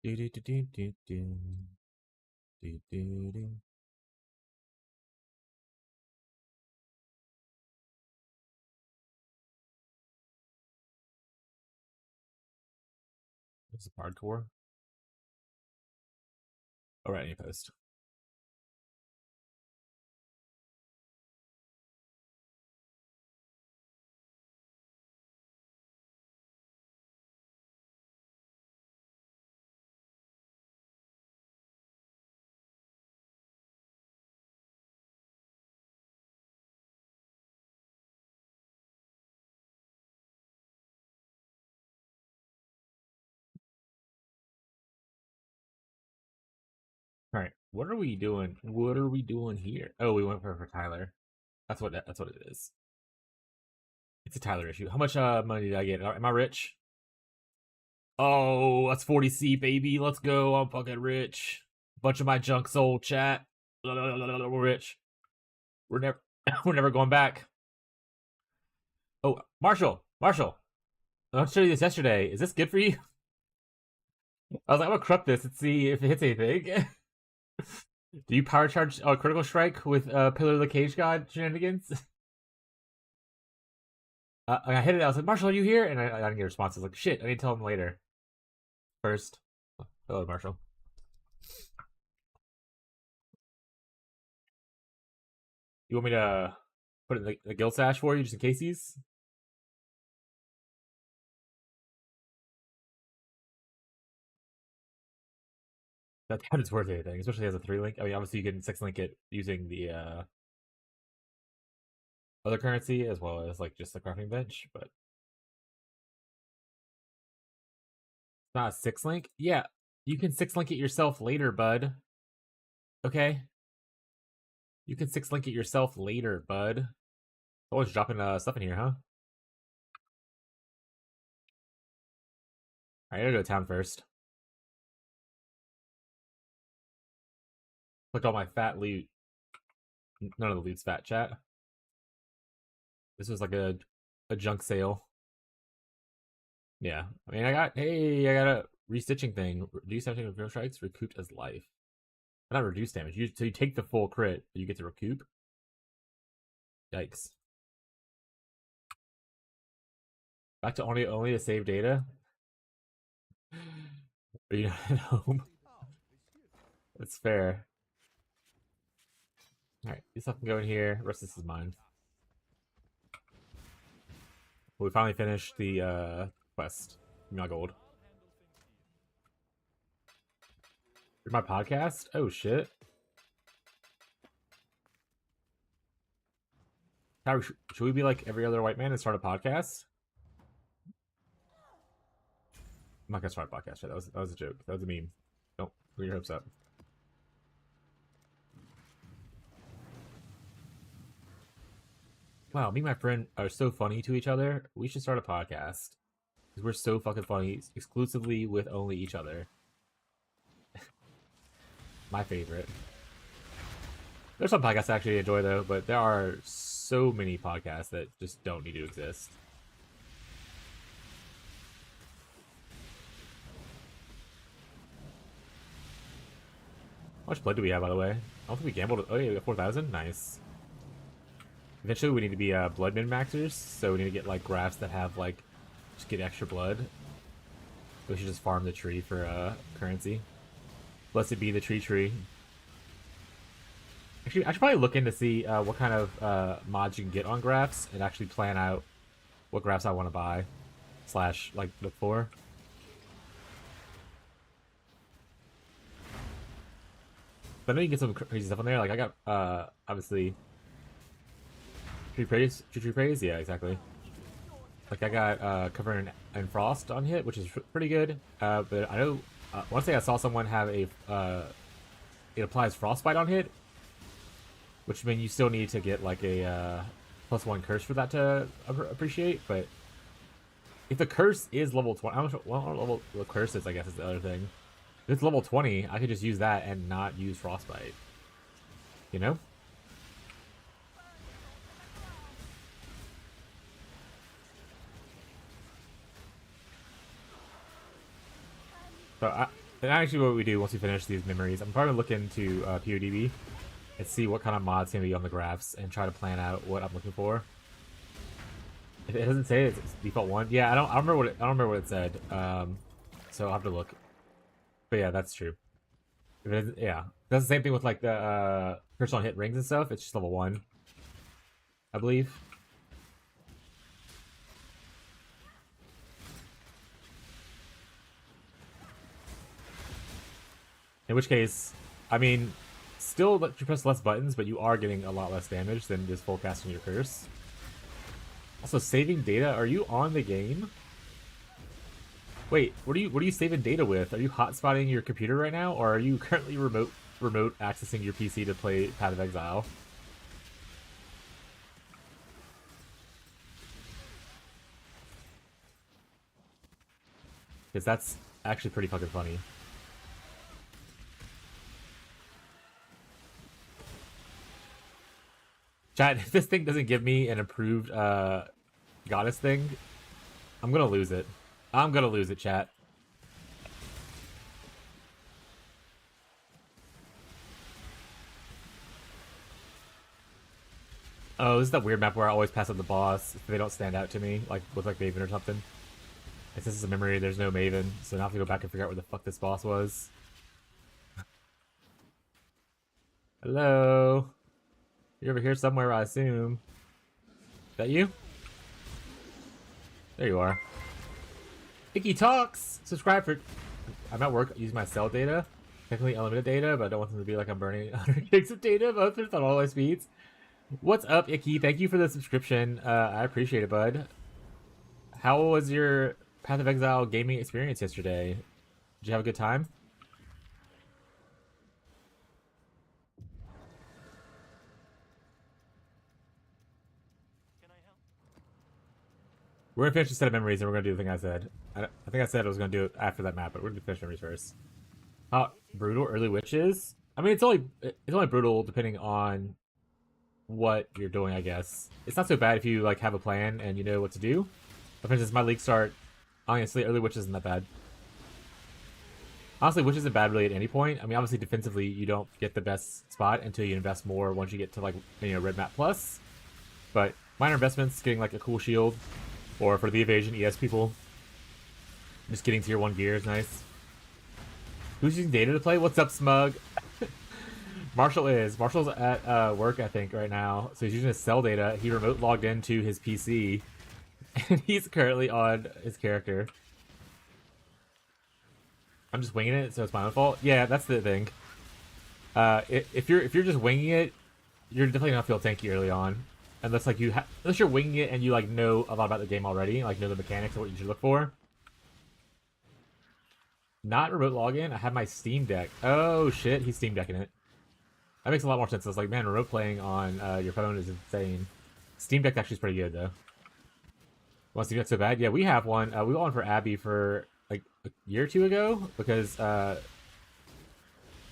Do, do, do, do, do, do. Do, do, do. This is hardcore. All right, any post. All right, what are we doing? What are we doing here? Oh, we went for Tyler. That's what it is. It's a Tyler issue. How much money did I get? Am I rich? Oh, that's 40C, baby. Let's go. I'm fucking rich. Bunch of my junk sold, chat. We're rich. We're never we're never going back. Oh, Marshall. I showed you this yesterday. Is this good for you? I was like, I'm gonna corrupt this and see if it hits anything. Do you power charge critical strike with Pillar of the Cage God shenanigans? I hit it. I was like, Marshall, are you here? And I didn't get a response. I was like, shit, I need to tell him later. First. Hello, Marshall. You want me to put it in the guild sash for you just in case he's? That is worth anything, especially as a 3-link. I mean, obviously you can 6-link it using the other currency as well as like just the crafting bench, but it's not a 6-link. Yeah, you can 6-link it yourself later, bud. Okay, you can 6-link it yourself later, bud. Always dropping stuff in here, huh? I gotta go to town first. Look at all my fat loot. None of the loot's fat, chat. This was like a junk sale. Yeah, I mean, I got a restitching thing. Reduce damage with real strikes, recouped as life. Not reduce damage. So you take the full crit, but you get to recoup. Yikes. Back to only to save data. Are you not at home? That's fair. Alright, this stuff can go in here. The rest of this is mine. Well, we finally finished the quest. Give me my gold. Here's my podcast? Oh shit. How should we be like every other white man and start a podcast? I'm not gonna start a podcast. That was a joke. That was a meme. Don't put your hopes up. Wow, me and my friend are so funny to each other. We should start a podcast. Because we're so fucking funny, exclusively with only each other. My favorite. There's some podcasts I actually enjoy though, but there are so many podcasts that just don't need to exist. How much blood do we have, by the way? I don't think we gambled. Oh yeah, we got 4,000. Nice. Eventually, we need to be blood min maxers, so we need to get like graphs that have like just get extra blood. We should just farm the tree for currency. Blessed be the tree. Actually, I should probably look in to see what kind of mods you can get on graphs and actually plan out what graphs I want to buy / like look for. But I know you can get some crazy stuff on there. Like I got obviously tree praise. Yeah, exactly. Like I got covered in frost on hit, which is pretty good. But I know one day I saw someone have a it applies frostbite on hit, which means you still need to get like a +1 curse for that to appreciate. But if the curse is level 20, how much level the curse is, I guess, is the other thing. If it's level 20, I could just use that and not use frostbite. You know? So And actually what we do once we finish these memories, I'm probably looking into PODB and see what kind of mods can be on the graphs and try to plan out what I'm looking for. If it doesn't say it's default 1, yeah, I don't remember what it said. So I'll have to look. But yeah, that's true. If it isn't, yeah, that's the same thing with like the personal hit rings and stuff. It's just level 1, I believe. In which case, I mean, still let you press less buttons, but you are getting a lot less damage than just full casting your curse. Also, saving data. Are you on the game? Wait, what are you saving data with? Are you hotspotting your computer right now, or are you currently remote accessing your PC to play Path of Exile? Because that's actually pretty fucking funny. Chat, if this thing doesn't give me an improved goddess thing, I'm gonna lose it. I'm gonna lose it, chat. Oh, this is that weird map where I always pass up the boss if they don't stand out to me, like with like Maven or something. Since this is a memory, there's no Maven, so now I have to go back and figure out where the fuck this boss was. Hello? You're over here somewhere, I assume. Is that you? There you are. Icky Talks! Subscribe for... I'm at work using my cell data. Technically unlimited data, but I don't want them to be like I'm burning 100 gigs of data, both on all my speeds. What's up, Icky? Thank you for the subscription. I appreciate it, bud. How was your Path of Exile gaming experience yesterday? Did you have a good time? We're gonna finish the set of memories and we're gonna do the thing I said. I think I said I was gonna do it after that map, but we're gonna finish memories first. How brutal early witches? I mean, it's only brutal depending on what you're doing, I guess. It's not so bad if you like have a plan and you know what to do. But for instance, my league start, honestly, early witch isn't that bad. Honestly, witch isn't bad really at any point. I mean, obviously defensively, you don't get the best spot until you invest more once you get to like, you know, red map plus. But minor investments, getting like a cool shield, or for the evasion ES people, just getting tier 1 gear is nice. Who's using data to play? What's up, Smug? Marshall's at work, I think, right now. So he's using his cell data. He remote logged into his PC, and he's currently on his character. I'm just winging it, so it's my own fault. Yeah, that's the thing. If you're just winging it, you're definitely gonna feel tanky early on. Unless like unless you're winging it and you like know a lot about the game already, like know the mechanics and what you should look for. Not remote login. I have my Steam Deck. Oh shit, he's Steam Decking it. That makes a lot more sense. I was like, man, remote playing on your phone is insane. Steam Deck actually is pretty good though. Want Steam Deck so bad? Yeah, we have one. We got one for Abby for like a year or two ago because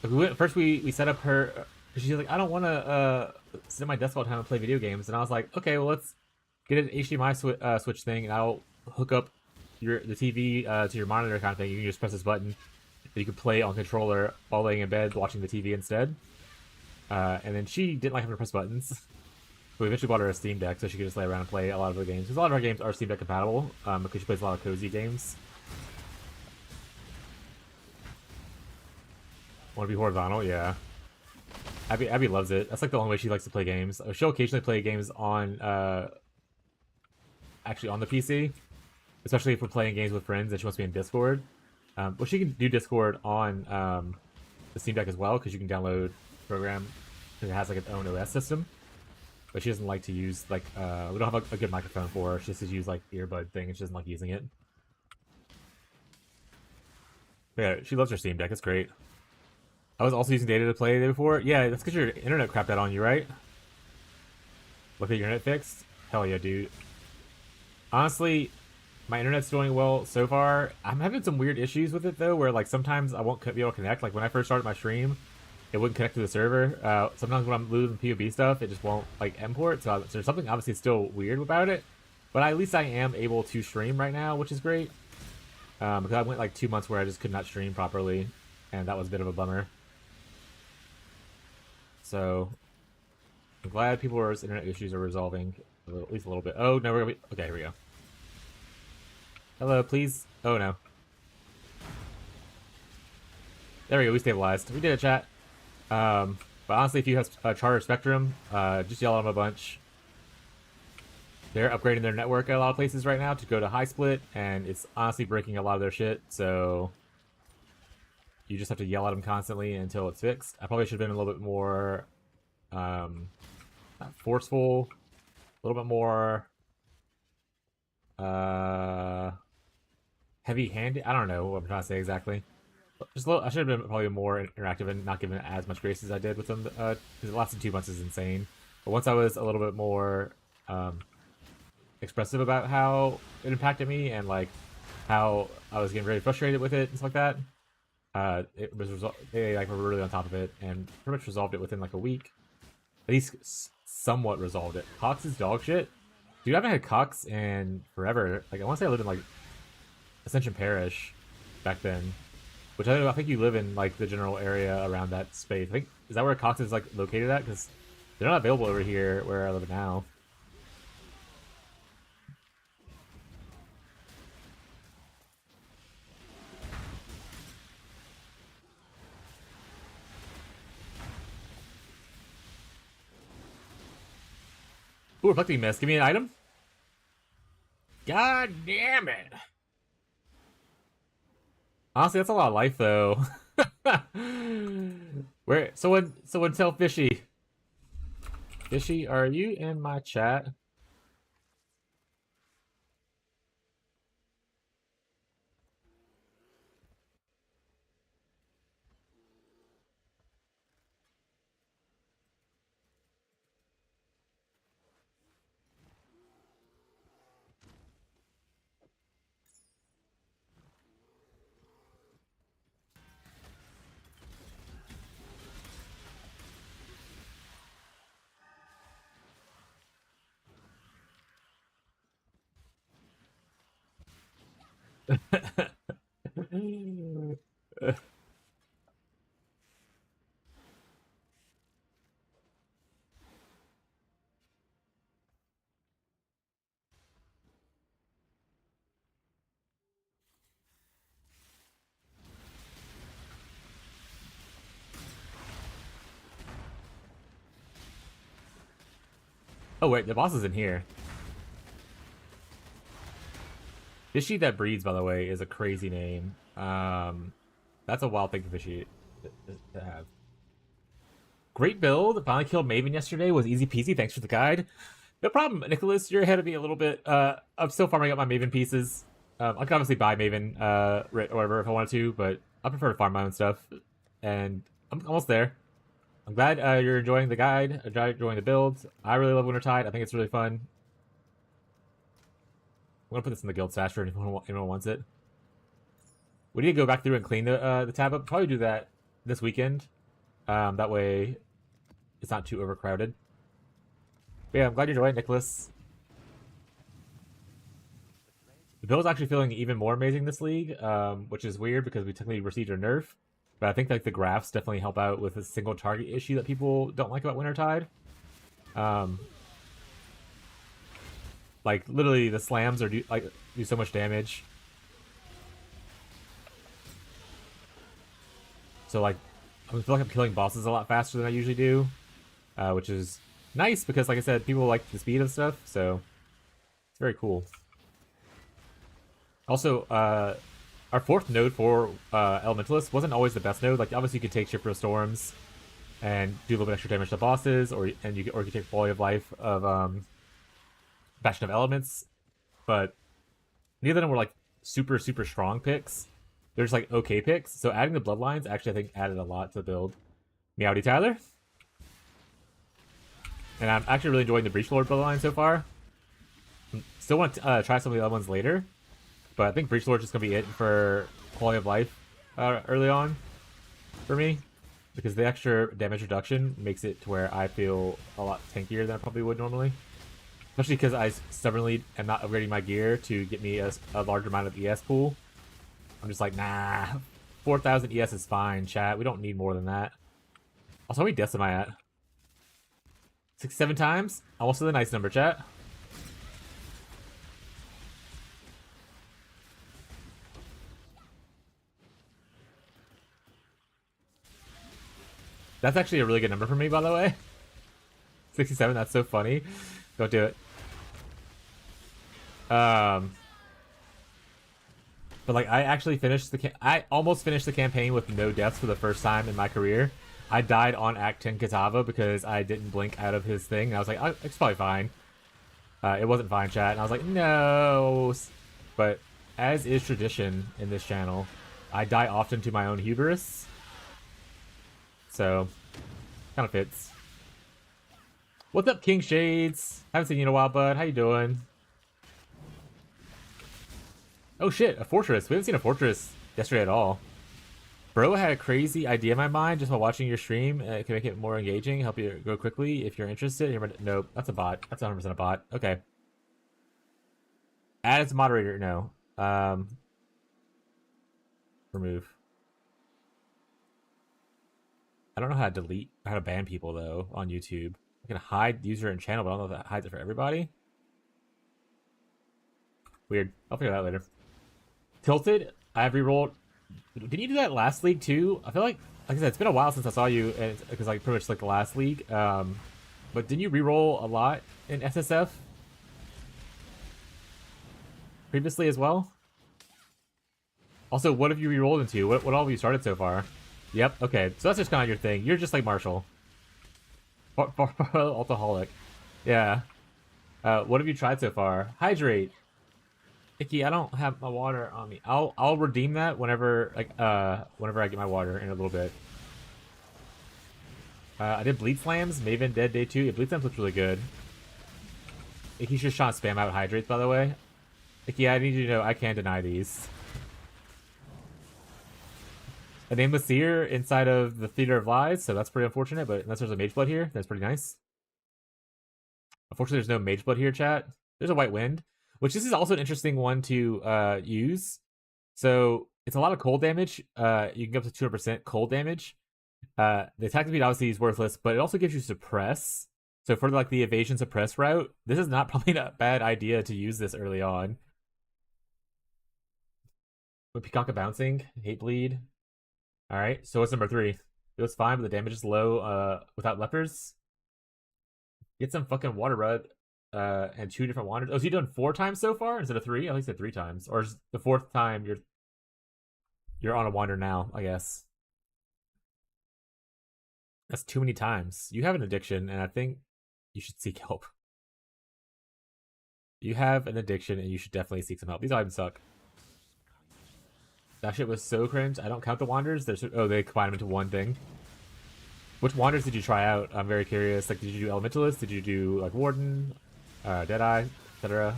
first we set up her. She's like, I don't want to sit at my desk all the time and play video games, and I was like, okay, well let's get an HDMI switch thing, and I'll hook up the TV to your monitor kind of thing. You can just press this button, and you can play on controller while laying in bed watching the TV instead. And then she didn't like having to press buttons. So we eventually bought her a Steam Deck so she could just lay around and play a lot of her games. Because a lot of our games are Steam Deck compatible, because she plays a lot of cozy games. Want to be horizontal? Yeah. Abby loves it. That's like the only way she likes to play games. She'll occasionally play games on, actually on the PC. Especially if we're playing games with friends and she wants to be in Discord. Well, she can do Discord on the Steam Deck as well, because you can download program because it has like its own OS system. But she doesn't like to use, like, we don't have a good microphone for her. She just use, like, earbud thing, and she doesn't like using it. But yeah, she loves her Steam Deck. It's great. I was also using data to play the day before. Yeah, that's because your internet crapped out on you, right? Look at your internet fixed? Hell yeah, dude. Honestly, my internet's doing well so far. I'm having some weird issues with it, though, where, like, sometimes I won't be able to connect. Like, when I first started my stream, it wouldn't connect to the server. Sometimes when I'm losing POB stuff, it just won't, like, import. So there's something obviously still weird about it. But at least I am able to stream right now, which is great. Because I went like 2 months where I just could not stream properly, and that was a bit of a bummer. So I'm glad people's internet issues are resolving at least a little bit. Oh no, we're gonna be okay. Here we go. Hello, please. Oh no. There we go. We stabilized. We did a chat. But honestly, if you have Charter Spectrum, just yell at them a bunch. They're upgrading their network at a lot of places right now to go to high split, and it's honestly breaking a lot of their shit. So you just have to yell at them constantly until it's fixed. I probably should have been a little bit more not forceful, a little bit more heavy-handed. I don't know what I'm trying to say exactly. Just a little, I should have been probably more interactive and not given as much grace as I did with them, because it lasted 2 months is insane. But once I was a little bit more expressive about how it impacted me and like how I was getting very frustrated with it and stuff like that, it was they like were really on top of it and pretty much resolved it within like a week. At least somewhat resolved it. Cox is dog shit. Dude, I haven't had Cox in forever. Like I want to say I lived in like Ascension Parish back then. Which I think you live in like the general area around that space. I think is that where Cox is like located at? Because they're not available over here where I live now. Ooh, reflecting mist. Give me an item. God damn it. Honestly, that's a lot of life though. Where someone tell Fishy. Fishy, are you in my chat? Oh wait, the boss is in here. Fishy that breeds, by the way, is a crazy name. That's a wild thing for Fishy to have. Great build. Finally killed Maven yesterday. Was easy peasy. Thanks for the guide. No problem, Nicholas. You're ahead of me a little bit. I'm still farming up my Maven pieces. I could obviously buy Maven or whatever if I wanted to, but I prefer to farm my own stuff. And I'm almost there. I'm glad you're enjoying the guide, enjoying the build. I really love Wintertide. I think it's really fun. I'm gonna put this in the guild stash for anyone wants it. We need to go back through and clean the tab up. Probably do that this weekend. That way, it's not too overcrowded. But yeah, I'm glad you're enjoying it, Nicholas. The build's actually feeling even more amazing this league, which is weird because we technically received a nerf. But I think like the graphs definitely help out with a single target issue that people don't like about Wintertide. Like literally the slams do so much damage. So like I feel like I'm killing bosses a lot faster than I usually do, which is nice because like I said, people like the speed of stuff, so it's very cool. Also, our fourth node for Elementalist wasn't always the best node. Like obviously you could take Shipper of Storms and do a little bit extra damage to bosses, or you could take Quality of Life of Bastion of Elements, but neither of them were like super strong picks. They're just like okay picks. So adding the Bloodlines actually I think added a lot to the build. Meowdy Tyler. And I'm actually really enjoying the Breachlord Bloodline so far. Still want to try some of the other ones later, but I think Breachlord's just going to be it for Quality of Life early on for me, because the extra damage reduction makes it to where I feel a lot tankier than I probably would normally. Especially because I stubbornly am not upgrading my gear to get me a larger amount of ES pool. I'm just like, nah. 4,000 ES is fine, chat. We don't need more than that. Also, how many deaths am I at? 6-7 times? Almost to the nice number, chat. That's actually a really good number for me, by the way. 67, that's so funny. Don't do it. But like, I actually finished I almost finished the campaign with no deaths for the first time in my career. I died on Act 10 Katava because I didn't blink out of his thing. I was like, oh, it's probably fine. It wasn't fine, chat. And I was like, no. But as is tradition in this channel, I die often to my own hubris. So, kind of fits. What's up, King Shades? Haven't seen you in a while, bud. How you doing? Oh shit, a fortress. We haven't seen a fortress yesterday at all. Bro had a crazy idea in my mind just while watching your stream. It can make it more engaging, help you go quickly if you're interested. Nope, that's a bot. That's 100% a bot. Okay. Add as a moderator. No. Remove. I don't know how to how to ban people though on YouTube. I can hide user and channel, but I don't know if that hides it for everybody. Weird. I'll figure that out later. Tilted. I have rerolled. Did you do that last league too? I feel like I said, it's been a while since I saw you, and because like pretty much like the last league. But didn't you reroll a lot in SSF previously as well? Also, what have you rerolled into? What all have you started so far? Yep. Okay, so that's just kind of your thing. You're just like Marshall. Alcoholic. Yeah. What have you tried so far? Hydrate. Icky, I don't have my water on me. I'll redeem that whenever whenever I get my water in a little bit. I did Bleed Slams, Maven dead day 2. Yeah, Bleed Slams looks really good. Icky should shot spam out hydrates, by the way. Icky, I need you to know I can't deny these. A nameless seer inside of the Theater of Lies, so that's pretty unfortunate, but unless there's a Mage Blood here, that's pretty nice. Unfortunately, there's no Mage Blood here, chat. There's a White Wind, which this is also an interesting one to use. So it's a lot of cold damage. You can get up to 200% cold damage. The attack speed obviously is worthless, but it also gives you suppress. So for like the evasion suppress route, this is not probably not a bad idea to use this early on. With Peacock bouncing, hate bleed. Alright, so what's number 3? It was fine, but the damage is low without lepers. Get some fucking water rud. And 2 different wanders. Oh, so you've done 4 times so far instead of 3? I think you said 3 times. Or is the 4th time you're on a wander now, I guess. That's too many times. You have an addiction, and I think you should seek help. You have an addiction, and you should definitely seek some help. These items suck. That shit was so cringe. I don't count the wanders. They combine them into one thing. Which wanders did you try out? I'm very curious. Like, did you do Elementalist? Did you do, like, Warden? Deadeye, etc.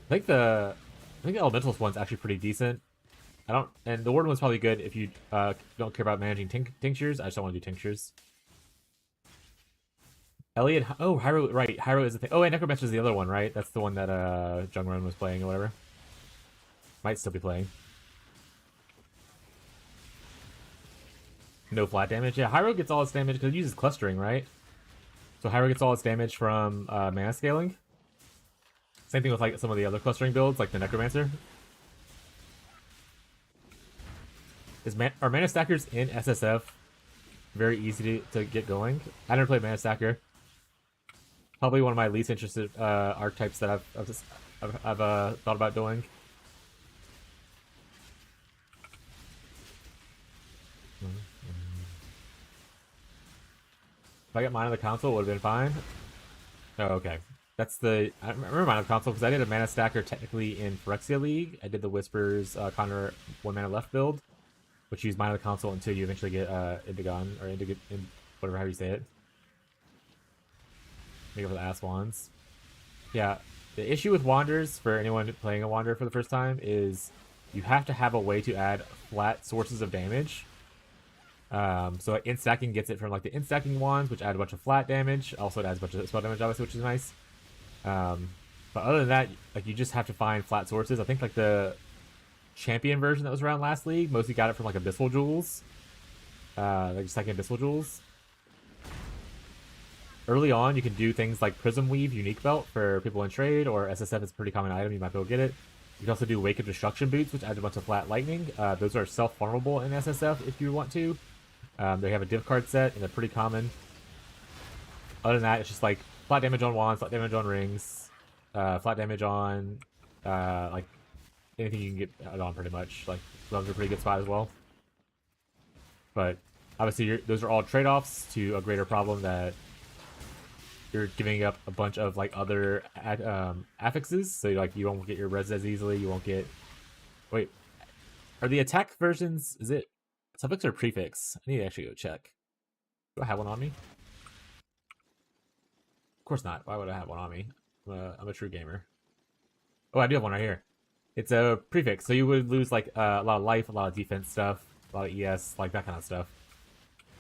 I think the Elementalist one's actually pretty decent. And the Warden one's probably good if you don't care about managing tinctures. I just don't want to do tinctures. Elliot, oh, Hyro, right, Hyro is the thing. Oh, and Necromancer is the other one, right? That's the one that Jungrun was playing or whatever. Might still be playing. No flat damage. Yeah, Hyro gets all its damage because it uses clustering, right? So Hyro gets all its damage from mana scaling. Same thing with like some of the other clustering builds, like the Necromancer. Are mana stackers in SSF very easy to get going? I never played mana stacker. Probably one of my least interested archetypes that I've thought about doing. If I got mine on the console, it would have been fine. Oh, okay. That's I remember mine on the console because I did a mana stacker technically in Phyrexia League. I did the Whispers Connor 1 mana left build, which used mine on the console until you eventually get Indigon, or whatever how you say it. Make up for the ass wands. Yeah, the issue with wanders for anyone playing a wander for the first time is you have to have a way to add flat sources of damage. So like in-stacking gets it from like the in-stacking wands, which add a bunch of flat damage. Also it adds a bunch of spell damage, obviously, which is nice. But other than that, like you just have to find flat sources. I think like the champion version that was around last league. Mostly got it from like Abyssal Jewels. Like second Abyssal Jewels. Early on, you can do things like Prism Weave, Unique Belt for people in trade, or SSF is a pretty common item, you might be able to get it. You can also do Wake of Destruction Boots, which adds a bunch of flat lightning. Those are self-farmable in SSF if you want to. They have a div card set, and they're pretty common. Other than that, it's just like flat damage on wands, flat damage on rings, flat damage on like anything you can get it on pretty much. Like gloves are a pretty good spot as well. But obviously, those are all trade-offs to a greater problem that you're giving up a bunch of like other affixes, so like you won't get your res as easily. You won't get. Wait, are the attack versions? Is it suffix or prefix? I need to actually go check. Do I have one on me? Of course not. Why would I have one on me? I'm a true gamer. Oh, I do have one right here. It's a prefix, so you would lose like a lot of life, a lot of defense stuff, a lot of ES, like that kind of stuff,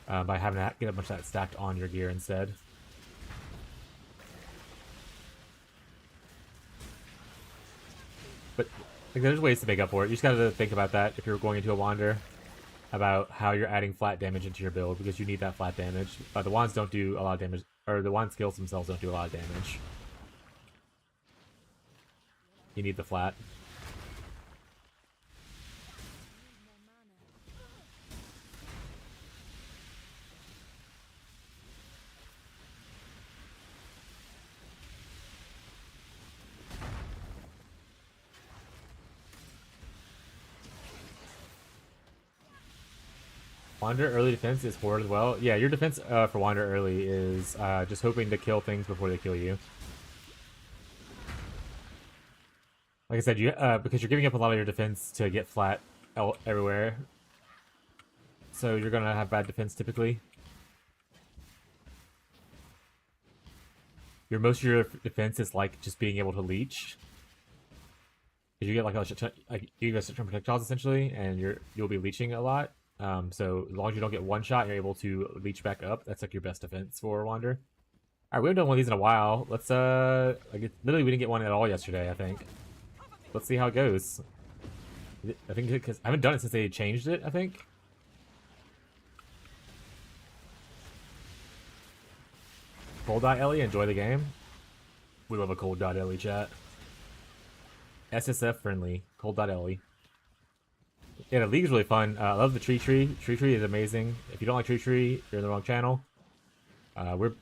by having to get a bunch of that stacked on your gear instead. But like, there's ways to make up for it. You just gotta think about that if you're going into a wander, about how you're adding flat damage into your build, because you need that flat damage. The wands don't do a lot of damage, or the wand skills themselves don't do a lot of damage. You need the flat. Wander early defense is horde as well. Yeah, your defense for Wander early is just hoping to kill things before they kill you. Like I said, you because you're giving up a lot of your defense to get flat everywhere. So you're gonna have bad defense typically. Most of your defense is like just being able to leech. Because you get like you get short-term projectiles essentially, and you'll be leeching a lot. So as long as you don't get one shot, you're able to leech back up. That's like your best defense for Wander. Alright, we haven't done one of these in a while. Let's literally we didn't get one at all yesterday, I think. Let's see how it goes. I think because I haven't done it since they changed it, I think. Cold DoT Ellie, enjoy the game. We love a Cold DoT Ellie chat. SSF friendly. Cold DoT Ellie. Yeah, the league is really fun. I love the Tree Tree. Tree Tree is amazing. If you don't like Tree Tree, you're in the wrong channel. We're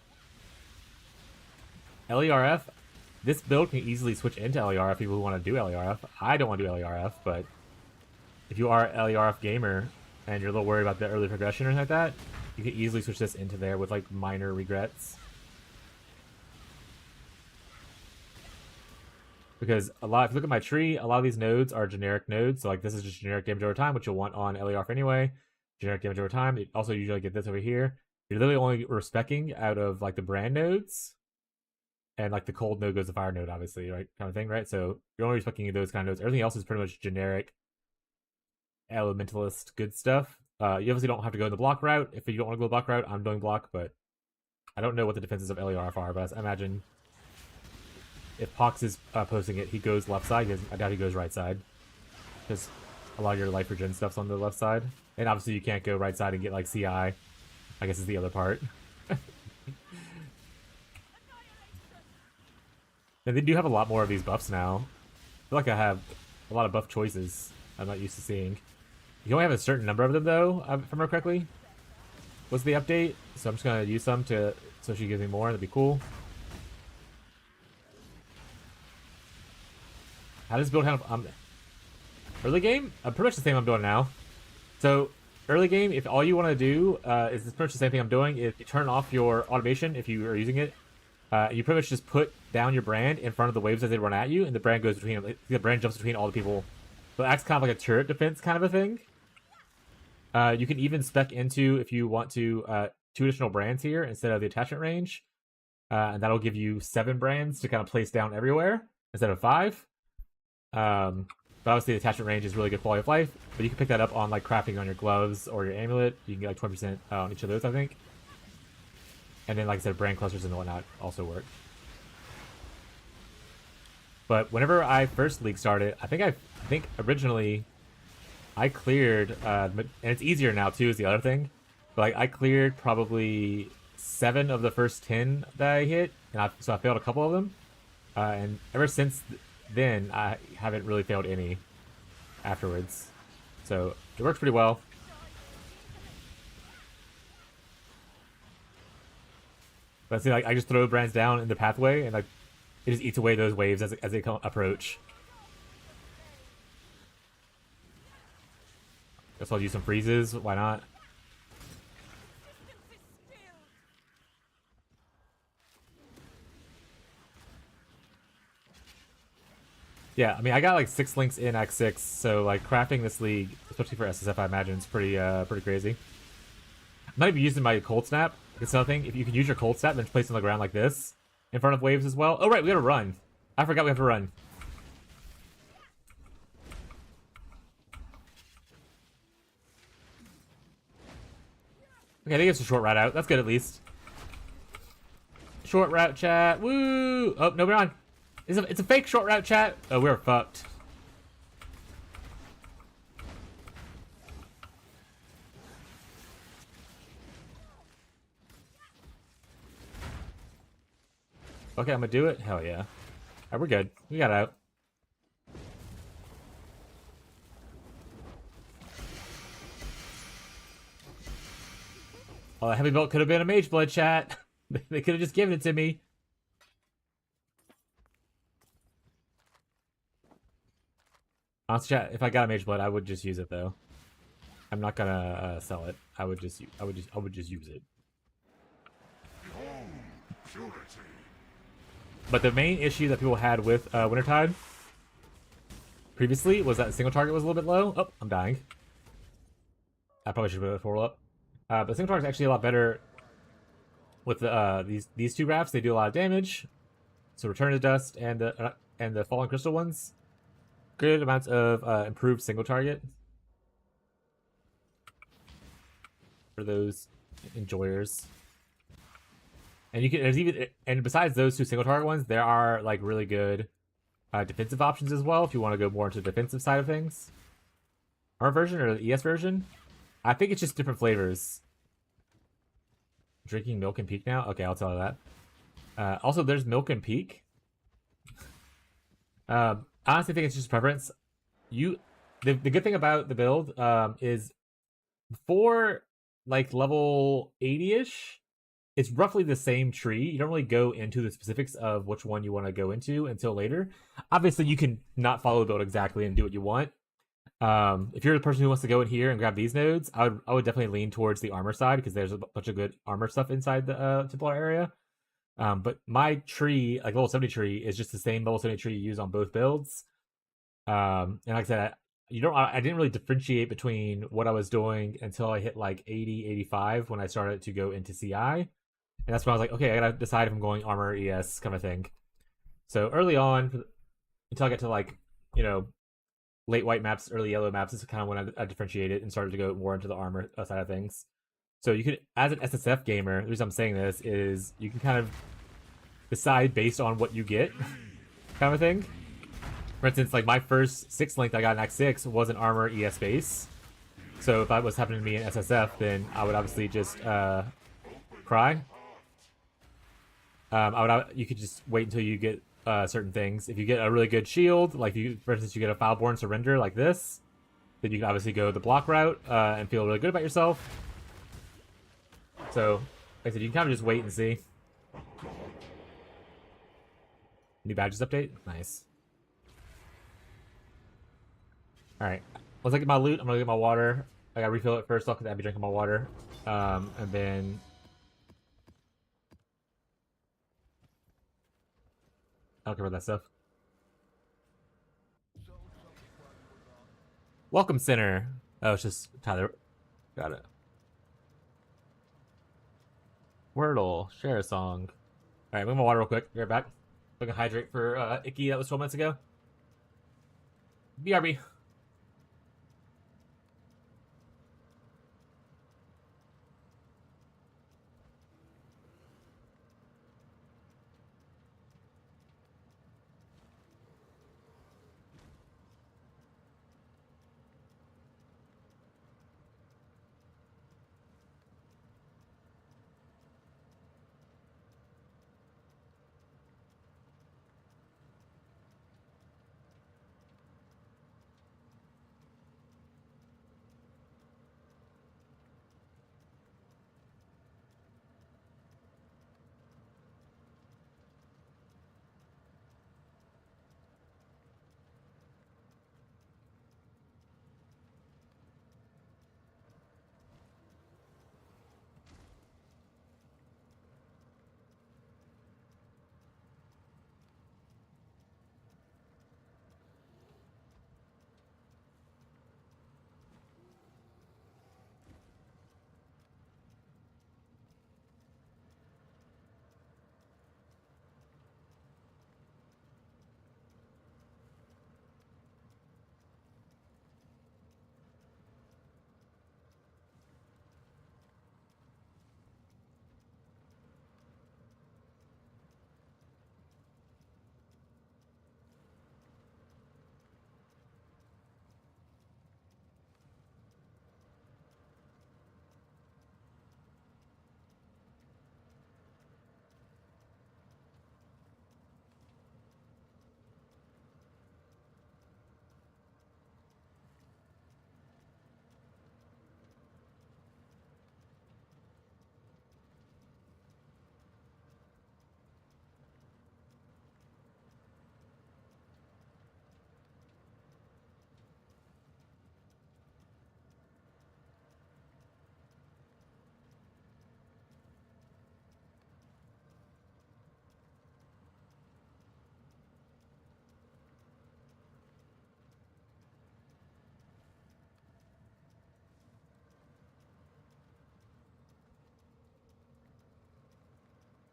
LERF. This build can easily switch into LERF. People who want to do LERF. I don't want to do LERF, but if you are a LERF gamer and you're a little worried about the early progression or anything like that, you can easily switch this into there with like minor regrets. Because if you look at my tree, a lot of these nodes are generic nodes. So like this is just generic damage over time, which you'll want on LERF anyway. Generic damage over time. You also usually get this over here. You're literally only respecing out of like the brand nodes. And like the cold node goes to fire node, obviously, right? Kind of thing, right? So you're only respecting those kind of nodes. Everything else is pretty much generic elementalist good stuff. You obviously don't have to go the block route. If you don't want to go the block route, I'm doing block, but I don't know what the defenses of LERF are, but I imagine if Pox is posting it, he goes left side. I doubt he goes right side. Because a lot of your life regen stuff's on the left side. And obviously you can't go right side and get like CI. I guess is the other part. And they do have a lot more of these buffs now. I feel like I have a lot of buff choices I'm not used to seeing. You only have a certain number of them though, if I remember correctly. What's the update? So I'm just gonna use some so she gives me more, that'd be cool. How does build handle early game? Pretty much the same I'm doing now. So early game, if all you want to do is pretty much the same thing I'm doing, is you turn off your automation if you are using it. You pretty much just put down your brand in front of the waves as they run at you, and the brand goes between. The brand jumps between all the people. So it acts kind of like a turret defense kind of a thing. You can even spec into, if you want to, 2 additional brands here instead of the attachment range, and that'll give you 7 brands to kind of place down everywhere instead of 5. But obviously the attachment range is really good quality of life, but you can pick that up on like crafting on your gloves or your amulet. You can get like 20% on each of those, I think. And then, like I said, brand clusters and whatnot also work. But whenever I first league started, I think originally I cleared, and it's easier now too. Is the other thing, but like I cleared probably 7 of the first 10 that I hit, and so I failed a couple of them, and ever since then I haven't really failed any afterwards. So it works pretty well. But see, like I just throw brands down in the pathway, and like it just eats away those waves as they come approach. Guess I'll use some freezes. Why not? Yeah, I mean, I got like 6 links in Act 6, so like crafting this league, especially for SSF, I imagine, is pretty crazy. I'm not even using my cold snap. It's nothing. If you can use your cold snap and place it on the ground like this, in front of waves as well. Oh right, we gotta run. I forgot we have to run. Okay, I think it's a short route out. That's good at least. Short route chat. Woo! Oh, no, we're on. It's a fake short route chat. Oh, we're fucked. Okay, I'm gonna do it. Hell yeah. Alright, we're good. We got out. Oh, that heavy belt could have been a mage blood chat. They could have just given it to me. Honestly, chat, if I got a mage blood, I would just use it though. I'm not gonna sell it. I would just use it. But the main issue that people had with Wintertide previously was that the single target was a little bit low. Oh, I'm dying. I probably should put a 4 up. But single target is actually a lot better with the, these 2 rafts. They do a lot of damage. So Return to Dust and the Fallen Crystal ones, good amounts of improved single target for those enjoyers. And you can there's even and besides those 2 single target ones, there are like really good defensive options as well if you want to go more into the defensive side of things. Our version or the ES version, I think it's just different flavors. Drinking milk and peak now? Okay, I'll tell you that. Also, there's milk and peak. I honestly think it's just preference. The good thing about the build is before like level 80-ish, it's roughly the same tree. You don't really go into the specifics of which one you want to go into until later. Obviously, you can not follow the build exactly and do what you want. If you're the person who wants to go in here and grab these nodes, I would definitely lean towards the armor side because there's a bunch of good armor stuff inside the Templar area. But my tree, like level 70 tree, is just the same level 70 tree you use on both builds. And like I said, I didn't really differentiate between what I was doing until I hit like 80, 85 when I started to go into CI. And that's when I was like, okay, I gotta decide if I'm going armor ES kind of thing. So early on, until I get to like, late white maps, early yellow maps, is kind of when I differentiated and started to go more into the armor side of things. So you could, as an SSF gamer, the reason I'm saying this is you can kind of decide based on what you get, kind of thing. For instance, like my first 6 length I got in Act 6 was an armor ES base. So if that was happening to me in SSF, then I would obviously just cry. You could just wait until you get certain things. If you get a really good shield, like for instance, you get a Foulborn Surrender like this, then you can obviously go the block route and feel really good about yourself. So, like I said, you can kind of just wait and see. New badges update? Nice. Alright. Once I get my loot, I'm gonna get my water. I gotta refill it first off because I'll be drinking my water. And then I don't care about that stuff. Welcome, Sinner. Oh, it's just Tyler. Got it. Wordle. Share a song. Alright, move my water real quick. Be right back. I can hydrate for Icky that was 12 minutes ago. BRB.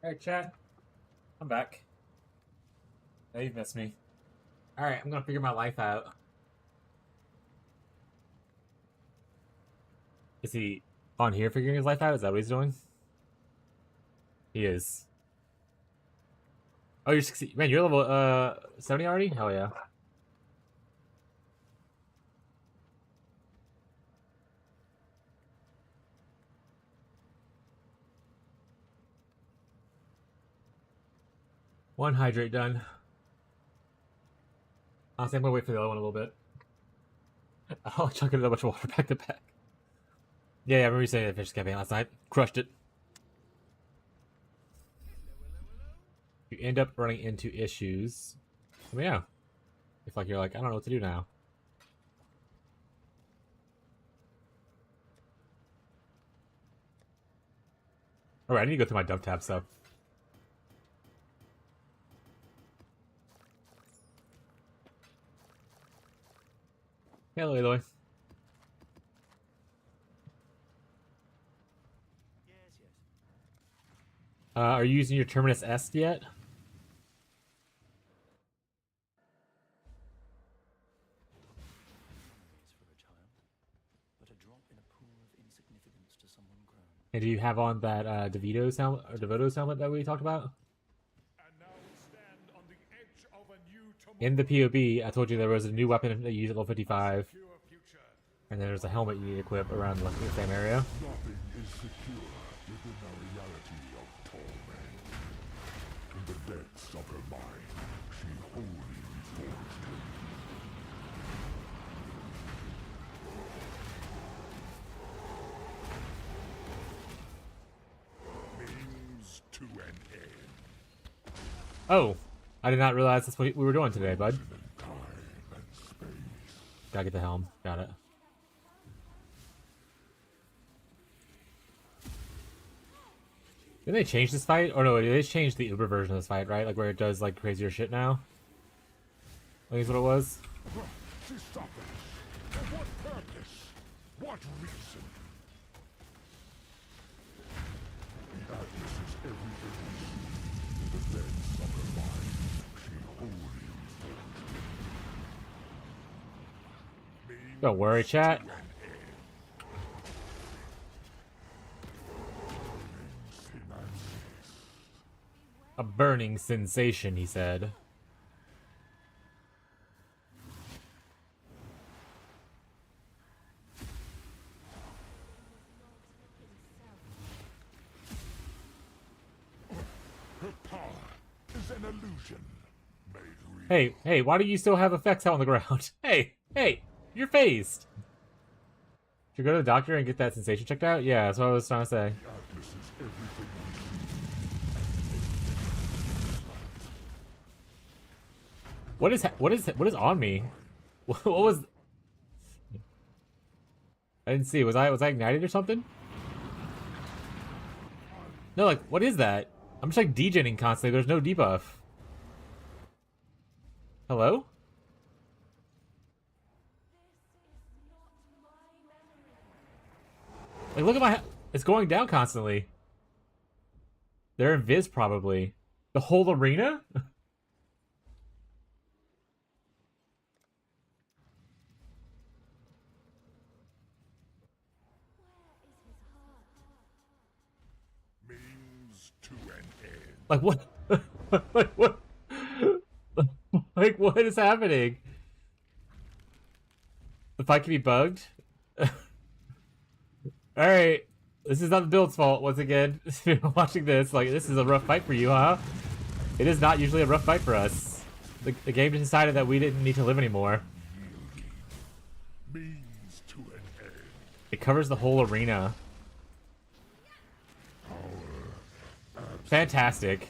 Alright, chat. I'm back. Now you've missed me. Alright, I'm gonna figure my life out. Is he on here figuring his life out? Is that what he's doing? He is. Oh, you're 60. Man, you're level 70 already? Hell yeah. One hydrate done. Honestly, I'm gonna wait for the other one a little bit. I'll chuck it a bunch of water back to back. Yeah, I remember you saying that fish campaign last night. Crushed it. You end up running into issues. I mean, yeah. If like you're like, I don't know what to do now. Alright, I need to go through my dump tab stuff. Hello, Aloy. Are you using your Terminus S yet? And do you have on that DeVito's helmet or Devoto's helmet that we talked about? In the POB, I told you there was a new weapon that you use at level 55, and then there's a helmet you need to equip around the same area. Nothing is secure within the reality of torment. In the depths of her mind, she wholly reforged him. Means to an end. Oh, I did not realize that's what we were doing today, bud. Gotta get the helm. Got it. Did they change this fight? Or no, they changed the Uber version of this fight, right? Like where it does like crazier shit now? I think that's what it was. For what purpose? What reason? The Atlas is everything we see. In the depths of her mind, she wholly reforged him. Don't worry, chat. A burning sensation, he said. Her power is an illusion. Hey, why do you still have effects out on the ground? Hey, you're phased. Should you go to the doctor and get that sensation checked out? Yeah, that's what I was trying to say. What is on me? What was? I didn't see. Was I ignited or something? No, like what is that? I'm just like degenning constantly. There's no debuff. Hello? Like look at my. It's going down constantly. They're in Viz probably. The whole arena? Like what? Like what? Like what is happening? The fight can be bugged. All right, this is not the build's fault once again. Watching this, like this is a rough fight for you, huh? It is not usually a rough fight for us. The game decided that we didn't need to live anymore. It covers the whole arena. Fantastic.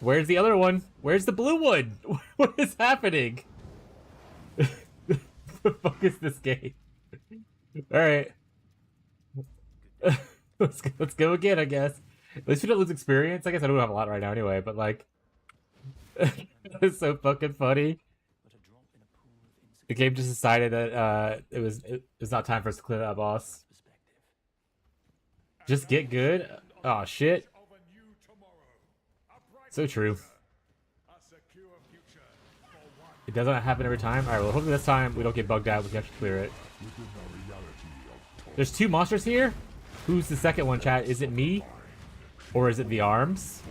Where's the other one? Where's the blue one? What is happening? The fuck is this game? Alright. Let's go again, I guess. At least we don't lose experience. I guess I don't have a lot right now anyway, but like... It's so fucking funny. The game just decided that it was not time for us to clear that boss. Just get good. Oh shit. So true. It doesn't happen every time. Alright, well hopefully this time we don't get bugged out, we can actually clear it. There's two monsters here? Who's the second one, chat? Is it me? Or is it the arms?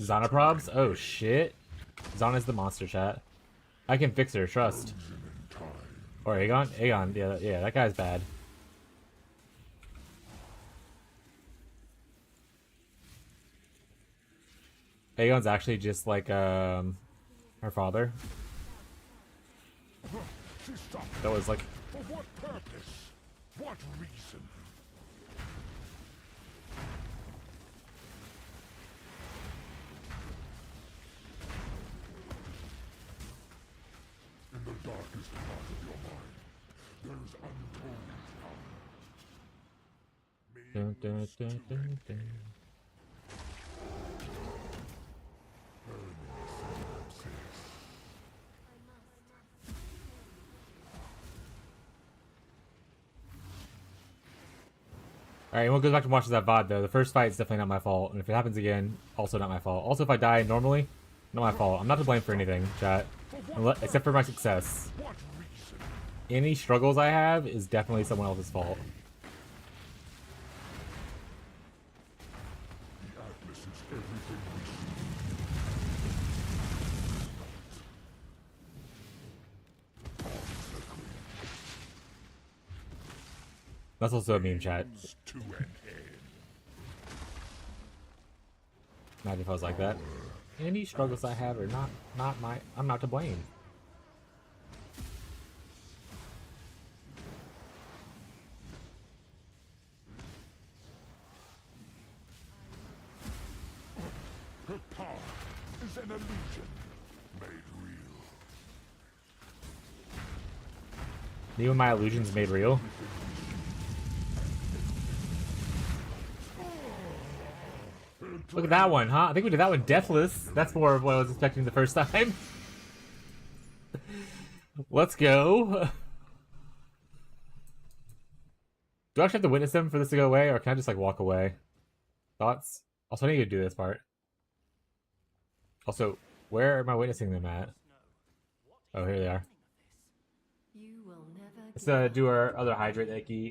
Zana probs? Oh shit. Zana's the monster, chat. I can fix her, trust. Or Aegon? Aegon, yeah, that guy's bad. Aegon's actually just like her father. That was like, For what purpose? What reason? In the darkest part of your mind, there is untold power. dun, dun, dun, dun, dun. Alright, we'll go back to watching that VOD though. The first fight is definitely not my fault, and if it happens again, also not my fault. Also, if I die normally, not my fault. I'm not to blame for anything, chat. Except for my success. Any struggles I have is definitely someone else's fault. The Atlas is everything we see. That's also a meme, chat. To an end. Imagine if I was like that. Any struggles I have are not my. I'm not to blame. Her power is an illusion made real. Me and my illusions made real. Look at that one, huh? I think we did that one deathless. That's more of what I was expecting the first time. Let's go. Do I actually have to witness them for this to go away, or can I just like walk away? Thoughts? Also, I need to do this part. Also, where am I witnessing them at? Oh, here they are. Let's do our other hydrate that he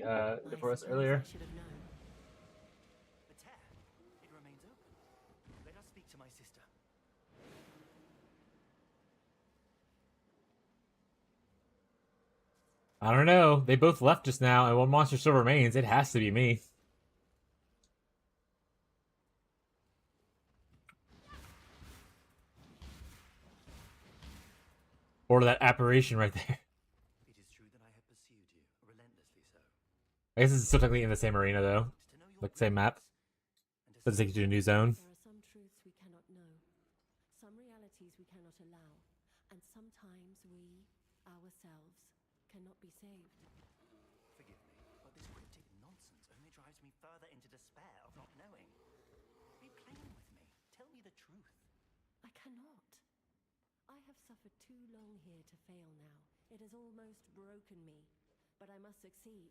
did for us earlier. I don't know. They both left just now, and one monster still remains. It has to be me. Or that apparition right there. It is true that I have pursued you, relentlessly so. I guess it's still technically in the same arena, though. Like, same map. Doesn't take you to a new zone. There are some truths we cannot know, some realities we cannot allow, and sometimes we, ourselves, cannot be saved. Forgive me, but this cryptic nonsense only drives me further into despair of not knowing. Be plain with me. Tell me the truth. I cannot. I have suffered too long here to fail now. It has almost broken me, but I must succeed.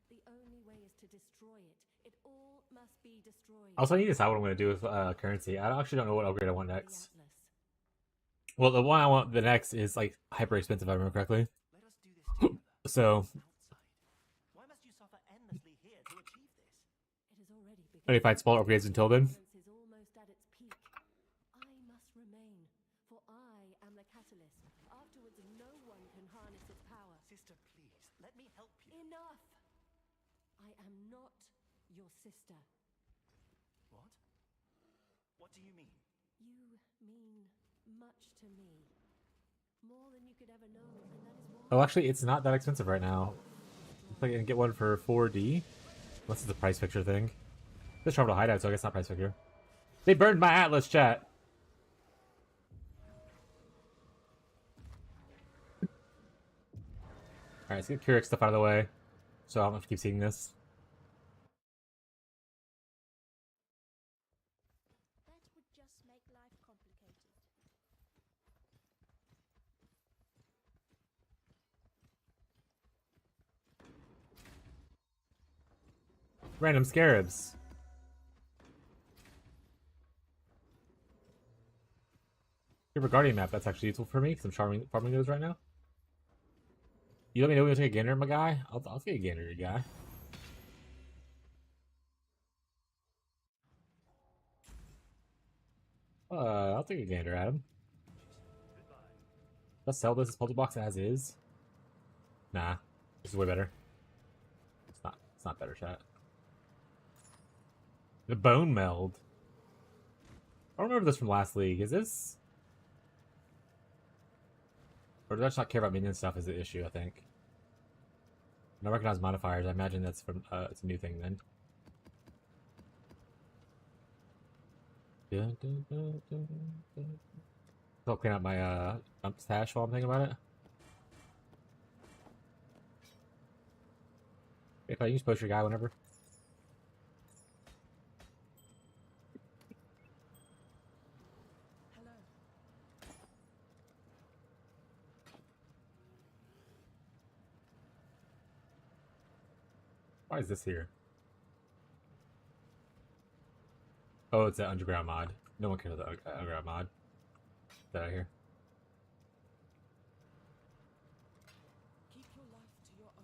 The only way is to destroy it. It all must be destroyed. Also, I need to decide what I'm going to do with currency. I actually don't know what upgrade I want next. The Atlas. Well, the one I want the next is like hyper expensive, if I remember correctly. Let us do this together. So, Outside. Why must you suffer endlessly here to achieve this? It has already begun. only find smaller upgrades until then. Violence is almost at its peak. I must remain, for I am the catalyst. Afterwards, no one can harness its power. Sister, please, let me help you. Enough! I am not your sister. What? What do you mean? You mean much to me. More than you could ever know, and that is why. Oh, actually, it's not that expensive right now. I can get one for 4D. Unless it's a price picture thing. This travel to hideout, so I guess not price picture. They burned my Atlas, chat. Alright, let's get Keurig stuff out of the way, so I don't have to keep seeing this. That would just make life complicated. Random scarabs. Give a guardian map. That's actually useful for me because I'm farming those right now. You let me know when you take a gander, my guy. I'll take a gander, your guy. I'll take a gander at him. Let's sell this puzzle box as is. Nah, this is way better. It's not better, chat. The bone meld. I don't remember this from last league. Is this? Or did I just not care about minion stuff is the issue, I think. I don't recognize modifiers. I imagine that's from, it's a new thing then. I'll clean up my, dump stash while I'm thinking about it. If I use post your guy whenever. Hello. Why is this here? Oh, it's an underground mod. No one cares about the underground mod. Get out of here. Keep your life to your own.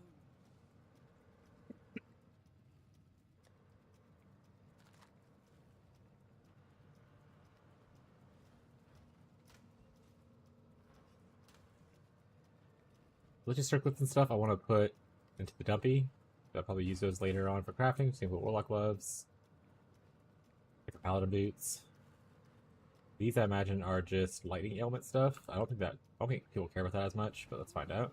Religious circlets and stuff I want to put into the dumpy. I'll probably use those later on for crafting. Same with warlock gloves. For paladin boots. These I imagine are just lightning ailment stuff. I don't think people care about that as much, but let's find out.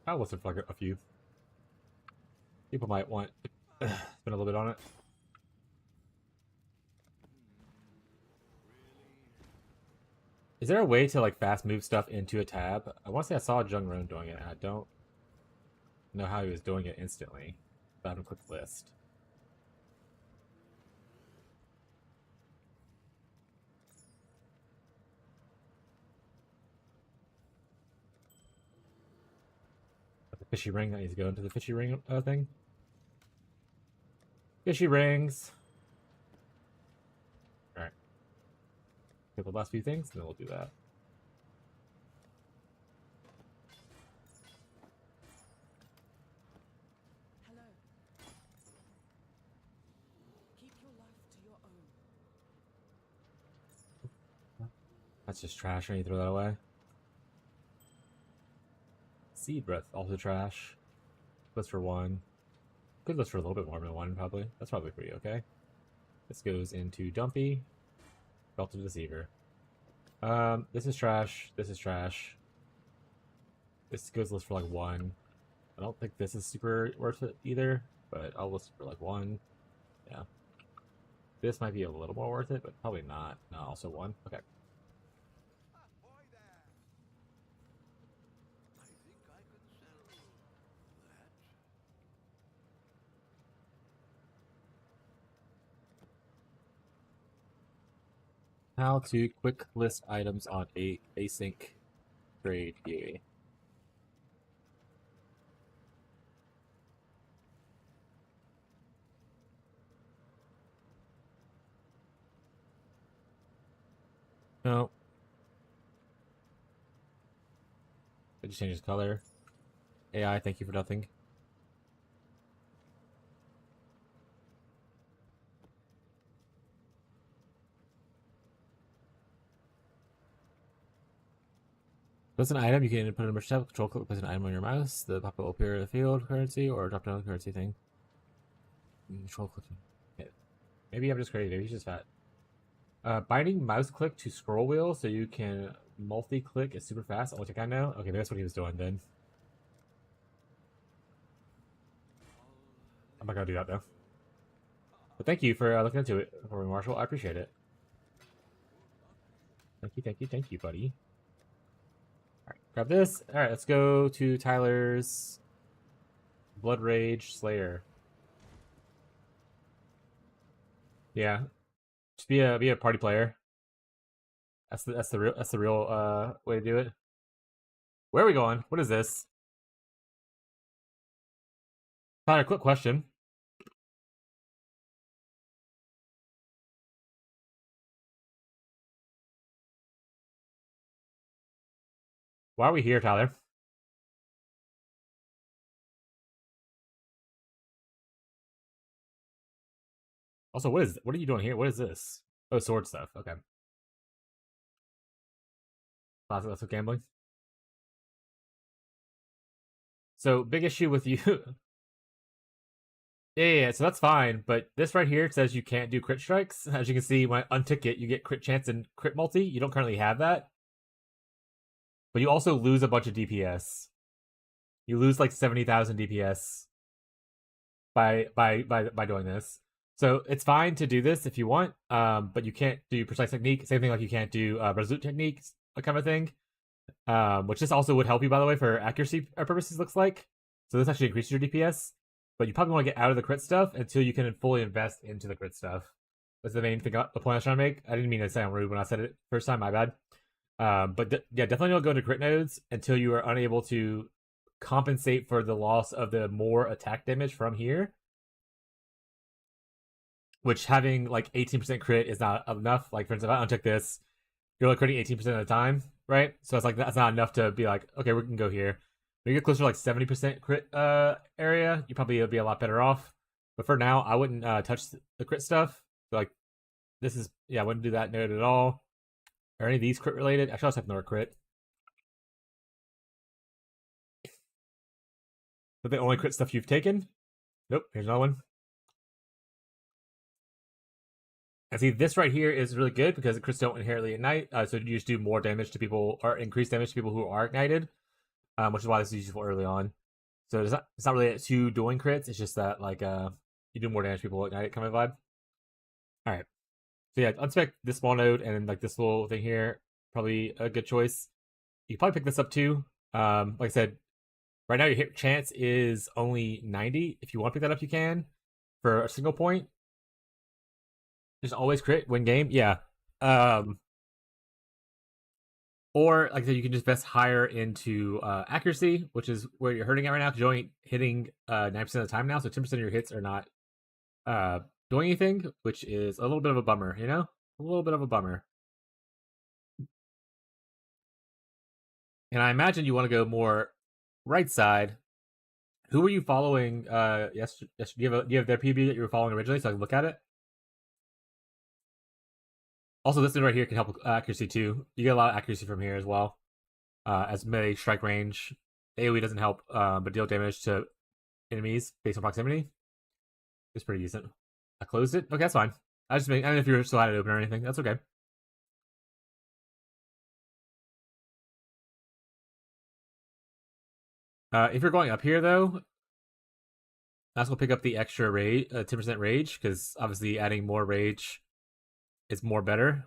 I'll listen for like a few. People might want spend a little bit on it. Is there a way to like fast move stuff into a tab? I want to say I saw Jung Roan doing it, and I don't know how he was doing it instantly. But I haven't clicked list. The fishy ring, I need to go into the fishy ring thing. Fishy rings. Alright. Get the last few things, and then we'll do that. Hello. Keep your life to your own. That's just trash. I need to throw that away. Seed breath, also trash. List for one. Could list for a little bit more than one, probably. That's probably pretty okay. This goes into Dumpy. Belted Deceiver. This is trash. This is trash. This goes list for like one. I don't think this is super worth it either, but I'll list for like one. Yeah. This might be a little more worth it, but probably not. No, also one. Okay. How to quick list items on async trade PoE. No. It just changes color. AI, thank you for nothing. Place an item, you can input an emergency tab, control click, place an item on your mouse, the pop will appear in the field currency, or drop down the currency thing. Control click. Yeah. Maybe I'm just crazy, maybe he's just fat. Binding mouse click to scroll wheel so you can multi-click is super fast. Oh, which I know. Okay, maybe that's what he was doing then. I'm not gonna do that though. But thank you for looking into it for me, Marshall. I appreciate it. Thank you, buddy. Alright, grab this. Alright, let's go to Tyler's Blood Rage Slayer. Yeah. Just be a party player. That's the real way to do it. Where are we going? What is this? Tyler, quick question. Why are we here, Tyler? Also, what are you doing here? What is this? Oh, sword stuff. Okay. Classic gambling. So, big issue with you. Yeah, so that's fine, but this right here says you can't do crit strikes. As you can see, when I untick it, you get crit chance and crit multi. You don't currently have that. But you also lose a bunch of DPS. You lose like 70,000 DPS by doing this. So it's fine to do this if you want, but you can't do precise technique. Same thing like you can't do resolute techniques, kind of thing. Which this also would help you, by the way, for accuracy purposes, looks like. So this actually increases your DPS. But you probably want to get out of the crit stuff until you can fully invest into the crit stuff. That's the main thing, the point I was trying to make. I didn't mean to sound rude when I said it first time, my bad. But yeah, definitely don't go into crit nodes until you are unable to compensate for the loss of the more attack damage from here. Which having like 18% crit is not enough. Like, for instance, if I untick this, you're like critting 18% of the time, right? So it's like that's not enough to be like, okay, we can go here. When you get closer to like 70% crit area, you probably would be a lot better off. But for now, I wouldn't touch the crit stuff. So like, this is, yeah, I wouldn't do that node at all. Are any of these crit related? Actually, I also have another crit. But the only crit stuff you've taken? Nope, here's another one. And see, this right here is really good because the crits don't inherently ignite. So you just do more damage to people, or increase damage to people who are ignited. Which is why this is useful early on. So it's not really two doing crits. It's just that like you do more damage to people ignite kind of vibe. All right. So yeah, unspec this small node and then like this little thing here, probably a good choice. You can probably pick this up too. Like I said, right now your hit chance is only 90. If you want to pick that up, you can for a single point. Just always crit win game. Yeah. Or, like I said, you can just invest higher into accuracy, which is where you're hurting at right now, because you're only hitting 9% of the time now, so 10% of your hits are not doing anything, which is a little bit of a bummer, you know? A little bit of a bummer. And I imagine you want to go more right side. Who were you following yesterday? Do you have their PB that you were following originally, so I can look at it? Also, this thing right here can help with accuracy too. You get a lot of accuracy from here as well. As melee strike range. AoE doesn't help, but deal damage to enemies based on proximity. It's pretty decent. I closed it? Okay, that's fine. I don't know if you're still at it open or anything. That's okay. If you're going up here, though, that's going to pick up the extra rage, 10% rage, because obviously adding more rage is more better.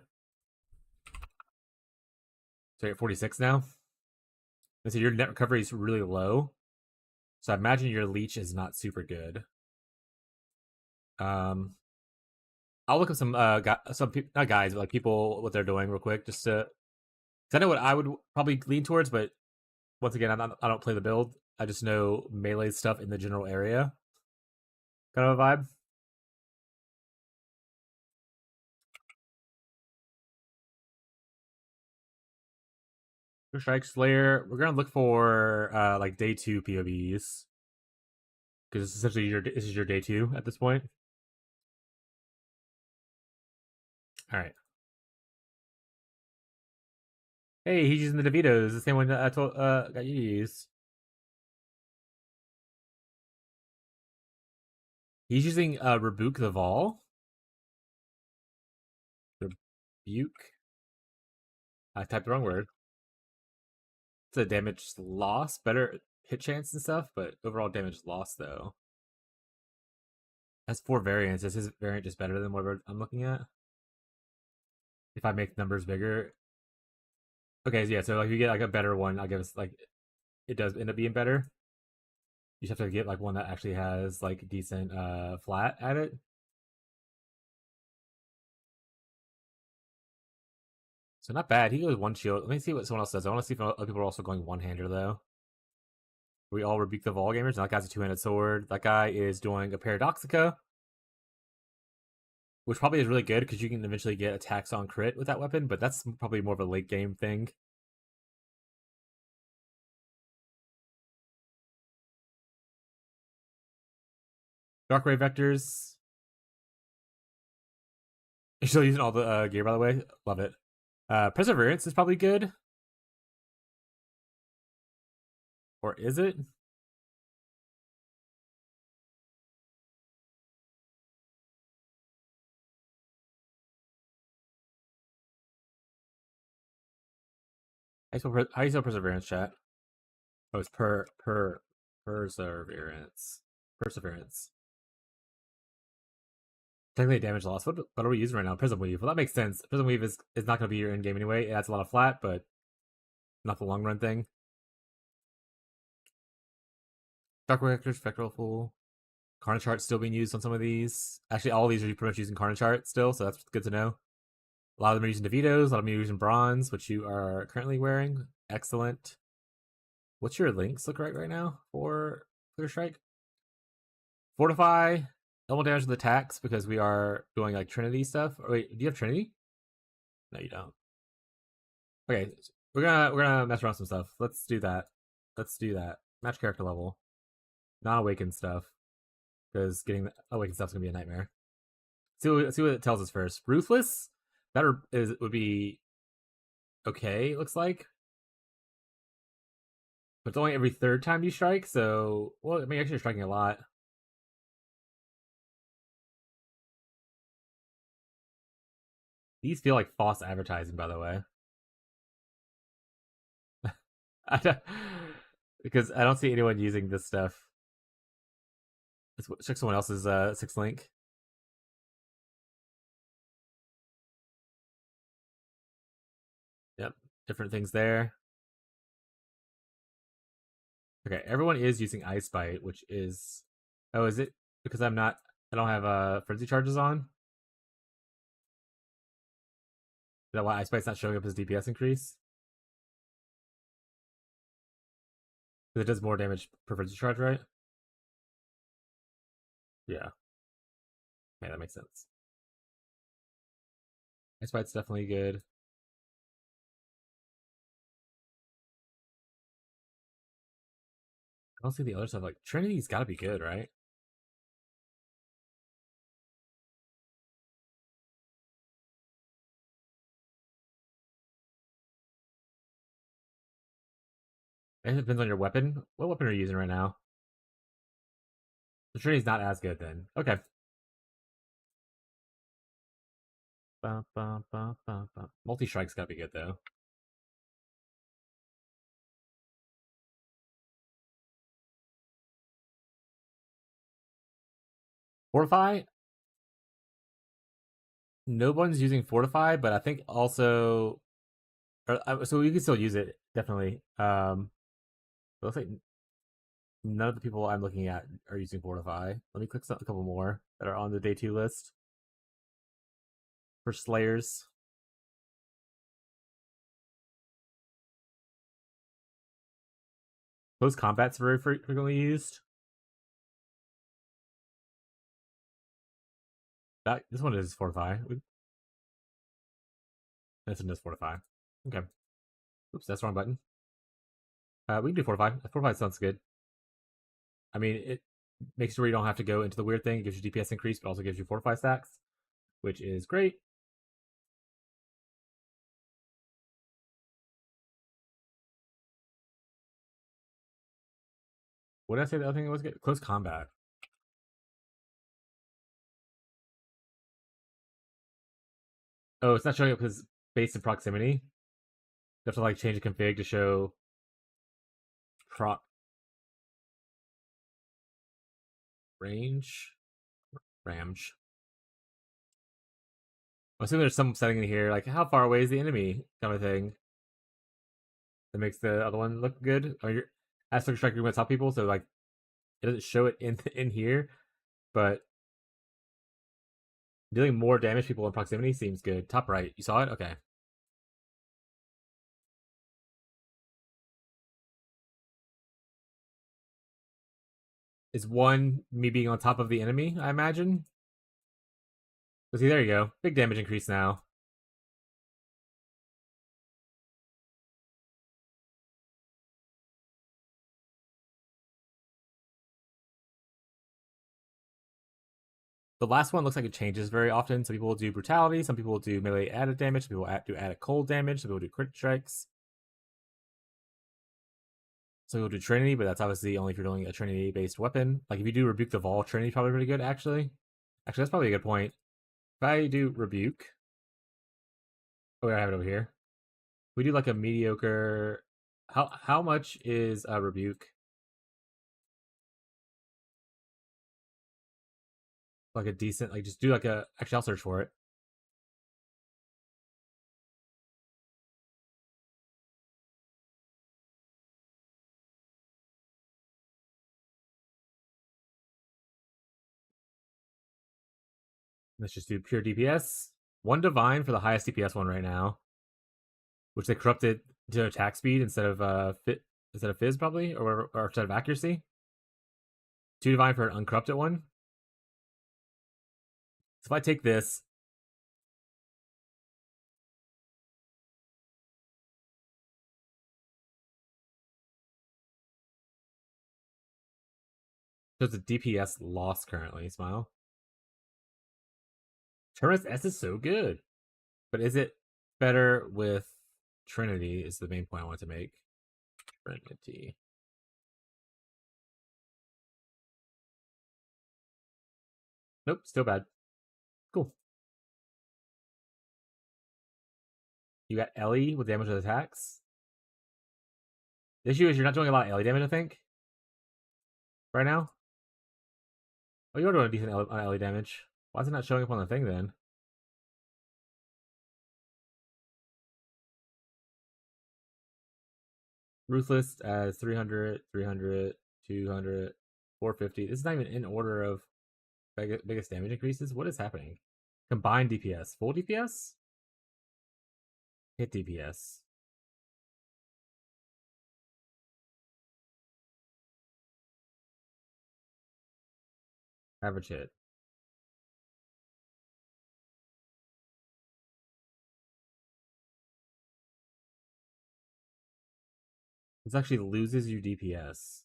So you're at 46 now. And so your net recovery is really low. So I imagine your leech is not super good. I'll look up some people, not guys, but like people, what they're doing real quick, just to. Cause I know what I would probably lean towards, but once again, I don't play the build. I just know melee stuff in the general area. Kind of a vibe. Strike Slayer. We're gonna look for like day 2 POVs. Because essentially this is your day 2 at this point. Alright. Hey, he's using the DeVitos, the same one that I got you to use. He's using Rebuke the Vol. Rebuke. I typed the wrong word. It's a damage loss, better hit chance and stuff, but overall damage loss though. That's 4 variants. Is his variant just better than whatever I'm looking at? If I make numbers bigger, Okay, yeah, so like if you get like a better one, I guess like it does end up being better. You just have to get like one that actually has like decent flat at it. So not bad. He goes one shield. Let me see what someone else does. I want to see if other people are also going one-hander though. We all rebuke the Vol gamers. Now that guy's a two-handed sword. That guy is doing a Paradoxica, which probably is really good because you can eventually get attacks on crit with that weapon, but that's probably more of a late game thing. Dark Ray Vectors. You're still using all the gear, by the way. Love it. Perseverance is probably good. Or is it? How do you spell Perseverance, chat? Oh, it's Perseverance. Perseverance. Technically damage loss. What are we using right now? Prism Weave. Well, that makes sense. Prism Weave is not going to be your end game anyway. It adds a lot of flat, but not the long run thing. Dark Reactor, Spectral Fool. Carnage Heart still being used on some of these. Actually, all of these are pretty much using Carnage Heart still, so that's good to know. A lot of them are using DeVitos, a lot of them are using Bronze, which you are currently wearing. Excellent. What's your links look right now for Clear Strike? Fortify, double damage with attacks because we are doing like Trinity stuff. Oh, wait, do you have Trinity? No, you don't. Okay, we're gonna mess around with some stuff. Let's do that. Match character level, not awakened stuff, because getting the awakened stuff is gonna be a nightmare. See what it tells us first. Ruthless, that would be okay. It looks like, but it's only every third time you strike. So, well, I mean, actually, you're striking a lot. These feel like false advertising, by the way. Because I don't see anyone using this stuff. Let's check someone else's 6 link. Yep, different things there. Okay, everyone is using Ice Bite, which is... Oh, is it because I don't have Frenzy Charges on? Is that why Ice Bite's not showing up as DPS increase? Because it does more damage per Frenzy Charge, right? Yeah. Okay, that makes sense. Ice Bite's definitely good. I don't see the other stuff. Like, Trinity's gotta be good, right? It depends on your weapon. What weapon are you using right now? The Trinity's not as good then. Okay. Multi-Strike's gotta be good though. Fortify? No one's using Fortify, but I think also... so you can still use it, definitely. It looks like none of the people I'm looking at are using Fortify. Let me click a couple more that are on the day 2 list. For Slayers. Close Combat's very frequently used. This one is Fortify. This one is Fortify. Okay. Oops, that's the wrong button. We can do Fortify. Fortify sounds good. I mean, it makes sure you don't have to go into the weird thing. It gives you DPS increase, but also gives you Fortify stacks, which is great. What did I say the other thing was good? Close Combat. Oh, it's not showing up because based in proximity. You have to like change the config to show range. I'm assuming there's some setting in here like how far away is the enemy kind of thing. that makes the other one look good. Or your aspect strike, you're going to top people, so like it doesn't show it in here, but dealing more damage to people in proximity seems good. Top right, you saw it? Okay. Is one me being on top of the enemy, I imagine? So see, there you go. Big damage increase now. The last one looks like it changes very often. Some people will do brutality, some people will do melee added damage, some people do added cold damage, some people do crit strikes. Some people do Trinity, but that's obviously only if you're doing a Trinity based weapon. Like if you do Rebuke the Vol, Trinity's probably pretty good, actually. Actually, that's probably a good point. If I do Rebuke. Oh, I have it over here. We do like a mediocre. How much is a Rebuke? Like a decent, like just do like a. Actually, I'll search for it. Let's just do pure DPS. One divine for the highest DPS one right now, which they corrupted to attack speed instead of fizz probably, or instead of accuracy. Two divine for an uncorrupted one. So if I take this, there's a DPS loss currently. Smile. Terminus S is so good, but is it better with Trinity? Is the main point I want to make. Trinity. Nope, still bad. Cool. You got Ellie with damage with attacks. The issue is you're not doing a lot of Ellie damage, I think. Right now. Oh, you're doing a decent Ellie damage. Why is it not showing up on the thing then? Ruthless as 300, 300, 200, 450. This is not even in order of biggest damage increases. What is happening? Combined DPS. Full DPS? Hit DPS. Average hit. This actually loses you DPS.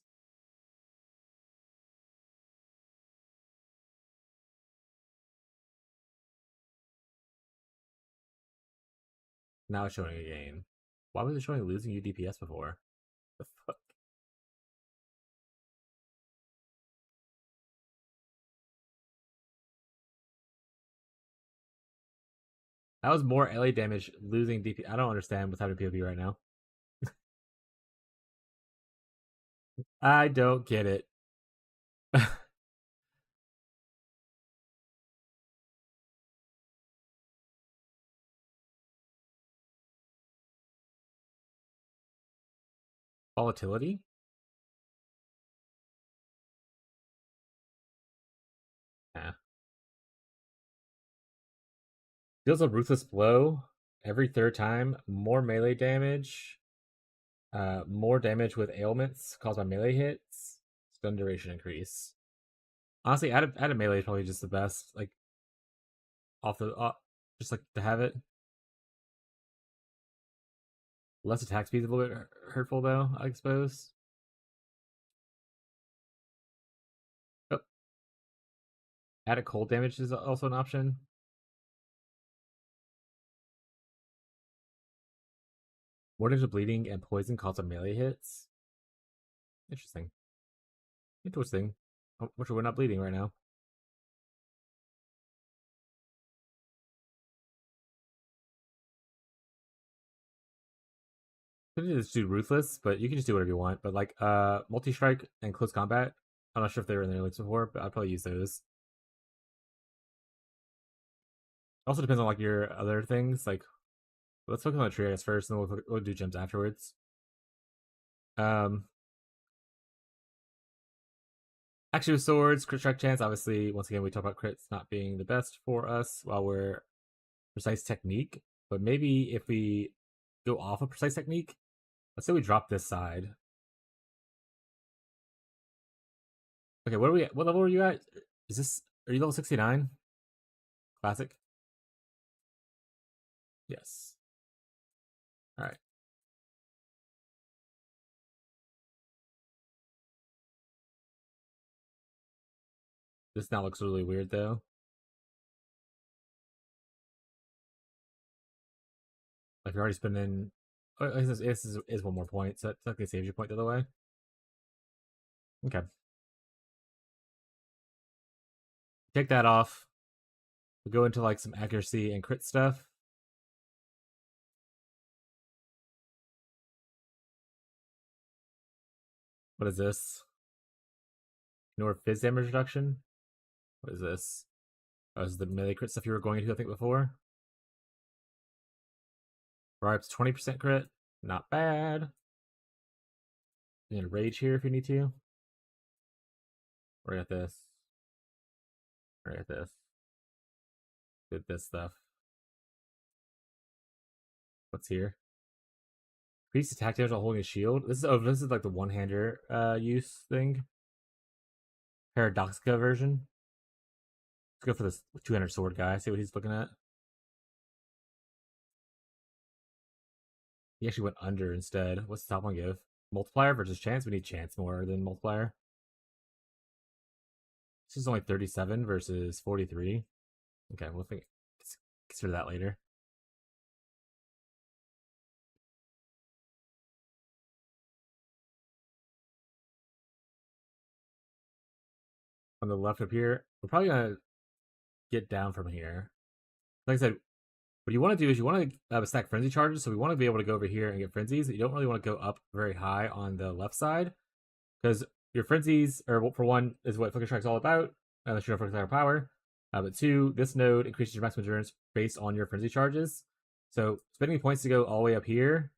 Now it's showing a gain. Why was it showing losing you DPS before? The fuck? That was more LA damage losing DP. I don't understand what's happening to PvP right now. I don't get it. Volatility? Yeah. Deals a ruthless blow every third time. More melee damage. More damage with ailments caused by melee hits. Stun duration increase. Honestly, add a melee is probably just the best. Like just like to have it. Less attack speed is a little bit hurtful though, I suppose. Oh. Added cold damage is also an option. More damage of bleeding and poison caused by melee hits. Interesting. Interesting. Which we're not bleeding right now. Could just do ruthless, but you can just do whatever you want. But like multi-strike and close combat, I'm not sure if they were in their links before, but I'd probably use those. Also depends on like your other things. Like let's focus on the trios first, and then we'll do gems afterwards. Actually, with swords, crit strike chance. Obviously, once again, we talk about crits not being the best for us while we're precise technique. But maybe if we go off of precise technique, let's say we drop this side. Okay, what are we at? What level are you at? Is this, are you level 69? Classic? Yes. Alright. This now looks really weird though. Like, you're already spending. Oh, this is one more point, so that technically saves you a point the other way. Okay. Take that off. We'll go into like some accuracy and crit stuff. What is this? Ignore fizz damage reduction. What is this? Oh, this is the melee crit stuff you were going into, I think, before. Ripe's 20% crit. Not bad. You can rage here if you need to. Right at this. Right at this. Did this stuff. What's here? Increase attack damage while holding a shield. This is like the one-hander use thing. Paradoxica version. Let's go for this 200 sword guy. See what he's looking at. He actually went under instead. What's the top one give? Multiplier versus chance? We need chance more than multiplier. This is only 37 versus 43. Okay, we'll consider that later. On the left up here, we're probably gonna get down from here. Like I said, what you want to do is you want to stack frenzy charges, so we want to be able to go over here and get frenzies. You don't really want to go up very high on the left side, because your frenzies, or for one, is what Flicker Strike's all about, unless you don't focus on power. But two, this node increases your maximum endurance based on your frenzy charges. So spending points to go all the way up here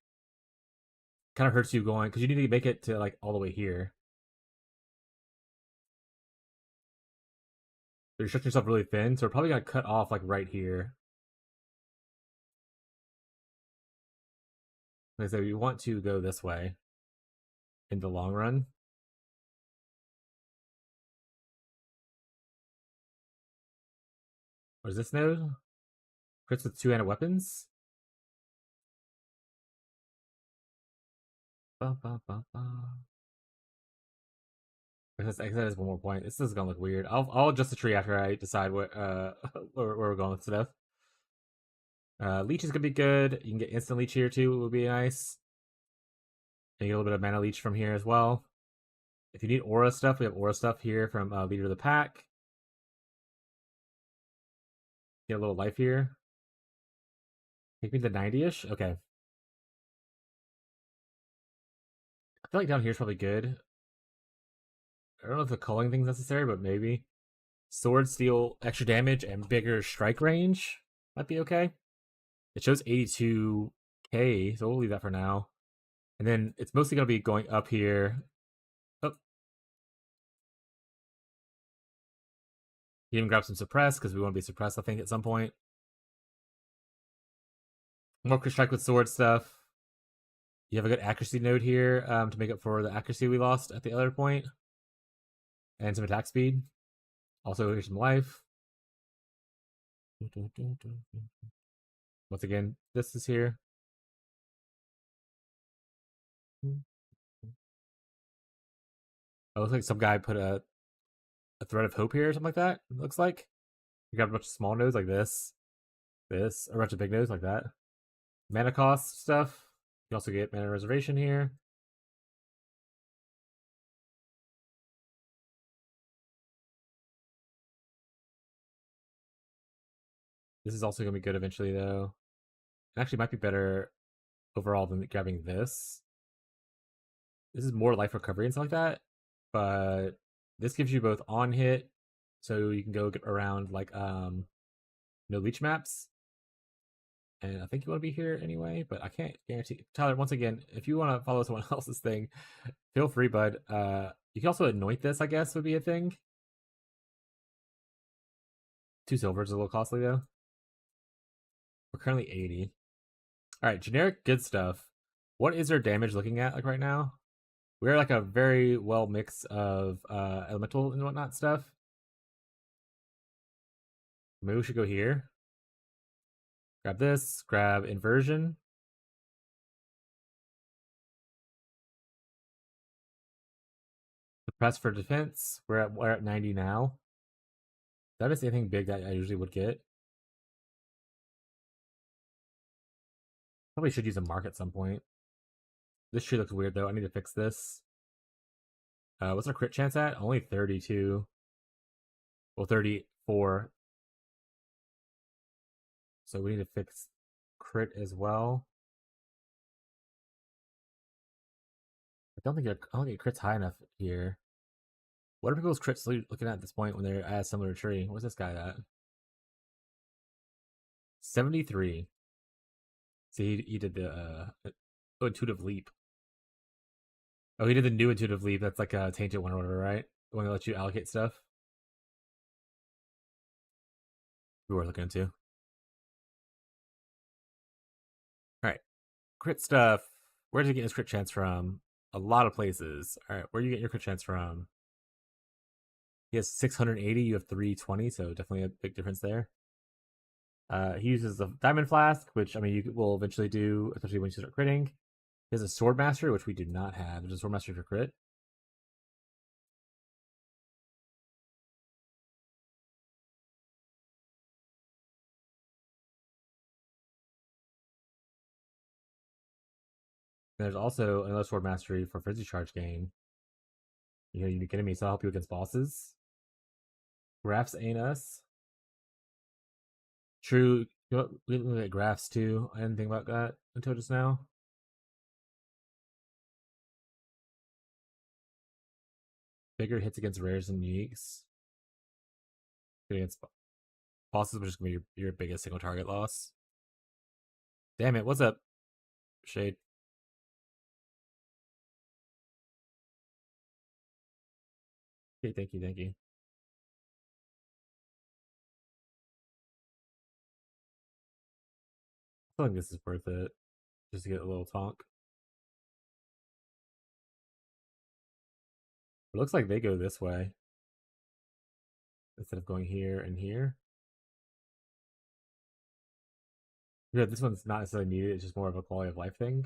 kind of hurts you going, because you need to make it to like all the way here. So you're stretching yourself really thin, so we're probably gonna cut off like right here. Like I said, you want to go this way in the long run. What is this node? Crits with two-handed weapons. Ba, ba, ba, ba. I guess that is one more point. This is gonna look weird. I'll adjust the tree after I decide what where we're going with stuff. Leech is gonna be good. You can get instant leech here too. It would be nice. And you get a little bit of mana leech from here as well. If you need aura stuff, we have aura stuff here from Leader of the Pack. Get a little life here. Take me to 90-ish? Okay. I feel like down here is probably good. I don't know if the culling thing's necessary, but maybe. Sword, steel, extra damage, and bigger strike range might be okay. It shows 82k, so we'll leave that for now. And then it's mostly going to be going up here. Oh. You even grab some suppress, because we want to be suppressed, I think, at some point. More strike with sword stuff. You have a good accuracy node here to make up for the accuracy we lost at the other point. And some attack speed. Also, here's some life. Once again, this is here. It looks like some guy put a thread of hope here or something like that. It looks like. You got a bunch of small nodes like this. This. A bunch of big nodes like that. Mana cost stuff. You also get mana reservation here. This is also going to be good eventually, though. It actually might be better overall than grabbing this. This is more life recovery and stuff like that, but this gives you both on hit, so you can go get around like no leech maps, and I think you want to be here anyway, but I can't guarantee. Tyler, once again, if you want to follow someone else's thing, feel free, bud. You can also anoint this, I guess, would be a thing. 2 silvers is a little costly though. We're currently 80. All right, generic good stuff. What is our damage looking at like right now? We're like a very well mix of elemental and whatnot stuff. Maybe we should go here. Grab this, grab inversion. Press for defense. We're at 90 now. That is anything big that I usually would get. Probably should use a mark at some point. This tree looks weird though. I need to fix this. What's our crit chance at? Only 32. Well, 34. So we need to fix crit as well. I don't think crit's high enough here. What are people's crits looking at this point when they're at a similar tree? What's this guy at? 73. See, he did the intuitive leap. Oh, he did the new intuitive leap. That's like a tainted one or whatever, right? The one that lets you allocate stuff. We were looking into. Alright. Crit stuff. Where did he get his crit chance from? A lot of places. Alright, where do you get your crit chance from? He has 680, you have 320, so definitely a big difference there. He uses the Diamond Flask, which, I mean, you will eventually do, especially when you start critting. He has a Sword Master, which we do not have. There's a Sword Master for crit. And there's also another Sword Mastery for Frenzy Charge gain. You know, unique enemies, so I'll help you against bosses. Graphs ain't us. True. You know, we look at graphs too. I didn't think about that until just now. Bigger hits against rares and uniques. Against bosses, which is going to be your biggest single target loss. Damn it, what's up, Shade? Okay, thank you, thank you. I feel like this is worth it. Just to get a little tonk. It looks like they go this way. Instead of going here and here. Yeah, this one's not necessarily needed, it's just more of a quality of life thing.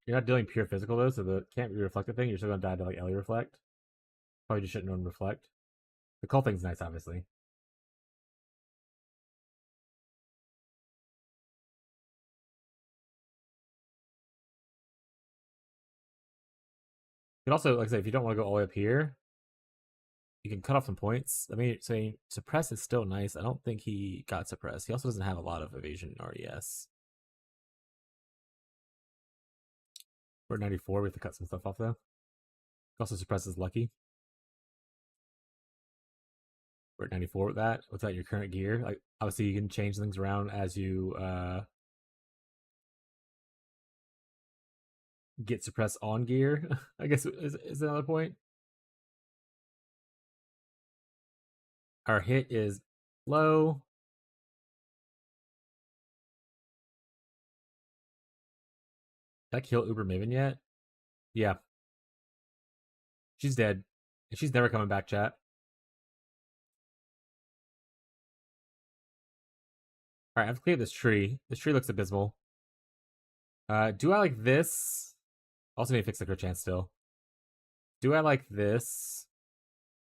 You're not dealing pure physical though, so the can't be reflected thing, you're still gonna die to like Ellie Reflect. Probably just shouldn't run Reflect. The call thing's nice, obviously. You can also, like I say, if you don't want to go all the way up here, you can cut off some points. I mean, saying suppress is still nice. I don't think he got suppressed. He also doesn't have a lot of evasion RES. We're at 94. We have to cut some stuff off though. Also suppresses lucky. We're at 94 with that. What's that? Your current gear? Like obviously you can change things around as you get suppressed on gear. I guess is another point. Our hit is low. Did I kill Uber Maven yet? Yeah. She's dead. And she's never coming back, chat. Alright, I have to clear this tree. This tree looks abysmal. Do I like this? Also need to fix the crit chance still. Do I like this?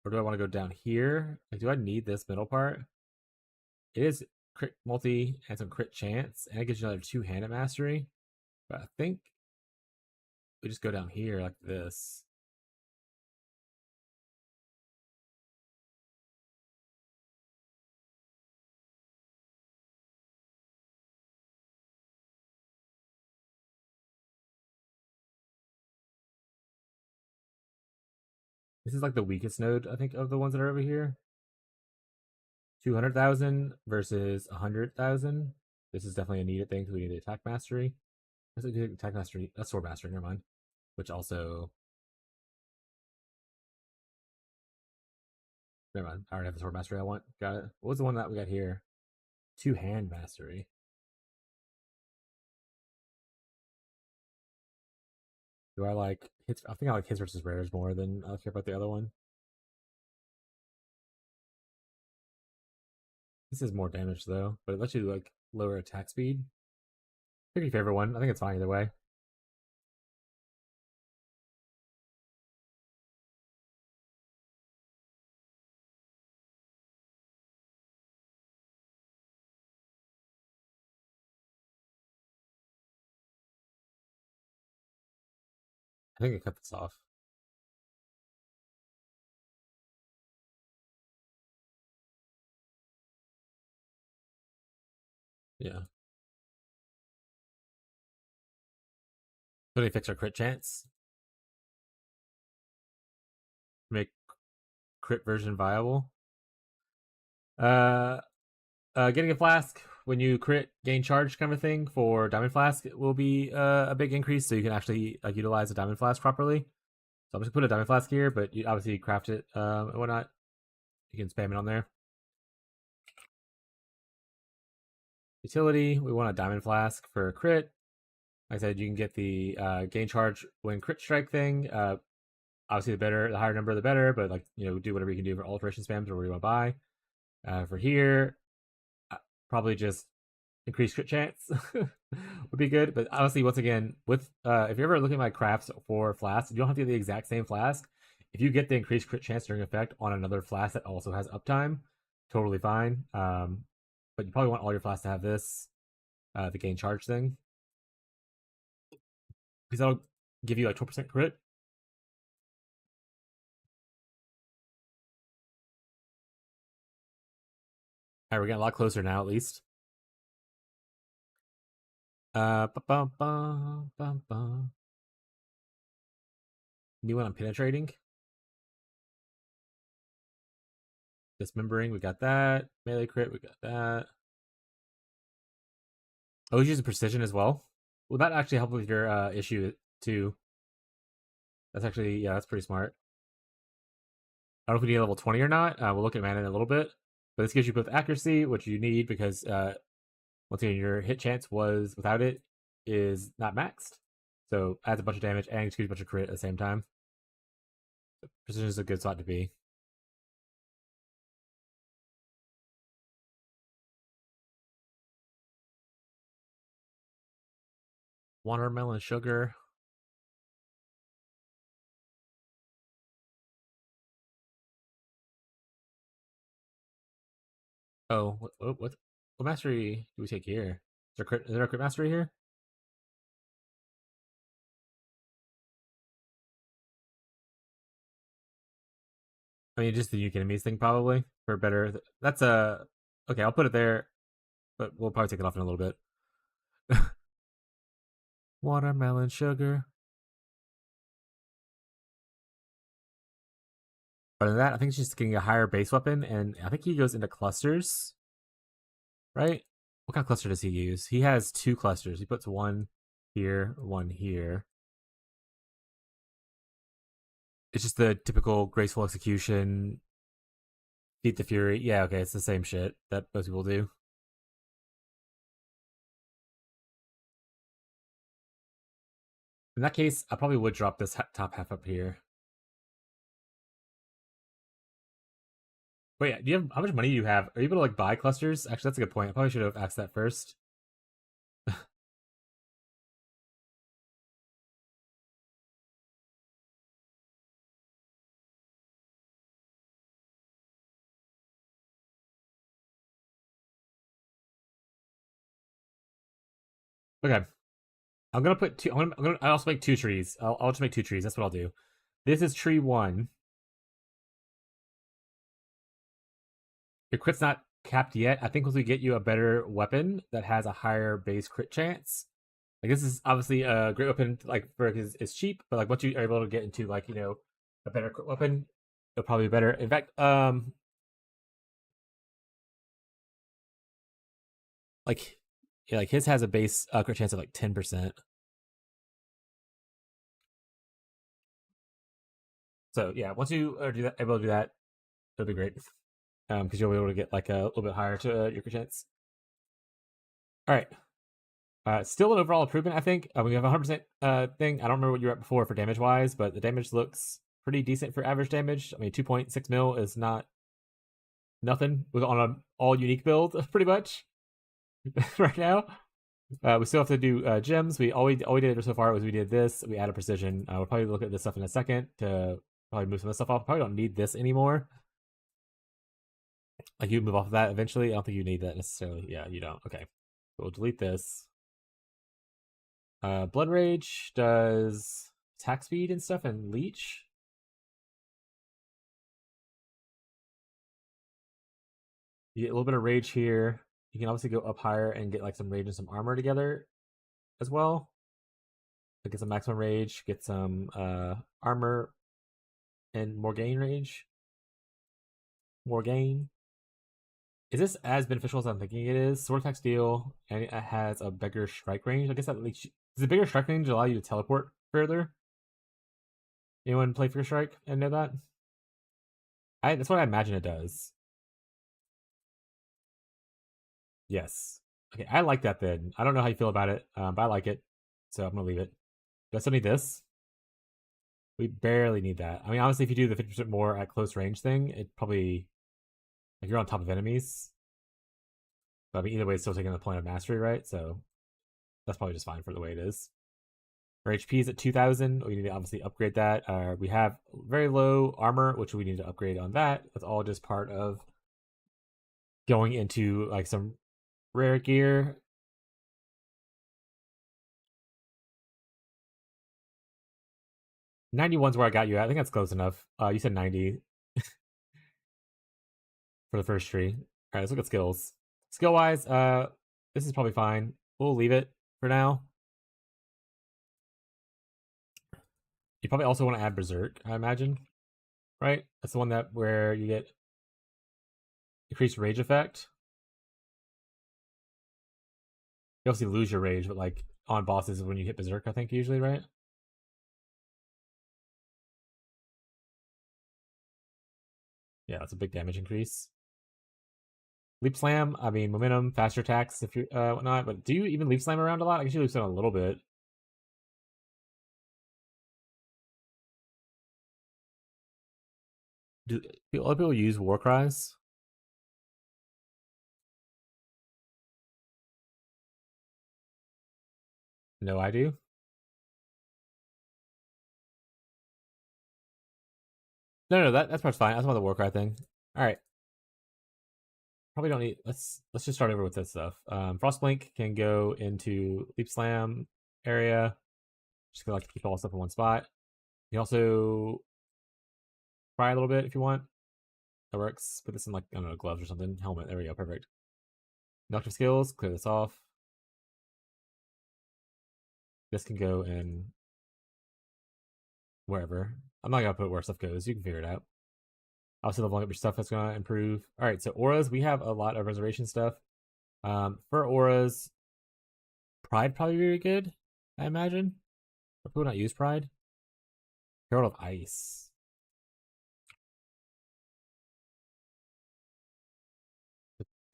Or do I want to go down here? Like, do I need this middle part? It is crit multi and some crit chance, and it gives you another 2-handed mastery. But I think we just go down here like this. This is like the weakest node, I think, of the ones that are over here. 200,000 versus 100,000. This is definitely a needed thing because we need the attack mastery. That's a good attack mastery. That's sword mastery. Never mind. Which also, never mind. I already have the sword mastery I want. Got it. What was the one that we got here? 2-hand mastery. Do I like hits? I think I like hits versus rares more than I care about the other one. This is more damage though, but it lets you like lower attack speed. Pick your favorite one. I think it's fine either way. I think I cut this off. Yeah. So they fix our crit chance. Make crit version viable. Getting a flask when you crit gain charge kind of thing for diamond flask will be a big increase, so you can actually like utilize a diamond flask properly. So I'm just gonna put a diamond flask here, but you obviously craft it and whatnot. You can spam it on there. Utility, we want a diamond flask for a crit. Like I said, you can get the gain charge when crit strike thing. Obviously, the higher number, the better. But like do whatever you can do for alteration spams or where you want to buy. For here, probably just increase crit chance would be good. But honestly, once again, with if you're ever looking at my crafts for flasks, you don't have to get the exact same flask. If you get the increased crit chance during effect on another flask that also has uptime, totally fine. But you probably want all your flasks to have this, the gain charge thing, because that'll give you like 12% crit. All right, we're getting a lot closer now, at least. New one on penetrating. Dismembering, we got that. Melee crit, we got that. Oh, he's using precision as well. Will that actually help with your issue too? That's actually, yeah, that's pretty smart. I don't know if we need level 20 or not. We'll look at mana in a little bit. But this gives you both accuracy, which you need because once again, your hit chance was without it is not maxed. So adds a bunch of damage and gives you a bunch of crit at the same time. So precision is a good spot to be. Watermelon sugar. Oh, what mastery do we take here? Is there a crit mastery here? I mean, just the nuke enemies thing probably for better. That's a okay. I'll put it there, but we'll probably take it off in a little bit. Watermelon sugar. Other than that, I think it's just getting a higher base weapon, and I think he goes into clusters, right? What kind of cluster does he use? He has 2 clusters. He puts one here, one here. It's just the typical graceful execution, beat the fury. Yeah, okay, it's the same shit that most people do. In that case, I probably would drop this top half up here. Wait, how much money do you have? Are you able to like buy clusters? Actually, that's a good point. I probably should have asked that first. Okay, I'm gonna put 2. I also make 2 trees. I'll just make 2 trees. That's what I'll do. This is tree 1. Your crit's not capped yet. I think once we get you a better weapon that has a higher base crit chance, like this is obviously a great weapon. Like for it's cheap, but like once you are able to get into like a better crit weapon, it'll probably be better. In fact, like, yeah, like his has a base crit chance of like 10%. So yeah, once you are able to do that, it'll be great. Because you'll be able to get like a little bit higher to your crit chance. All right. Still an overall improvement, I think. We have a 100% thing. I don't remember what you were at before for damage wise, but the damage looks pretty decent for average damage. I mean, 2.6 mil is not nothing on an all unique build, pretty much right now. We still have to do gems. All we did so far was we did this. We added precision. We'll probably look at this stuff in a second to probably move some of this stuff off. Probably don't need this anymore. Like you move off of that eventually. I don't think you need that necessarily. Yeah, you don't. Okay, we'll delete this. Blood Rage does attack speed and stuff and leech. You get a little bit of rage here. You can obviously go up higher and get like some rage and some armor together as well. So get some maximum rage, get some armor and more gain rage. More gain. Is this as beneficial as I'm thinking it is? Sword attack steal, and it has a bigger strike range. I guess that does the bigger strike range allow you to teleport further? Anyone play Fear Strike and know that? That's what I imagine it does. Yes. Okay, I like that then. I don't know how you feel about it, but I like it. So I'm gonna leave it. Do I still need this? We barely need that. I mean, honestly, if you do the 50% more at close range thing, it probably like you're on top of enemies. But I mean, either way, it's still taking the point of mastery, right? So that's probably just fine for the way it is. Our HP is at 2,000. We need to obviously upgrade that. We have very low armor, which we need to upgrade on that. That's all just part of going into like some rare gear. '91's where I got you at. I think that's close enough. You said 90 for the first tree. All right, let's look at skills. Skill wise, this is probably fine. We'll leave it for now. You probably also want to add Berserk, I imagine. Right? That's the one that where you get increased rage effect. You obviously lose your rage, but like on bosses is when you hit Berserk, I think, usually, right? Yeah, that's a big damage increase. Leap Slam, I mean, momentum, faster attacks, if you whatnot. But do you even Leap Slam around a lot? I guess you Leap Slam a little bit. Do a lot of people use War Cries? No, I do. No, that's part's fine. That's about the War Cry thing. All right. Probably don't need. Let's just start over with this stuff. Frostblink can go into Leap Slam area. Just gonna like to keep all stuff in one spot. You can also cry a little bit if you want. That works. Put this in like I don't know gloves or something. Helmet. There we go. Perfect. Inductive skills. Clear this off. This can go in wherever. I'm not gonna put where stuff goes. You can figure it out. Also, leveling up your stuff is gonna improve. All right. So auras, we have a lot of reservation stuff. For auras, Pride probably very good. I imagine. Or people not use Pride. Herald of Ice.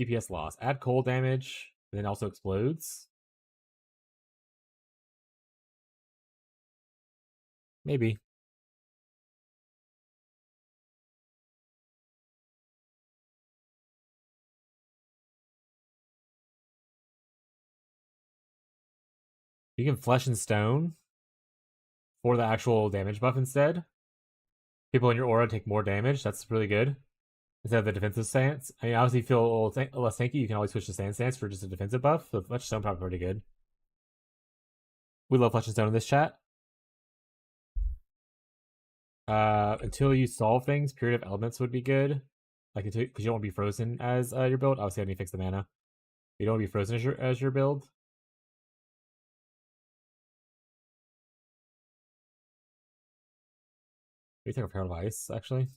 DPS loss. Add cold damage, then also explodes. Maybe. You can Flesh and Stone for the actual damage buff instead. People in your aura take more damage. That's really good. Instead of the defensive stance. I mean, obviously, if you feel a little less tanky, you can always switch to Sand Stance for just a defensive buff. So Flesh and Stone probably pretty good. We love Flesh and Stone in this chat. Until you solve things, Period of Elements would be good. Like because you don't want to be frozen as your build. Obviously, I need to fix the mana. You don't want to be frozen as your build. We take a Herald of Ice actually.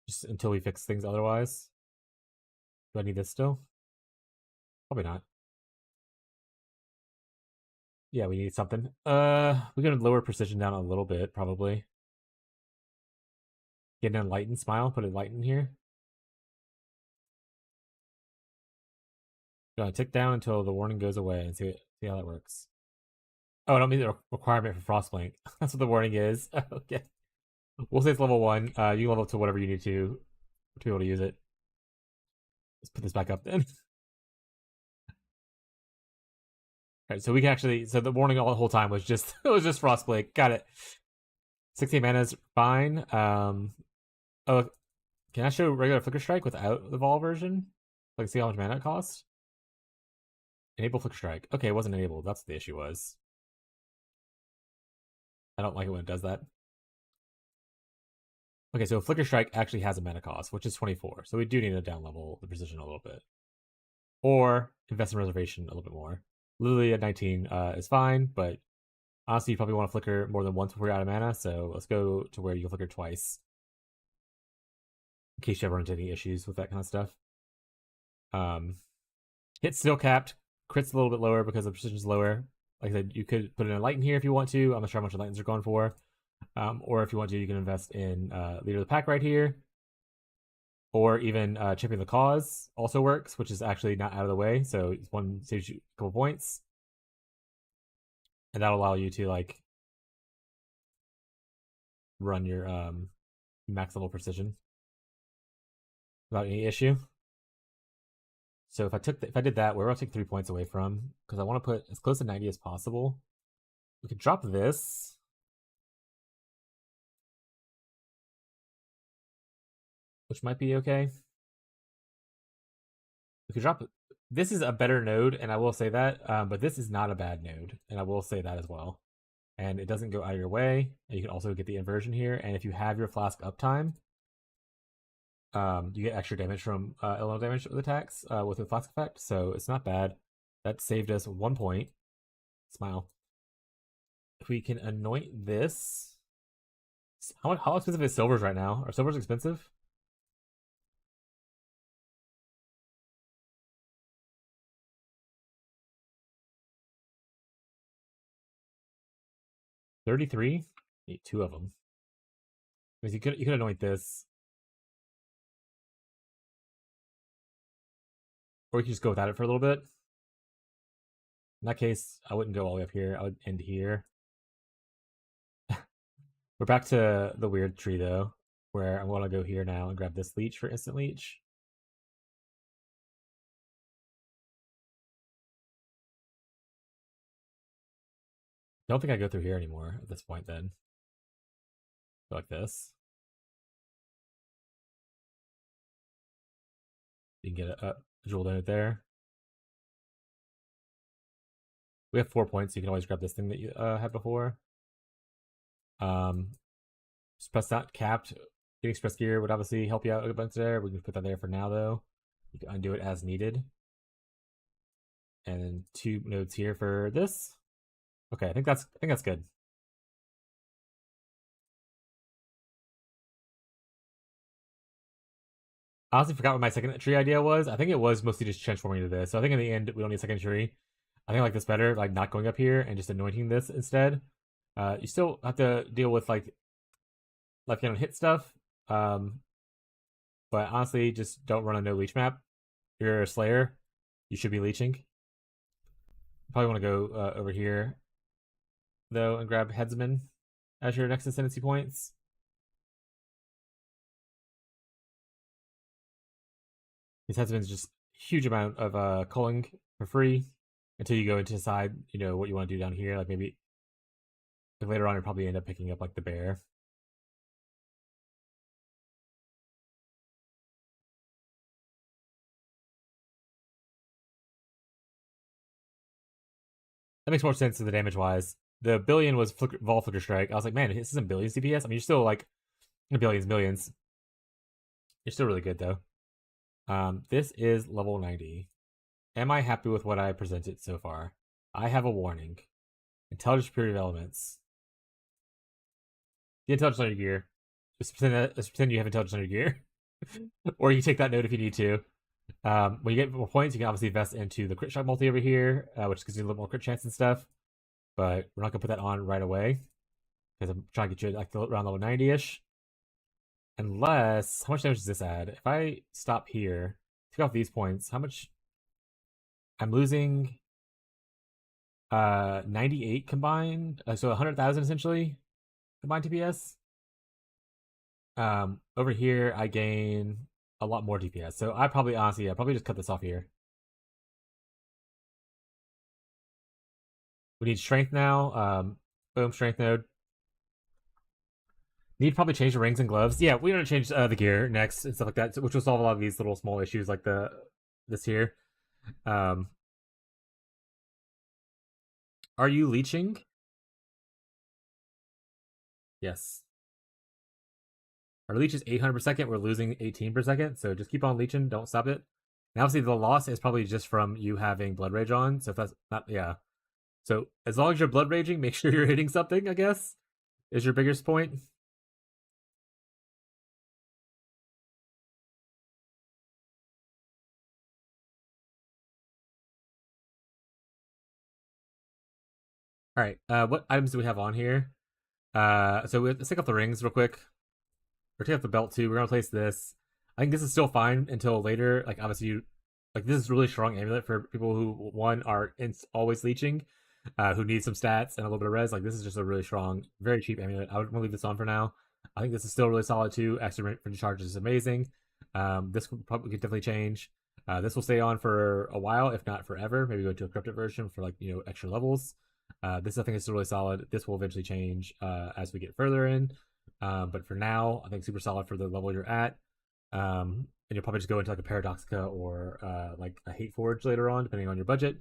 Just until we fix things otherwise. Do I need this still? Probably not. Yeah, we need something. We're gonna lower precision down a little bit, probably. Get an enlightened smile, put enlightened here. Gonna tick down until the warning goes away and see how that works. Oh, I don't mean the requirement for Frostblink. That's what the warning is. Okay. We'll say it's level 1. You can level up to whatever you need to be able to use it. Let's put this back up then. Alright, so we can actually, so the warning all the whole time was just it was just Frostblink. Got it. 16 mana is fine. Oh, can I show regular Flicker Strike without the Vol version? Like, see how much mana it costs? Enable Flicker Strike. Okay, it wasn't enabled. That's what the issue was. I don't like it when it does that. Okay, so Flicker Strike actually has a mana cost, which is 24. So we do need to down level the precision a little bit. Or invest in Reservation a little bit more. Literally at 19 is fine, but honestly, you probably want to flicker more than once before you're out of mana, so let's go to where you can flicker twice. In case you ever run into any issues with that kind of stuff. Hit's still capped. Crit's a little bit lower because the precision's lower. Like I said, you could put an Enlighten here if you want to. I'm not sure how much Enlightens are going for. Or if you want to, you can invest in Leader of the Pack right here. Or even Champion the Cause also works, which is actually not out of the way. So it's one saves you a couple points. And that'll allow you to like run your max level precision without any issue. So if I did that, where I'll take 3 points away from, because I want to put as close to 90 as possible. We could drop this. Which might be okay. We could drop. This is a better node, and I will say that. But this is not a bad node, and I will say that as well. And it doesn't go out of your way. And you can also get the inversion here. And if you have your flask uptime, you get extra damage from elemental damage with attacks with the flask effect. So it's not bad. That saved us 1 point. Smile. If we can anoint this. How expensive is silvers right now? Are silvers expensive? $33? Need 2 of them. Because you could anoint this. Or you could just go without it for a little bit. In that case, I wouldn't go all the way up here. I would end here. We're back to the weird tree, though, where I want to go here now and grab this leech for instant leech. Don't think I go through here anymore at this point, then. Go like this. You can get a jewel donut there. We have 4 points, so you can always grab this thing that you had before. Press that capped. Getting express gear would obviously help you out a bunch there. We can put that there for now, though. You can undo it as needed. And then 2 nodes here for this. Okay, I think that's good. I honestly forgot what my second tree idea was. I think it was mostly just transforming to this. So I think in the end, we don't need a second tree. I think I like this better, like not going up here and just anointing this instead. You still have to deal with like left hand hit stuff. But honestly, just don't run a no leech map. If you're a Slayer, you should be leeching. Probably want to go over here, though, and grab Headsman as your next ascendancy points. These Headsman's just huge amount of culling for free until you go into decide, you know, what you want to do down here. Like maybe like later on, you'll probably end up picking up like the bear. That makes more sense to the damage wise. The billion was Vol Flicker Strike. I was like, man, this isn't billions DPS. I mean, you're still like billions, millions. You're still really good though. This is level 90. Am I happy with what I presented so far? I have a warning. Intelligence Superior Elements. The intelligence on your gear. Just pretend you have intelligence on your gear. Or you take that note if you need to. When you get more points, you can obviously invest into the crit shot multi over here, which gives you a little more crit chance and stuff. But we're not gonna put that on right away because I'm trying to get you like around level 90-ish. Unless, how much damage does this add? If I stop here, take off these points, how much? I'm losing 98 combined, so 100,000 essentially combined DPS. Over here I gain a lot more DPS, so I probably honestly, yeah, probably just cut this off here. We need strength now. Boom, strength node. Need to probably change the rings and gloves. Yeah, we're gonna change the gear next and stuff like that, which will solve a lot of these little small issues like this here. Are you leeching? Yes. Our leech is 800 per second. We're losing 18 per second, so just keep on leeching. Don't stop it. And obviously, the loss is probably just from you having blood rage on. So if that's not, yeah. So as long as you're blood raging, make sure you're hitting something. I guess is your biggest point. All right. What items do we have on here? So let's take off the rings real quick. Or take off the belt too. We're gonna place this. I think this is still fine until later. Like obviously, like this is really strong amulet for people who one are always leeching, who need some stats and a little bit of res. Like this is just a really strong, very cheap amulet. I would want to leave this on for now. I think this is still really solid too. Extra for charges is amazing. This could definitely change. This will stay on for a while, if not forever. Maybe go to a corrupted version for like extra levels. This I think is really solid. This will eventually change as we get further in. But for now, I think super solid for the level you're at. And you'll probably just go into like a Paradoxica or like a Hate Forge later on, depending on your budget.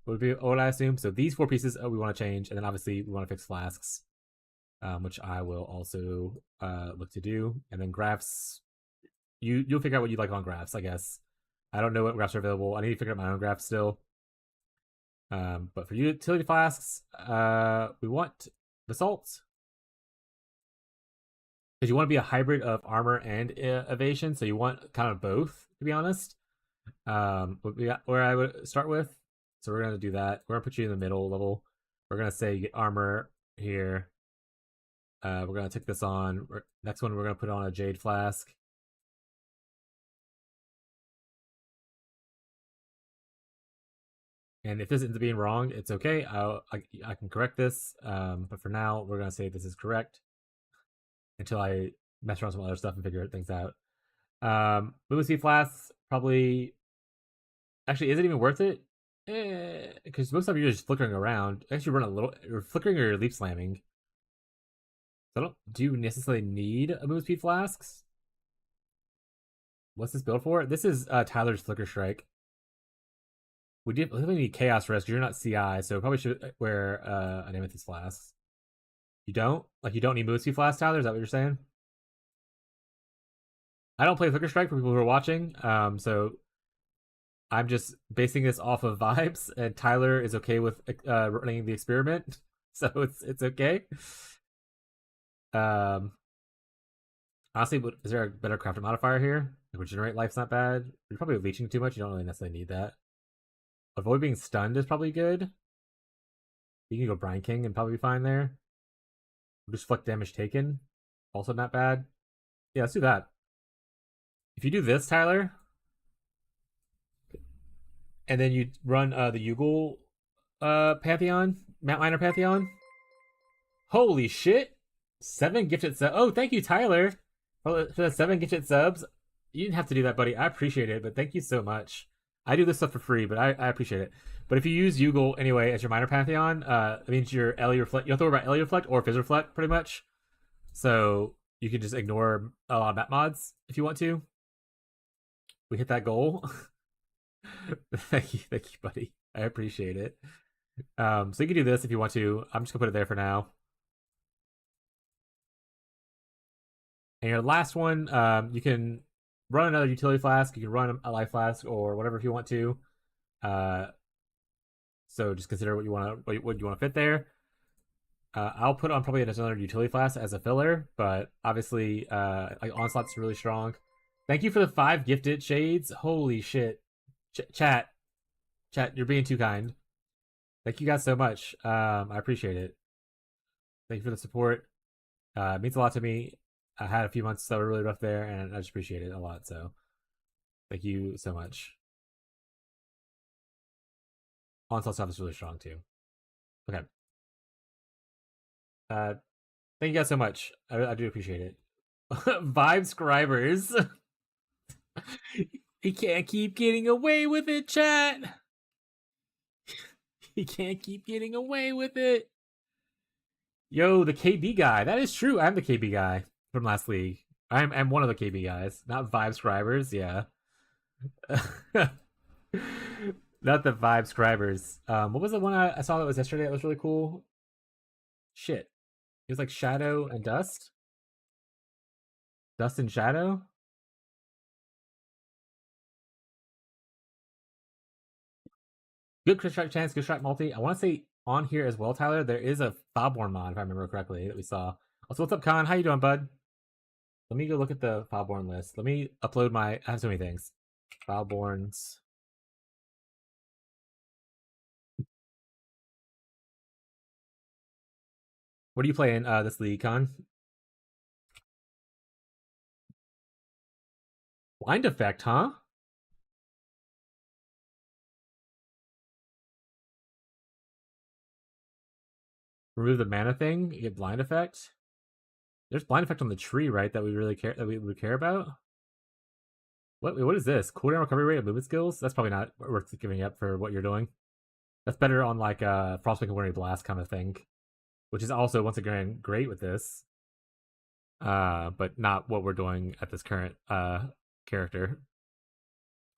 Would be what I assume. So these 4 pieces we want to change, and then obviously we want to fix flasks, which I will also look to do. And then graphs, you'll figure out what you like on graphs, I guess. I don't know what graphs are available. I need to figure out my own graphs still. But for utility flasks, we want basalt. Because you want to be a hybrid of armor and evasion, so you want kind of both, to be honest. Where I would start with. So we're going to do that. We're going to put you in the middle level. We're going to say you get armor here. We're going to take this on. Next one, we're going to put on a Jade Flask. And if this ends up being wrong, it's okay. I can correct this. But for now, we're going to say this is correct until I mess around with some other stuff and figure things out. Moving Speed Flasks, probably... Actually, is it even worth it? Because most of you are just flickering around. Actually, run a little... You're flickering or you're leap slamming. So do you necessarily need a Move Speed Flasks? What's this build for? This is Tyler's Flicker Strike. We definitely need Chaos Rest because you're not CI, so probably should wear an Amethyst Flask. You don't? Like, you don't need Move Speed Flask, Tyler? Is that what you're saying? I don't play Flicker Strike for people who are watching, so I'm just basing this off of vibes, and Tyler is okay with running the experiment, so it's okay. Honestly, is there a better crafting modifier here? Like, Regenerate Life's not bad. You're probably leeching too much. You don't really necessarily need that. Avoid being stunned is probably good. You can go Brine King and probably be fine there. Just Deflect damage taken. Also not bad. Yeah, let's do that. If you do this, Tyler, and then you run the Yugal Pantheon, Mount Minor Pantheon. Holy shit! 7 gifted subs. Oh, thank you, Tyler, for the 7 gifted subs. You didn't have to do that, buddy. I appreciate it, but thank you so much. I do this stuff for free, but I appreciate it. But if you use Yugal anyway as your minor Pantheon, it means your Ellie Reflect. You don't have to worry about Ellie Reflect or Fizz Reflect, pretty much. So you can just ignore a lot of map mods if you want to. We hit that goal. thank you, buddy. I appreciate it. So you can do this if you want to. I'm just gonna put it there for now. And your last one, you can run another utility flask. You can run a life flask or whatever if you want to. So just consider what you want to fit there. I'll put on probably another utility flask as a filler, but obviously, like Onslaught's really strong. Thank you for the 5 gifted shades. Holy shit. Chat, you're being too kind. Thank you guys so much. I appreciate it. Thank you for the support. It means a lot to me. I had a few months that were really rough there, and I just appreciate it a lot. So, thank you so much. Onslaught stuff is really strong too. Okay. Thank you guys so much. I do appreciate it. Vibe scribers. He can't keep getting away with it, chat. He can't keep getting away with it. Yo, the KB guy. That is true. I'm the KB guy from last league. I'm one of the KB guys, not Vibe scribers. Yeah. Not the Vibe scribers. What was the one I saw that was yesterday that was really cool? Shit. It was like Shadow and Dust. Dust and Shadow? Good crit strike chance, good strike multi. I want to say on here as well, Tyler, there is a Foulborn mod, if I remember correctly, that we saw. Also, what's up, Con? How you doing, bud? Let me go look at the Foulborn list. Let me upload my... I have so many things. Foulborns. What are you playing this league, Con? Blind Effect, huh? Remove the mana thing, you get Blind Effect. There's Blind Effect on the tree, right? That we really care, that we would care about. What is this? Cooldown recovery rate of movement skills? That's probably not worth giving up for what you're doing. That's better on like Frostwing and Wintering Blast kind of thing, which is also once again great with this. But not what we're doing at this current character.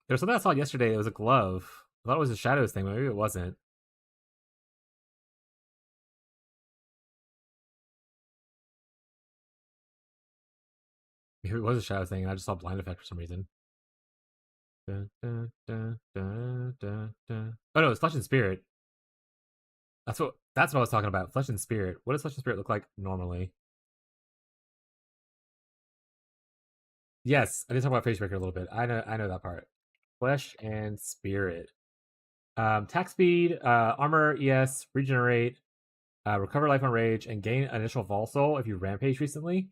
There was something I saw yesterday. It was a glove. I thought it was a Shadows thing, but maybe it wasn't. Maybe it was a Shadows thing, and I just saw Blind Effect for some reason. Oh no, it's Flesh and Spirit. That's what I was talking about. Flesh and Spirit. What does Flesh and Spirit look like normally? Yes, I did talk about Facebreaker a little bit. I know that part. Flesh and Spirit. Attack speed, armor, ES, regenerate, recover life on rage, and gain initial Vol Soul if you rampage recently.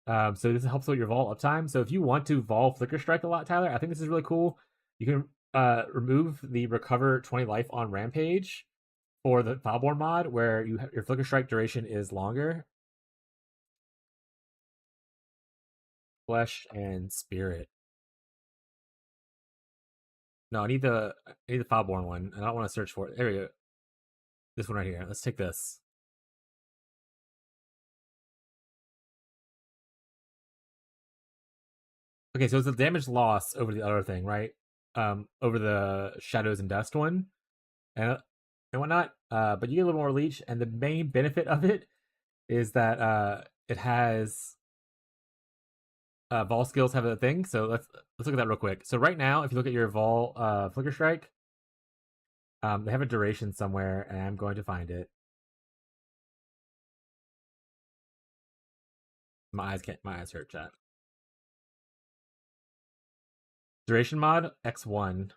So this helps with your Vol uptime. So if you want to Vol Flicker Strike a lot, Tyler, I think this is really cool. You can remove the recover 20 life on rampage for the Foulborn mod, where your Flicker Strike duration is longer. Flesh and Spirit. No, I need the Foulborn one. I don't want to search for it. There we go. This one right here. Let's take this. Okay, so it's a damage loss over the other thing, right? Over the Shadows and Dust one, and whatnot. But you get a little more leech, and the main benefit of it is that it has Vol skills have a thing. So let's look at that real quick. So right now, if you look at your Vol Flicker Strike, they have a duration somewhere, and I'm going to find it. My eyes hurt, chat. Duration mod X1.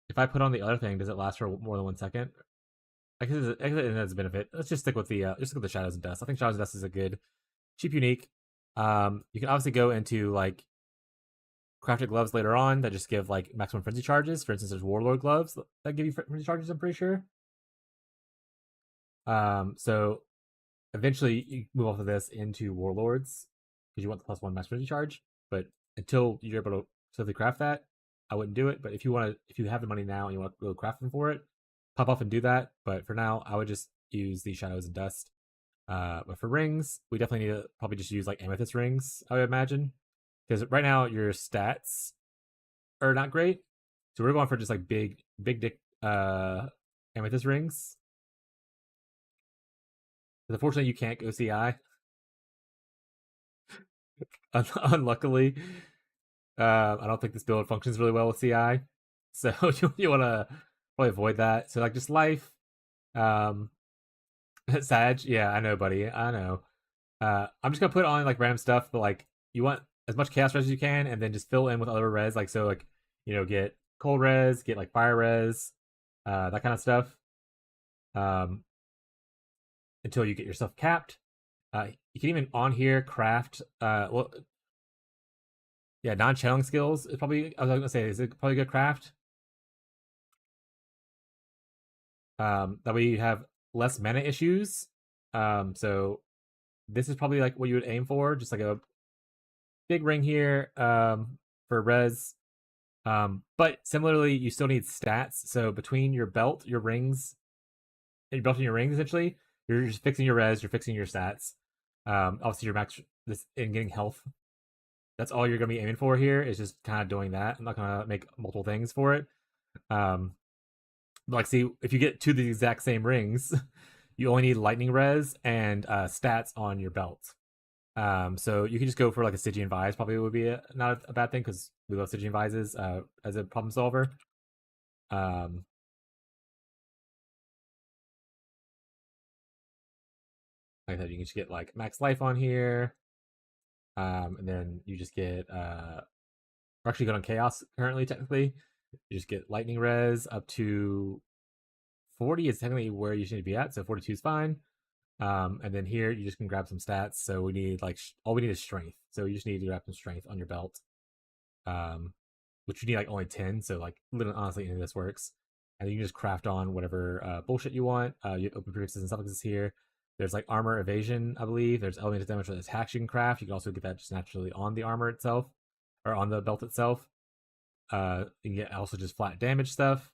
If I put on the other thing, does it last for more than 1 second? I guess it has a benefit. Let's just stick with the Shadows and Dust. I think Shadows and Dust is a good cheap unique. You can obviously go into like crafted gloves later on that just give like maximum frenzy charges. For instance, there's Warlord gloves that give you frenzy charges, I'm pretty sure. So eventually you move off of this into Warlords because you want the +1 max frenzy charge. But until you're able to simply craft that, I wouldn't do it. But if you have the money now and you want to go craft them for it, pop off and do that. But for now, I would just use the Shadows and Dust. But for rings, we definitely need to probably just use like Amethyst rings, I would imagine. Because right now your stats are not great. So we're going for just like big dick Amethyst rings. But unfortunately, you can't go CI. Unluckily. I don't think this build functions really well with CI. So you want to probably avoid that. So like just life. Sag, yeah, I know, buddy. I know. I'm just gonna put on like random stuff, but like you want as much chaos res as you can, and then just fill in with other res. Like so, like get cold res, get like fire res, that kind of stuff. Until you get yourself capped. You can even on here craft. Yeah, non-channeling skills is probably. I was gonna say, is it probably good craft? That way you have less mana issues. So this is probably like what you would aim for, just like a big ring here for res. But similarly, you still need stats. So between your belt, your rings, your belt and your rings, essentially, you're just fixing your res, you're fixing your stats. Obviously, your max this in getting health. That's all you're gonna be aiming for here. Is just kind of doing that. I'm not gonna make multiple things for it. Like, see, if you get two of the exact same rings, you only need lightning res and stats on your belt. So you can just go for like a Stygian Vise. Probably would be not a bad thing because we love Stygian Vises as a problem solver. Like I said, you can just get like max life on here, and then you just get we're actually good on chaos currently. Technically, you just get lightning res up to 40 is technically where you should be at. So 42 is fine. And then here you just can grab some stats. So we need like all we need is strength. So you just need to grab some strength on your belt, which you need like only 10. So like literally, honestly, any of this works. And you can just craft on whatever bullshit you want. You have open prefixes and suffixes here. There's like armor evasion, I believe. There's elemental damage for attacks you can craft. You can also get that just naturally on the armor itself or on the belt itself. You can get also just flat damage stuff.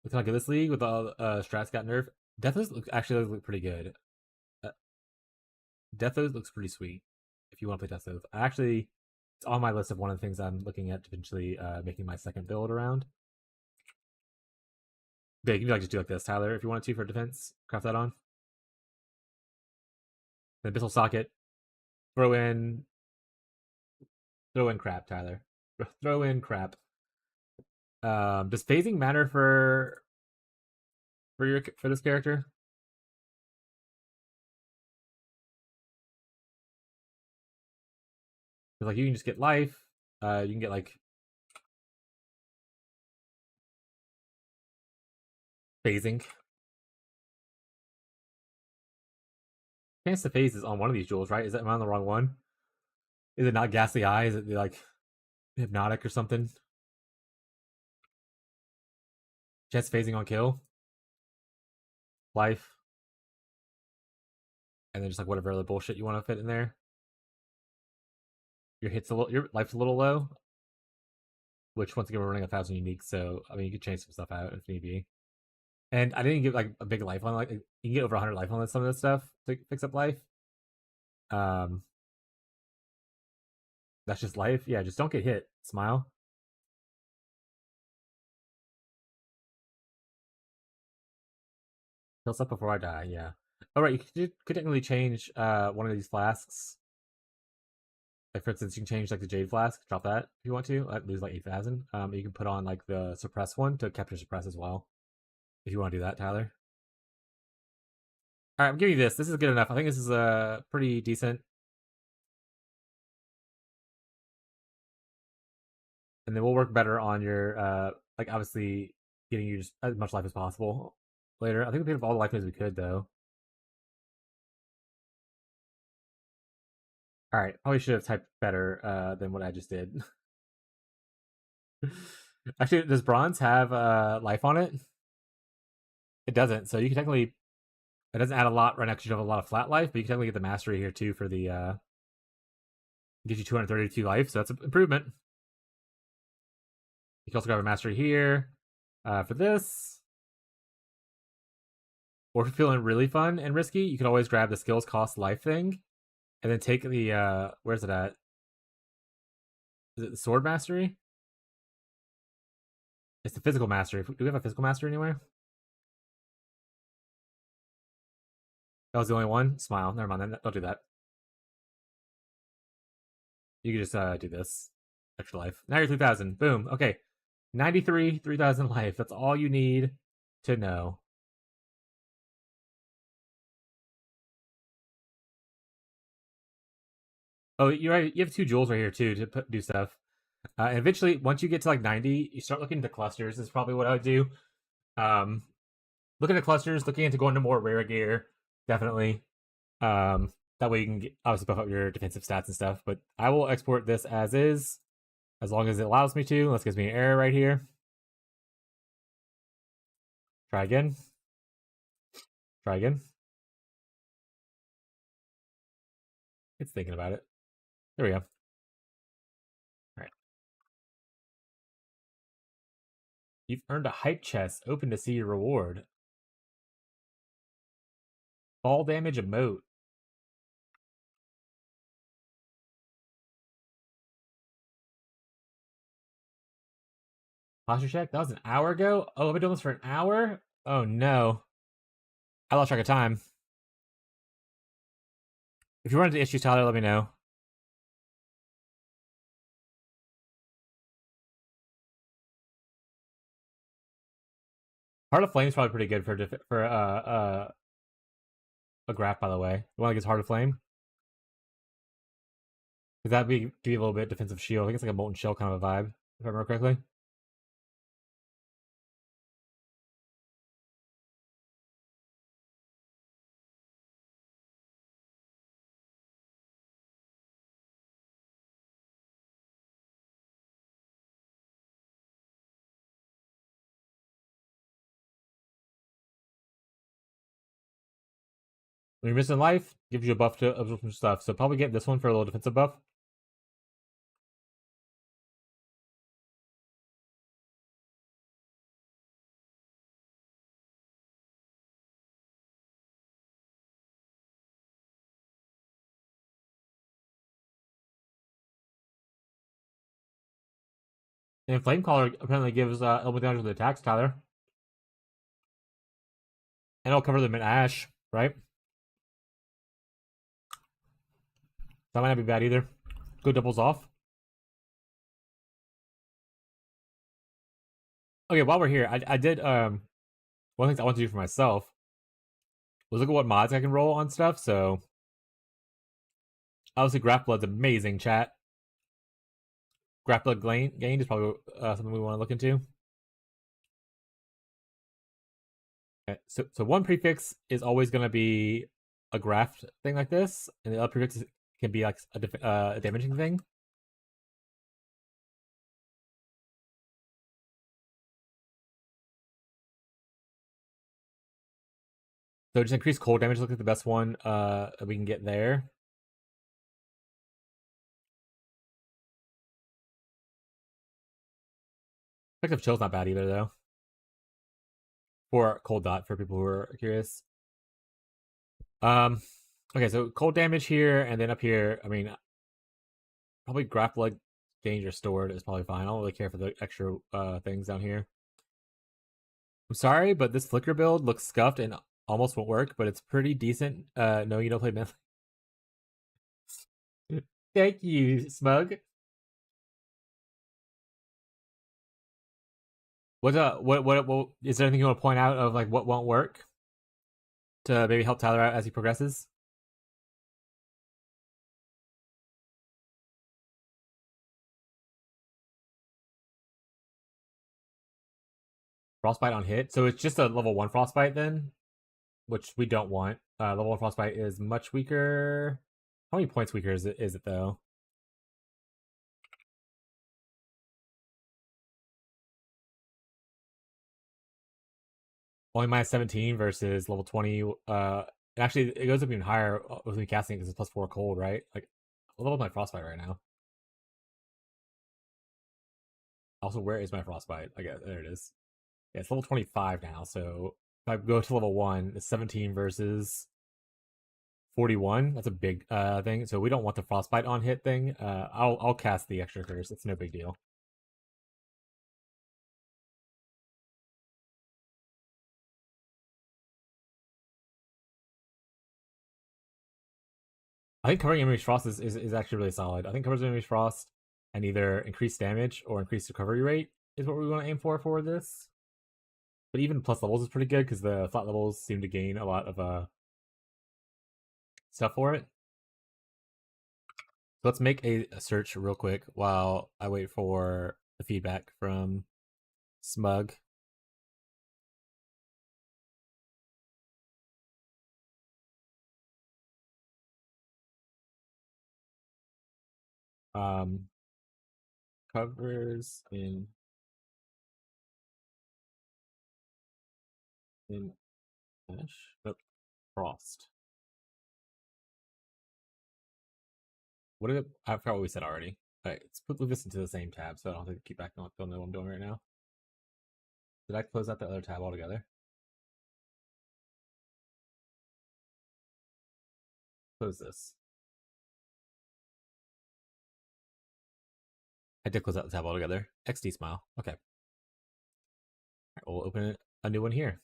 Looking like this league with all strats got nerfed. Deathos actually look pretty good. Deathos looks pretty sweet if you want to play Deathos. Actually, it's on my list of one of the things I'm looking at eventually making my second build around. But you can just do like this, Tyler, if you wanted to for defense. Craft that on. Then Abyssal Socket. Throw in crap, Tyler. Throw in crap. Does phasing matter for this character? Like you can just get life. You can get like phasing. Chance to phase is on one of these jewels, right? Is that am I on the wrong one? Is it not Ghastly Eye? Is it like hypnotic or something? Chance phasing on kill. Life. And then just like whatever other bullshit you want to fit in there. Your life's a little low. Which once again we're running 1,000 unique, so I mean you could change some stuff out if need be. And I didn't get like a big life on like you can get over 100 life on some of this stuff to fix up life. That's just life. Yeah, just don't get hit. Smile. Heal up before I die. Yeah. All right, you could technically change one of these flasks. Like for instance, you can change like the Jade Flask, drop that if you want to. Lose like 8,000. You can put on like the Suppress one to capture Suppress as well. If you want to do that, Tyler. Alright, I'm giving you this. This is good enough. I think this is pretty decent. And then we'll work better on your like obviously getting you just as much life as possible later. I think we picked up all the life moves we could though. Alright, probably should have typed better than what I just did. Actually, does bronze have life on it? It doesn't, so you can technically it doesn't add a lot right now because you have a lot of flat life, but you can technically get the mastery here too for the gives you 232 life, so that's an improvement. You can also grab a mastery here for this. Or if you're feeling really fun and risky, you can always grab the skills cost life thing, and then take the where's it at? Is it the sword mastery? It's the physical mastery. Do we have a physical mastery anywhere? That was the only one? Smile. Never mind. Don't do that. You can just do this. Extra life. Now you're 3,000. Boom. Okay. 93, 3,000 life. That's all you need to know. Oh, you're right. You have 2 jewels right here too to do stuff. And eventually, once you get to like 90, you start looking into clusters. Is probably what I would do. Um, looking at clusters, looking into going to more rare gear, definitely. That way you can obviously buff up your defensive stats and stuff. But I will export this as is, as long as it allows me to. Unless it gives me an error right here. Try again. Try again. It's thinking about it. There we go. All right. You've earned a hype chest. Open to see your reward. Fall damage emote. Posture check? That was an hour ago? Oh, I've been doing this for an hour? Oh no. I lost track of time. If you run into issues, Tyler, let me know. Heart of Flame is probably pretty good for a graph, by the way. You want to get Heart of Flame? Because that'd give you a little bit of defensive shield. I think it's like a Molten Shell kind of a vibe, if I remember correctly. When you're missing life, gives you a buff to absorb some stuff. So probably get this one for a little defensive buff. And Flame Caller apparently gives element damage with attacks, Tyler. And it'll cover them in ash, right? That might not be bad either. Go doubles off. Okay, while we're here, I did one of the things I want to do for myself was look at what mods I can roll on stuff. So obviously Graph Blood's amazing, chat. Graph Blood gained is probably something we want to look into. Okay, so one prefix is always going to be a graph thing like this, and the other prefix can be like a damaging thing. So just increase cold damage. Look like the best one we can get there. Effective chill's not bad either though. For Cold DoT, for people who are curious. Okay, so cold damage here, and then up here, I mean, probably Graph Blood danger stored is probably fine. I don't really care for the extra things down here. I'm sorry, but this Flicker build looks scuffed and almost won't work, but it's pretty decent. No, you don't play Myth. Thank you, Smug. What is there anything you want to point out of like what won't work to maybe help Tyler out as he progresses? Frostbite on hit, so it's just a level 1 Frostbite then, which we don't want. Level 1 Frostbite is much weaker. How many points weaker is it though? Only minus 17 versus level 20. Actually, it goes up even higher with me casting because it's plus 4 cold, right? Like, what level is my Frostbite right now? Also, where is my Frostbite? I guess there it is. Yeah, it's level 25 now. So if I go to level 1, it's 17 versus 41. That's a big thing. So we don't want the Frostbite on hit thing. I'll cast the extra curse. It's no big deal. I think covering enemy's frost is actually really solid. I think covers enemy's frost and either increase damage or increase recovery rate is what we want to aim for this. But even plus levels is pretty good because the flat levels seem to gain a lot of stuff for it. Let's make a search real quick while I wait for the feedback from Smug. Covers in Ash? Nope. Frost. What did it, I forgot what we said already. Alright, let's move this into the same tab so I don't have to keep back on. Don't know what I'm doing right now. Did I close out the other tab altogether? Close this. I did close out the tab altogether. XD smile. Okay. Right, we'll open a new one here.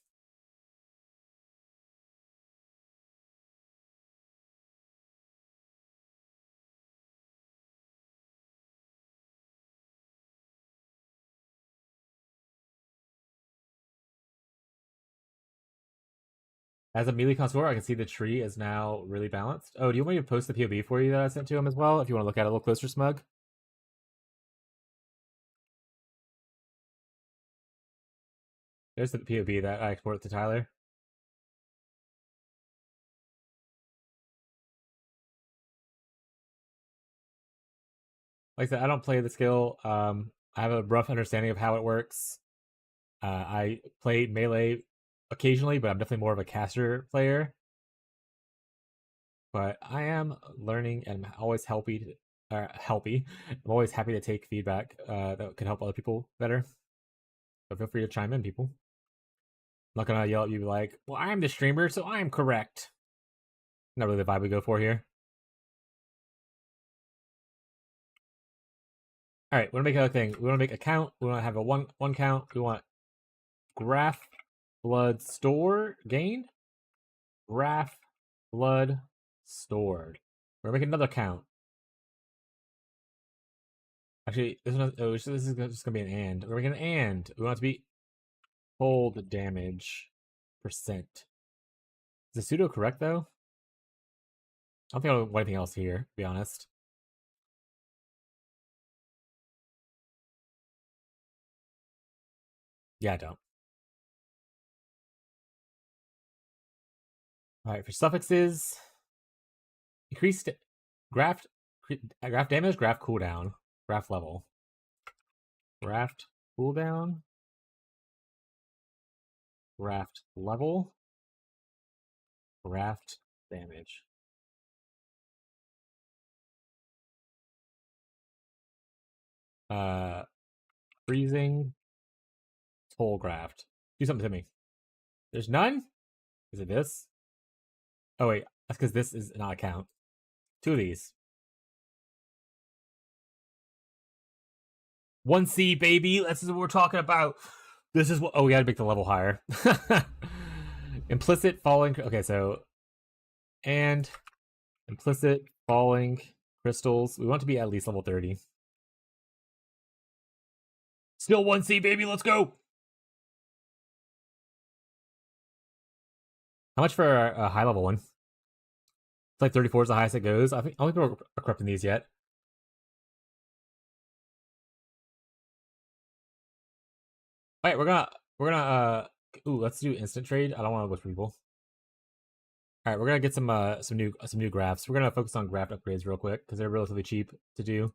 As a melee connoisseur, I can see the tree is now really balanced. Oh, do you want me to post the POV for you that I sent to him as well? If you want to look at it a little closer, Smug. There's the POV that I exported to Tyler. Like I said, I don't play the skill. I have a rough understanding of how it works. I play melee occasionally, but I'm definitely more of a caster player. But I am learning, and I'm always helpy. I'm always happy to take feedback that can help other people better. So feel free to chime in, people. I'm not gonna yell at you like, "Well, I'm the streamer, so I'm correct." Not really the vibe we go for here. All right, we want to make another thing. We want to make a count. We want to have a one count. We want graph blood store gained. Graph blood stored. We're gonna make another count. Actually, this one. Oh, this is just gonna be an and. We're making an and. We want it to be cold damage percent. Is the pseudo correct though? I don't think I'll want anything else here, to be honest. Yeah, I don't. Alright, for suffixes, increased graph damage, graph cooldown, graph level. Graft cooldown, graft level, graft damage. Freezing, toll graft. Do something to me. There's none? Is it this? Oh wait, that's because this is not a count. Two of these. 1C, baby. This is what we're talking about. This is what. Oh, we gotta make the level higher. Implicit falling. Okay, so. And implicit falling crystals. We want to be at least level 30. Still 1C, baby. Let's go. How much for a high level one? It's like 34 is the highest it goes. I don't think we're corrupting these yet. All right, we're gonna ooh, let's do instant trade. I don't want to whisper people. All right, we're gonna get some new graphs. We're gonna focus on graph upgrades real quick because they're relatively cheap to do.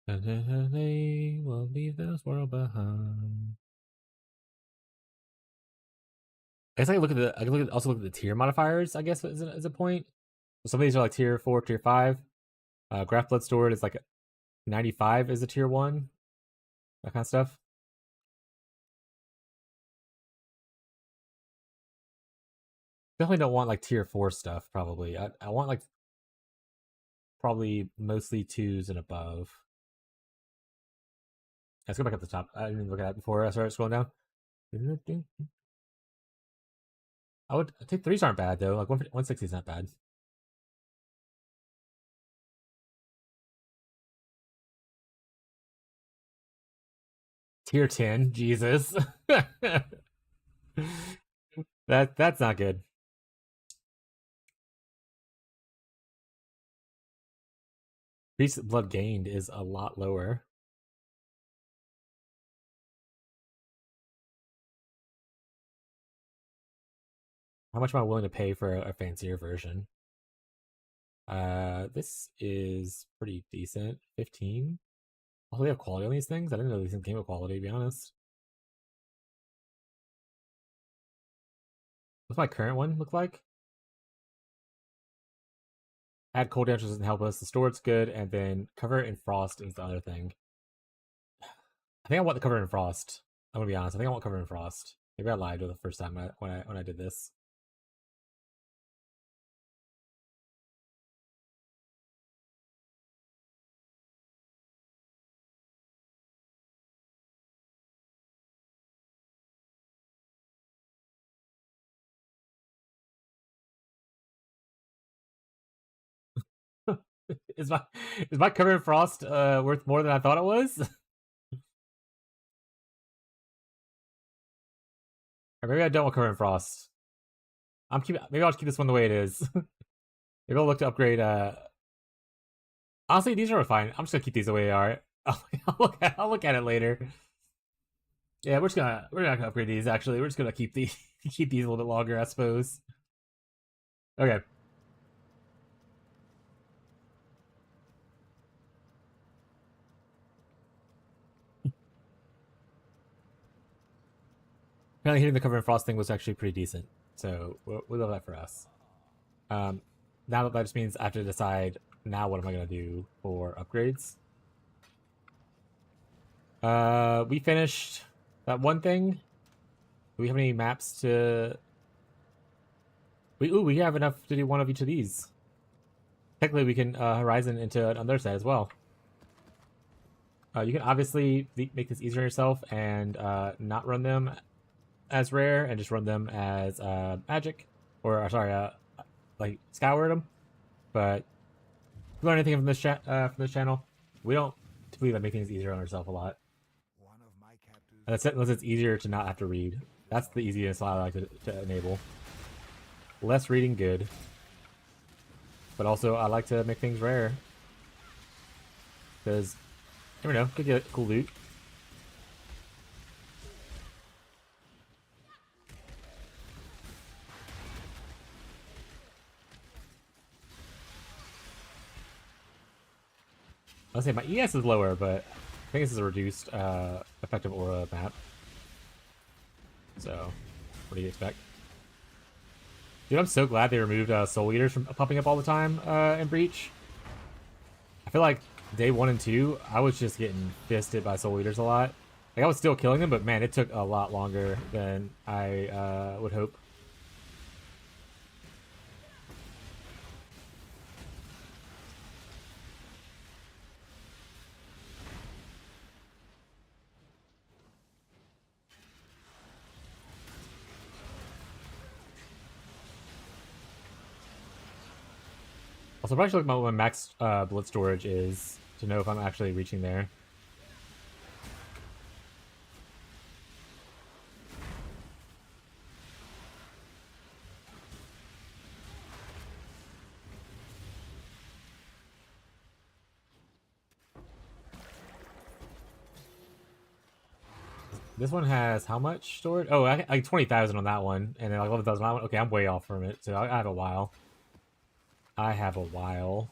They will leave this world behind. I guess I can look at the. I can also look at the tier modifiers. I guess is a point. Some of these are like tier 4, tier 5. Graph blood stored is like 95 is a tier 1. That kind of stuff. Definitely don't want like tier 4 stuff. Probably. I want like probably mostly 2s and above. Let's go back up the top. I didn't even look at that before I started scrolling down. I would take 3s aren't bad though. Like 160 is not bad. Tier 10, Jesus. That's not good. Priest blood gained is a lot lower. How much am I willing to pay for a fancier version? This is pretty decent. 15. Oh, they have quality on these things? I didn't know these things came with quality, to be honest. What's my current one look like? Add cold damage doesn't help us. The storage's good, and then cover it in frost is the other thing. I think I want the cover in frost. I'm gonna be honest. I think I want cover in frost. Maybe I lied the first time when I did this. is my cover in frost worth more than I thought it was? Or maybe I don't want cover in frost. Maybe I'll just keep this one the way it is. Maybe I'll look to upgrade. Honestly, these are fine. I'm just gonna keep these the way they are. I'll look at it later. Yeah, we're not gonna upgrade these. Actually, we're just gonna keep these a little bit longer, I suppose. Okay. Apparently, hitting the cover in frost thing was actually pretty decent, so we'll love that for us. Now that just means I have to decide now what am I gonna do for upgrades. We finished that one thing. Do we have any maps to? We have enough to do one of each of these. Technically, we can horizon into another set as well. You can obviously make this easier on yourself and not run them as rare and just run them as magic, or sorry, like scour them. But if you learn anything from this channel, we don't typically make things easier on ourselves a lot. Unless it's easier to not have to read. That's the easiest I like to enable. Less reading, good. But also, I like to make things rare. Because, you never know, could get cool loot. I'll say my ES is lower, but I think this is a reduced effective aura map. So, what do you expect? Dude, I'm so glad they removed Soul Eaters from popping up all the time in Breach. I feel like day 1 and 2, I was just getting fisted by Soul Eaters a lot. Like, I was still killing them, but man, it took a lot longer than I would hope. Also, probably should look at what my max blood storage is to know if I'm actually reaching there. This one has how much storage? Oh, like 20,000 on that one, and then like 11,000 on that one. Okay, I'm way off from it, so I have a while. I have a while.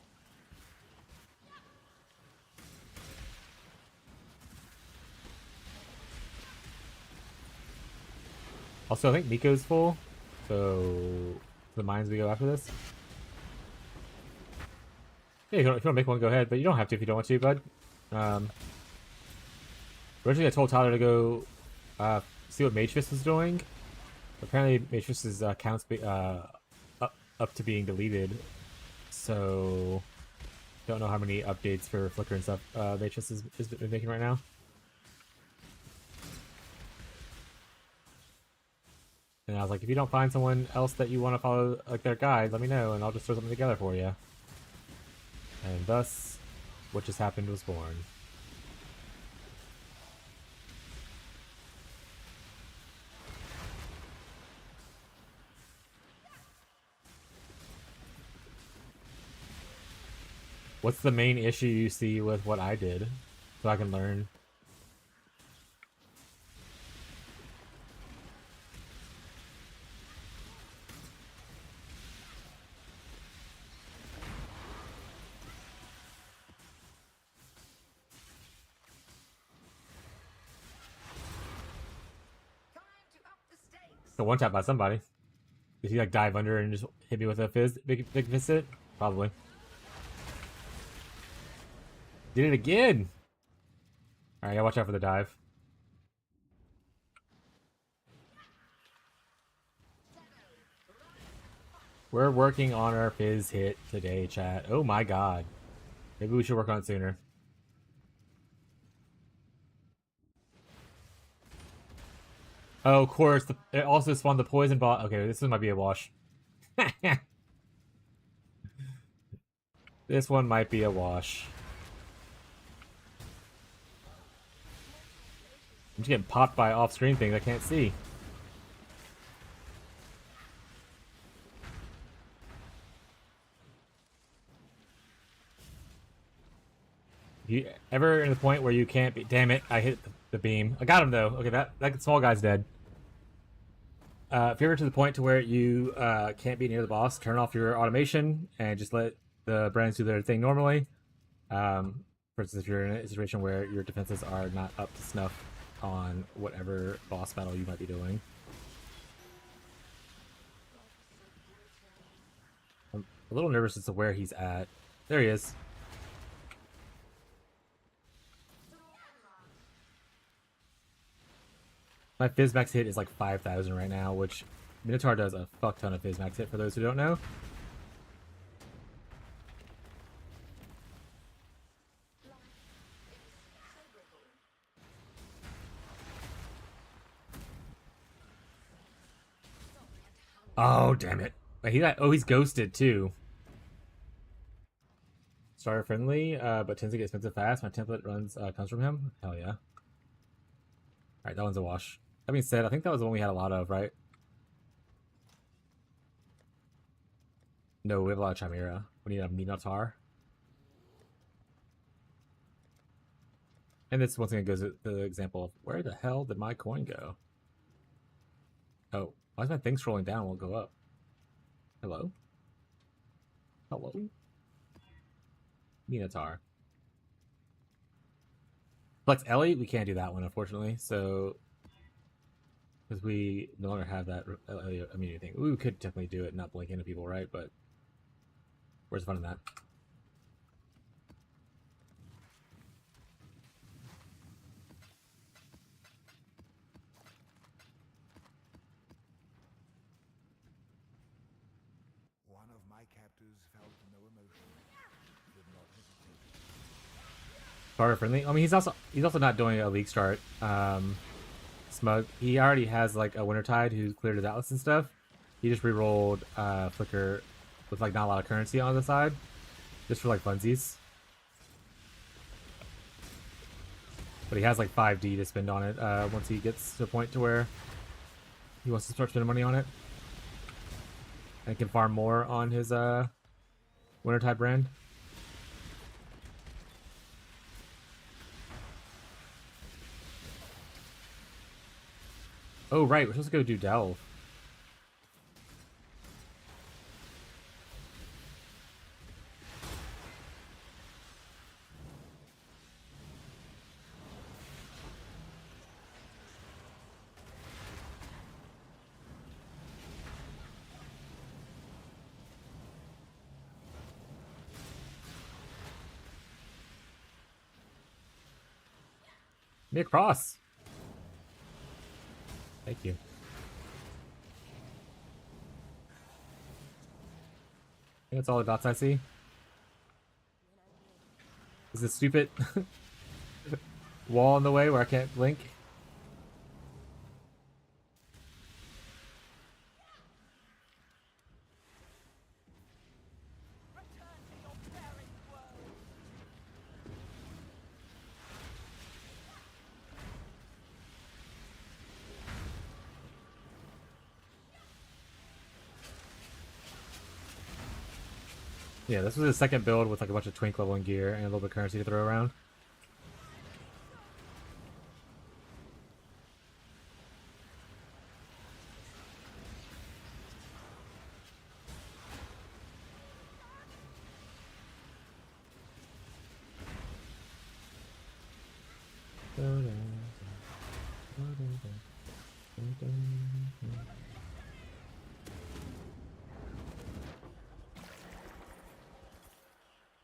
Also, I think Miko's full, so the mines we go after this. Yeah, if you want to make one, go ahead, but you don't have to if you don't want to, bud. Originally, I told Tyler to go see what Mage Fist was doing. Apparently, Mage Fist's counts up to being deleted. So, don't know how many updates for Flicker and stuff Mage Fist is making right now. And I was like, if you don't find someone else that you want to follow like their guide, let me know, and I'll just throw something together for you. And thus, what just happened was born. What's the main issue you see with what I did? So I can learn. So one tap by somebody. Did he like dive under and just hit me with a big fist hit? Probably. Did it again! Alright, gotta watch out for the dive. We're working on our fizz hit today, chat. Oh my god. Maybe we should work on it sooner. Oh, of course. It also spawned the poison bot. Okay, this one might be a wash. This one might be a wash. I'm just getting popped by off-screen things I can't see. You ever in the point where you can't be... Damn it, I hit the beam. I got him, though. Okay, that small guy's dead. If you're ever to the point to where you can't be near the boss, turn off your automation and just let the brands do their thing normally. For instance, if you're in a situation where your defenses are not up to snuff on whatever boss battle you might be doing. I'm a little nervous as to where he's at. There he is. My Fizz max hit is like 5,000 right now, which Minotaur does a fuck ton of Fizz max hit for those who don't know. Oh, damn it. Wait, he's ghosted too. Starter friendly, but tends to get expensive fast. My template comes from him. Hell yeah. Alright, that one's a wash. That being said, I think that was the one we had a lot of, right? No, we have a lot of Chimera. We need a Minotaur. And this once again goes to the example of where the hell did my coin go? Oh, why is my thing scrolling down? Won't go up. Hello? Hello? Minotaur. Flex Ellie? We can't do that one, unfortunately. So, because we no longer have that immunity thing. We could definitely do it, not blink into people, right? But where's the fun in that? One of my captors felt no emotion. Did not hesitate. Starter friendly. I mean, he's also not doing a league start. Smug. He already has like a Wintertide who's cleared his Atlas and stuff. He just re-rolled Flicker with like not a lot of currency on the side, just for like funsies. But he has like 5D to spend on it once he gets to a point to where he wants to start spending money on it, and can farm more on his Wintertide brand. Oh right, we're supposed to go do Delve. Me across. Thank you. I think that's all the dots I see. Is this stupid wall in the way where I can't blink? Yeah, this was his second build with like a bunch of twink level and gear and a little bit of currency to throw around.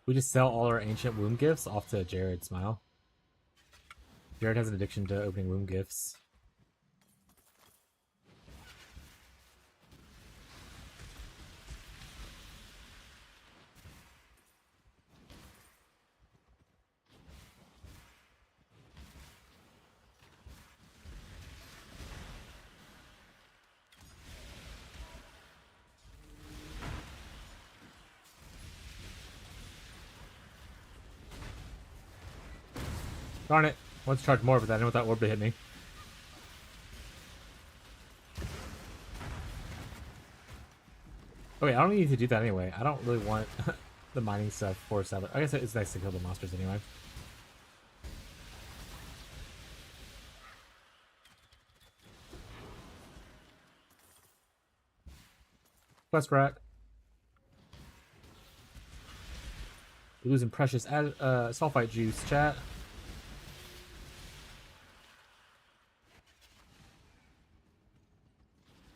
We just sell all our ancient womb gifts off to Jared. Smile. Jared has an addiction to opening womb gifts. Darn it. I want to charge more, but I didn't want that orb to hit me. Oh wait, I don't need to do that anyway. I don't really want the mining stuff for Saddler. I guess it's nice to kill the monsters anyway. Quest rack. We're losing precious sulfite juice, chat.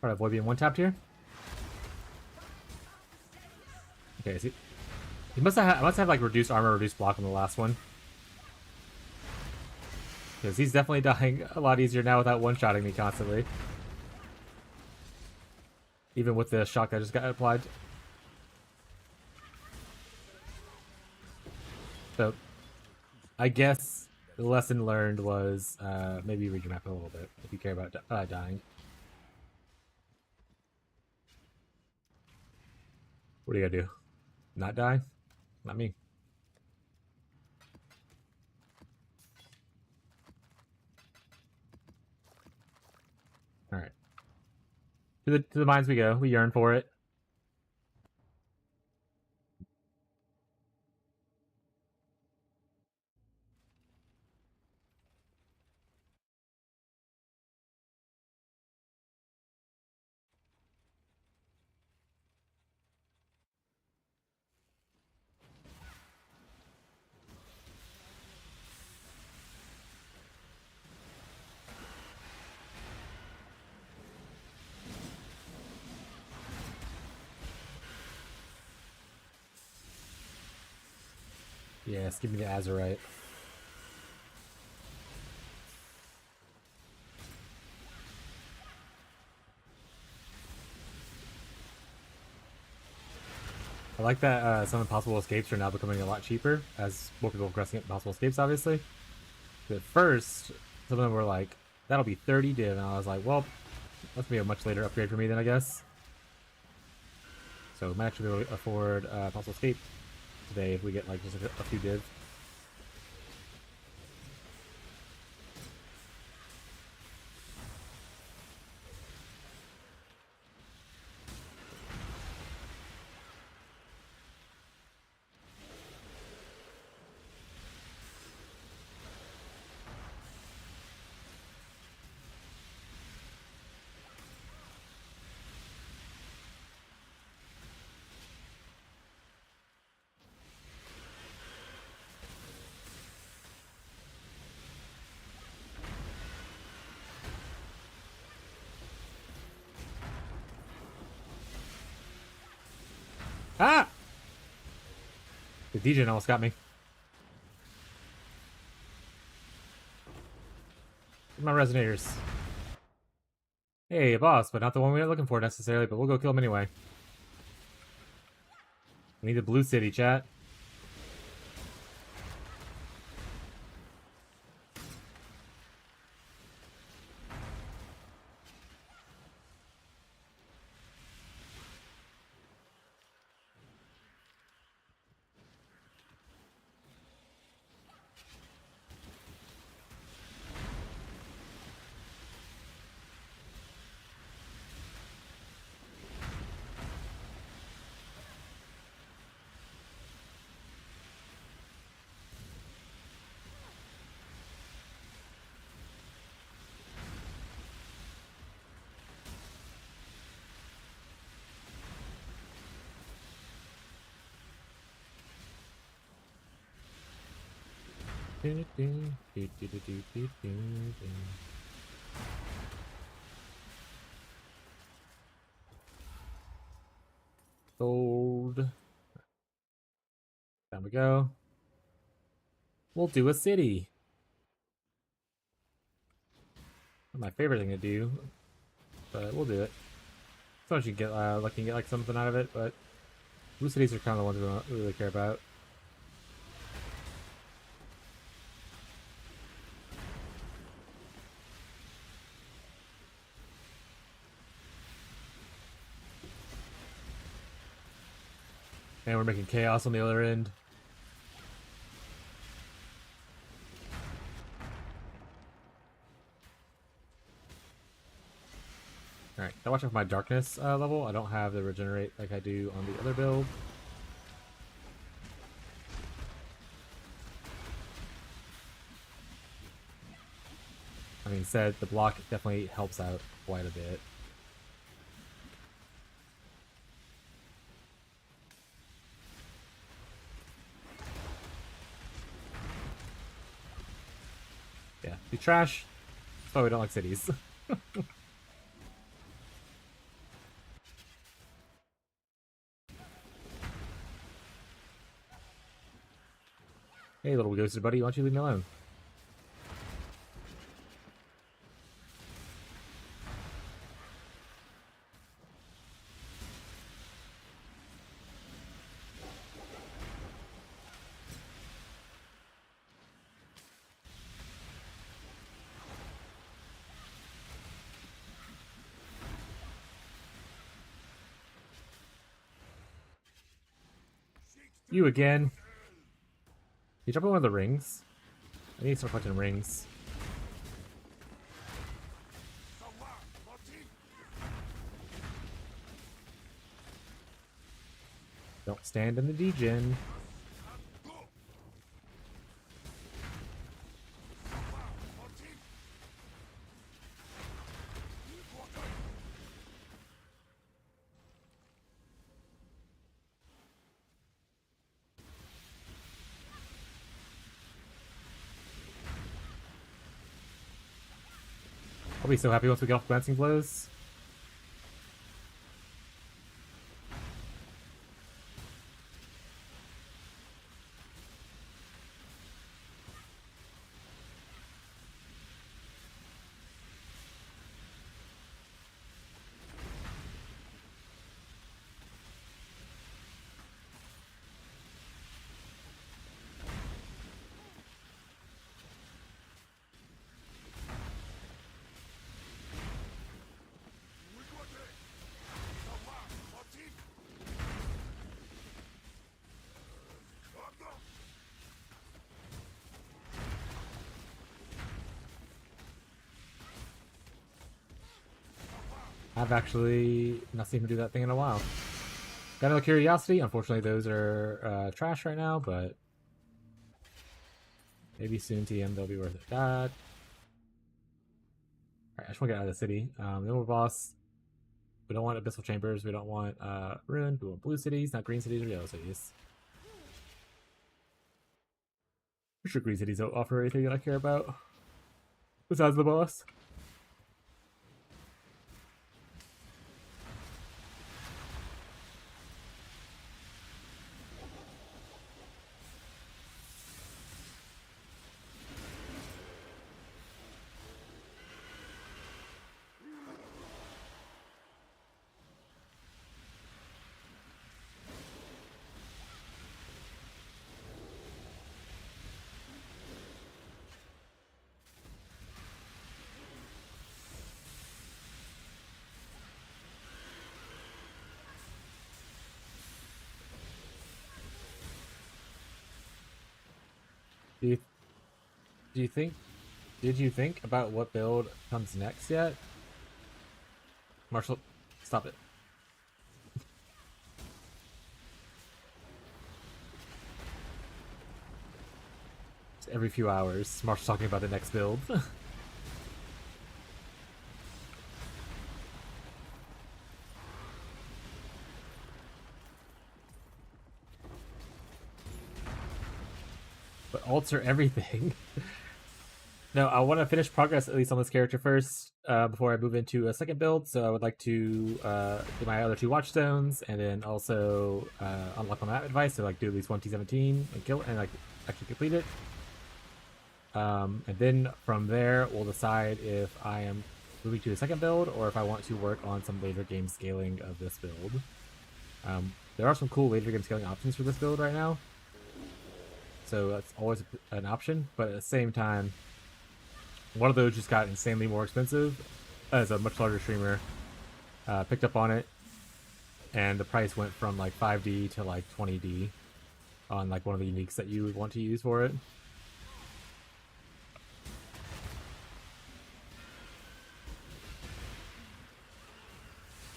Alright, avoid being one tapped here. Okay, see, he must have like reduced armor, reduced block on the last one. Because he's definitely dying a lot easier now without one-shotting me constantly. Even with the shock that just got applied. So, I guess the lesson learned was maybe read your map a little bit if you care about dying. What do you gotta do? Not die? Not me. Alright. To the mines we go. We yearn for it. Yes, give me the Azurite. I like that some impossible escapes are now becoming a lot cheaper as more people are progressing at impossible escapes, obviously. But at first, some of them were like, that'll be 30 div, and I was like, well, that's gonna be a much later upgrade for me then, I guess. So we might actually be able to afford impossible escape today if we get like just a few div. Ah! The DJ almost got me. My resonators. Hey, a boss, but not the one we were looking for necessarily, but we'll go kill him anyway. We need the blue city, chat. Gold. Down we go. We'll do a city. Not my favorite thing to do, but we'll do it. Sometimes you can get lucky and get like something out of it, but blue cities are kind of the ones we don't really care about. And we're making chaos on the other end. Alright, gotta watch out for my darkness level. I don't have the regenerate like I do on the other build. I mean, said the block definitely helps out quite a bit. Yeah, be trash. That's why we don't like cities. Hey, little ghosted buddy, why don't you leave me alone? You again. You jump in one of the rings? I need to start collecting rings. Don't stand in the degen. I'll be so happy once we get off glancing blows. I've actually not seen him do that thing in a while. Got another curiosity. Unfortunately, those are trash right now, but maybe soon TM they'll be worth it. God. Alright, I just want to get out of the city. Then we're boss. We don't want abyssal chambers. We don't want ruin. We want blue cities, not green cities or yellow cities. For sure, green cities don't offer anything that I care about besides the boss. Do you think? Did you think about what build comes next yet? Marshall, stop it. Every few hours, Marshall's talking about the next build. alter everything. No, I want to finish progress at least on this character first before I move into a second build. So I would like to do my other 2 watchstones and then also unlock my map advice. So like do at least 1 T17 and kill it and like actually complete it. And then from there we'll decide if I am moving to a second build or if I want to work on some later game scaling of this build. There are some cool later game scaling options for this build right now. So that's always an option, but at the same time, one of those just got insanely more expensive as a much larger streamer picked up on it, and the price went from like 5D to like 20D on like one of the uniques that you would want to use for it.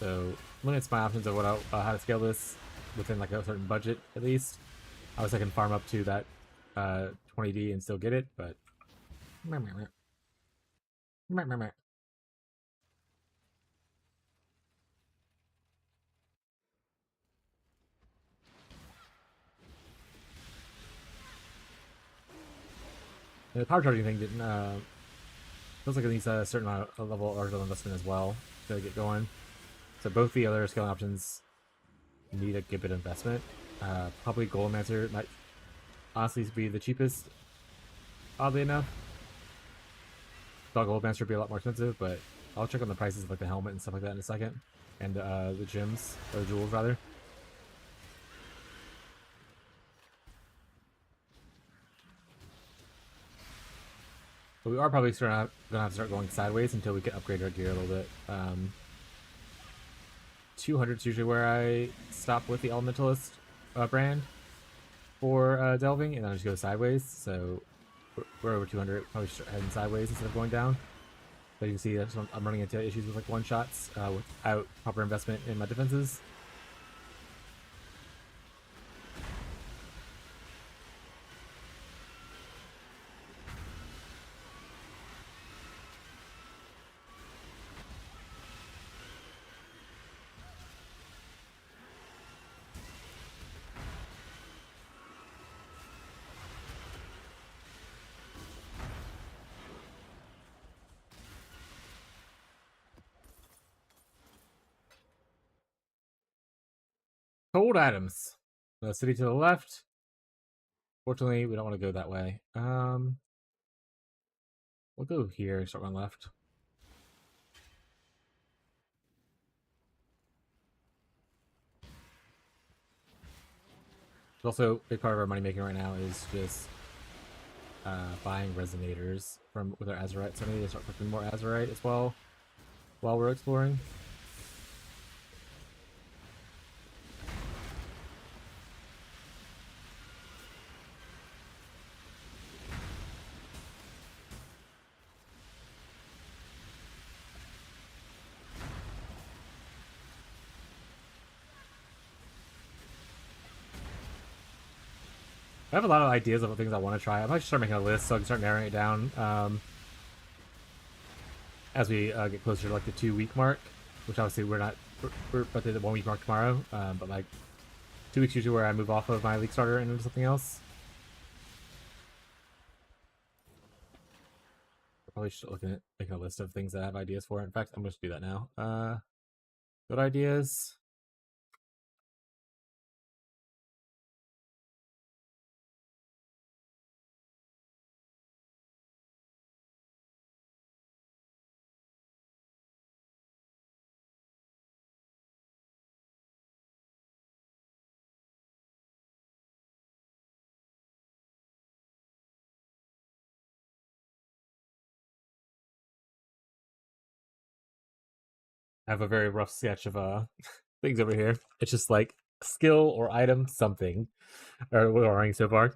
So limits my options of what how to scale this within like a certain budget at least. Obviously I can farm up to that 20D and still get it, but the power charging thing didn't feels like it needs a certain amount of level of investment as well to get going. So both the other scaling options need a good bit of investment. Probably Golemaster might honestly be the cheapest, oddly enough. Thought Golemaster would be a lot more expensive, but I'll check on the prices of like the helmet and stuff like that in a second. And the gems, or the jewels rather. But we are probably gonna have to start going sideways until we can upgrade our gear a little bit. 200 is usually where I stop with the Elementalist brand for delving, and then I just go sideways. So we're over 200, probably start heading sideways instead of going down. But you can see that I'm running into issues with like one-shots without proper investment in my defenses. Cold items. The city to the left. Fortunately, we don't want to go that way. We'll go here and start on left. Also, a big part of our money making right now is just buying resonators from with our Azerite. So I need to start collecting more Azerite as well while we're exploring. I have a lot of ideas of things I want to try. I might start making a list so I can start narrowing it down as we get closer to like the 2-week mark, which obviously we're about to hit the 1-week mark tomorrow, but like 2 weeks usually where I move off of my league starter and into something else. Probably should look at making a list of things that I have ideas for. In fact, I'm going to do that now. Good ideas. I have a very rough sketch of things over here. It's just like skill or item something, or what we're running so far.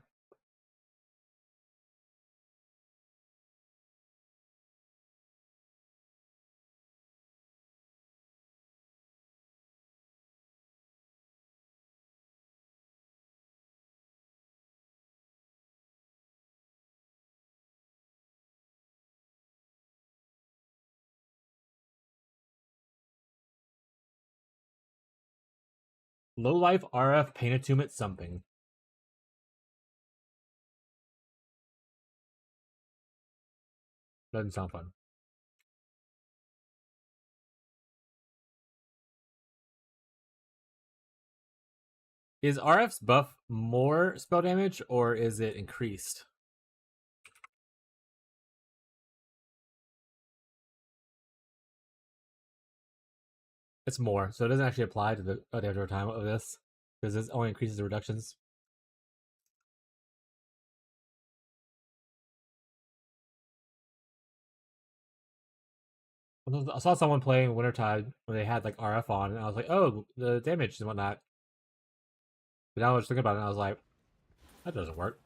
Low life RF paint attunement something. Doesn't sound fun. Is RF's buff more spell damage or is it increased? It's more, so it doesn't actually apply to the damage over time of this because this only increases the reductions. I saw someone playing Wintertide when they had like RF on, and I was like, "Oh, the damage and whatnot." But now I was thinking about it, and I was like, "That doesn't work."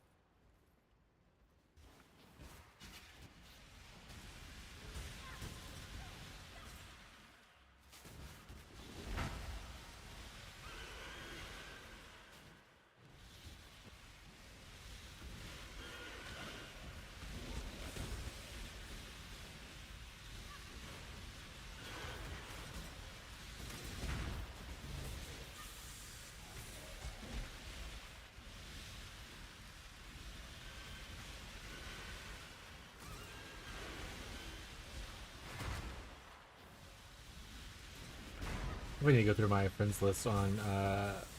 We need to go through my friends list on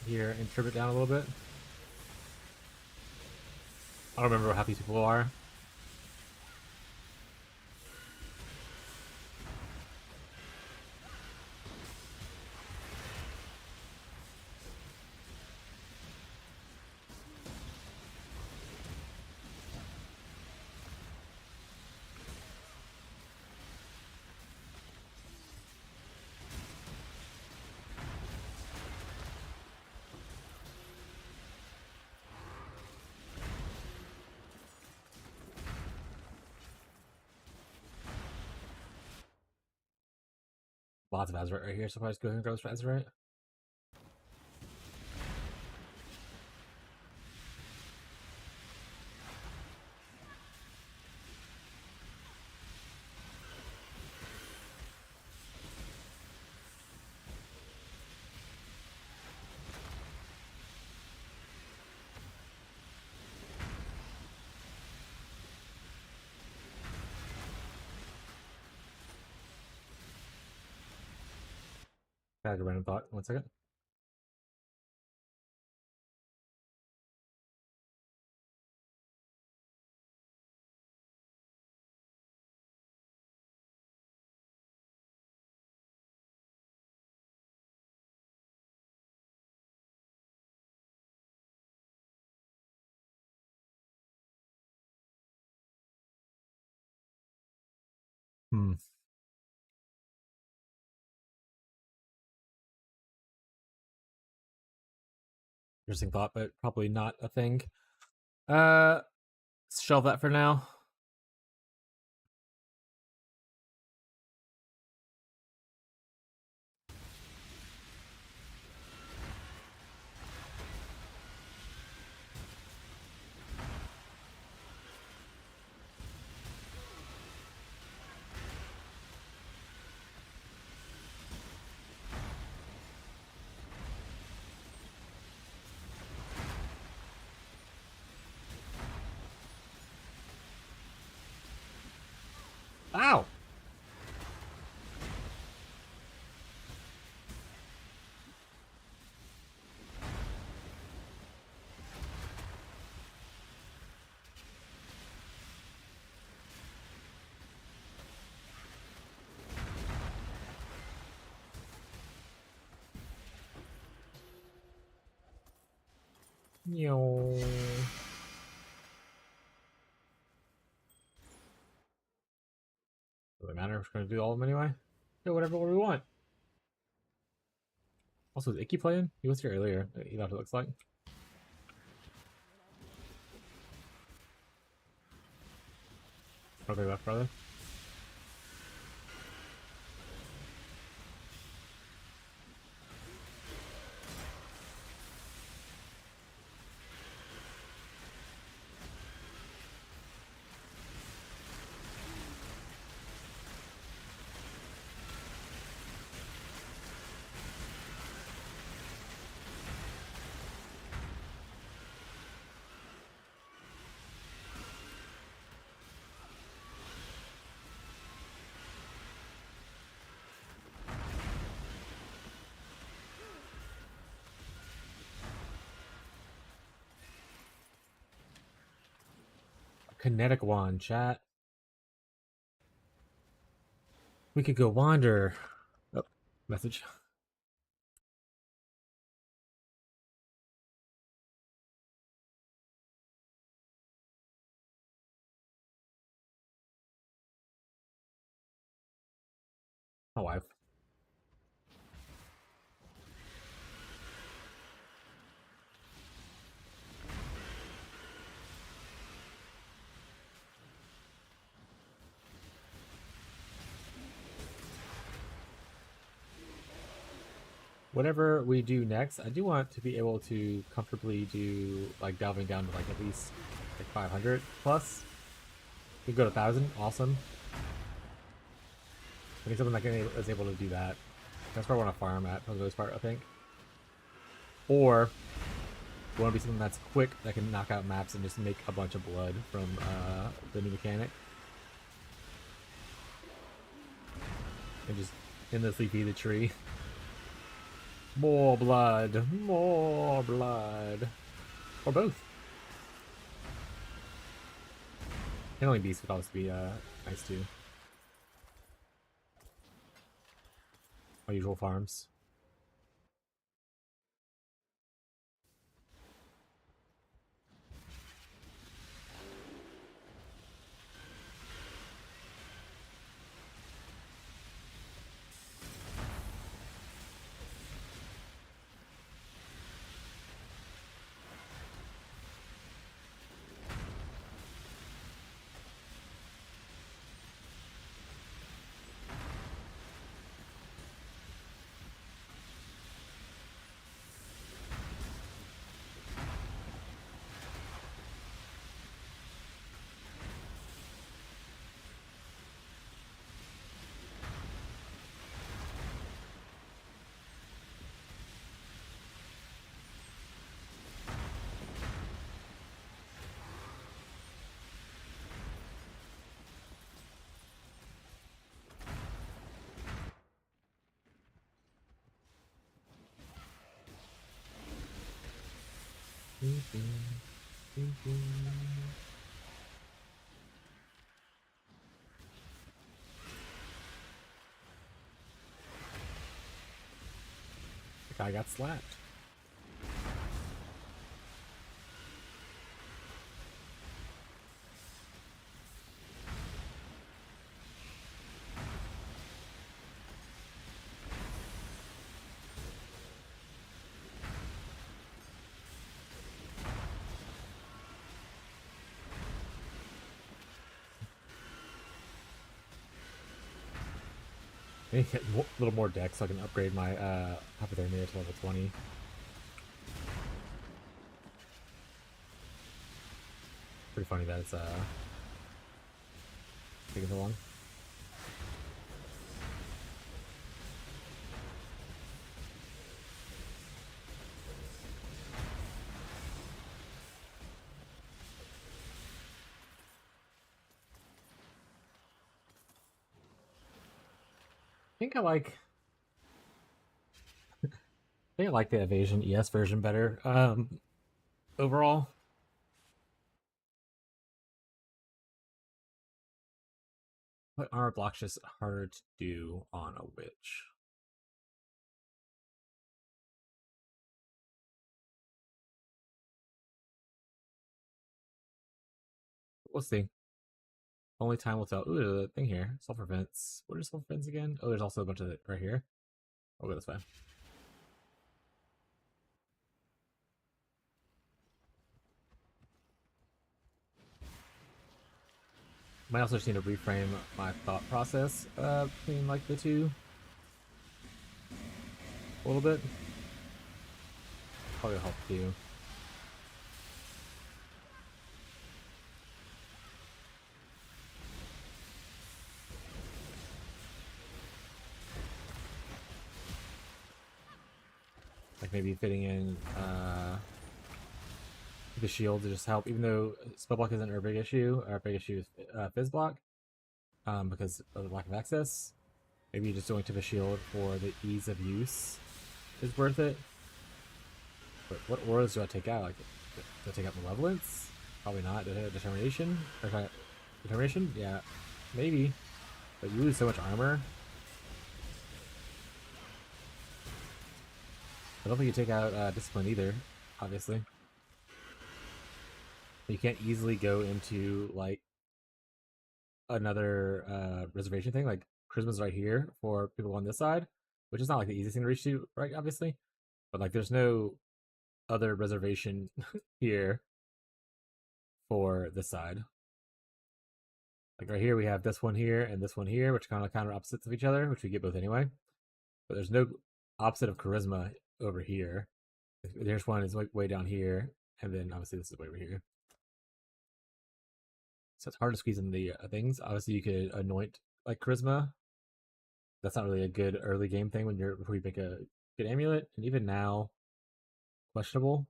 here and trim it down a little bit. I don't remember how these people are. Lots of Azurite right here, so if I just go ahead and grab this for Azurite. I had a random thought. 1 second. Hmm. Interesting thought, but probably not a thing. Let's shelve that for now. Ow! Yo. Doesn't matter. We're going to do all of them anyway. Do whatever we want. Also, is Icky playing? He was here earlier. You know what it looks like. Okay, left, brother. Kinetic wand, chat. We could go wander. Oh, message. My wife. Whatever we do next, I do want to be able to comfortably do like delving down to like at least like 500 plus. We could go to 1,000. Awesome. I think someone that is able to do that. That's where I want to farm at for the most part, I think. Or we want to be something that's quick that can knock out maps and just make a bunch of blood from the new mechanic. And just endlessly feed the tree. More blood, more blood. Or both. And only beasts would also be nice too. My usual farms. The guy got slapped. I need to get a little more dex so I can upgrade my hypothermia to level 20. Pretty funny that it's taking so long. I think I like the evasion ES version better. Overall. But armor block's just harder to do on a witch. We'll see. Only time will tell. Ooh, there's a thing here. Sulfur vents. What are sulfur vents again? Oh, there's also a bunch of it right here. I'll go this way. Might also just need to reframe my thought process between like the two a little bit. Probably help too. Like maybe fitting in the shield to just help, even though spell block isn't our big issue. Our big issue is fizz block because of the lack of access. Maybe just going to the shield for the ease of use is worth it. But what auras do I take out? Like, do I take out Malevolence? Probably not. Determination? Or determination? Yeah, maybe. But you lose so much armor. I don't think you take out discipline either, obviously. You can't easily go into like another reservation thing. Like Charisma's right here for people on this side, which is not like the easiest thing to reach to, right? Obviously, but like there's no other reservation here for this side. Like right here, we have this one here and this one here, which kind of counter opposites of each other, which we get both anyway. But there's no opposite of charisma over here. There's one is like way down here, and then obviously this is way over here. So it's hard to squeeze in the things. Obviously, you could anoint like charisma. That's not really a good early game thing when you're before you make a good amulet, and even now, questionable.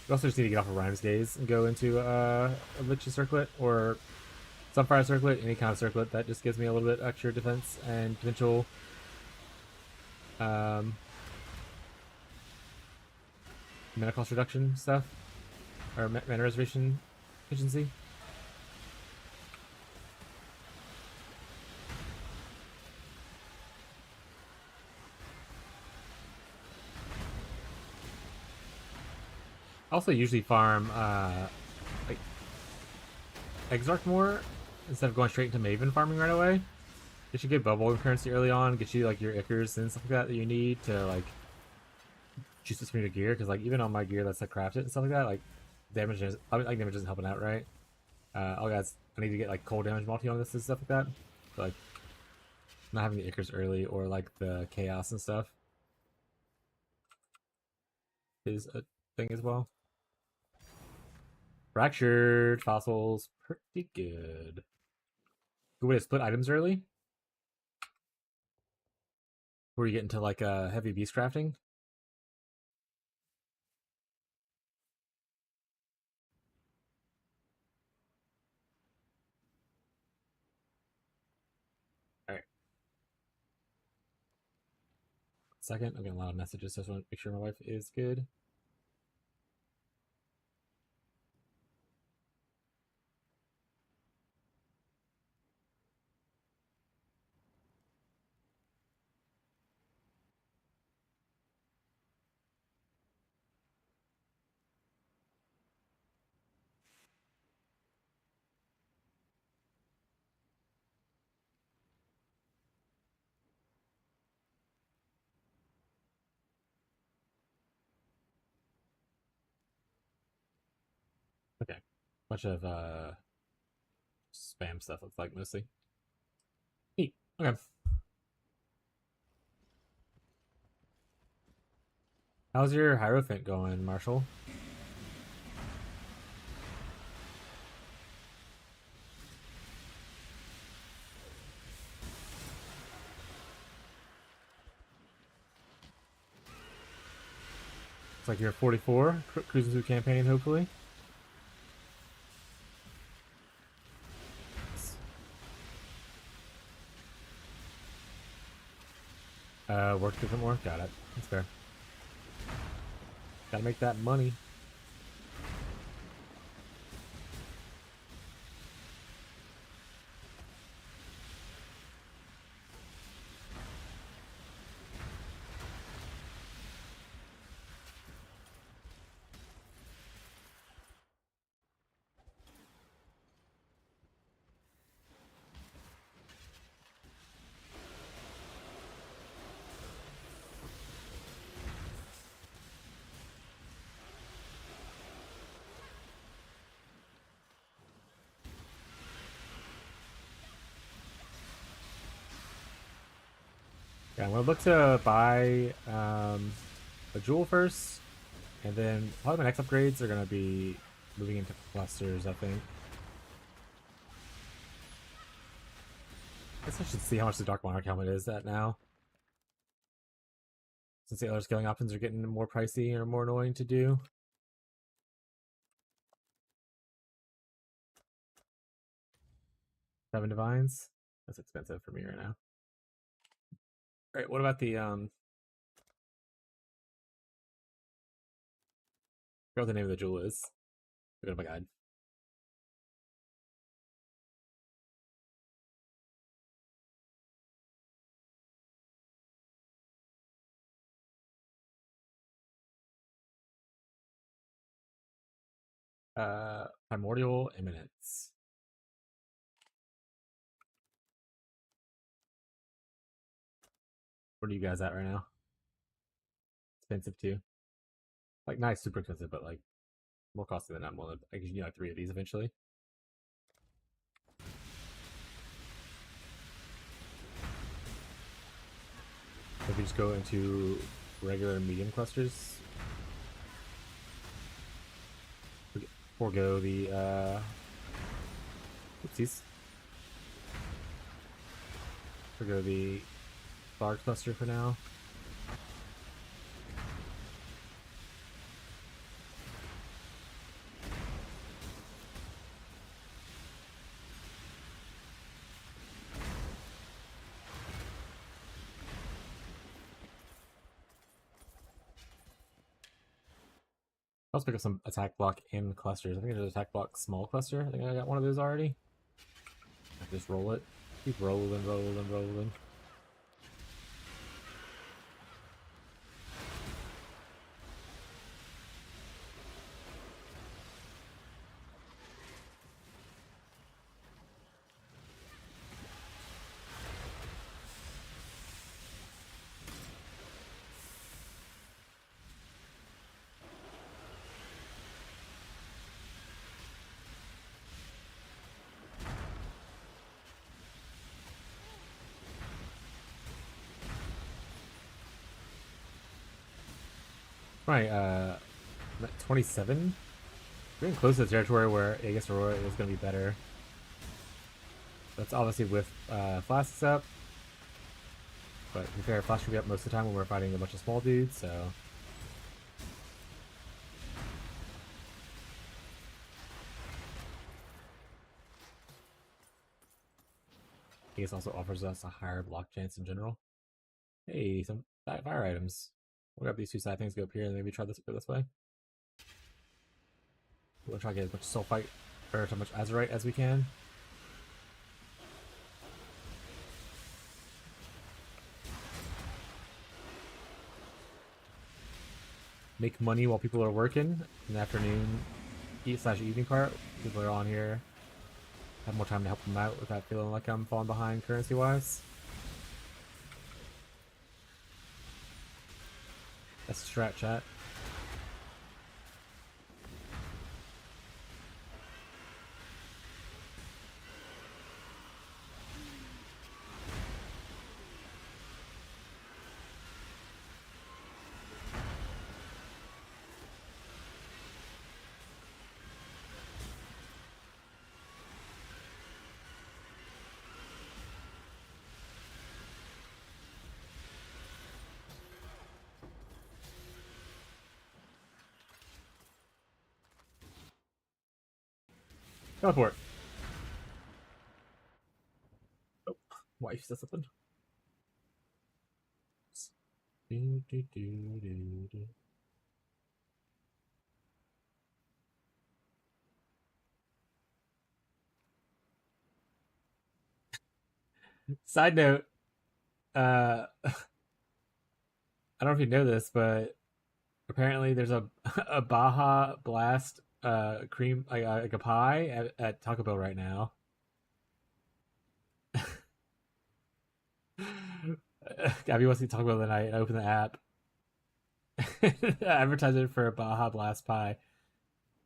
You also just need to get off of Rhyme's Gaze and go into a Lich's Circlet or Sunfire Circlet, any kind of circlet that just gives me a little bit extra defense and potential mana cost reduction stuff, or mana reservation efficiency. I also usually farm like Exarch more instead of going straight into Maven farming right away. Get you good bubble currency early on, get you like your Ichors and stuff like that you need to like juice this from your gear. Because like even on my gear that's like crafted and stuff like that, like damage is like damage isn't helping out, right? Oh guys, I need to get like cold damage multi on this and stuff like that. So, like not having the Ichors early or like the chaos and stuff is a thing as well. Fractured fossils, pretty good. Good way to split items early. Where you get into like heavy beast crafting. Alright. Second, I'm getting a lot of messages, so I just want to make sure my wife is good. Okay. Bunch of spam stuff looks like mostly. Neat. Okay. How's your Hierophant going, Marshall? It's like you're 44, cruising through campaign, hopefully. Work a bit more. Got it. That's fair. Gotta make that money. Yeah, I'm gonna look to buy a jewel first, and then probably my next upgrades are gonna be moving into clusters, I think. I guess I should see how much the Dark Monarch helmet is at now. Since the other scaling options are getting more pricey or more annoying to do. 7 divines. That's expensive for me right now. All right, what about the I forgot what the name of the jewel is. Look at my guide. Primordial Eminence. What are you guys at right now? Expensive too. Like not super expensive, but like more costly than I'm willing. I guess you need like 3 of these eventually. If we just go into regular medium clusters, forego the oopsies. Forgo the large cluster for now. I'll also pick up some attack block in clusters. I think there's an attack block small cluster. I think I got one of those already. I can just roll it. Keep rolling, rolling, rolling. Right, I'm at 27. We're getting close to the territory where I guess Aurora is going to be better. That's obviously with flasks up. But to be fair, flash should be up most of the time when we're fighting a bunch of small dudes, so. I guess also offers us a higher block chance in general. Hey, some fire items. We'll grab these 2 side things, go up here, and maybe try this go this way. We'll try to get as much sulfite or as much azurite as we can. Make money while people are working in the afternoon evening part. People are on here. Have more time to help them out without feeling like I'm falling behind currency wise. That's a strat, chat. Teleport. Oh, wife said something. Do, do, do, do, do. Side note, I don't know if you know this, but apparently there's a a Baja Blast cream like a pie at Taco Bell right now. Gabby wants to talk about the night. I open the app. Advertisement for a Baja Blast pie.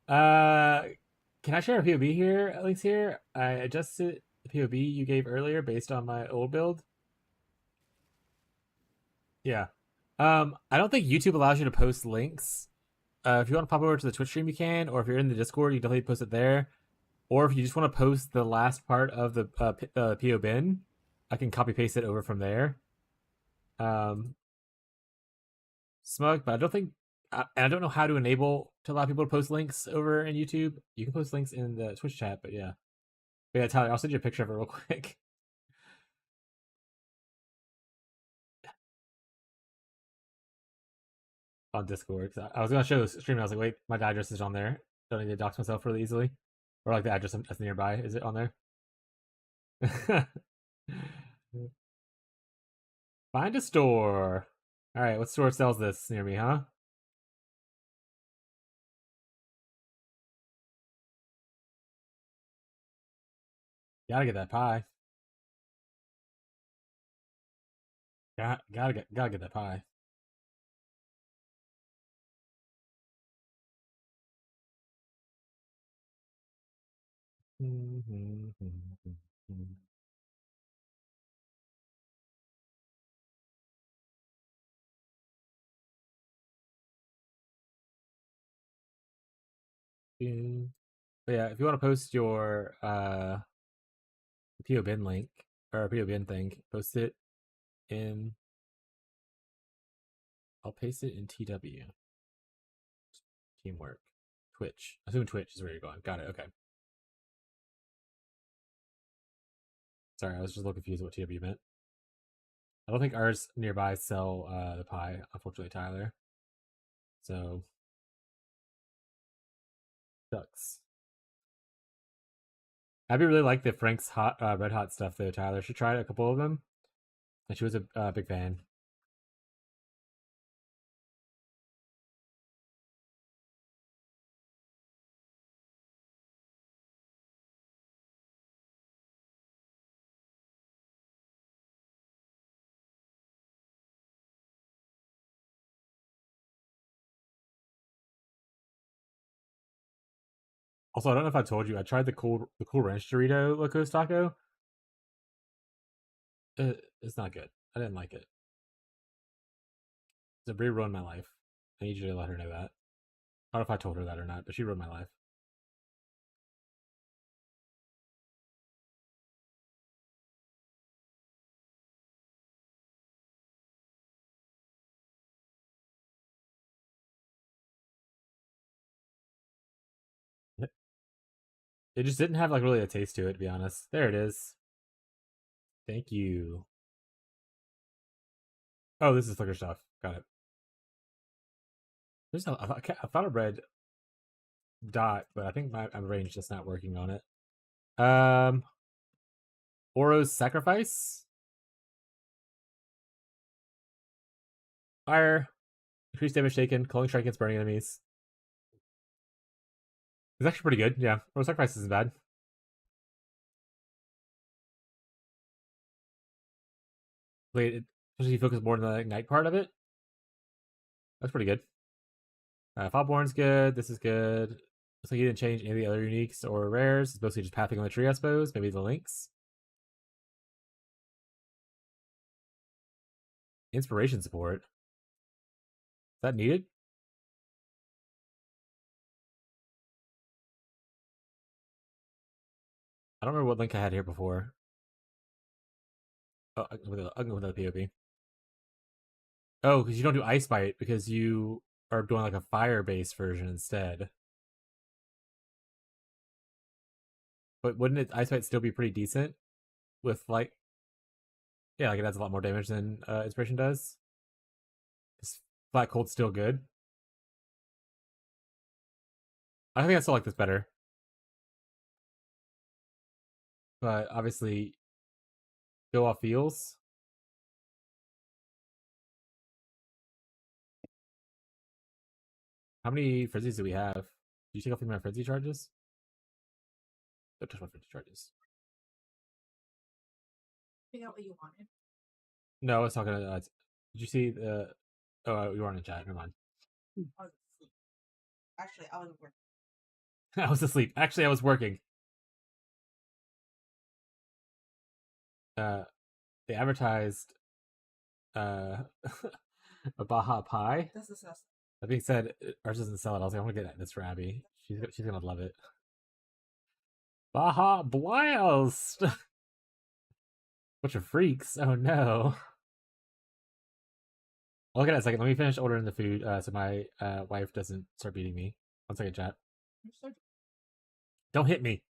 Can I share a POB here? Links here. I adjusted the POB you gave earlier based on my old build. Yeah. I don't think YouTube allows you to post links. If you want to pop over to the Twitch stream, you can, or if you're in the Discord, you can definitely post it there. Or if you just want to post the last part of the PO bin, I can copy paste it over from there. Smug, but I don't think, I don't know how to enable to allow people to post links over in YouTube. You can post links in the Twitch chat, but yeah. But yeah, Tyler, I'll send you a picture of it real quick. On Discord. I was gonna show the stream and I was like, wait, my address is on there. Don't need to dox myself really easily. Or like the address that's nearby. Is it on there? Find a store. Alright, what store sells this near me, huh? Gotta get that pie. Gotta get that pie. But yeah, if you want to post your PO bin link or PO bin thing, post it in. I'll paste it in TW. Teamwork. Twitch. I assume Twitch is where you're going. Got it. Okay. Sorry, I was just a little confused what TW meant. I don't think ours nearby sell the pie, unfortunately, Tyler. So, ducks. Abby really liked the Frank's hot red hot stuff though, Tyler. She tried a couple of them, and she was a big fan. Also, I don't know if I told you, I tried the Cool Ranch Dorito Locos Taco. It's not good. I didn't like it. Zabri ruined my life. I need you to let her know that. I don't know if I told her that or not, but she ruined my life. It just didn't have like really a taste to it, to be honest. There it is. Thank you. Oh, this is Flickr stuff. Got it. I thought I read dot, but I think my brain's just not working on it. Oro's Sacrifice. Fire. Increased damage taken. Calling strike against burning enemies. It's actually pretty good. Yeah, Oro's Sacrifice isn't bad. Wait, especially if you focus more on the ignite part of it. That's pretty good. Fobborn's good. This is good. Looks like he didn't change any of the other uniques or rares. It's mostly just pathing on the tree, I suppose. Maybe the links. Inspiration support. Is that needed? I don't remember what link I had here before. Oh, I can go with the POP. Oh, because you don't do Ice Bite because you are doing like a fire-based version instead. But wouldn't it Ice Bite still be pretty decent? With like, yeah, like it adds a lot more damage than Inspiration does. Is Flat Cold's still good? I think I still like this better. But obviously, go off feels. How many frenzies do we have? Did you take off any of my frenzy charges? Don't touch my frenzy charges. Figure out what you wanted. No, I was talking to. Did you see the? Oh, you were on the chat. Never mind. I was asleep. Actually, I was working. I was asleep. Actually, I was working. They advertised a Baja Pie. That's disgusting. That being said, ours doesn't sell it. I was like, I'm gonna get this for Abby. She's gonna love it. Baja Blast! Bunch of freaks. Oh no. I'll look at it in a second. Let me finish ordering the food so my wife doesn't start beating me. 1 second, chat. Don't hit me.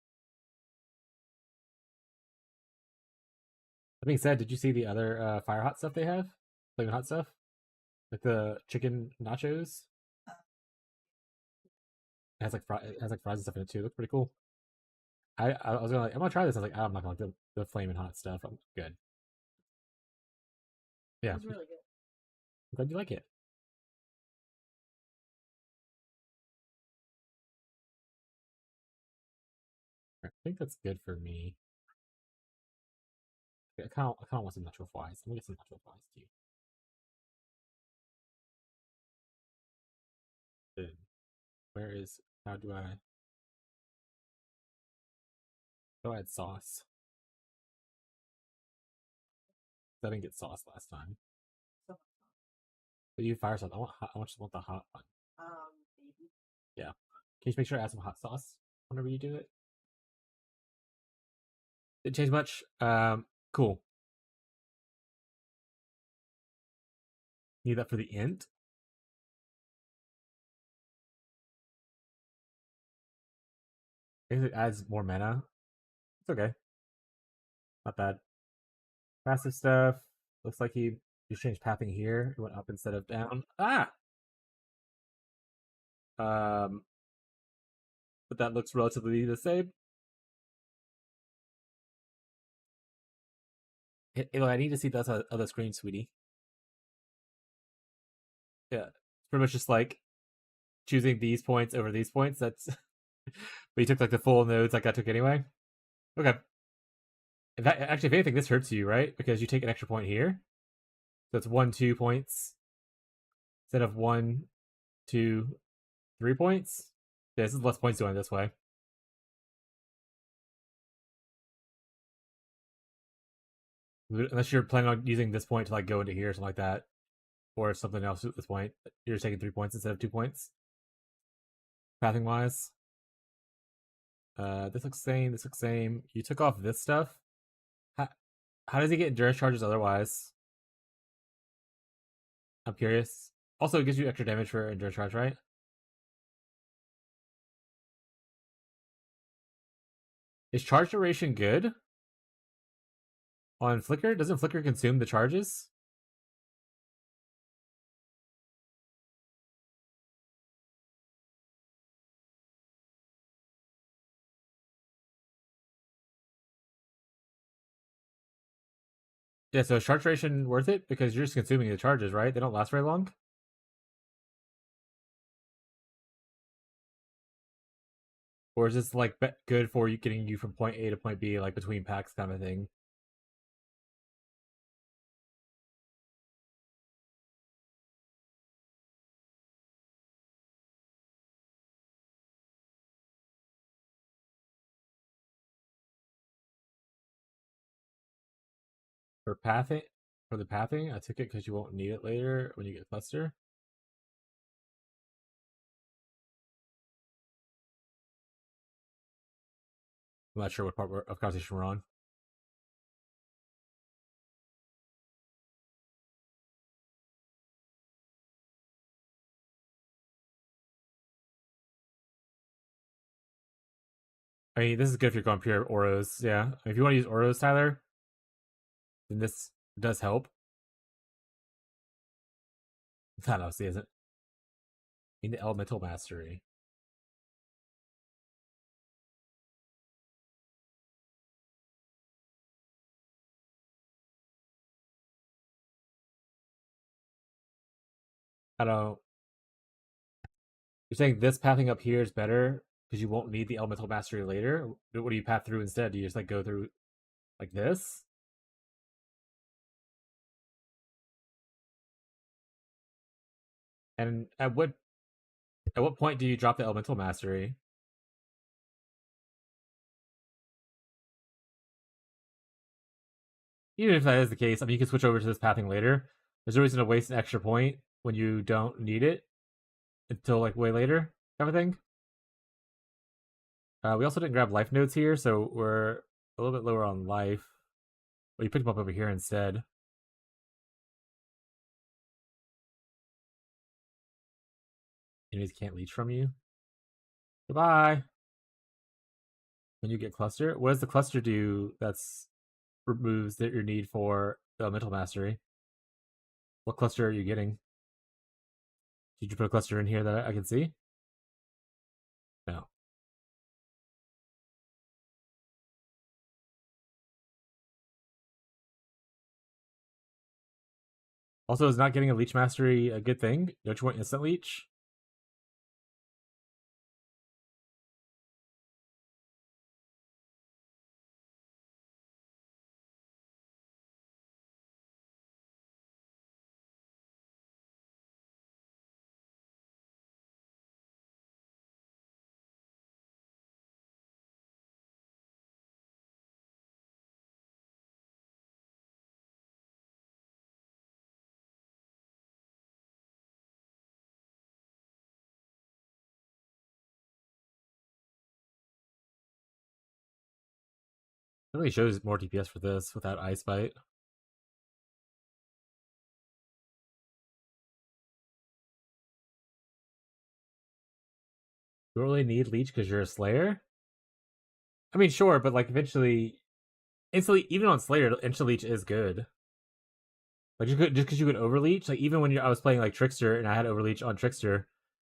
That being said, did you see the other fire hot stuff they have? Flaming hot stuff? Like the chicken nachos? It has like fries and stuff in it too. It looks pretty cool. I was gonna like, I'm gonna try this. I was like, I'm not gonna like the flaming hot stuff. I'm good. Yeah, It was really good. I'm glad you like it. I think that's good for me. I kind of want some natural fries. I'm gonna get some natural fries too. Good. Where is? How do I? Oh, I had sauce. I didn't get sauce last time. So, But you fire sauce. I want hot, I just want the hot one. maybe. Yeah. Can you just make sure to add some hot sauce whenever you do it? Didn't change much. Cool. Need that for the int. I guess it adds more mana. It's okay. Not bad. Passive stuff. Looks like he just changed pathing here. It went up instead of down. Ah! But that looks relatively the same. I need to see this other screen, sweetie. Yeah. It's pretty much just like choosing these points over these points. That's but you took like the full nodes like I took anyway. Okay. In fact, actually, if anything, this hurts you, right? Because you take an extra point here. So it's 1, 2 points instead of 1, 2, 3 points. Yeah, this is less points going this way. Unless you're planning on using this point to like go into here or something like that, or something else at this point, you're just taking 3 points instead of 2 points. Pathing wise, this looks same. This looks same. You took off this stuff. How does he get endurance charges otherwise? I'm curious. Also, it gives you extra damage for endurance charge, right? Is charge duration good? On Flicker? Doesn't Flicker consume the charges? Yeah, so is charge duration worth it? Because you're just consuming the charges, right? They don't last very long? Or is this like good for you getting you from point A to point B, like between packs kind of thing? For pathing, for the pathing, I took it because you won't need it later when you get cluster. I'm not sure what part of conversation we're on. I mean, this is good if you're going pure Oros. Yeah, if you want to use Oros, Tyler, then this does help. I don't know, see, is it? In the Elemental Mastery. I don't. You're saying this pathing up here is better because you won't need the Elemental Mastery later? What do you path through instead? Do you just like go through like this? And at what point do you drop the Elemental Mastery? Even if that is the case, I mean, you can switch over to this pathing later. There's no reason to waste an extra point when you don't need it until like way later, kind of thing. We also didn't grab life nodes here, so we're a little bit lower on life. But you picked them up over here instead. Enemies can't leech from you. Goodbye. When you get cluster, what does the cluster do? That's removes your need for the elemental mastery. What cluster are you getting? Did you put a cluster in here that I can see? No. Also, is not getting a leech mastery a good thing? Don't you want instant leech? It really shows more DPS for this without Ice Bite. You don't really need leech because you're a Slayer? I mean, sure, but like eventually, instantly, even on Slayer, instant leech is good. Like you could just because you could overleech. Like even when I was playing like Trickster and I had overleech on Trickster,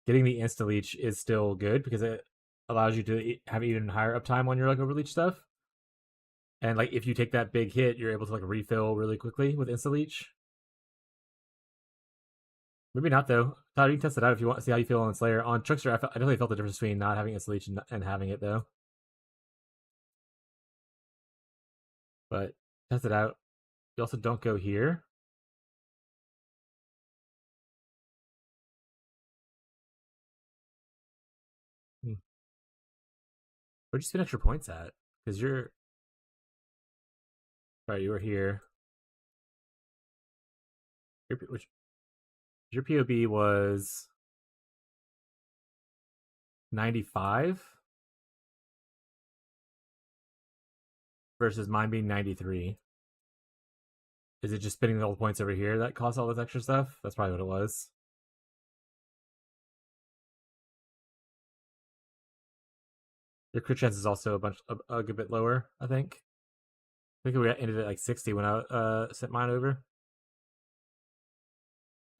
getting the instant leech is still good because it allows you to have even higher uptime on your like overleech stuff. And like if you take that big hit, you're able to like refill really quickly with instant leech. Maybe not though. Todd, you can test it out if you want to see how you feel on Slayer. On Trickster, I definitely felt the difference between not having instant leech and having it though. But test it out. You also don't go here. Where'd you spend extra points at? Because you're... Alright, you were here. Your POB was 95 versus mine being 93. Is it just spending all the points over here that costs all this extra stuff? That's probably what it was. Your crit chance is also a good bit lower, I think. I think we ended at like 60 when I sent mine over.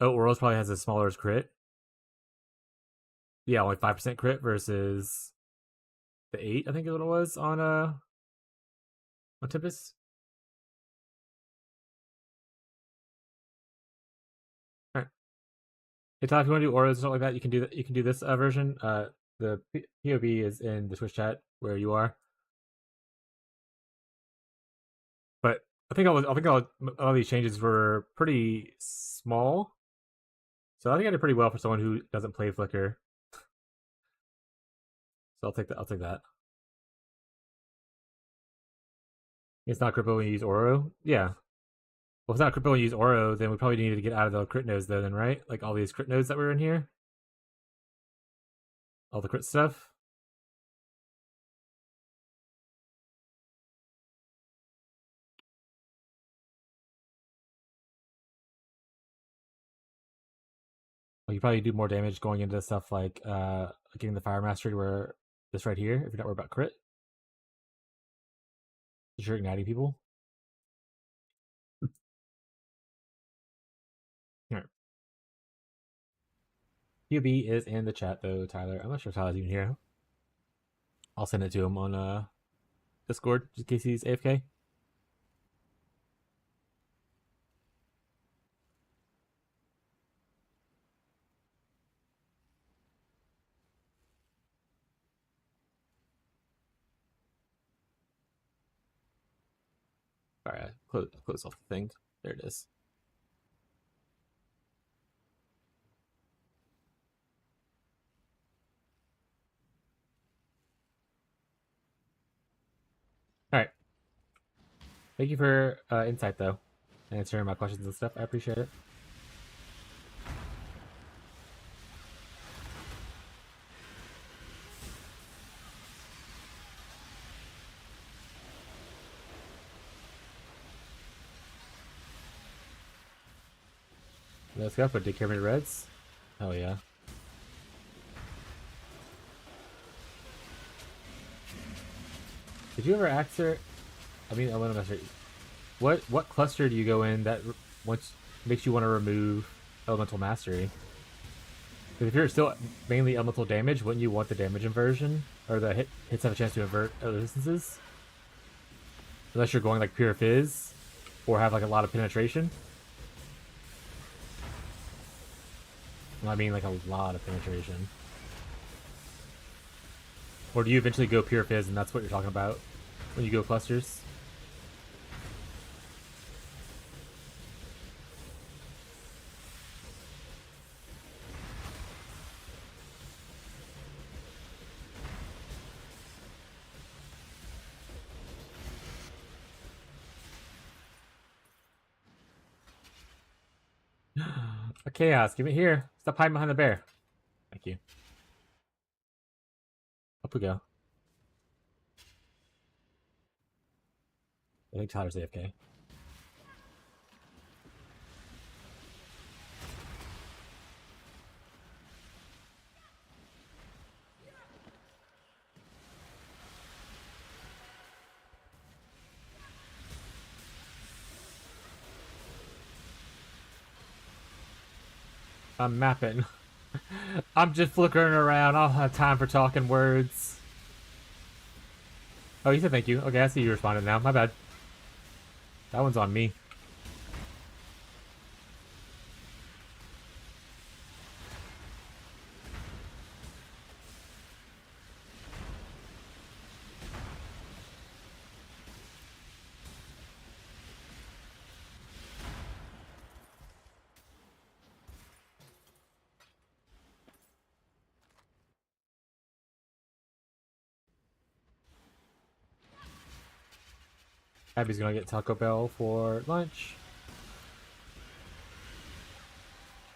Oh, Worlds probably has a smaller crit. Yeah, only 5% crit versus the 8, I think is what it was on Tempest. Alright. Hey Todd, if you want to do auras or something like that, you can do that. You can do this version. The POB is in the Twitch chat where you are. But I think all these changes were pretty small. So I think I did pretty well for someone who doesn't play Flicker. So I'll take that. I'll take that. It's not cripple when you use Oro. Yeah. Well, if it's not cripple when you use Oro, then we probably need to get out of the crit nodes though, then, right? Like all these crit nodes that were in here. All the crit stuff. Well, you probably do more damage going into stuff like getting the Fire Mastery where this right here, if you're not worried about crit. You're igniting people. Alright. QB is in the chat though, Tyler. I'm not sure if Tyler's even here. I'll send it to him on Discord just in case he's AFK. Sorry, I close off the thing. There it is. Alright. Thank you for insight though. And answering my questions and stuff. I appreciate it. Let's go for Dick Kermit Reds. Oh yeah. Did you ever axe her? I mean, Elemental Master. What cluster do you go in that once makes you want to remove elemental mastery? Because if you're still mainly elemental damage, wouldn't you want the damage inversion or the hits have a chance to invert resistances? Unless you're going like pure fizz or have like a lot of penetration. Well, I mean like a lot of penetration. Or do you eventually go pure fizz and that's what you're talking about when you go clusters? A chaos, give it here. Stop hiding behind the bear. Thank you. Up we go. I think Tyler's AFK. I'm mapping. I'm just flickering around. I don't have time for talking words. Oh, you said thank you. Okay, I see you responded now. My bad. That one's on me. Abby's gonna get Taco Bell for lunch.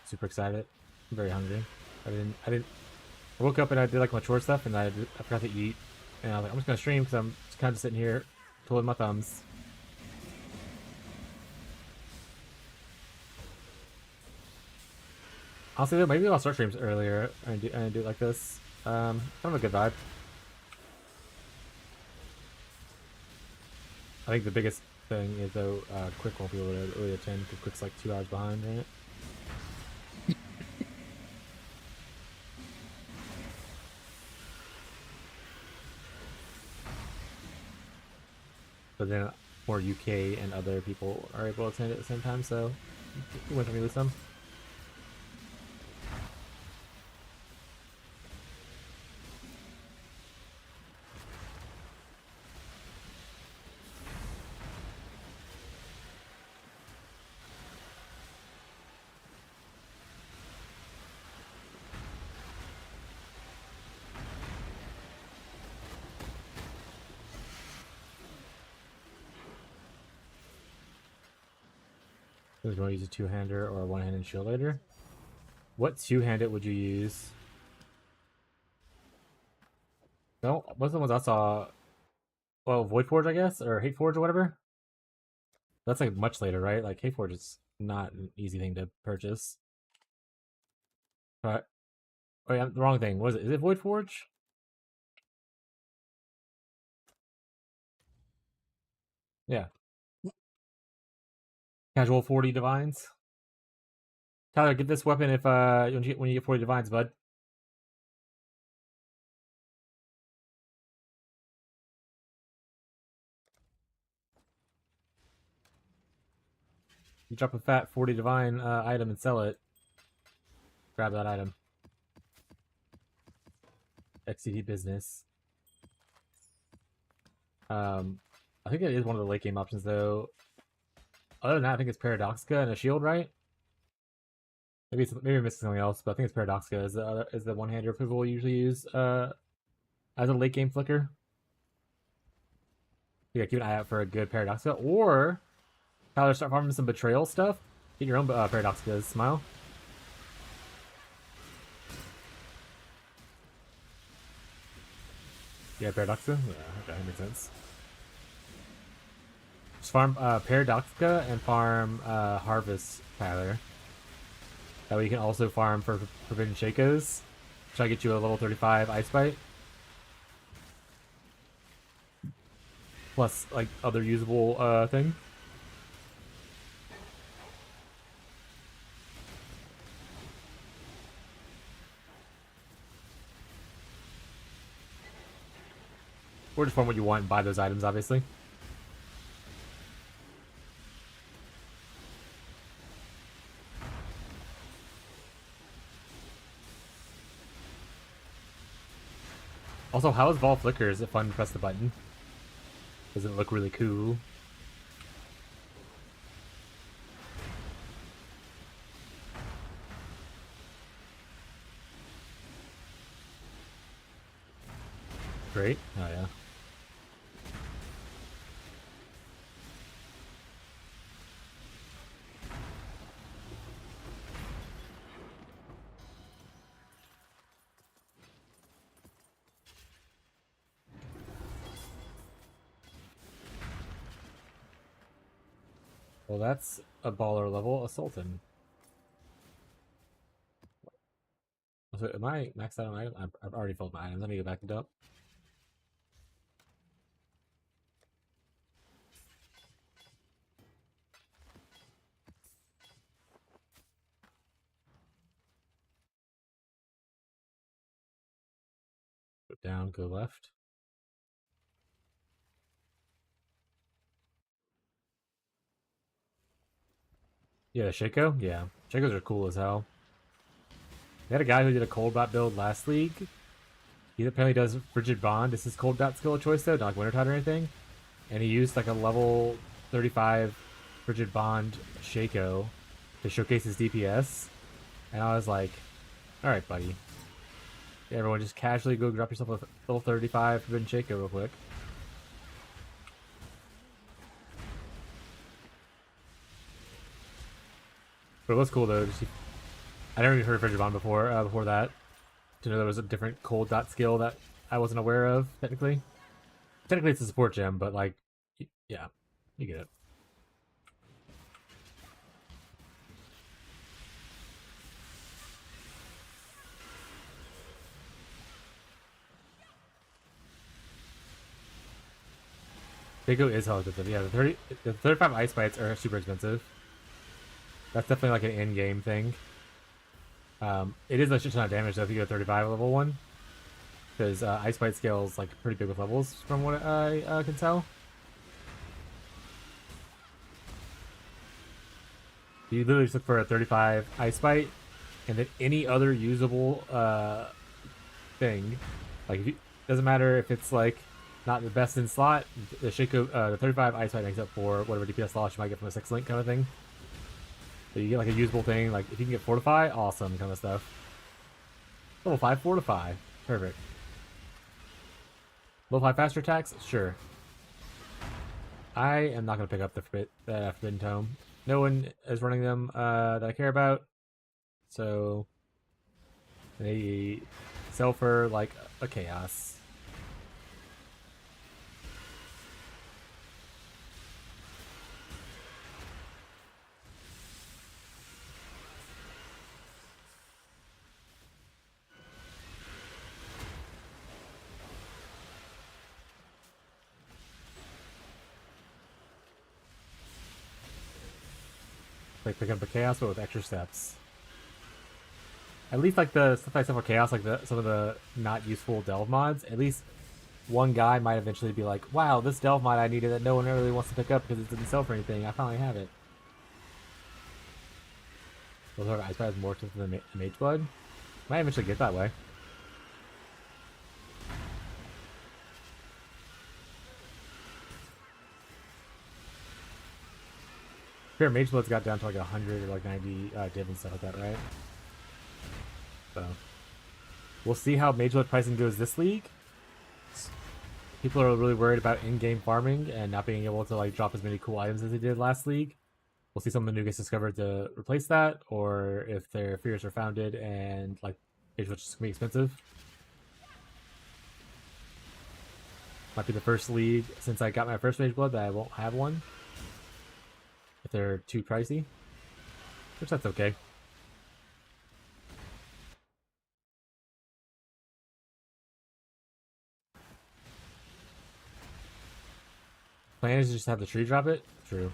Super excited. I'm very hungry. I woke up and I did like my chore stuff and I forgot to eat. And I was like, I'm just gonna stream because I'm just kind of sitting here twiddling my thumbs. Honestly though, maybe I'll start streams earlier and do it like this. Kind of a good vibe. I think the biggest thing is though, Quick won't be able to really attend because Quick's like 2 hours behind, right? But then more UK and other people are able to attend at the same time, so you went for me with some. Who's going to use a two-hander or a one-handed shield later? What two-handed would you use? No, most of the ones I saw, well, Void Forge, I guess, or Hate Forge or whatever. That's like much later, right? Like Hate Forge is not an easy thing to purchase. But oh yeah, the wrong thing. What is it? Is it Void Forge? Yeah. Casual 40 divines. Tyler, get this weapon if when you get 40 divines, bud. You drop a fat 40 divine item and sell it. Grab that item. XCT business. I think it is one of the late game options though. Other than that, I think it's Paradoxica and a shield, right? Maybe I'm missing something else, but I think it's Paradoxica is the one-hander people usually use as a late game flicker. Yeah, keep an eye out for a good Paradoxica, or Tyler, start farming some betrayal stuff. Get your own Paradoxicas. Smile. Yeah, Paradoxica. Yeah, okay, makes sense. Just farm Paradoxica and farm Harvest, Tyler. That way you can also farm for Forbidden Shakos. Try to get you a level 35 Ice Bite. Plus, like, other usable thing. or just find what you want and buy those items, obviously. Also, how is Vol Flicker? Is it fun to press the button? Does it look really cool? Great. Oh, yeah. Well, that's a baller level, a Sultan. So am I maxed out on items? I've already filled my items. Let me go back to dump. Go down, go left. Yeah, the Shaco? Yeah. Shacos are cool as hell. We had a guy who did a Cold DoT build last league. He apparently does Frigid Bond. This is Cold DoT skill of choice though, not like Wintertide or anything. And he used like a level 35 Frigid Bond Shaco to showcase his DPS. And I was like, alright, buddy. Yeah, everyone just casually go drop yourself a level 35 Forbidden Shaco real quick. But it was cool though. I never even heard of Frigid Bond before that. To know there was a different Cold DoT skill that I wasn't aware of, technically. Technically it's a support gem, but like, yeah, you get it. Shaco is hella expensive. Yeah, the 35 ice bites are super expensive. That's definitely like an in-game thing. It is a shit ton of damage though if you get a 35 level one. Because Ice Bite scale is like pretty big with levels from what I can tell. You literally just look for a 35 Ice Bite and then any other usable thing. Like, doesn't matter if it's like not the best in slot, the Shaco, the 35 Ice Bite makes up for whatever DPS loss you might get from a 6 link kind of thing. So you get like a usable thing, like if you can get Fortify, awesome kind of stuff. Level 5 Fortify, perfect. Level 5 faster attacks, sure. I am not going to pick up the Forbidden Tome. No one is running them that I care about. So they sell for like a chaos. Like picking up a chaos, but with extra steps. At least like the stuff I said for chaos, like some of the not useful delve mods. At least one guy might eventually be like, "Wow, this delve mod I needed that no one really wants to pick up because it didn't sell for anything. I finally have it." Those are Ice Bite more expensive than Mage Blood. Might eventually get that way. Here, Mage Blood's got down to like 100 or like 90 div and stuff like that, right? So, we'll see how Mage Blood pricing goes this league. People are really worried about in-game farming and not being able to like drop as many cool items as they did last league. We'll see something new gets discovered to replace that, or if their fears are founded and like Mage Blood's just gonna be expensive. Might be the first league since I got my first Mage Blood that I won't have one. If they're too pricey, which that's okay. Plan is to just have the tree drop it. True.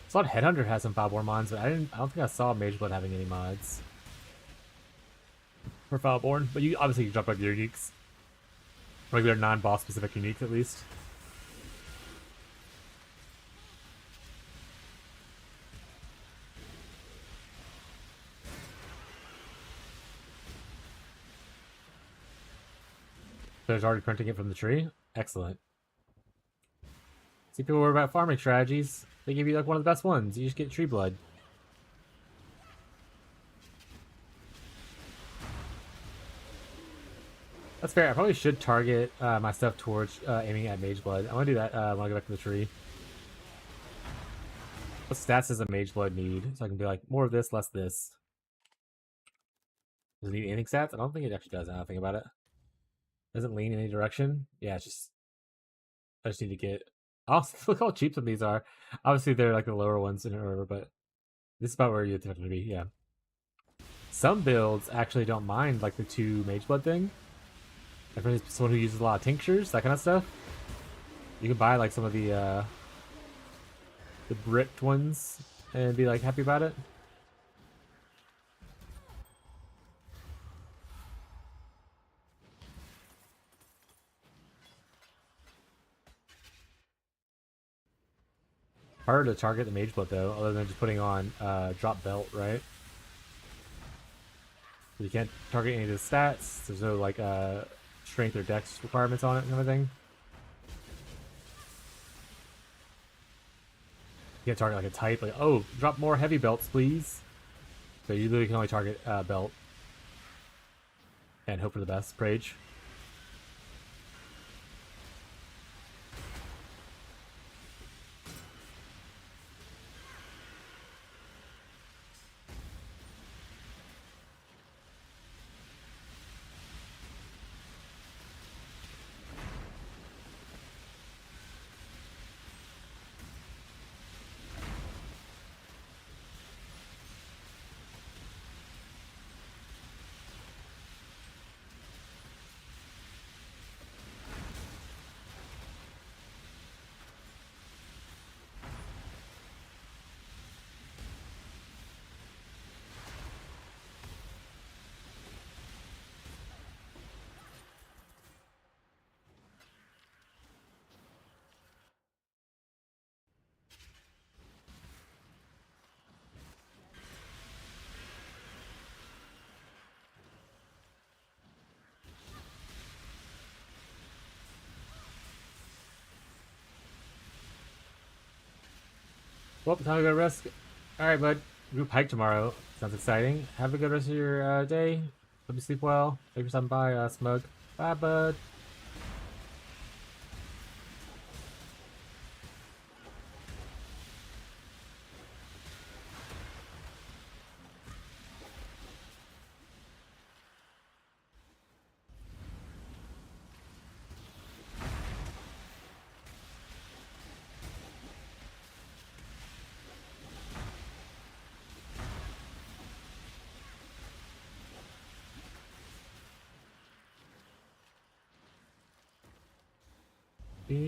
I saw Headhunter has some Foulborn mods, but I don't think I saw Mage Blood having any mods for Foulborn. But you obviously can drop up your geeks. Regular non-boss specific uniques at least. There's already printing it from the tree. Excellent. See, people worry about farming strategies. They give you like one of the best ones. You just get tree blood. That's fair. I probably should target my stuff towards aiming at mage blood. I want to do that when I go back to the tree. What stats does a mage blood need? So I can be like, more of this, less this. Does it need anything stats? I don't think it actually does. Now that I think about it. Doesn't lean in any direction. Yeah, it's just... I just need to get... Oh, look how cheap some of these are. Obviously, they're like the lower ones in order, but... This is about where you have to be, yeah. Some builds actually don't mind like the 2 mage blood thing. Like for someone who uses a lot of tinctures, that kind of stuff. You can buy like some of the bricked ones and be like happy about it. Harder to target the mage blood though, other than just putting on drop belt, right? You can't target any of the stats. There's no like strength or dex requirements on it, kind of thing. You can't target like a type, like, oh, drop more heavy belts, please. So you literally can only target belt. And hope for the best. Prage. Well, time to go rest. Alright, bud. Group hike tomorrow. Sounds exciting. Have a good rest of your day. Hope you sleep well. Thanks for stopping by, Smug. Bye, bud.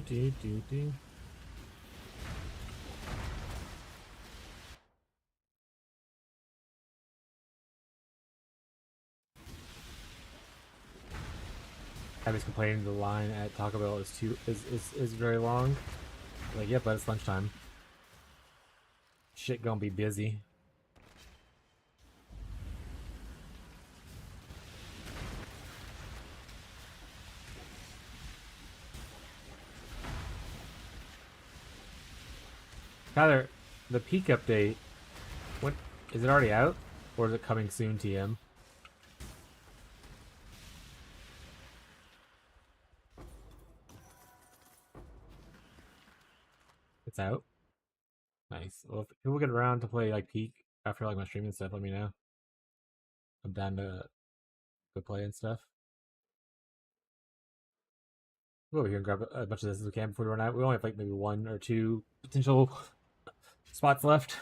Do. Abby's complaining the line at Taco Bell is very long. Like, yeah, but it's lunchtime. Shit gonna be busy. Tyler, the peak update, when is it already out? Or is it coming soon, TM? It's out? Nice. Well, if people get around to play like peak after like my streaming stuff, let me know. I'm down to go play and stuff. We'll go over here and grab a bunch of this as we can before we run out. We only have like maybe 1 or 2 potential spots left.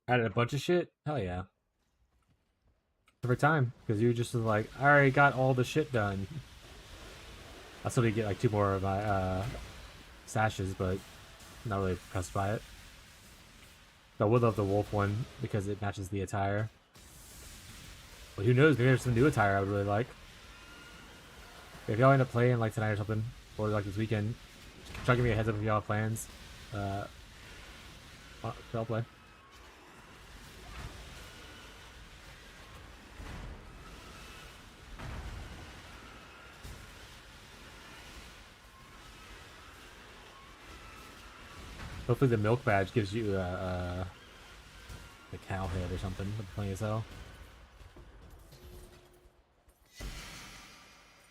Added a bunch of shit? Hell yeah. Perfect time, because you just was like, I already got all the shit done. I still need to get like 2 more of my sashes, but not really impressed by it. But I would love the wolf one because it matches the attire. But who knows, maybe there's some new attire I would really like. If y'all end up playing like tonight or something, or like this weekend, try to give me a heads up if y'all have plans. I'll play. Hopefully the milk badge gives you a cow head or something. That'd be funny as hell.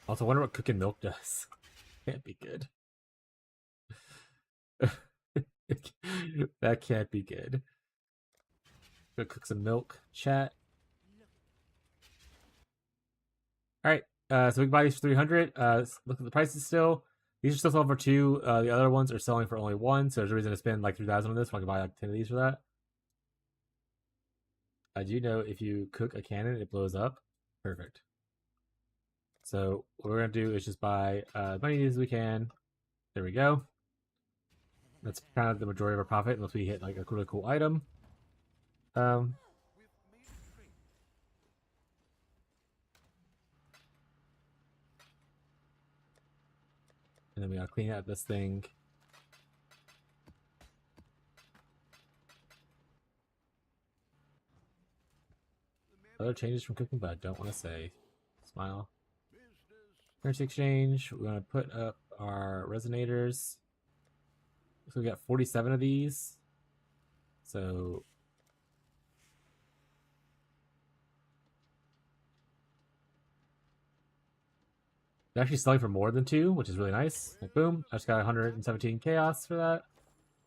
Also, I wonder what cooking milk does. Can't be good. That can't be good. Go cook some milk. Chat. Alright, so we can buy these for 300. Look at the prices still. These are still selling for 2. The other ones are selling for only 1, so there's a reason to spend like 3,000 on this. So I can buy like 10 of these for that. I do know if you cook a cannon, it blows up. Perfect. So what we're going to do is just buy as many of these as we can. There we go. That's kind of the majority of our profit, unless we hit like a really cool item. And then we gotta clean out this thing. Other changes from cooking, but I don't want to say. Smile. Currency exchange. We're gonna put up our resonators. So we got 47 of these. So they're actually selling for more than 2, which is really nice. Like boom, I just got 117 chaos for that.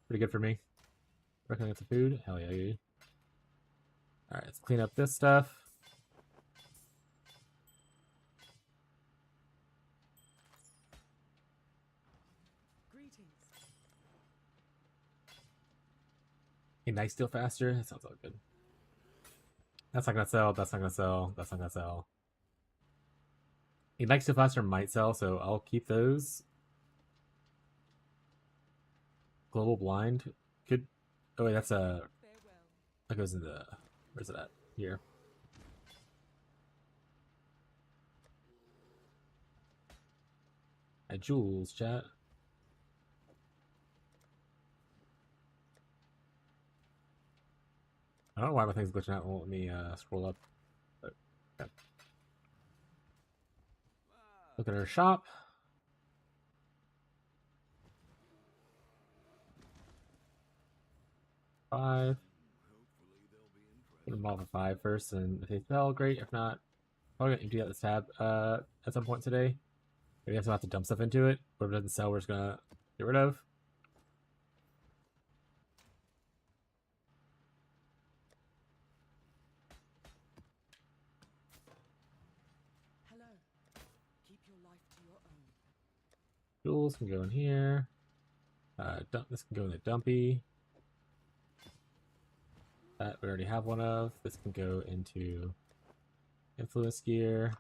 Pretty good for me. Reckon it's the food. Hell yeah, dude. All right, let's clean up this stuff. Ignite still faster? That sounds all good. That's not gonna sell, that's not gonna sell, that's not gonna sell. Ignite still faster might sell, so I'll keep those. Global blind could. Oh wait, that's a. That goes in the. Where's it at? Here. At Jules, chat. I don't know why my thing's glitching out and won't let me scroll up. But, okay. Look at our shop. Five. Put them all for 5 first, and if they sell, great. If not, probably gonna empty out this tab at some point today. Maybe I have to dump stuff into it. Whatever doesn't sell, we're just gonna get rid of. Hello. Keep your life to your own. Jewels can go in here. This can go in the dumpy. That we already have one of. This can go into influence gear.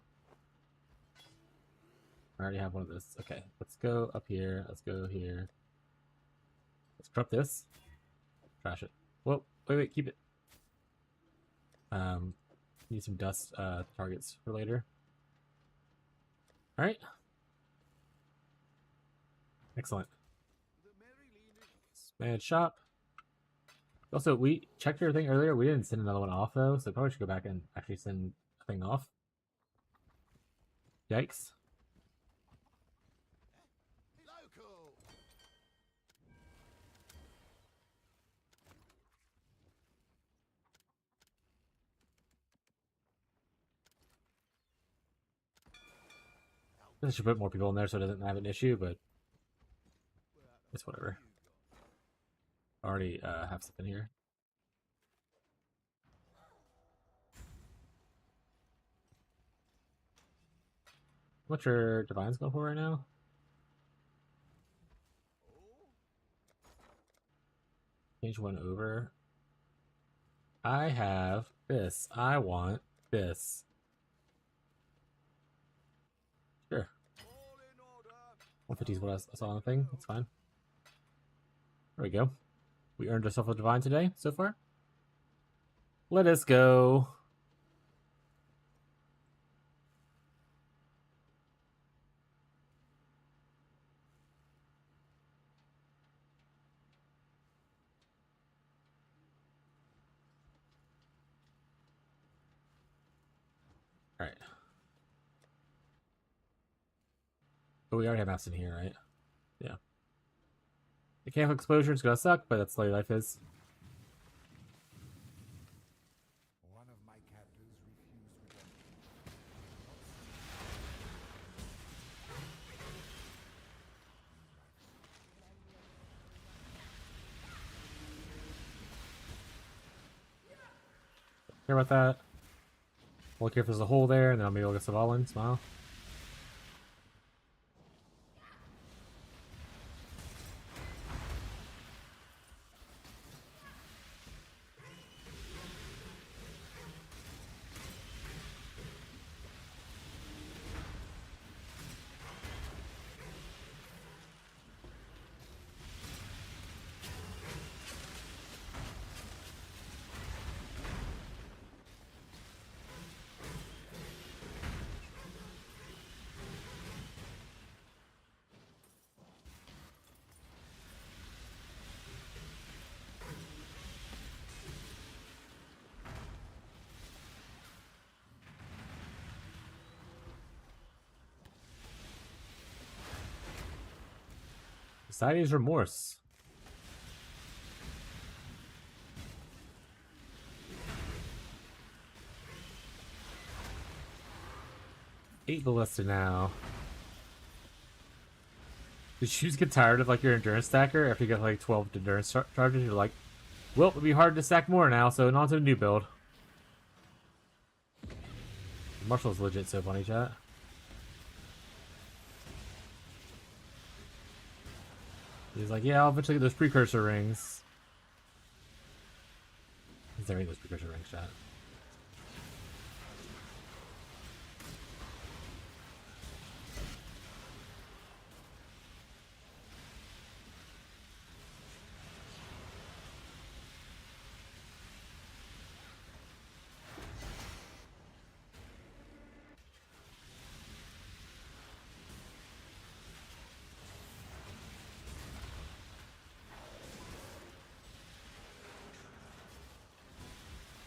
I already have one of this. Okay, let's go up here. Let's go here. Let's corrupt this. Trash it. Whoa, wait, keep it. Need some dust targets for later. Alright. Excellent. Manage shop. Also, we checked everything earlier. We didn't send another one off, though, so probably should go back and actually send a thing off. Yikes. I should put more people in there so it doesn't have an issue, but it's whatever. I already have stuff in here. What's your divines going for right now? Change one over. I have this. I want this. Sure. 150 is what I saw on the thing. That's fine. There we go. We earned ourselves a divine today so far. Let us go. Oh, we already have maps in here, right? Yeah. The camp exposure is gonna suck, but that's the way life is. One of my captors refused redemption. Care about that. Look here if there's a hole there, and then I'll maybe get some all in. Smile. Society's remorse. Eight ballista now. Did you just get tired of like your endurance stacker after you get like 12 endurance charges? You're like, well, it'll be hard to stack more now, so on to a new build. Marshall's legit so funny, chat. He's like, yeah, I'll eventually get those precursor rings. He's there, those precursor rings, chat.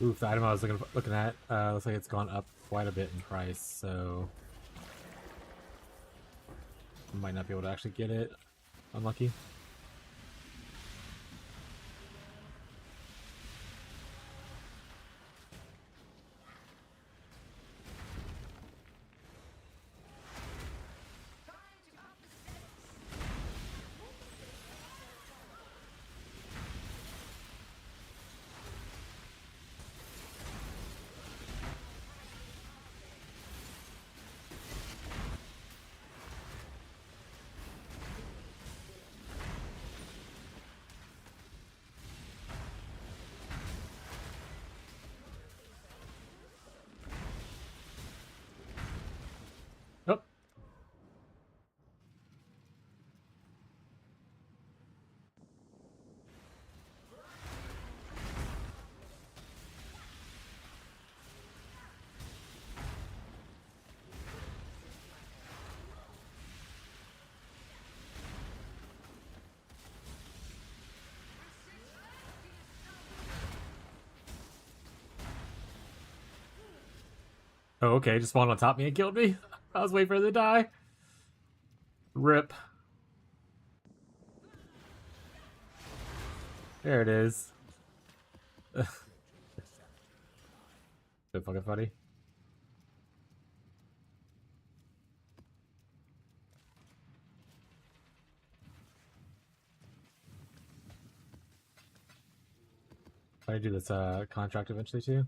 Oof, the item I was looking at looks like it's gone up quite a bit in price, so I might not be able to actually get it. Unlucky. Oh. Oh, okay, just spawned on top of me and killed me. I was waiting for it to die. Rip. There it is. So fucking funny. I do this contract eventually too.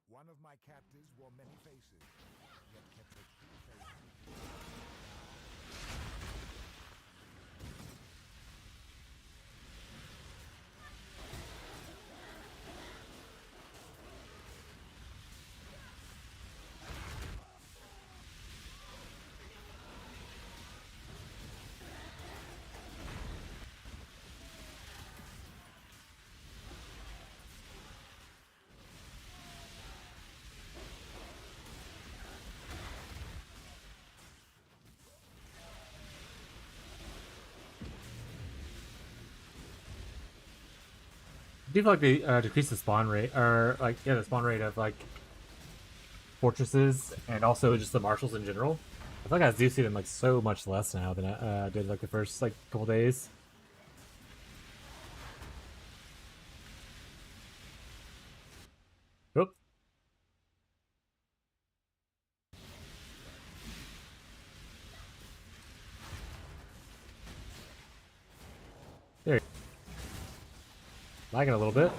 One of my captors wore many faces, yet kept a true face. I do feel like they decrease the spawn rate, or like, yeah, the spawn rate of like fortresses and also just the marshals in general. I feel like I do see them like so much less now than I did like the first like couple days. Oop. There. Lagging a little bit.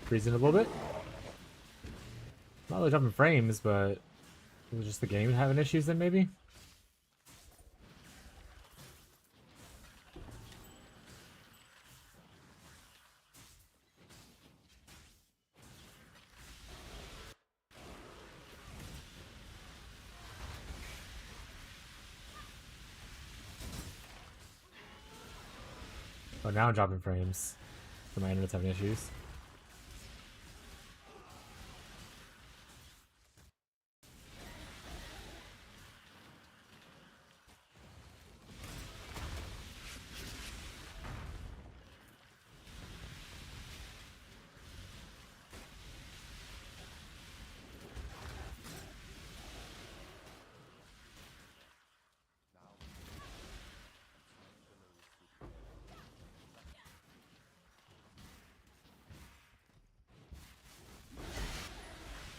Freezing a little bit. Not really jumping frames, but it was just the game having issues then maybe? Oh, now I'm dropping frames. So my internet's having issues.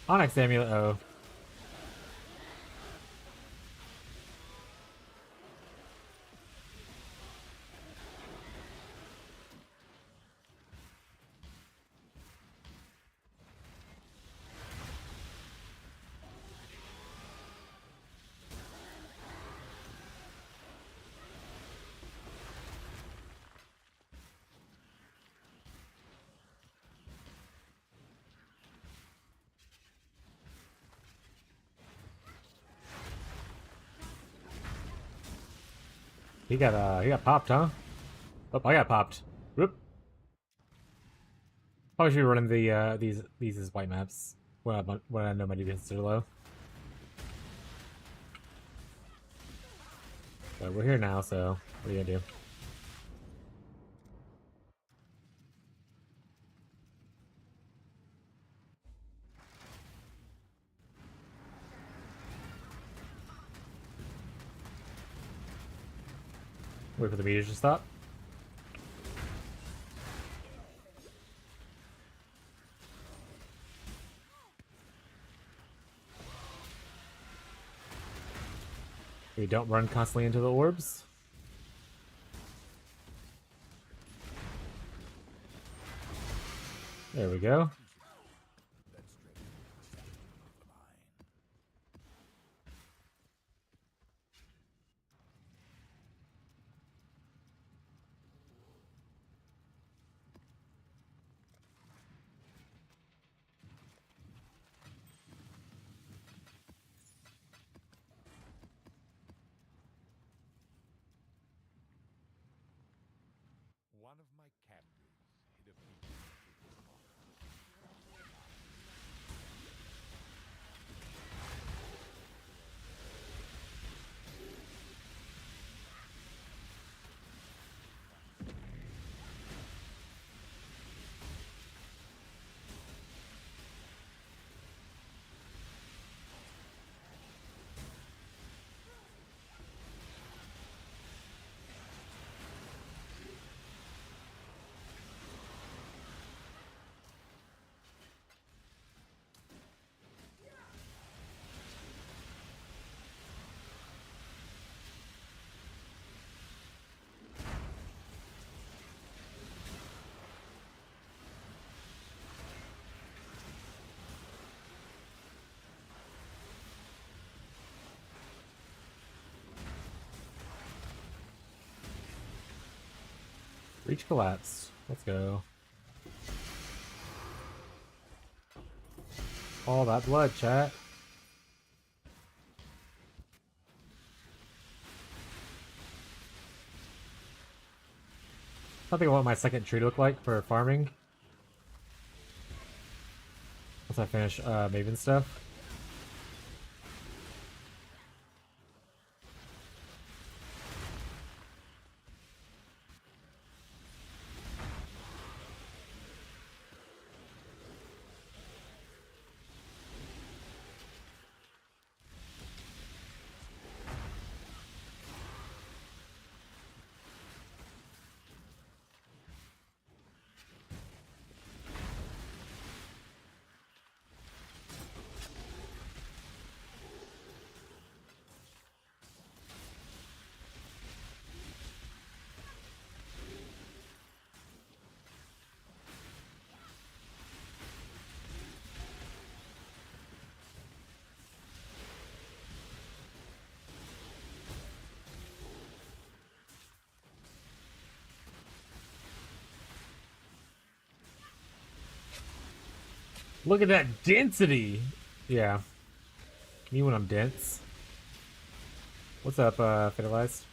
Onyx Amulet, oh. He got popped, huh? Oh, I got popped. Whoop. Probably should be running the these as white maps when I know my defenses are low. But we're here now, so what are you gonna do? Wait for the meters to stop. We don't run constantly into the orbs. There we go. One of my captives hid a piece of the rock. Reach collapse. Let's go. All that blood, chat. I think I want my second tree to look like for farming. Once I finish Maven stuff. Look at that density! Yeah. Me when I'm dense. What's up, Fiddleized?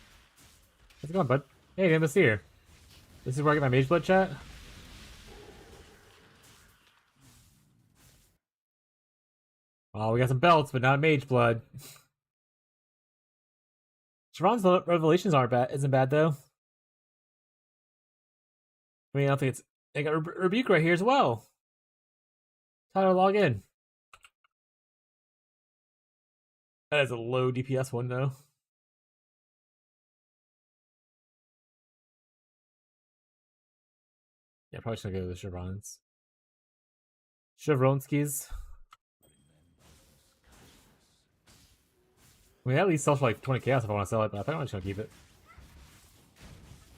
How's it going, bud? Hey, Nimbus here. This is where I get my Mage Blood chat? Oh, we got some belts, but not Mage Blood. Sharon's Revelations aren't bad, isn't bad, though. I mean, I don't think it's... They got Rebuke right here as well. How do I log in? That is a low DPS one, though. Yeah, probably should go to the Chevrons. Chevronskis. I mean, at least sells for like 20 chaos if I want to sell it, but I think I'm just gonna keep it.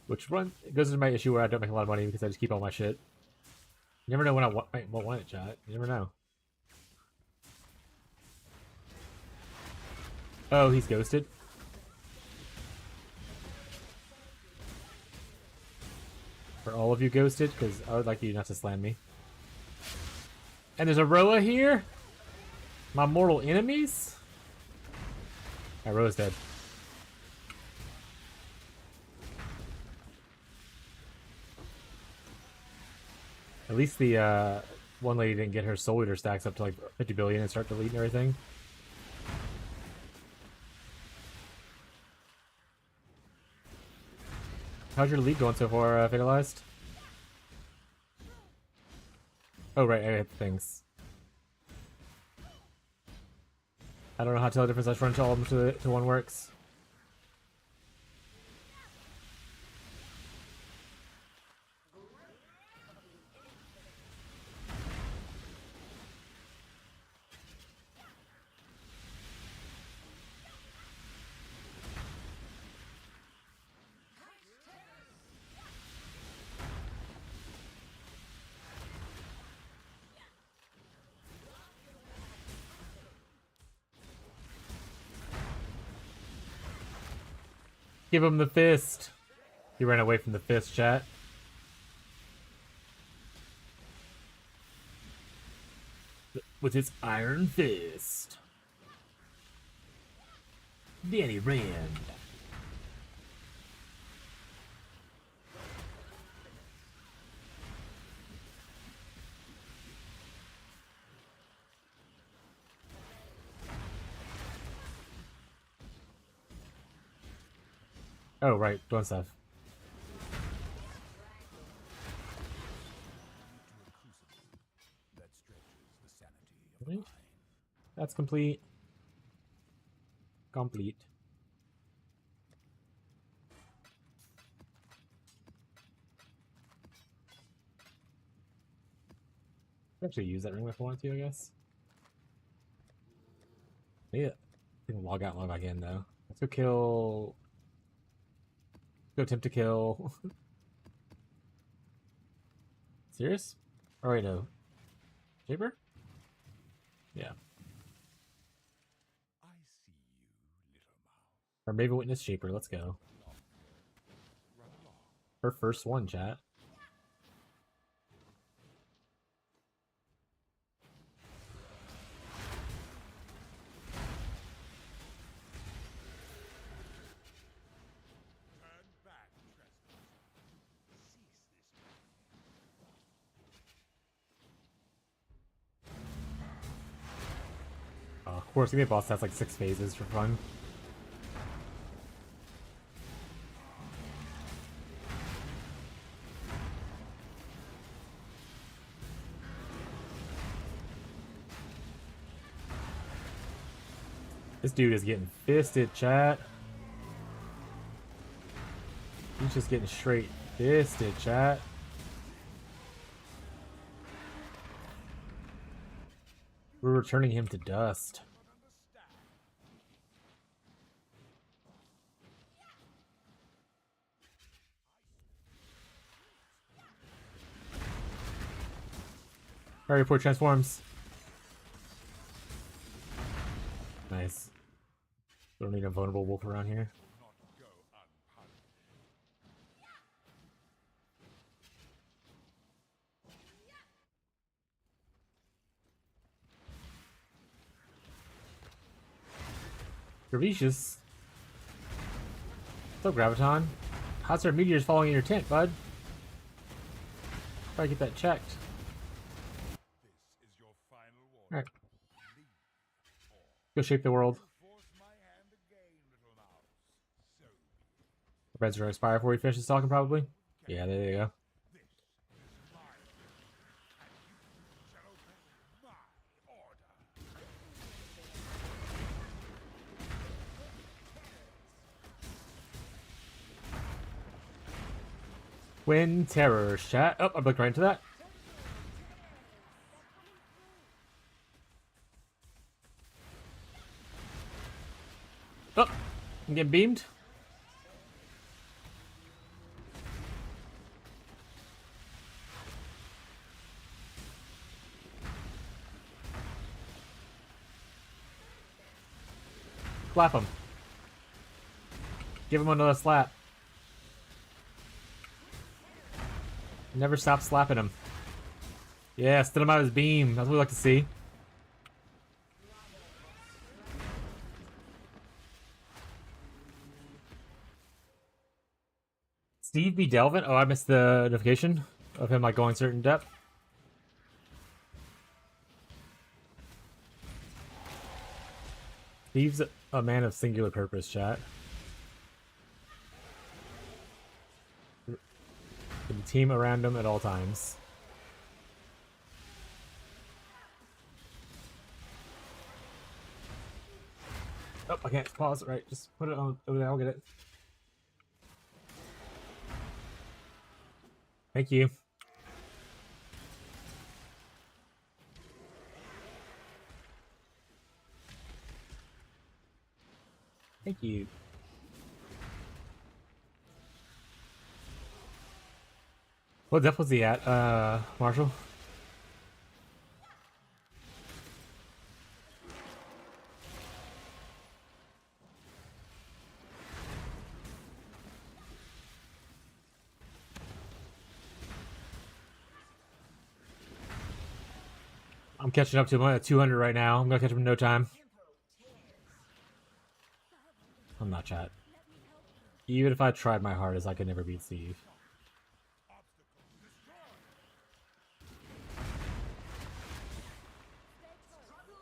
Which goes into my issue where I don't make a lot of money because I just keep all my shit. You never know when I want it, chat. You never know. Oh, he's ghosted. For all of you ghosted, because I would like you not to slam me. And there's a Roa here? My mortal enemies? Alright, Roa's dead. At least the one lady didn't get her Soul Eater stacks up to like 50 billion and start deleting everything. How's your league going so far, Fatalized? Oh, right, I hit the things. I don't know how to tell the difference. I just run to all of them to one works. Give him the fist. He ran away from the fist, chat. With his iron fist. Danny Rand. Oh, right, doing stuff. That stretches the sanity of the mind. That's complete. Complete. Actually use that ring if I want to, I guess. Yeah. I can log out and log back in though. Let's go kill. Go attempt to kill. Serious? Oh wait, no. Shaper? Yeah. I see you, little mouse. Or Maven Witness Shaper, let's go. Run along. Her first one, chat. Turn back, trespasser. Cease this. Of course, give me a boss that's like 6 phases for fun. This dude is getting fisted, chat. He's just getting straight fisted, chat. We're returning him to dust. Alright, report transforms. Nice. Don't need a vulnerable wolf around here. Gravicious. What's up, Graviton? How's there meteors following in your tent, bud? Try to get that checked. This is your final warning. Alright. Leave, or Go shape the world. force my hand again, little mouse. So be it. Reds are gonna expire before we finish this talking, probably. Yeah, there you go. This is my world, and you shall obey my order. Wind terror, chat. Oh, I looked right into that. Oh, I'm getting beamed. Slap him. Give him another slap. Never stop slapping him. Yeah, still him out his beam. That's what we like to see. Steve B. Delvin? Oh, I missed the notification of him like going certain depth. Steve's a man of singular purpose, chat. The team around him at all times. Oh, I can't pause it right. Just put it on over there. I'll get it. Thank you. Thank you. What depth was he at, Marshall? I'm catching up to him at 200 right now. I'm gonna catch him in no time. I'm not, chat. Even if I tried my hardest, I could never beat Steve.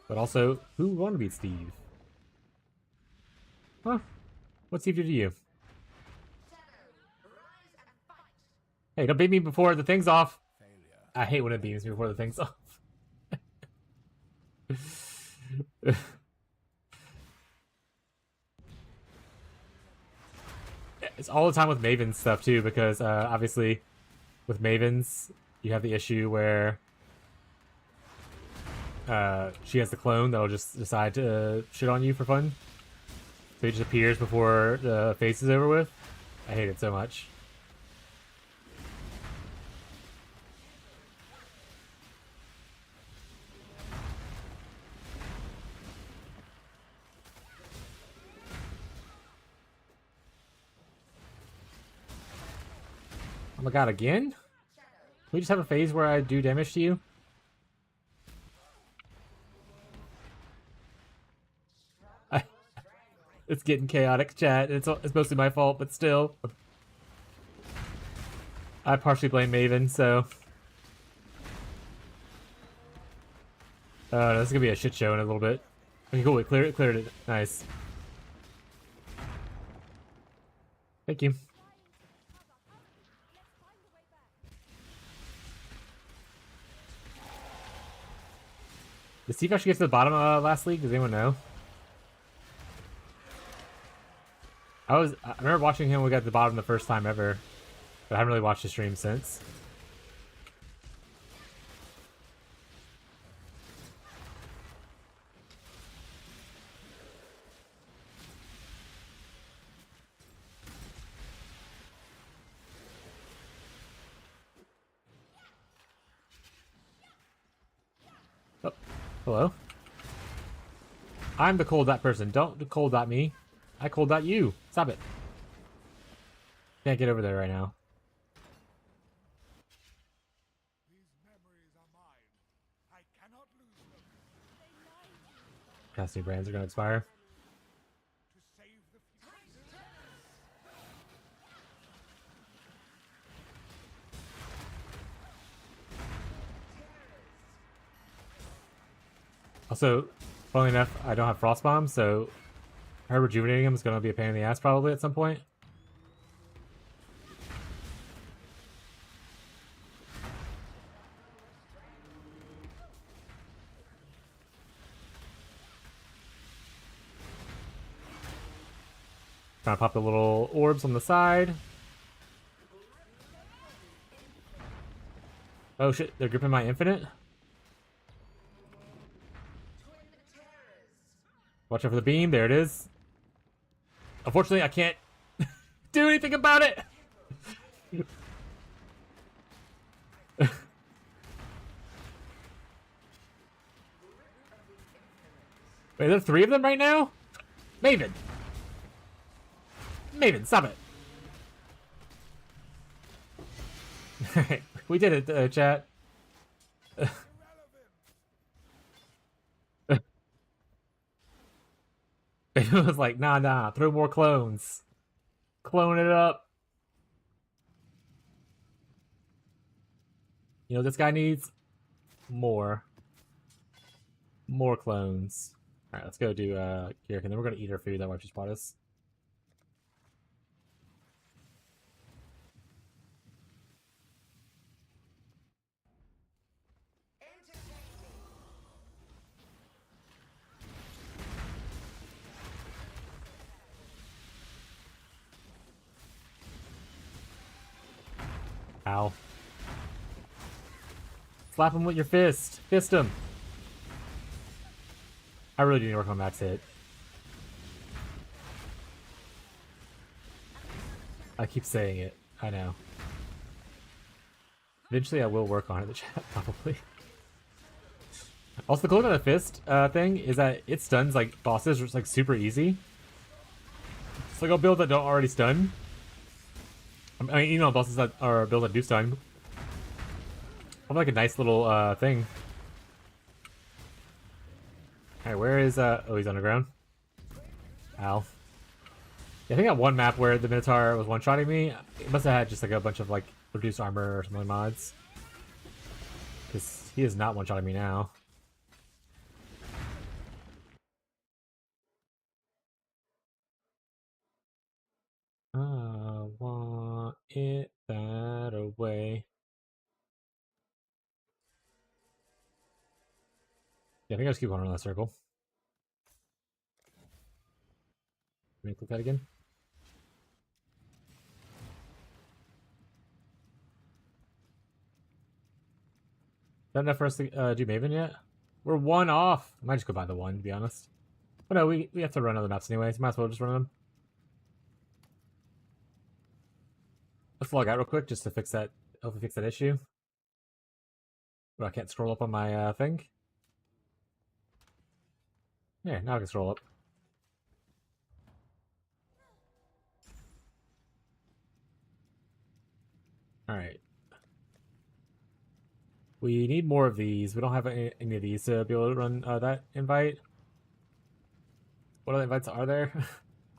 But also, who would want to beat Steve? Huh? What's Steve do to you? Hey, don't beat me before the thing's off. Failure. I hate when it beams me before the thing's off. It's all the time with Maven stuff too, because obviously with Mavens you have the issue where she has the clone that'll just decide to shit on you for fun. So he just appears before the face is over with. I hate it so much. Oh my god, again? Can we just have a phase where I do damage to you? It's getting chaotic, chat. It's mostly my fault, but still. I partially blame Maven, so... this is gonna be a shit show in a little bit. Okay, cool, we cleared it. Nice. Thank you. Did Steve actually get to the bottom last league? Does anyone know? I remember watching him when we got to the bottom the first time ever, but I haven't really watched the stream since. Oh, hello. I'm the cold dot person. Don't cold dot me. I cold dot you. Stop it. Can't get over there right now. These memories are mine. I cannot lose them. Casting brands are gonna expire. Also, funnily enough, I don't have Frost Bomb, so her rejuvenating him is going to be a pain in the ass probably at some point. Trying to pop the little orbs on the side. Oh shit, they're gripping my infinite. Watch out for the beam, there it is. Unfortunately, I can't do anything about it. Wait, there are 3 of them right now? Maven! Maven, stop it! Alright, we did it, chat. It was like, nah, throw more clones. Clone it up. You know what this guy needs? More. More clones. Alright, let's go do Kirik, and then we're gonna eat our food that wife just bought us. Ow. Slap him with your fist. Fist him. I really do need to work on max hit. I keep saying it. I know. Eventually I will work on it in the chat, probably. Also, the cool thing about the fist thing is that it stuns like bosses, which is like super easy. It's like a build that don't already stun. I mean, you know, bosses that are built that do stun. I'm like a nice little thing. Alright, where is oh, he's underground. Ow. Yeah, I think that one map where the Minotaur was one-shotting me, it must have had just like a bunch of like reduced armor or something mods. Because he is not one-shotting me now. I want it that way. Yeah, I think I just keep going around that circle. Let me click that again. Not enough for us to do Maven yet? We're 1 off. I might just go buy the 1, to be honest. But no, we have to run other maps anyways. Might as well just run them. Let's log out real quick just to fix that. Hopefully fix that issue. But I can't scroll up on my thing. Yeah, now I can scroll up. Alright. We need more of these. We don't have any of these to be able to run that invite. What other invites are there?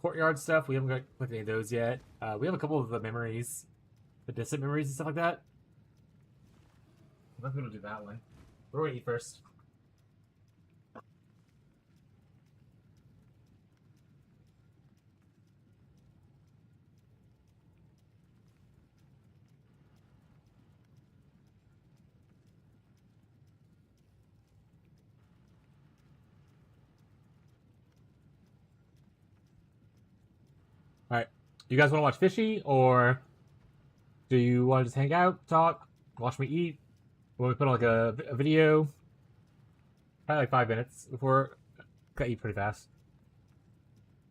Courtyard stuff. We haven't got any of those yet. We have a couple of the memories. The distant memories and stuff like that. I'm not going to do that one. We're going to eat first. Alright. You guys want to watch Fishy, or do you want to just hang out, talk, watch me eat? When we put on like a video, probably like 5 minutes before. Gotta eat pretty fast.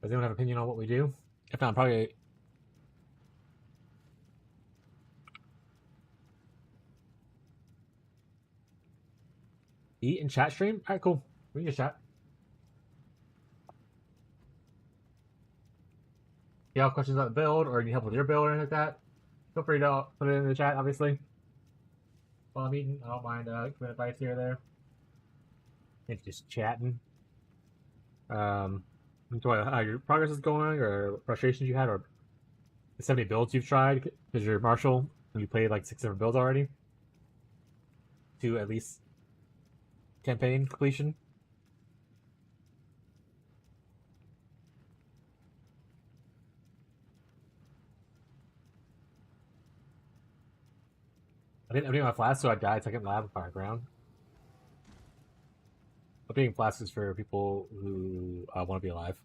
Does anyone have an opinion on what we do? If not, probably. Eat and chat stream? Alright, cool. We can just chat. If you have questions about the build, or need help with your build or anything like that, feel free to put it in the chat, obviously. While I'm eating, I don't mind giving advice here or there. It's just chatting. How your progress is going, or frustrations you had, or the 70 builds you've tried, because you're Marshall, and you played like 6 different builds already. To at least campaign completion. updating my flask so I die second lab fire ground. Updating flasks is for people who want to be alive.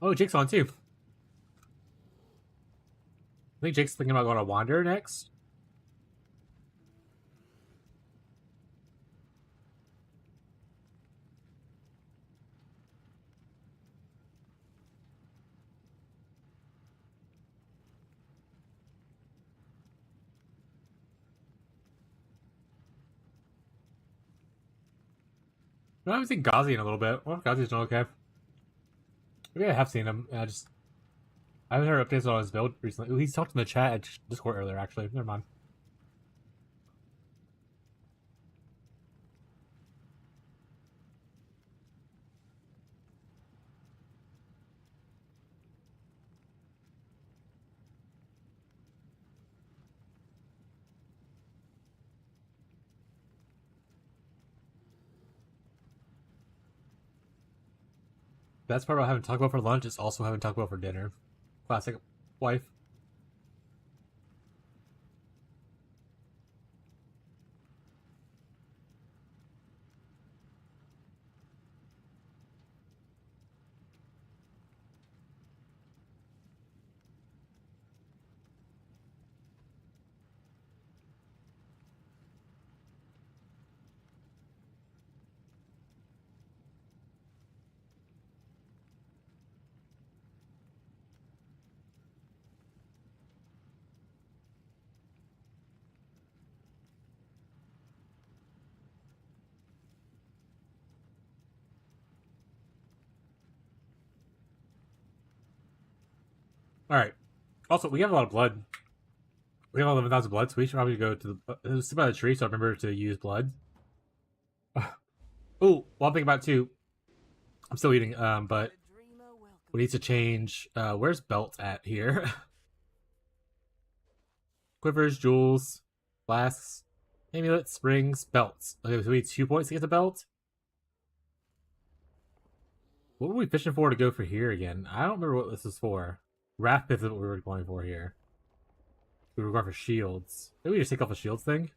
Oh, Jake's on too. I think Jake's thinking about going to Wander next. No, I haven't seen Ghazi in a little bit. Well, Ghazi's doing okay. Maybe I have seen him. I haven't heard updates on his build recently. Ooh, he's talked in the chat at Discord earlier, actually. Never mind. Best part about having Taco Bell for lunch is also having Taco Bell for dinner. Classic wife. Alright. Also, we have a lot of blood. We have 11,000 blood, so we should probably go to the... sit by the tree, so I remember to use blood. Oh, one thing about too. I'm still eating, but we need to change... where's Belt at here? Quivers, jewels, flasks, amulets, rings, belts. Okay, so we need 2 points to get the belt. What were we fishing for to go for here again? I don't remember what this is for. Wrath Pith is what we were going for here. We were going for shields. Maybe we just take off the shields thing?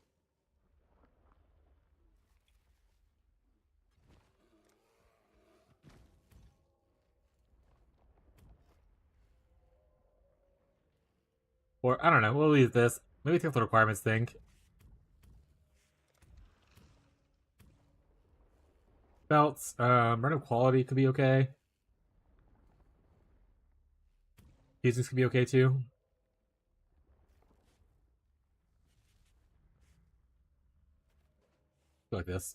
Or, I don't know, we'll leave this. Maybe take off the requirements thing. Belts, random quality could be okay. Fusings could be okay too. Like this.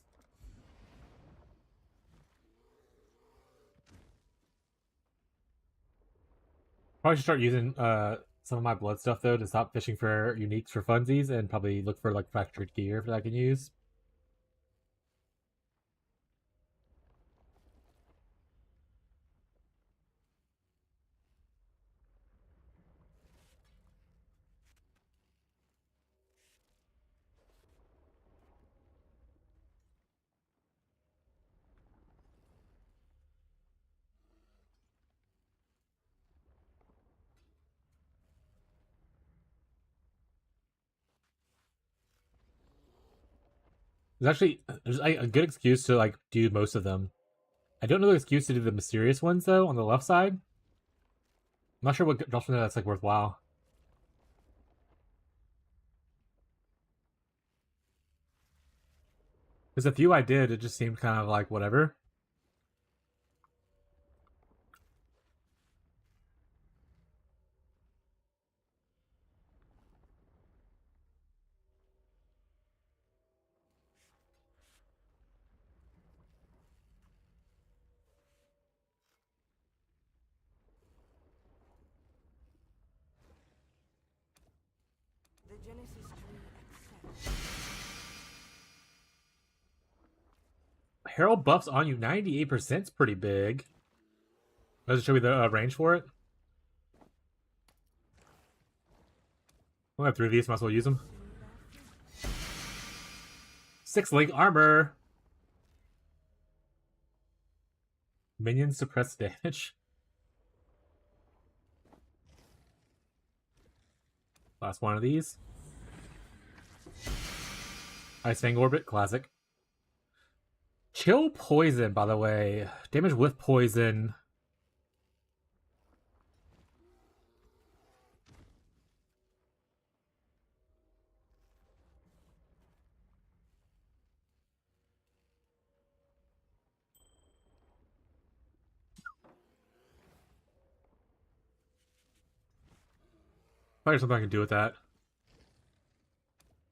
Probably should start using some of my blood stuff though to stop fishing for uniques for funsies and probably look for like fractured gear that I can use. There's a good excuse to like do most of them. I don't know the excuse to do the mysterious ones though on the left side. I'm not sure what drops from there that's like worthwhile. Because a few I did, it just seemed kind of like whatever. Genesis tree accepts. Herald buffs on you 98% is pretty big. Does it show me the range for it? We'll have 3 of these, might as well use them. 6-link armor. Minions suppress damage. Last one of these. Ice Fang Orbit, classic. Chill poison, by the way. Damage with poison. Probably something I can do with that.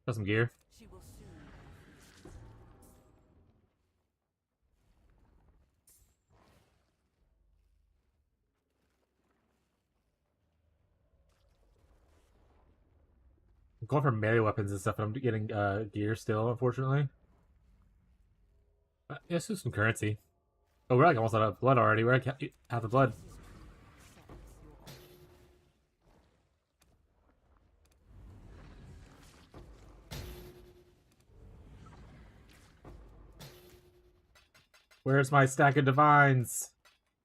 Got some gear. She will soon be feasted. I'm going for melee weapons and stuff, and I'm getting gear still, unfortunately. Let's do some currency. Oh, we're like almost out of blood already. We're like half the blood. Where's my stack of divines?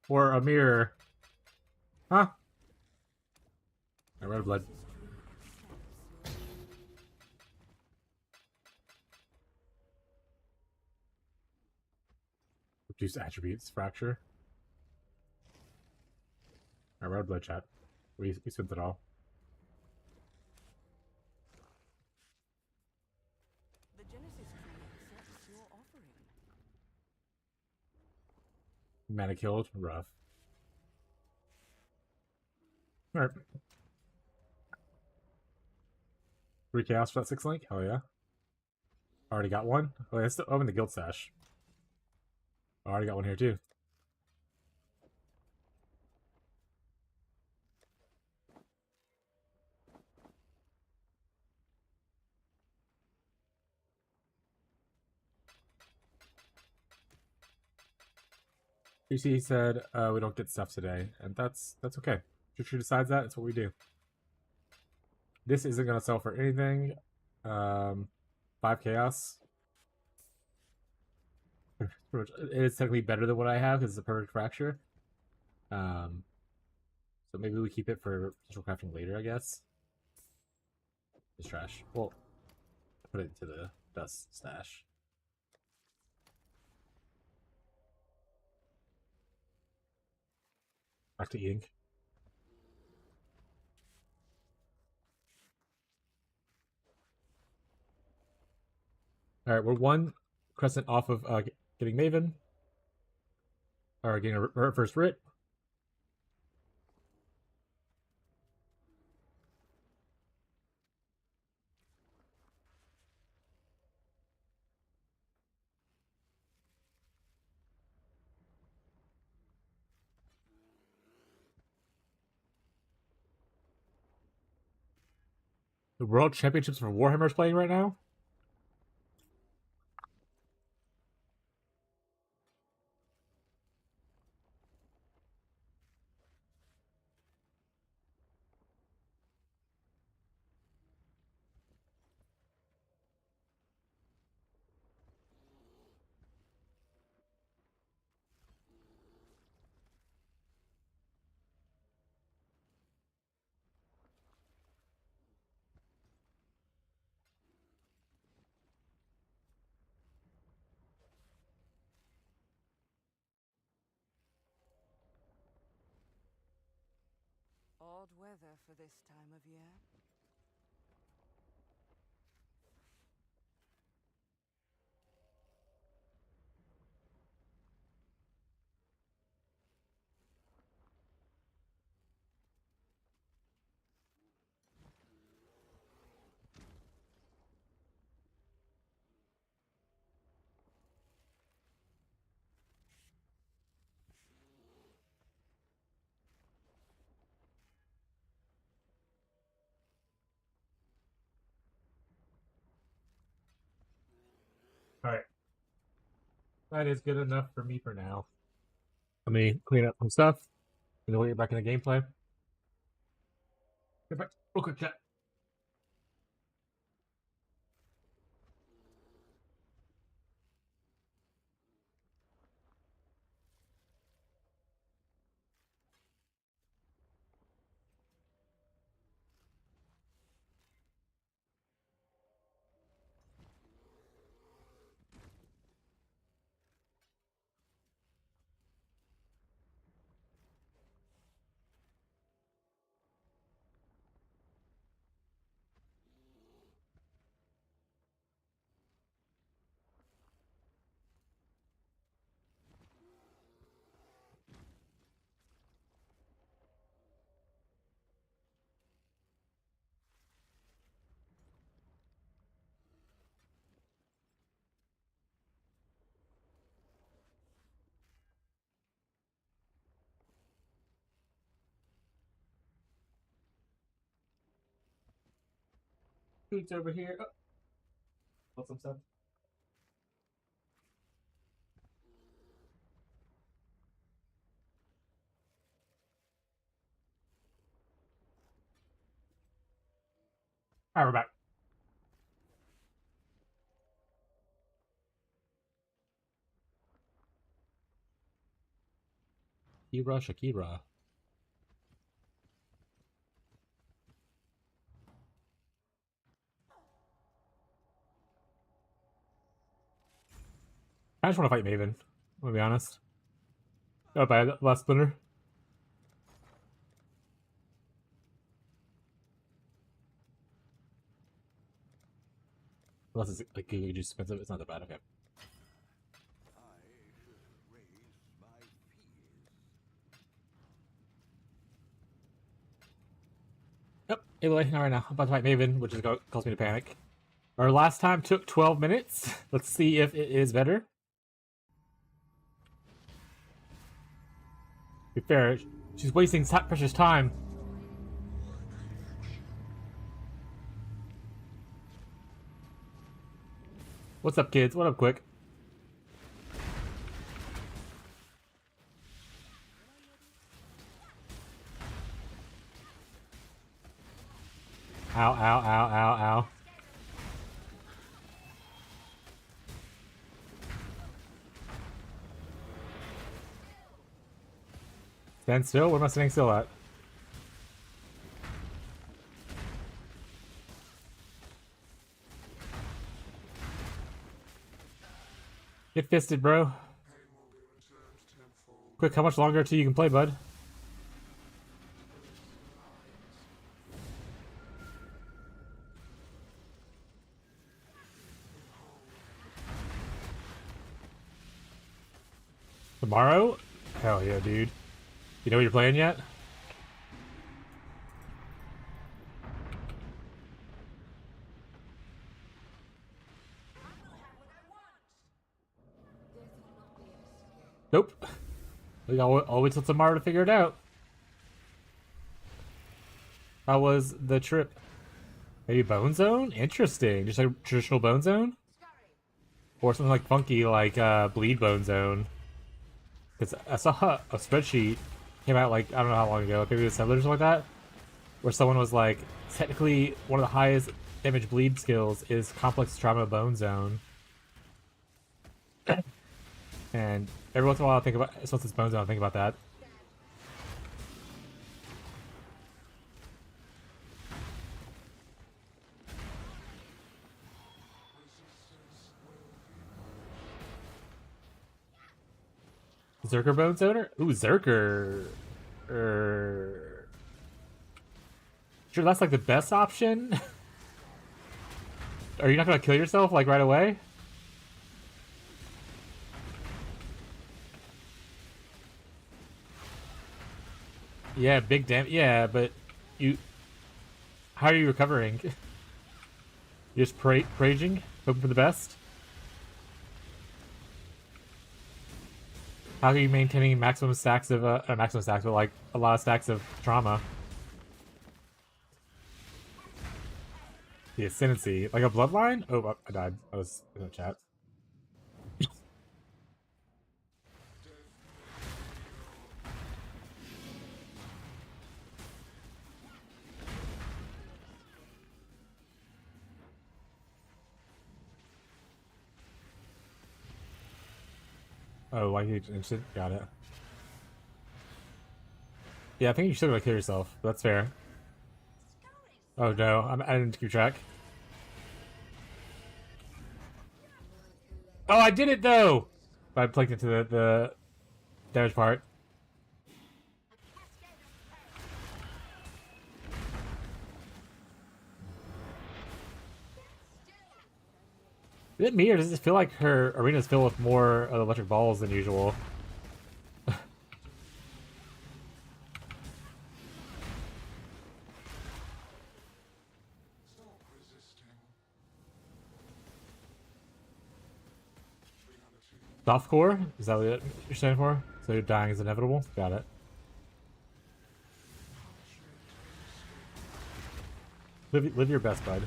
Or a mirror? Huh? I read blood. Reduce attributes, fracture. I read blood chat. We spent it all. The Genesis tree accepts your offering. Mana killed, rough. Alright. 3 chaos for that 6-link? Hell yeah. Already got one? Oh, I still open the guild stash. Already got one here too. QC said we don't get stuff today, and that's okay. True decides that, it's what we do. This isn't gonna sell for anything. 5 chaos. It's technically better than what I have because it's a perfect fracture. So maybe we keep it for potential crafting later, I guess. It's trash. Well, put it into the dust stash. Back to eating. Alright, we're 1 crescent off of getting Maven. Or getting our first writ. The World Championships for Warhammer is playing right now. Odd weather for this time of year. That is good enough for me for now. Let me clean up some stuff, and then we'll get back in the gameplay. Get back real quick, chat. Food's over here. Oh. Want some stuff? Alright, we're back. Kira Shakira. I just want to fight Maven. I'm gonna be honest. Oh, by the last splinter. Unless it's like just expensive, it's not that bad. Okay. I should raise my fears. Yep. Anyway, not right now. I'm about to fight Maven, which is caused me to panic. Our last time took 12 minutes. Let's see if it is better. To be fair, she's wasting precious time. What's up, kids? What up, Quick? Ow, ow, ow, ow, ow. Stand still? Where am I standing still at? Get fisted, bro. Quick, how much longer till you can play, bud? Tomorrow? Hell yeah, dude. You know what you're playing yet? Nope. I'll wait till tomorrow to figure it out. How was the trip? Maybe Bone Zone? Interesting. Just like traditional Bone Zone? Or something like funky like Bleed Bone Zone. Because I saw a spreadsheet came out like, I don't know how long ago, maybe it was 7 or something like that, where someone was like, technically one of the highest damage bleed skills is Complex Trauma Bone Zone. And every once in a while I think about, since it's Bone Zone, I think about that. Zerker Bone Zoner? Ooh, Zerker. Sure, that's like the best option? Are you not gonna kill yourself like right away? Yeah, big damage. Yeah, but you. How are you recovering? You're just raging, hoping for the best. How are you maintaining maximum stacks of maximum stacks, but like a lot of stacks of trauma? The ascendancy, like a bloodline. Oh, I died. I was in the chat. Oh, why you interested? Got it. Yeah, I think you still gotta kill yourself. But that's fair. Oh no, I didn't keep track. Oh, I did it though! But I plugged into the damage part. Is it me, or does it feel like her arena's filled with more electric balls than usual? Stop resisting. Reality. Softcore? Is that what you're saying for? So dying is inevitable? Got it. Live your best, bud.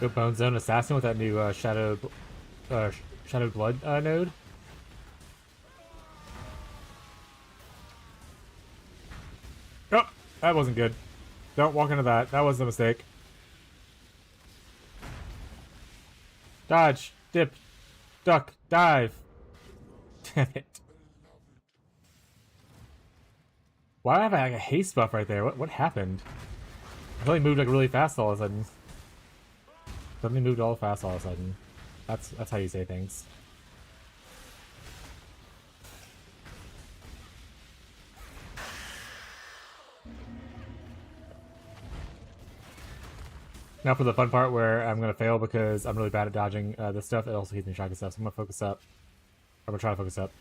Go Bone Zone Assassin with that new Shadow Blood node. Oh, that wasn't good. Don't walk into that. That was a mistake. Dodge, dip, duck, dive. Damn it. Why do I have like a haste buff right there? What happened? I thought he moved like really fast all of a sudden. Suddenly moved all fast all of a sudden. That's how you say things. Now for the fun part where I'm gonna fail because I'm really bad at dodging this stuff. It also keeps me track of stuff, so I'm gonna focus up. I'm gonna try to focus up.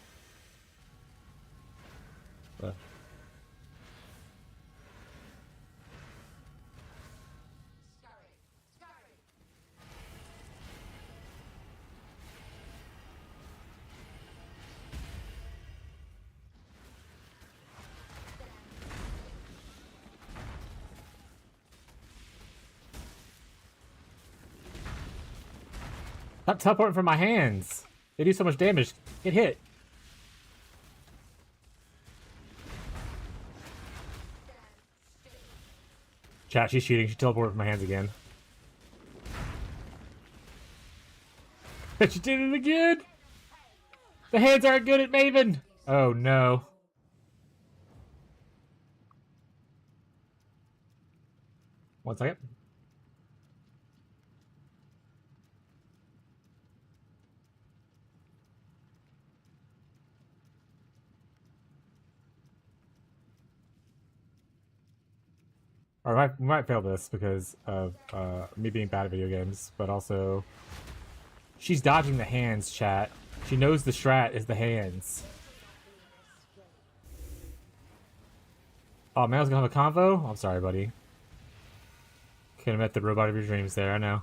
Stop teleporting from my hands. They do so much damage. Get hit. Chat, she's shooting. She teleported from my hands again. She did it again! The hands aren't good at Maven! Oh no. One second. Alright, we might fail this because of me being bad at video games, but also... She's dodging the hands, chat. She knows the strat is the hands. Oh man, I was gonna have a convo? I'm sorry, buddy. Could have met the robot of your dreams there, I know.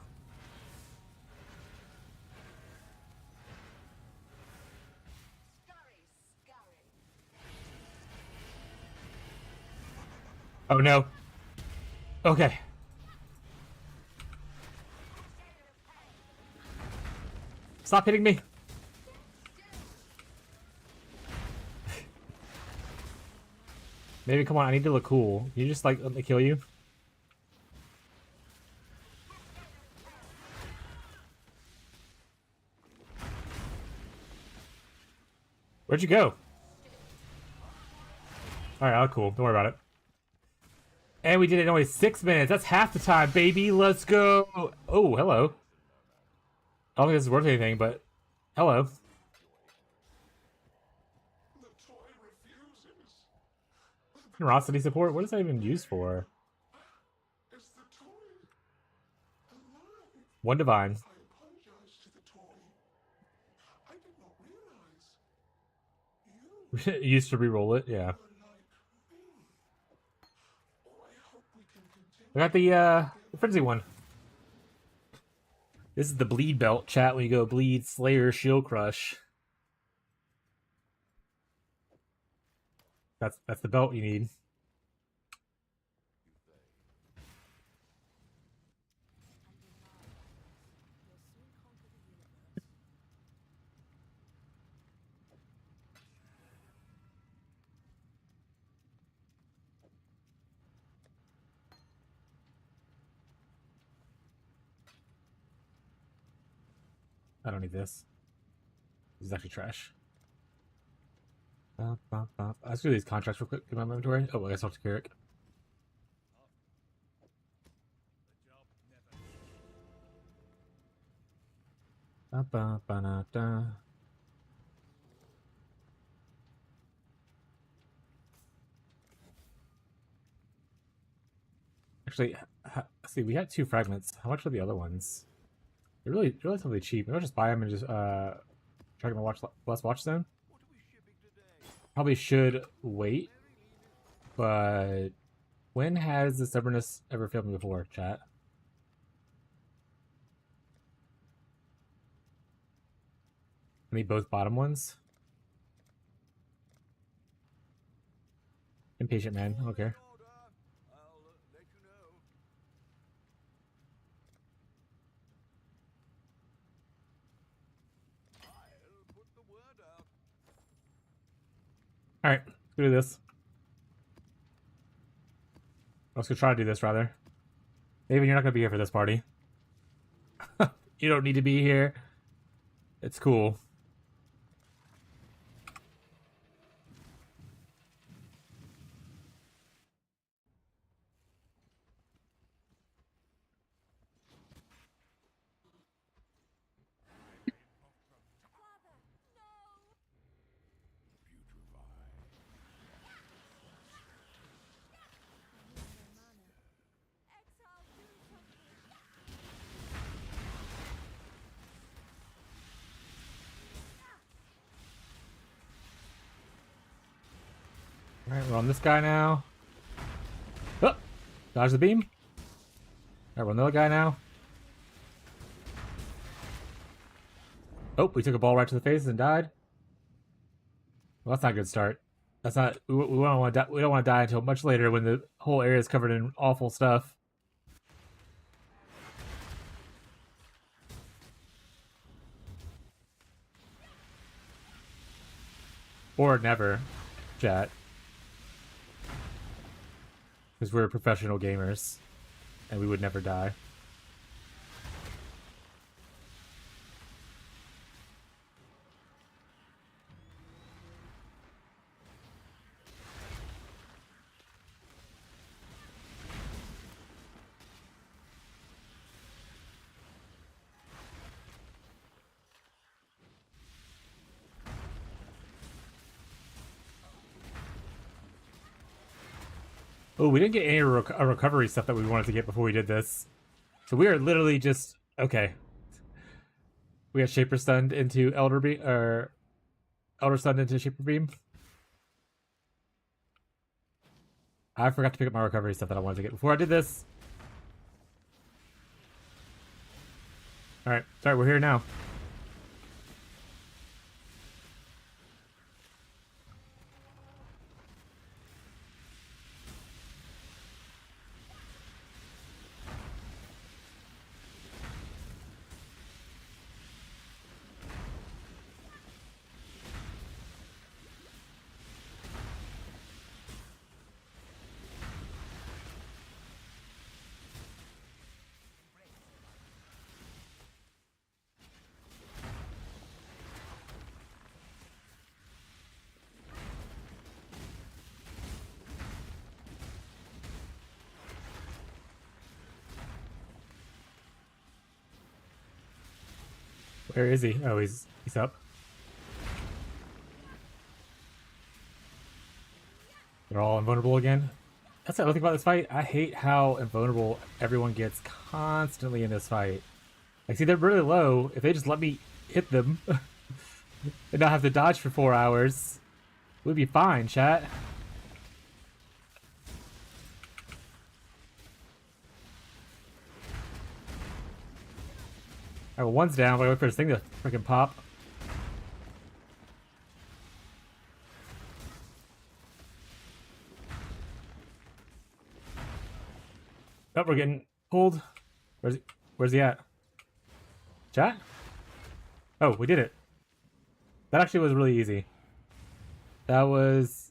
Oh no. Okay. Stop hitting me. Maybe, come on, I need to look cool. Can you just, like, let me kill you? Where'd you go? Alright, cool. Don't worry about it. And we did it in only 6 minutes. That's half the time, baby. Let's go. Oh, hello. I don't think this is worth anything, but hello. The toy refuses. Generosity support? What is that even used for? Is the toy alive? One divine. I apologize to the toy. I did not realize you Used to re-roll it, yeah. were like me. Oh, I hope we can continue. I got the frenzy one. This is the bleed belt, chat, when you go bleed, slayer, shield crush. That's the belt you need. I don't need this. This is actually trash. Let's do these contracts real quick in my inventory. Oh, I guess I'll talk to Carrick. Actually, let's see, we had 2 fragments. How much are the other ones? They're really relatively cheap. Maybe I'll just buy them and just track my less watch zone. Probably should wait, but when has the stubbornness ever failed me before, chat? I need both bottom ones. Impatient man, okay. Alright, let's do this. Let's go try to do this, rather. Maybe you're not going to be here for this party. You don't need to be here. It's cool. Alright, we're on this guy now. Oh! Dodge the beam. Alright, we're on the other guy now. Oh, we took a ball right to the face and died. Well, that's not a good start. That's not. We don't want to. We don't want to die until much later when the whole area is covered in awful stuff. Or never, chat. Because we're professional gamers, and we would never die. Oh, we didn't get any recovery stuff that we wanted to get before we did this. So we are literally just... Okay. We got Shaper stunned into Elder Beam, or... Elder stunned into Shaper Beam. I forgot to pick up my recovery stuff that I wanted to get before I did this. Alright, sorry, we're here now. Where is he? Oh, he's up. They're all invulnerable again. That's the other thing about this fight. I hate how invulnerable everyone gets constantly in this fight. Like, see, they're really low. If they just let me hit them and not have to dodge for 4 hours, we'd be fine, chat. Alright, well, one's down. I gotta wait for this thing to freaking pop. Oh, we're getting pulled. Where's he at? Chat? Oh, we did it. That actually was really easy. That was...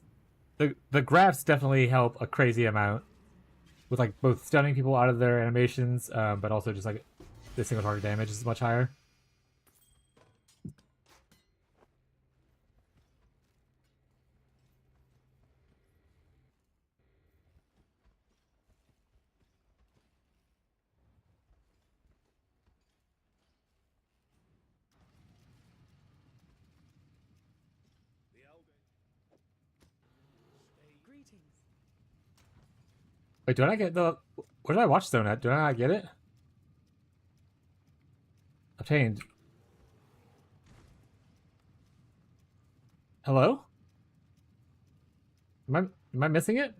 The graphs definitely help a crazy amount. With, like, both stunning people out of their animations, but also just, like, the single target damage is much higher. Greetings. Wait, do I not get the... Where did I watch Stone at? Do I not get it? Obtained. Hello? Am I missing it?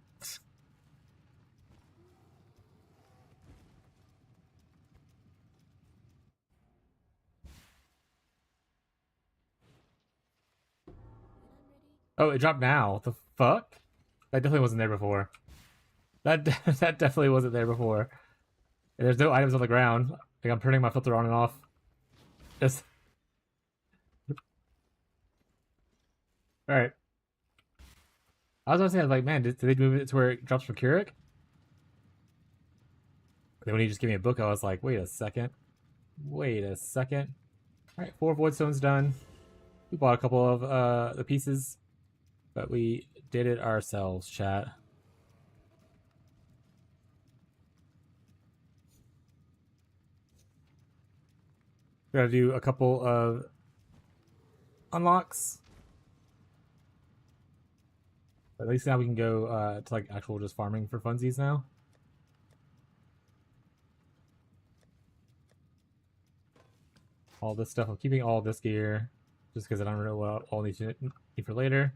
Oh, it dropped now. The fuck? That definitely wasn't there before. That that definitely wasn't there before. And there's no items on the ground. Like I'm turning my filter on and off. Just. All right. I was gonna say, like, man, did they move it to where it drops for Keurig? Then when he just gave me a book, I was like, wait a second. Wait a second. All right, 4 void stones done. We bought a couple of the pieces, but we did it ourselves, chat. We gotta do a couple of unlocks. But at least now we can go to like actual just farming for funsies now. All this stuff. I'm keeping all this gear just because I don't know what I'll need for later.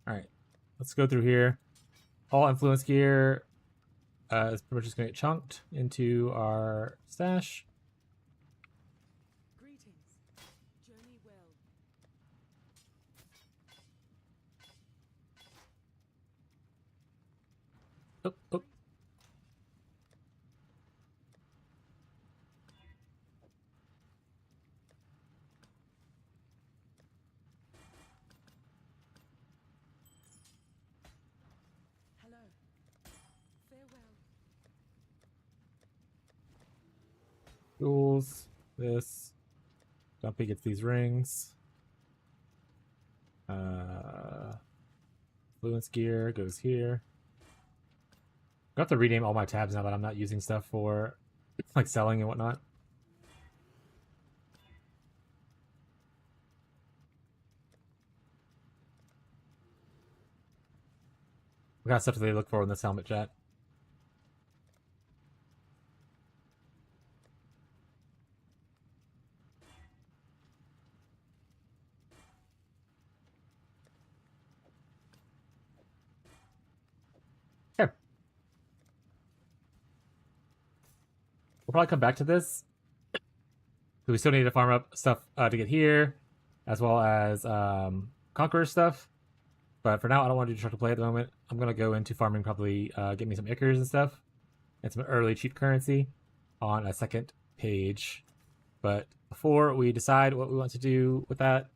Alright. Let's go through here. All influence gear is pretty much just going to get chunked into our stash. Greetings. Journey well. Oh, oh. Hello. Farewell. Tools. This. Dumpy gets these rings. Influence gear goes here. I have to rename all my tabs now that I'm not using stuff for like selling and whatnot. What kind of stuff do they look for in this helmet, chat? Here. We'll probably come back to this. We still need to farm up stuff to get here, as well as Conqueror stuff. But for now, I don't want to do Destructive Play at the moment. I'm going to go into farming, probably get me some Ichors and stuff, and some early cheap currency on a second page. But before we decide what we want to do with that,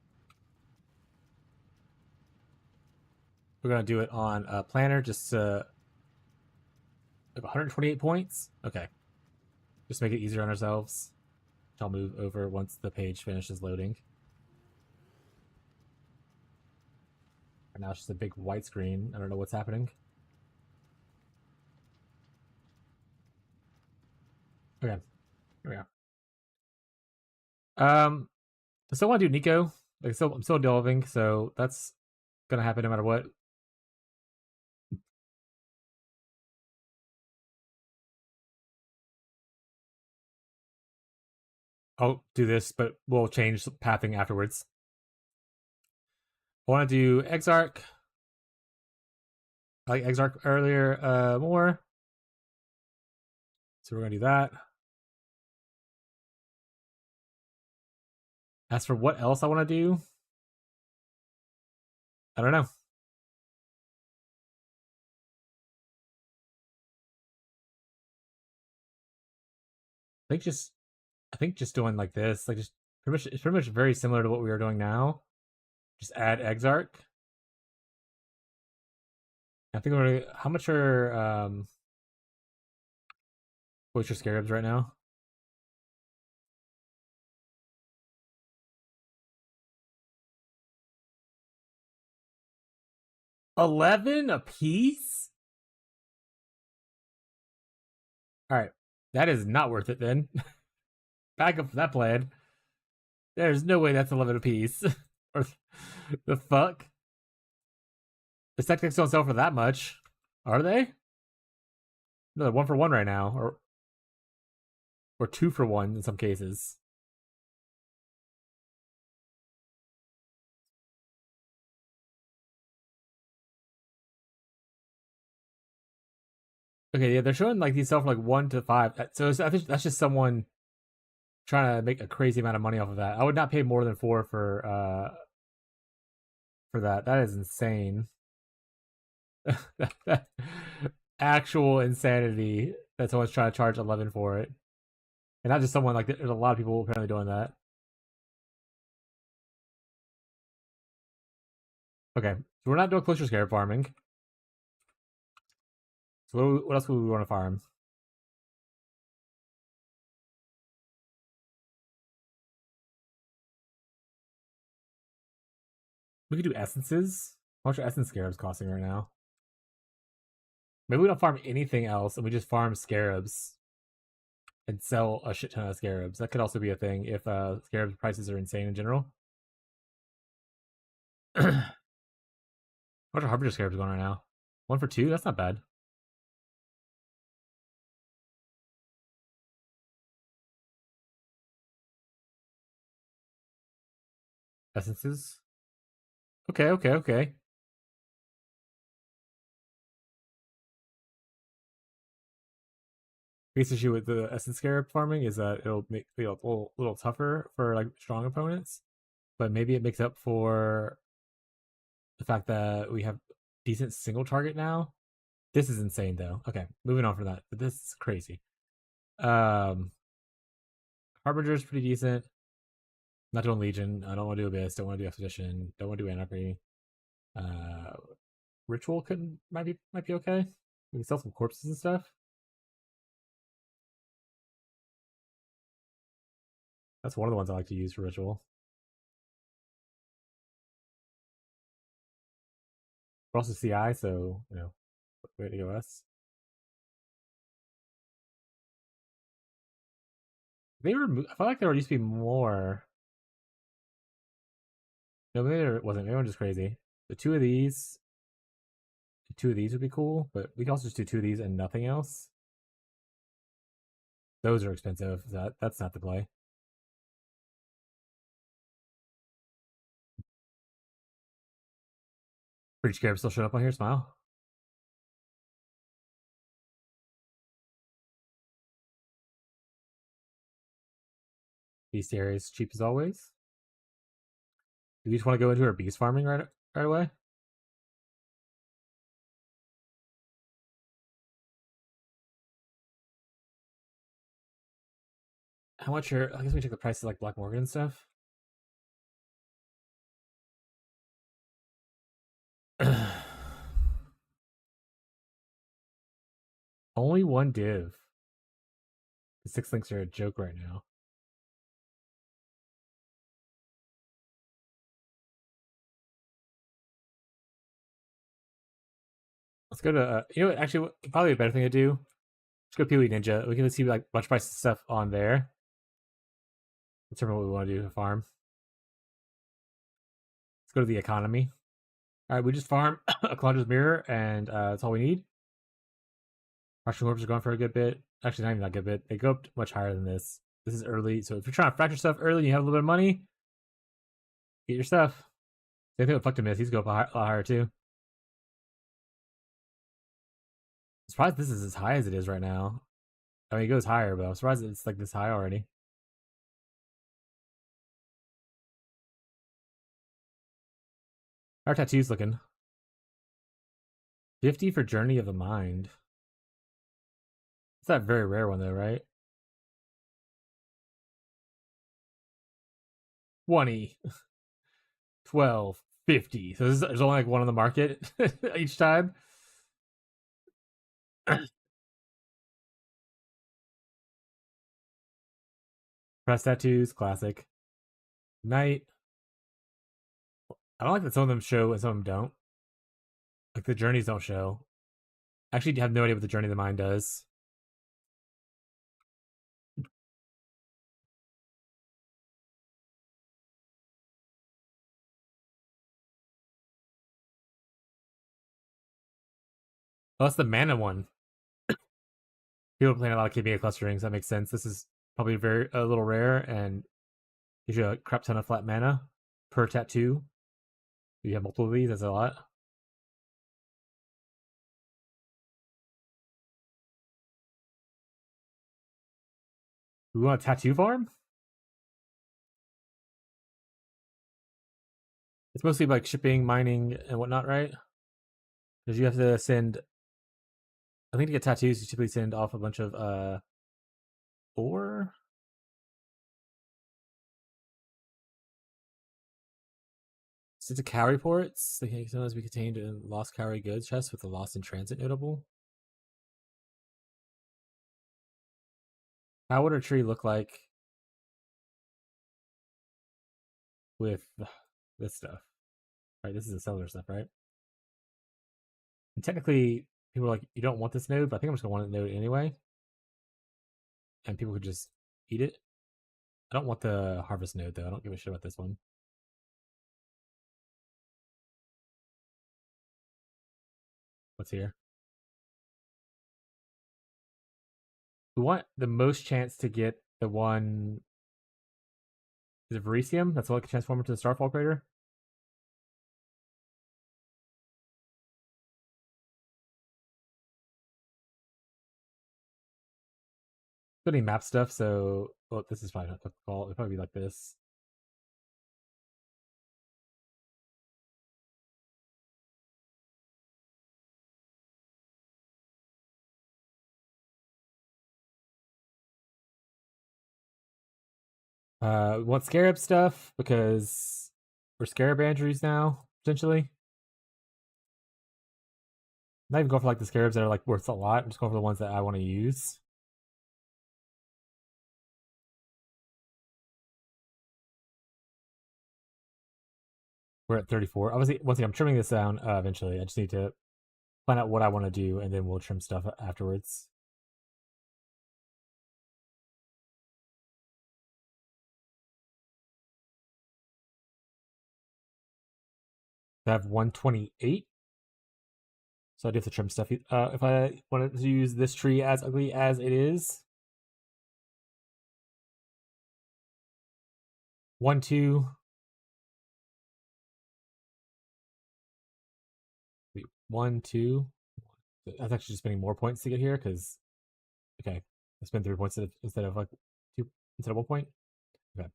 we're going to do it on a planner, just like 128 points. Okay. Just make it easier on ourselves. I'll move over once the page finishes loading. And now it's just a big white screen. I don't know what's happening. Okay, here we go. I still want to do Nico. Like, I'm still delving, so that's gonna happen no matter what. I'll do this, but we'll change pathing afterwards. I want to do Exarch. I like Exarch earlier more. So we're going to do that. As for what else I want to do, I don't know. I think just doing like this, like just it's pretty much very similar to what we are doing now. Just add Exarch. I think we're gonna, how much are what's your scarabs right now? $11 a piece? Alright. That is not worth it then. Back up that plan. There's no way that's 11 a piece. Or the fuck? The tactics don't sell for that much, are they? No, they're 1 for 1 right now, or 2 for 1 in some cases. Okay, yeah, they're showing like these sell for like 1 to 5. So I think that's just someone trying to make a crazy amount of money off of that. I would not pay more than 4 for that. That is insane. Actual insanity that someone's trying to charge 11 for it. And not just someone, like there's a lot of people apparently doing that. Okay, so we're not doing closer scarab farming. So what else would we want to farm? We could do essences. How much are essence scarabs costing right now? Maybe we don't farm anything else and we just farm scarabs and sell a shit ton of scarabs. That could also be a thing if scarab prices are insane in general. How much are harbinger scarabs going right now? 1 for 2? That's not bad. Essences? Okay. Biggest issue with the essence scarab farming is that it'll make it a little tougher for like strong opponents, but maybe it makes up for the fact that we have decent single target now. This is insane though. Okay, moving on from that. But this is crazy. Harbinger is pretty decent. Not doing Legion. I don't want to do Abyss. Don't want to do Expedition. Don't want to do Anarchy. Ritual might be okay. We can sell some corpses and stuff. That's one of the ones I like to use for Ritual. We're also CI, so way to go us. They removed. I felt like there used to be more. No, maybe there wasn't. Maybe I'm just crazy. The two of these would be cool, but we can also just do 2 of these and nothing else. Those are expensive. That's not the play. Pretty scared still showed up on here. Smile. Beast areas cheap as always. Do we just want to go into our beast farming right away? How much are? I guess we check the prices like Black Morgan and stuff. Only 1 div. The 6 links are a joke right now. Let's go to you know what? Actually, probably a better thing to do. Let's go to Pee-wee Ninja. We can see like bunch price stuff on there. Determine what we want to do to farm. Let's go to the economy. All right, we just farm a Calandra's Mirror, and that's all we need. Fracture Corpses are going for a good bit. Actually, not even that good bit. They go up much higher than this. This is early, so if you're trying to fracture stuff early and you have a little bit of money, get your stuff. Same thing with Fuck to Miss. He's go up a lot higher too. I'm surprised this is as high as it is right now. I mean, it goes higher, but I'm surprised it's like this high already. Our tattoo's looking 50 for Journey of the Mind. It's that very rare one though, right? 20, 12, 50. So there's only like one on the market each time. Press tattoos, classic. Night. I don't like that some of them show and some of them don't. Like the journeys don't show. I actually have no idea what the Journey of the Mind does. Oh, that's the mana one. People playing a lot of KBA clusterings. That makes sense. This is probably a little rare and gives you a crap ton of flat mana per tattoo. You have multiple of these. That's a lot. We want a tattoo farm? It's mostly like shipping, mining, and whatnot, right? Because you have to send. I think to get tattoos, you typically send off a bunch of ore. Since the cow reports, they can sometimes be contained in lost cowrie goods chests with the lost in transit notable. How would a tree look like with this stuff? Right, this is the cellular stuff, right? And technically, people are like, you don't want this node, but I think I'm just gonna want the node anyway. And people could just eat it. I don't want the harvest node though. I don't give a shit about this one. What's here? We want the most chance to get the one. Is it Verisium? That's what can transform into the Starfall Crater. Any map stuff, so well, this is probably not difficult. It'll probably be like this. We want Scarab stuff because we're Scarab Andrews now, potentially. Not even going for like the Scarabs that are like worth a lot. I'm just going for the ones that I want to use. We're at 34. Obviously, once again, I'm trimming this down eventually. I just need to plan out what I want to do, and then we'll trim stuff afterwards. I have 128. So I do have to trim stuff. If I wanted to use this tree as ugly as it is. 1, 2. Wait, 1, 2. That's actually just spending more points to get here because, okay, I spend 3 points instead of like 2 instead of 1 point. Okay, so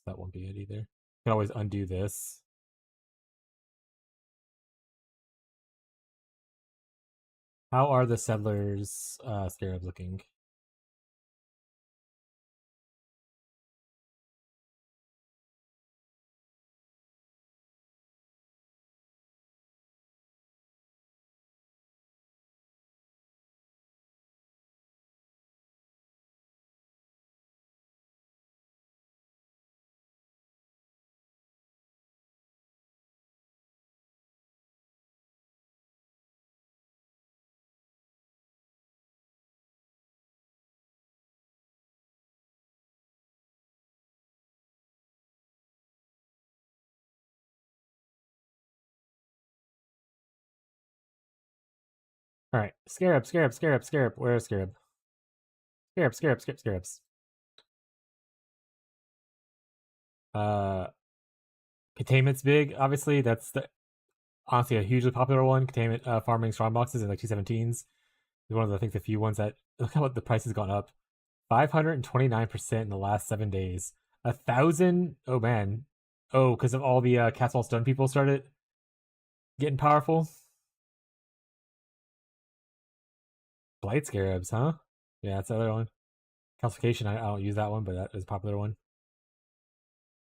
that won't be it either. I can always undo this. How are the settlers scarabs looking? All right, scarab, scarab, scarab, scarab. Where is scarab? Scarab, scarab, scarab, scarabs. Containment's big. Obviously, that's honestly a hugely popular one. Containment farming strong boxes in like 217s is one of the, I think the few ones that look how the price has gone up. 529% in the last 7 days. 1,000. Oh man. Oh, because of all the Castle Stun people started getting powerful. Blight Scarabs, huh? Yeah, that's the other one. Calcification, I don't use that one, but that is a popular one.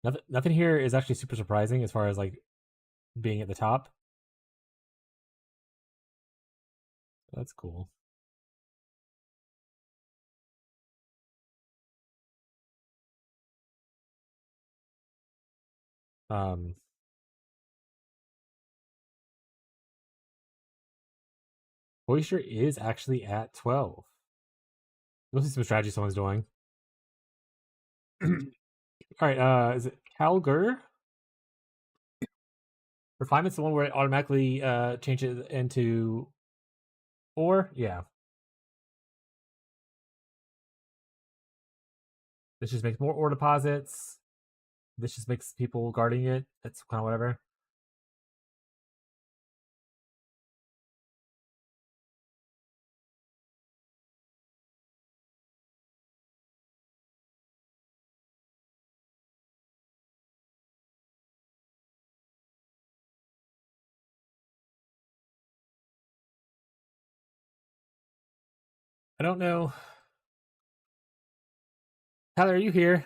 Nothing here is actually super surprising as far as like being at the top. That's cool. Oyster is actually at 12. You'll see some strategy someone's doing. Alright, is it Calgur? Refinement's the one where it automatically changes into Or, yeah. This just makes more ore deposits. This just makes people guarding it. It's kind of whatever. I don't know. Tyler, are you here?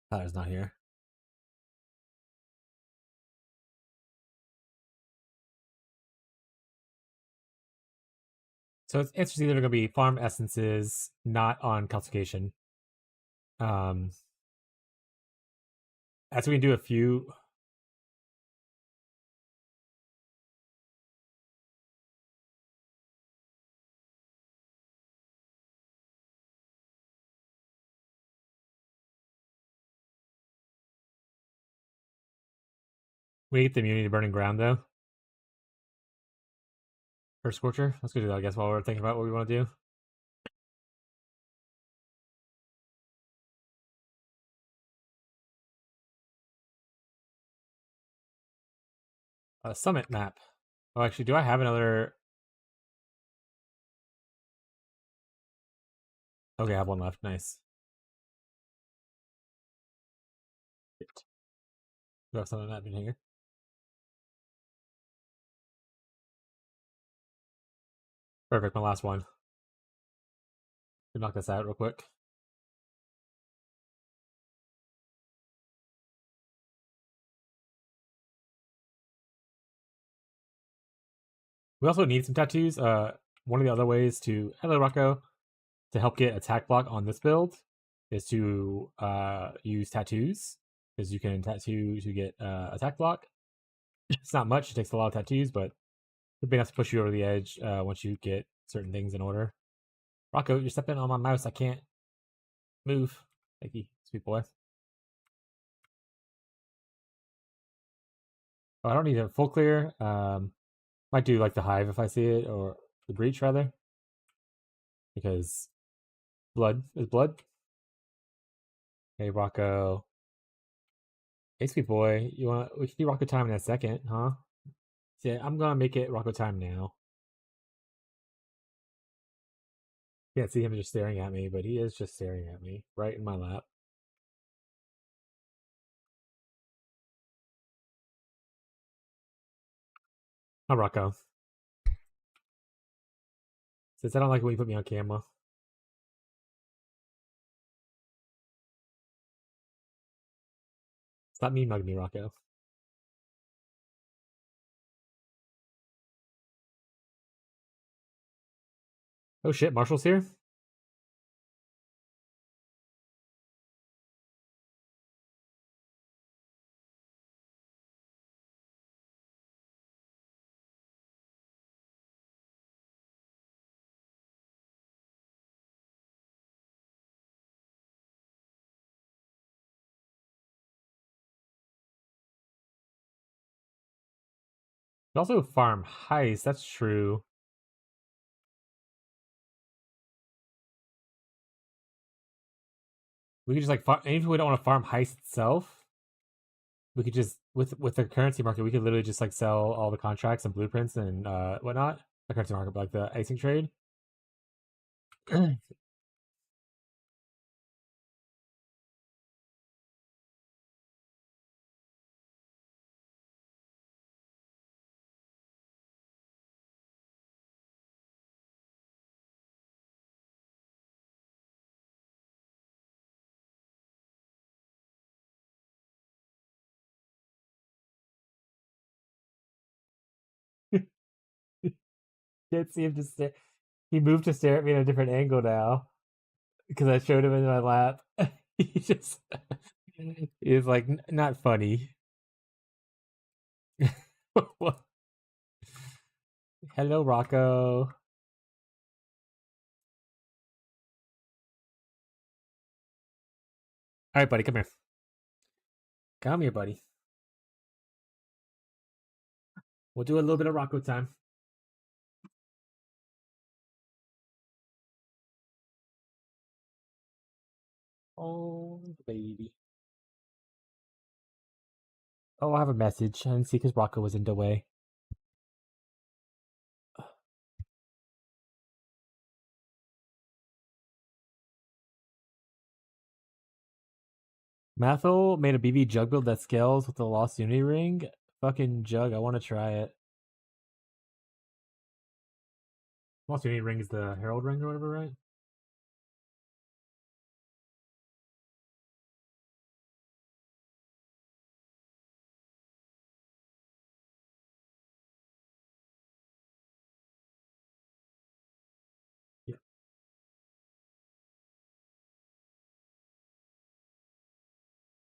Tyler's not here. So it's either going to be farm essences, not on calcification. As we can do a few. We get the immunity to burning ground though. Or Scorcher. Let's go do that, I guess, while we're thinking about what we want to do. Summit map. Oh, actually, do I have another? Okay, I have one left. Nice. Do I have summit map in here? Perfect, my last one. Knock this out real quick. We also need some tattoos. One of the other ways to hello Rocco to help get attack block on this build is to use tattoos, because you can tattoo to get attack block. It's not much; it takes a lot of tattoos, but it'd be enough to push you over the edge once you get certain things in order. Rocco, you're stepping on my mouse. I can't move. Thank you, sweet boy. Oh, I don't need a full clear. Might do like the hive if I see it, or the breach rather, because blood is blood. Hey Rocco, hey sweet boy, we can do Rocco time in a second, huh? Yeah, I'm gonna make it Rocco time now. Can't see him just staring at me, but he is just staring at me right in my lap. Hi Rocco. Since I don't like when you put me on camera. Stop me mugging me, Rocco. Oh shit, Marshall's here? Also farm heist, that's true. We could just like farm, even if we don't want to farm heist itself, we could just with the currency market, we could literally just like sell all the contracts and blueprints and whatnot. The currency market, but like the icing trade. Can't see him just stare. He moved to stare at me in a different angle now because I showed him in my lap. He just is like not funny. What? Hello, Rocco. All right, buddy, come here. Come here, buddy. We'll do a little bit of Rocco time. Oh, baby. Oh, I have a message. I didn't see because Rocco was in the way. Mathel made a BB jug build that scales with the Lost Unity ring. Fucking jug, I want to try it. Lost Unity ring is the Herald ring or whatever, right? Yeah.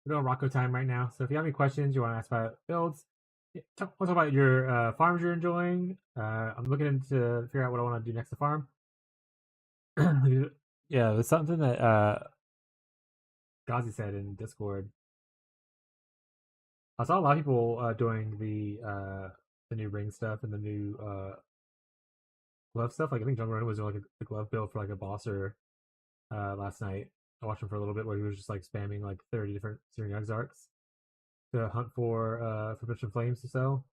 We're doing Rocco time right now. So if you have any questions you want to ask about builds, talk about your farms you're enjoying. I'm looking into figure out what I want to do next to farm. Yeah, it's something that Gazi said in Discord. I saw a lot of people doing the new ring stuff and the new glove stuff. Like I think John Ronan was doing like a glove build for like a bosser last night. I watched him for a little bit where he was just like spamming like 30 different Searing Exarchs to hunt for Forbidden Flames to sell.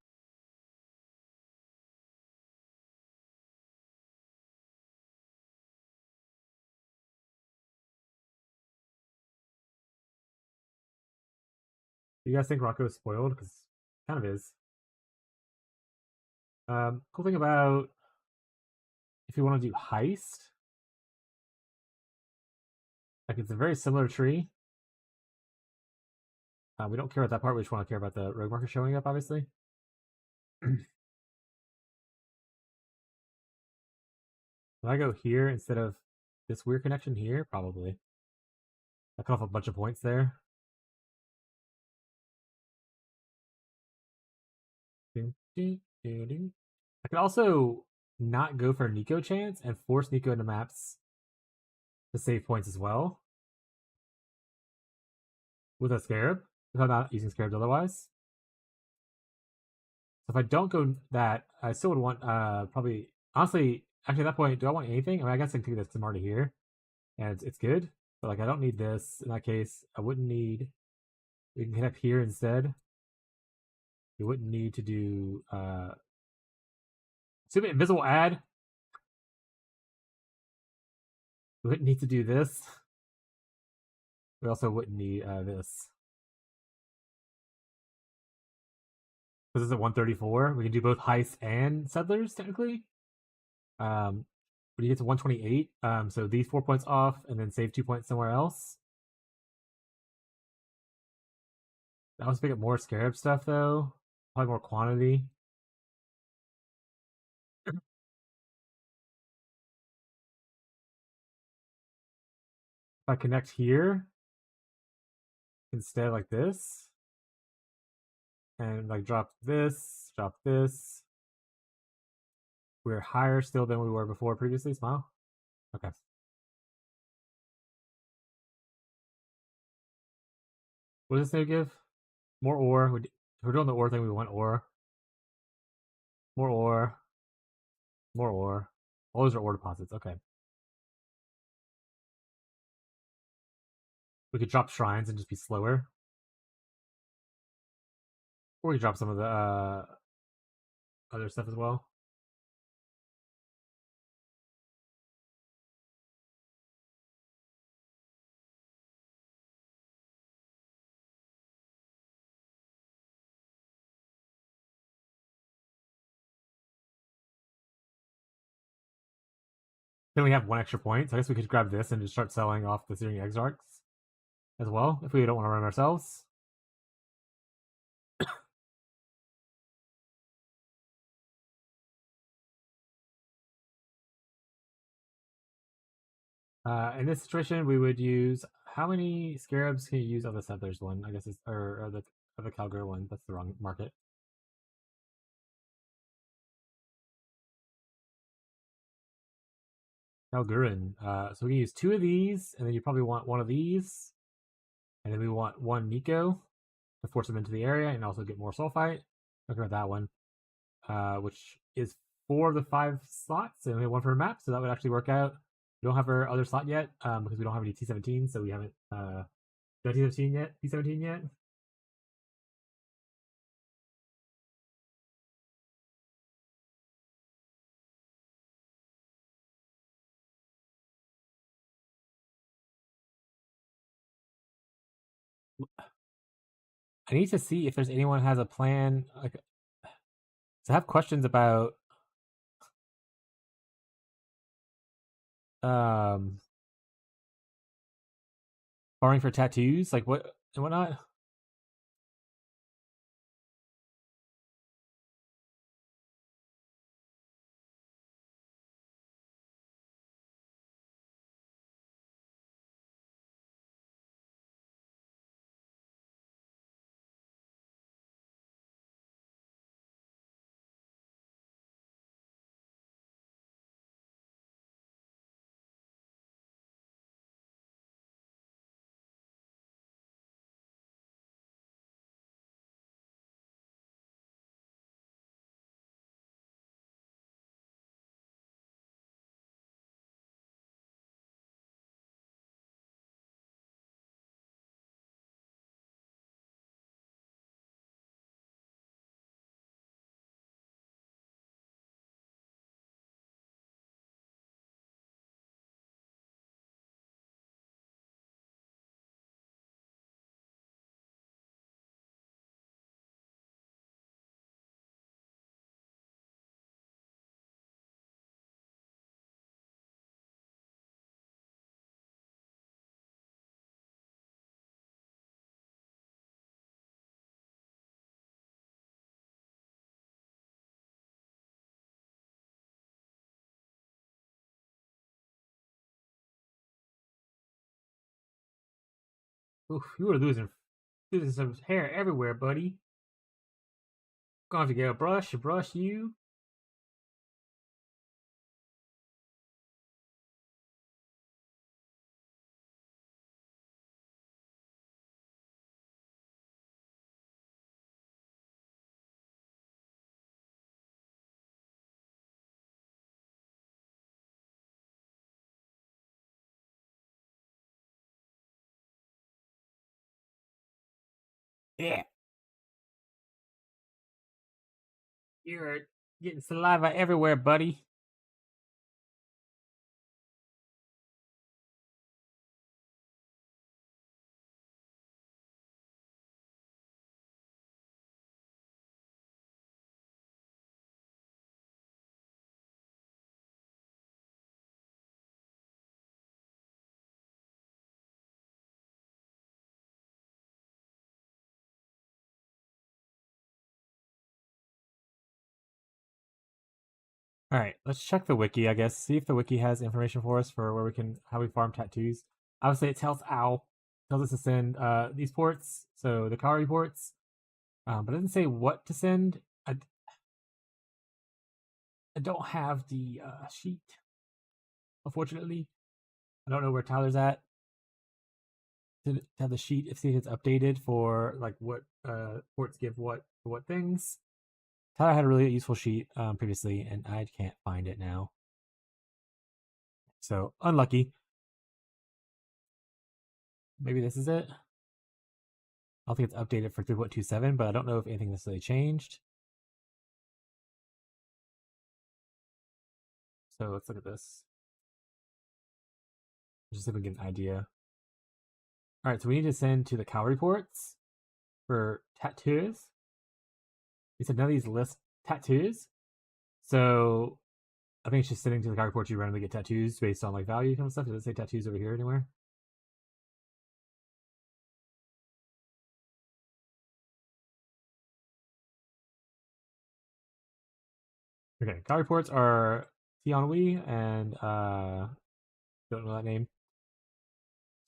Do you guys think Rocco is spoiled? Because kind of is. Cool thing about if you want to do heist, like it's a very similar tree. We don't care about that part. We just want to care about the rogue marker showing up, obviously. If I go here instead of this weird connection here, probably. I cut off a bunch of points there. I could also not go for Nico chance and force Nico into maps to save points as well. With a Scarab, if I'm not using Scarabs otherwise. So if I don't go that, I still would want probably honestly actually at that point, do I want anything? I mean I guess I can take this because I'm already here. And it's good. But like I don't need this. In that case, I wouldn't need we can hit up here instead. We wouldn't need to do assuming invisible ad. We wouldn't need to do this. We also wouldn't need this. Because it's at 134. We can do both heists and settlers, technically. But you get to 128. So these 4 points off and then save 2 points somewhere else. That was pick up more Scarab stuff though. Probably more quantity. If I connect here instead like this. And like drop this. We're higher still than we were before previously. Smile. Okay. What does this new give? More ore. We're doing the ore thing. We want ore. More ore. More ore. All those are ore deposits. Okay. We could drop shrines and just be slower. Or we could drop some of the other stuff as well. Then we have 1 extra point, so I guess we could grab this and just start selling off the Searing Exarchs as well, if we don't want to run ourselves. In this situation, we would use how many Scarabs can you use on the Settlers one? I guess it's or the Calgar one. That's the wrong market. Talgurin. So we can use 2 of these, and then you probably want 1 of these. And then we want 1 Nico to force them into the area and also get more sulfite. Talking about that one. Which is 4 of the 5 slots, and we have 1 for a map, so that would actually work out. We don't have our other slot yet, because we don't have any T17, so we haven't done T17 yet. T17 yet. I need to see if there's anyone has a plan. Like, so I have questions about farming for tattoos, like what and whatnot. Oof, you were losing some hair everywhere, buddy. Gonna have to get a brush you. Yeah, you're getting saliva everywhere, buddy. All right, let's check the wiki. I guess see if the wiki has information for us for where we can how we farm tattoos. Obviously, it tells tells us to send these ports, so the Kari ports, but it doesn't say what to send. I don't have the sheet, unfortunately. I don't know where Tyler's at to have the sheet if see if it's updated for like what ports give what for what things. Tyler had a really useful sheet previously, and I can't find it now. So unlucky. Maybe this is it. I don't think it's updated for 3.27, but I don't know if anything necessarily changed. So let's look at this. Just so we can get an idea. All right, so we need to send to the cow reports for tattoos. He said none of these list tattoos. So I think it's just sending to the cow reports you randomly get tattoos based on like value kind of stuff. Does it say tattoos over here anywhere? Okay, cow reports are Tianhui and don't know that name.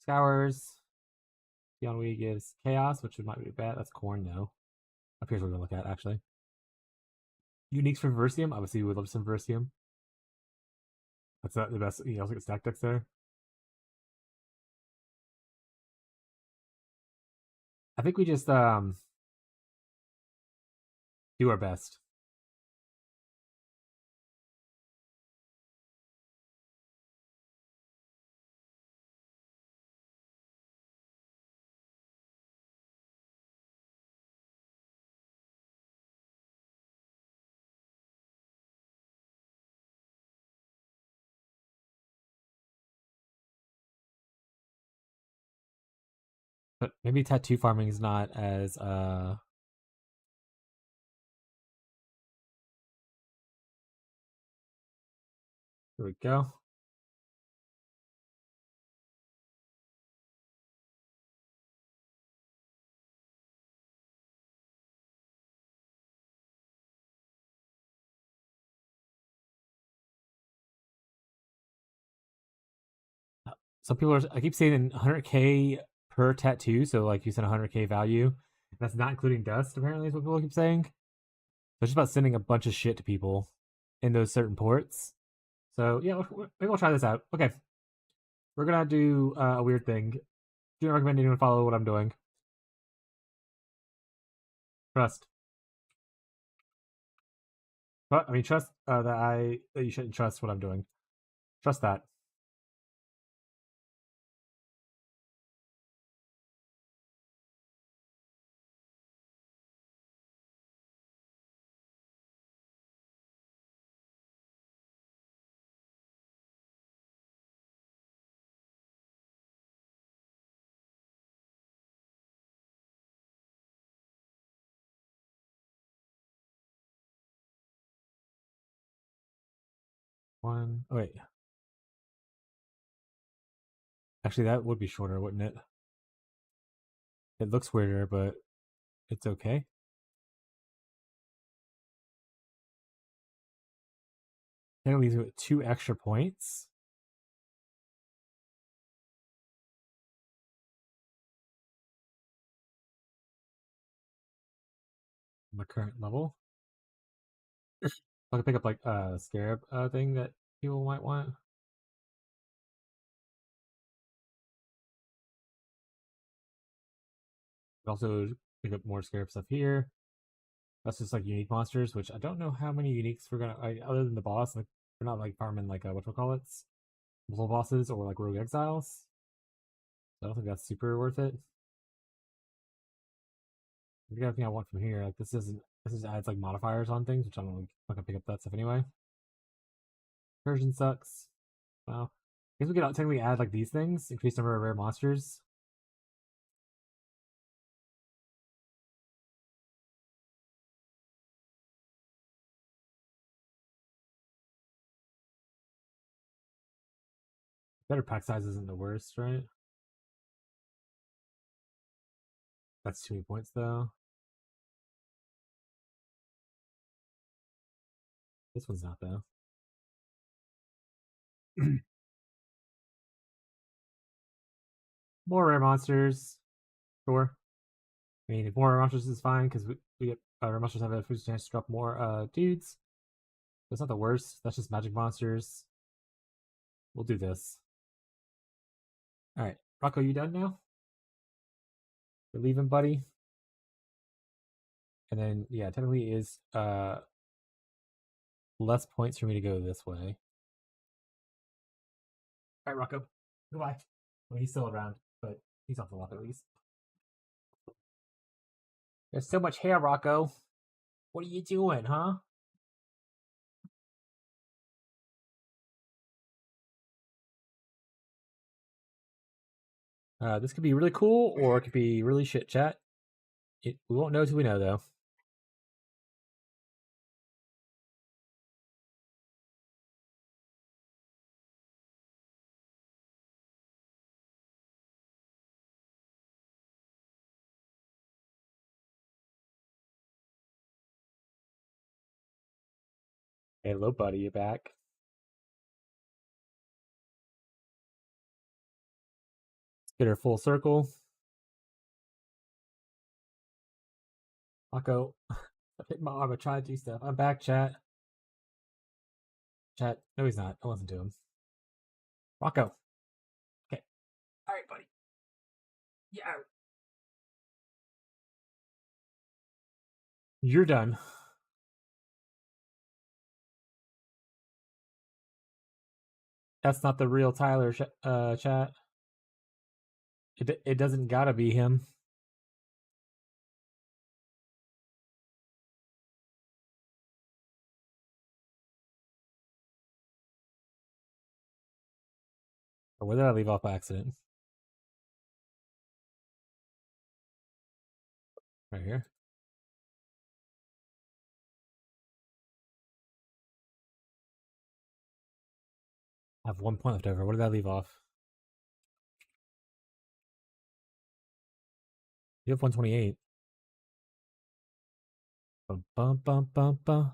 Scours. Tianhui gives chaos, which might be bad. That's corn though. Up here's what we're gonna look at actually. Uniques for Versium. Obviously, we would love some Versium. That's not the best. You also get stack decks there. I think we just do our best. But maybe tattoo farming is not as Here we go. Some people are. I keep saying 100k per tattoo, so like you said, 100k value. That's not including dust. Apparently, is what people keep saying. So it's just about sending a bunch of shit to people in those certain ports. So yeah, maybe we'll try this out. Okay, we're gonna do a weird thing. Do not recommend anyone follow what I'm doing. Trust. But I mean, trust that you shouldn't trust what I'm doing. Trust that. One. Oh, wait. Actually, that would be shorter, wouldn't it? It looks weirder, but it's okay. That leaves me with 2 extra points. My current level. I can pick up like a scarab thing that people might want. Also pick up more scarab stuff here. That's just like unique monsters, which I don't know how many uniques we're gonna other than the boss. Like we're not like farming like whatchamacallits, multiple bosses or like rogue exiles. So I don't think that's super worth it. I think everything I want from here, like this just adds like modifiers on things, which I'm not gonna pick up that stuff anyway. Version sucks. Well, I guess we could technically add like these things, increase number of rare monsters. Better pack size isn't the worst, right? That's too many points though. This one's not though. More rare monsters, sure. I mean, if more rare monsters is fine because we get rare monsters have a chance to drop more dudes. That's not the worst. That's just magic monsters. We'll do this. All right, Rocco, you done now? You're leaving, buddy. And then yeah, technically is less points for me to go this way. All right, Rocco, goodbye. Well, he's still around, but he's off the lot at least. There's so much hair, Rocco. What are you doing, huh? This could be really cool, or it could be really shit, chat. We won't know till we know, though. Hey, hello, buddy, you back? Let's get her full circle. Rocco, I hit my arm. I tried to do stuff. I'm back, chat. Chat. No, he's not. I listened to him. Rocco. Okay. All right, buddy. Yeah. You're done. That's not the real Tyler, chat. It doesn't gotta be him. Or where did I leave off by accident? Right here. I have 1 point left over. What did I leave off? You have 128. Bum, bum, bum, bum, bum.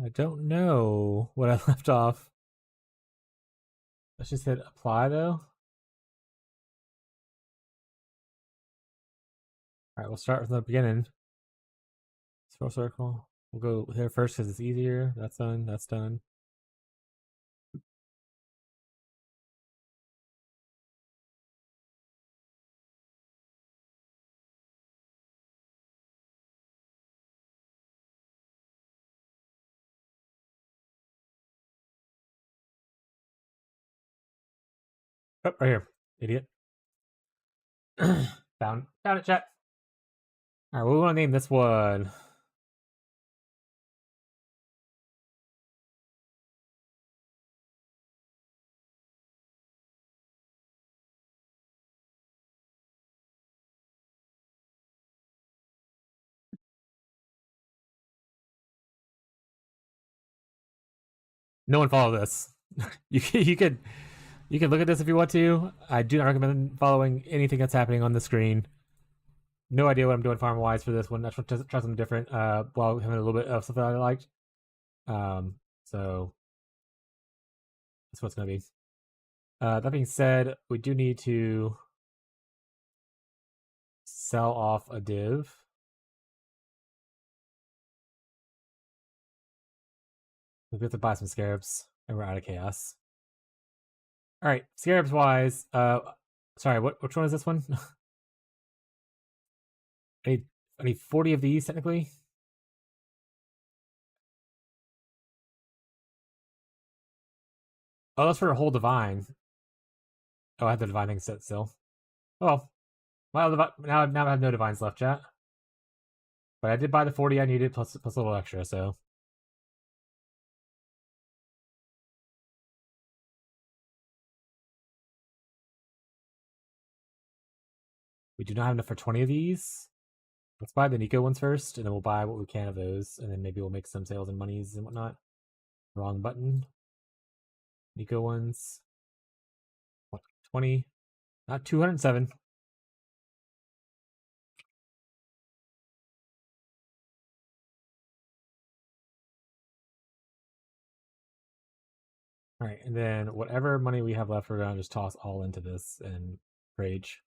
I don't know what I left off. Let's just hit apply though. All right, we'll start from the beginning. Scroll circle. We'll go here first because it's easier. That's done. That's done. Oh, right here, idiot. Found it, chat. All right, what do we want to name this one? No one follow this. you could look at this if you want to. I do not recommend following anything that's happening on the screen. No idea what I'm doing farm wise for this one. I try something different. While having a little bit of something I liked. So that's what it's gonna be. That being said, we do need to sell off a div. We have to buy some scarabs, and we're out of chaos. All right, scarabs wise. Sorry, which one is this one? I need 40 of these technically. Oh, that's for a whole divine. Oh, I had the divine thing set still. Oh, well, now I have no divines left, chat. But I did buy the 40 I needed plus a little extra, so. We do not have enough for 20 of these. Let's buy the Nico ones first, and then we'll buy what we can of those, and then maybe we'll make some sales and monies and whatnot. Wrong button. Nico ones. 20. Not 207. All right, and then whatever money we have left, we're gonna just toss all into this and rage.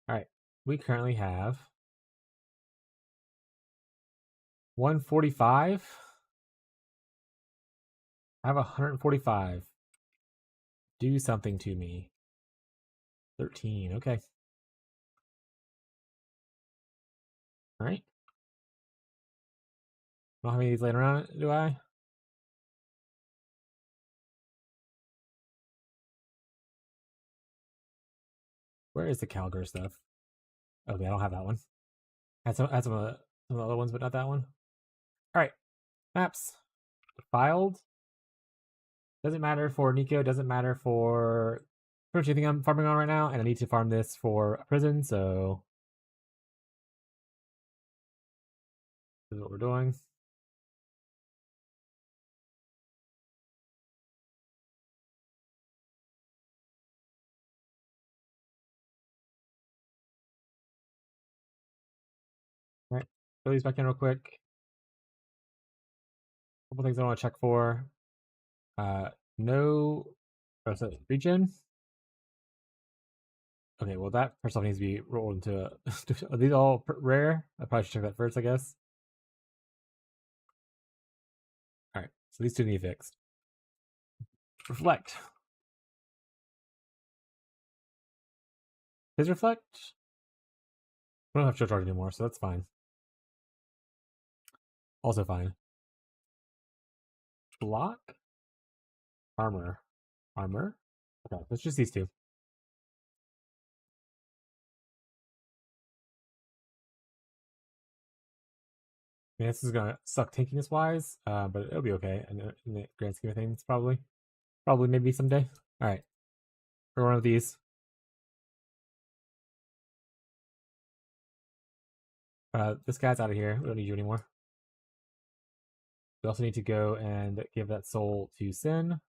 All right, we currently have 145. I have 145. Do something to me. 13. Okay. All right. Don't have any of these laying around, do I? Where is the Calgar stuff? Okay, I don't have that one. I had some of the other ones, but not that one. All right, maps filed. Doesn't matter for Nico. Doesn't matter for pretty much anything I'm farming on right now, and I need to farm this for a prison. So this is what we're doing. Throw these back in real quick. Couple things I want to check for. No. Oh, so regen. Okay, well that first off needs to be rolled into a. Are these all rare? I probably should check that first, I guess. Alright, so these two need fixed. Reflect. His reflect? We don't have chill charge anymore, so that's fine. Also fine. Block? Armor. Armor? Okay, let's just these two. I mean, this is gonna suck tankiness wise, but it'll be okay in the grand scheme of things, probably. Probably maybe someday. Alright. For one of these. This guy's out of here. We don't need you anymore. We also need to go and give that soul to Sin.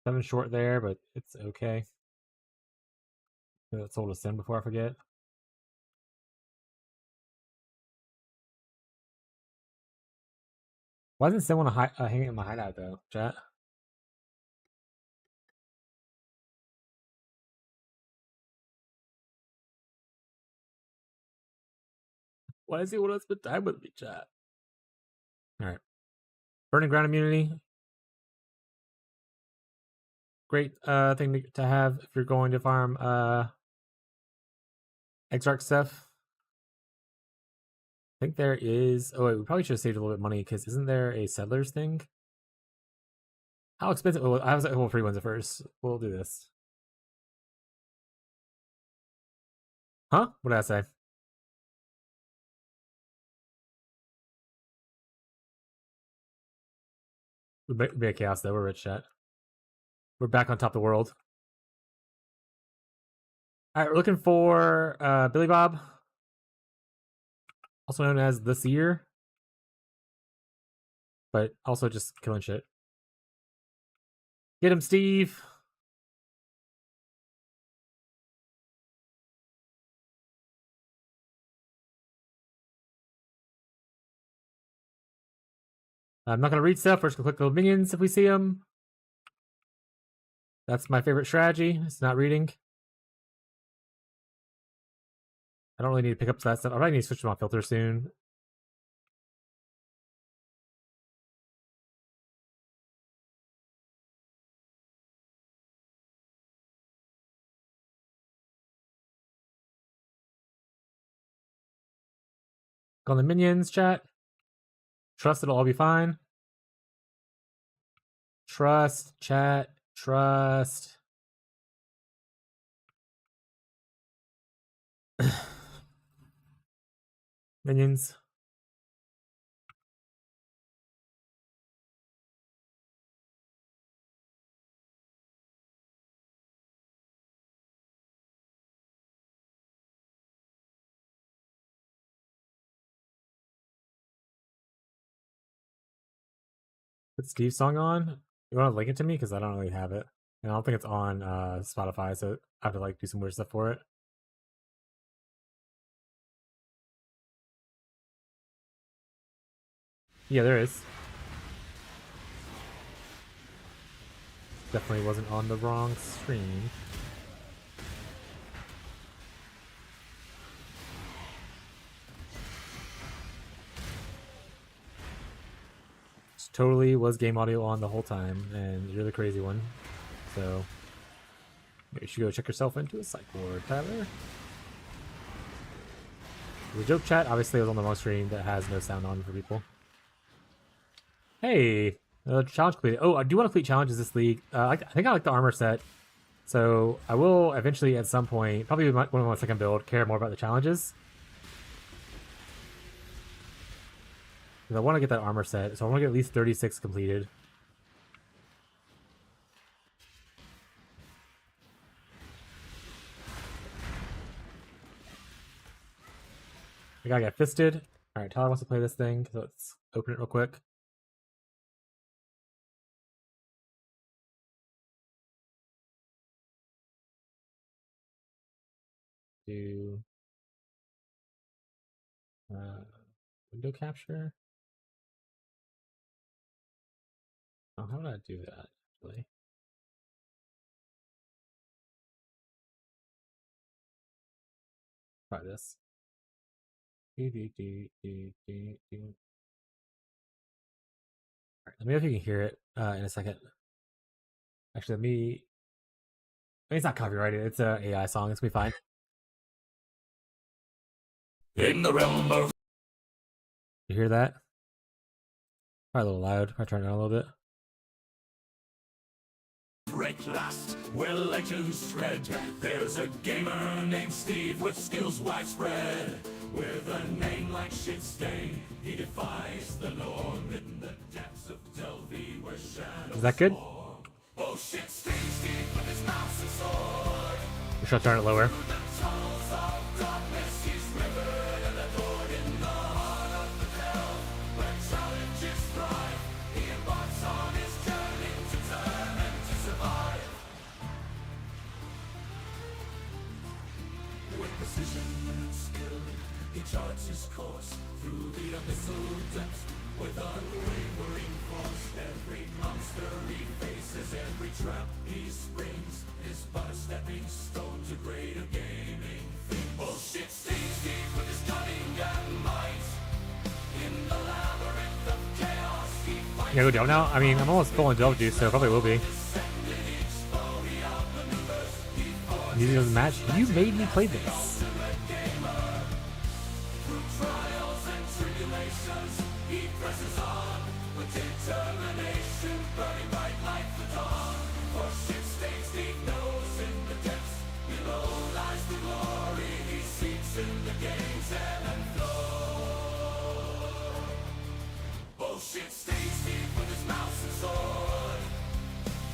7 short there, but it's okay. Give that soul to Sin before I forget. Why doesn't Sin want to hang it in my hideout though, chat? Why does he want to spend time with me, chat? Alright. Burning ground immunity. Great thing to have if you're going to farm Exarch stuff. I think there is. Oh wait, we probably should have saved a little bit of money because isn't there a settlers thing? How expensive? Oh, I was at free ones at first. We'll do this. Huh? What did I say? We'll be a chaos though. We're rich, chat. We're back on top of the world. All right, we're looking for Billy Bob, also known as the Seer, but also just killing shit. Get him, Steve. I'm not gonna read stuff. We're just gonna click the minions if we see them. That's my favorite strategy. It's not reading. I don't really need to pick up that stuff. I probably need to switch to my filter soon. Go on the minions, chat. Trust it'll all be fine. Trust, chat, trust. Minions. Put Steve's song on. You want to link it to me? Because I don't really have it. And I don't think it's on Spotify, so I have to like do some weird stuff for it. Yeah, there is. Definitely wasn't on the wrong stream. Totally was game audio on the whole time, and you're the crazy one. So maybe you should go check yourself into a psych ward, Tyler. The joke chat obviously was on the wrong stream that has no sound on for people. Hey, challenge completed. Oh, I do want to complete challenges this league. I think I like the armor set, so I will eventually at some point, probably when I'm on my second build, care more about the challenges. I want to get that armor set, so I want to get at least 36 completed. I gotta get fisted. Alright, Tyler wants to play this thing, so let's open it real quick. do window capture. Oh, how would I do that actually? Try this. Alright, let me know if you can hear it in a second. Actually, let me. I mean, it's not copyrighted. It's a AI song. It's gonna be fine. In the realm of You hear that? Probably a little loud. I turn it down a little bit. break last, where legends spread. There's a gamer named Steve with skills widespread. With a name like Shitstain, he defies the norm in the depths of Delphi where shadows. Is that good? fall. Oh shit, Steve with his mouse and sword. We shall turn it lower. Through the tunnels of darkness, he's rivered and adored in the heart of the hell. Where challenges thrive, he embarks on his journey to turn and to survive. With precision and skill, he charts his course through the abyssal depths with unwavering force. Every monster he faces, every trap he springs, is but a stepping stone to greater gaming things. Bullshit stays deep with his cunning and might. In the labyrinth of chaos, he fights. You gotta go down now? I mean, I'm almost full on Delve Juice, so it probably will be. Using the match. You made me play this. Trials and tribulations, he presses on with determination, burning bright like the dawn. For shit stays deep, knows in the depths below lies the glory. He seeks in the game's ebb and flow. Bullshit stays deep with his mouse and sword.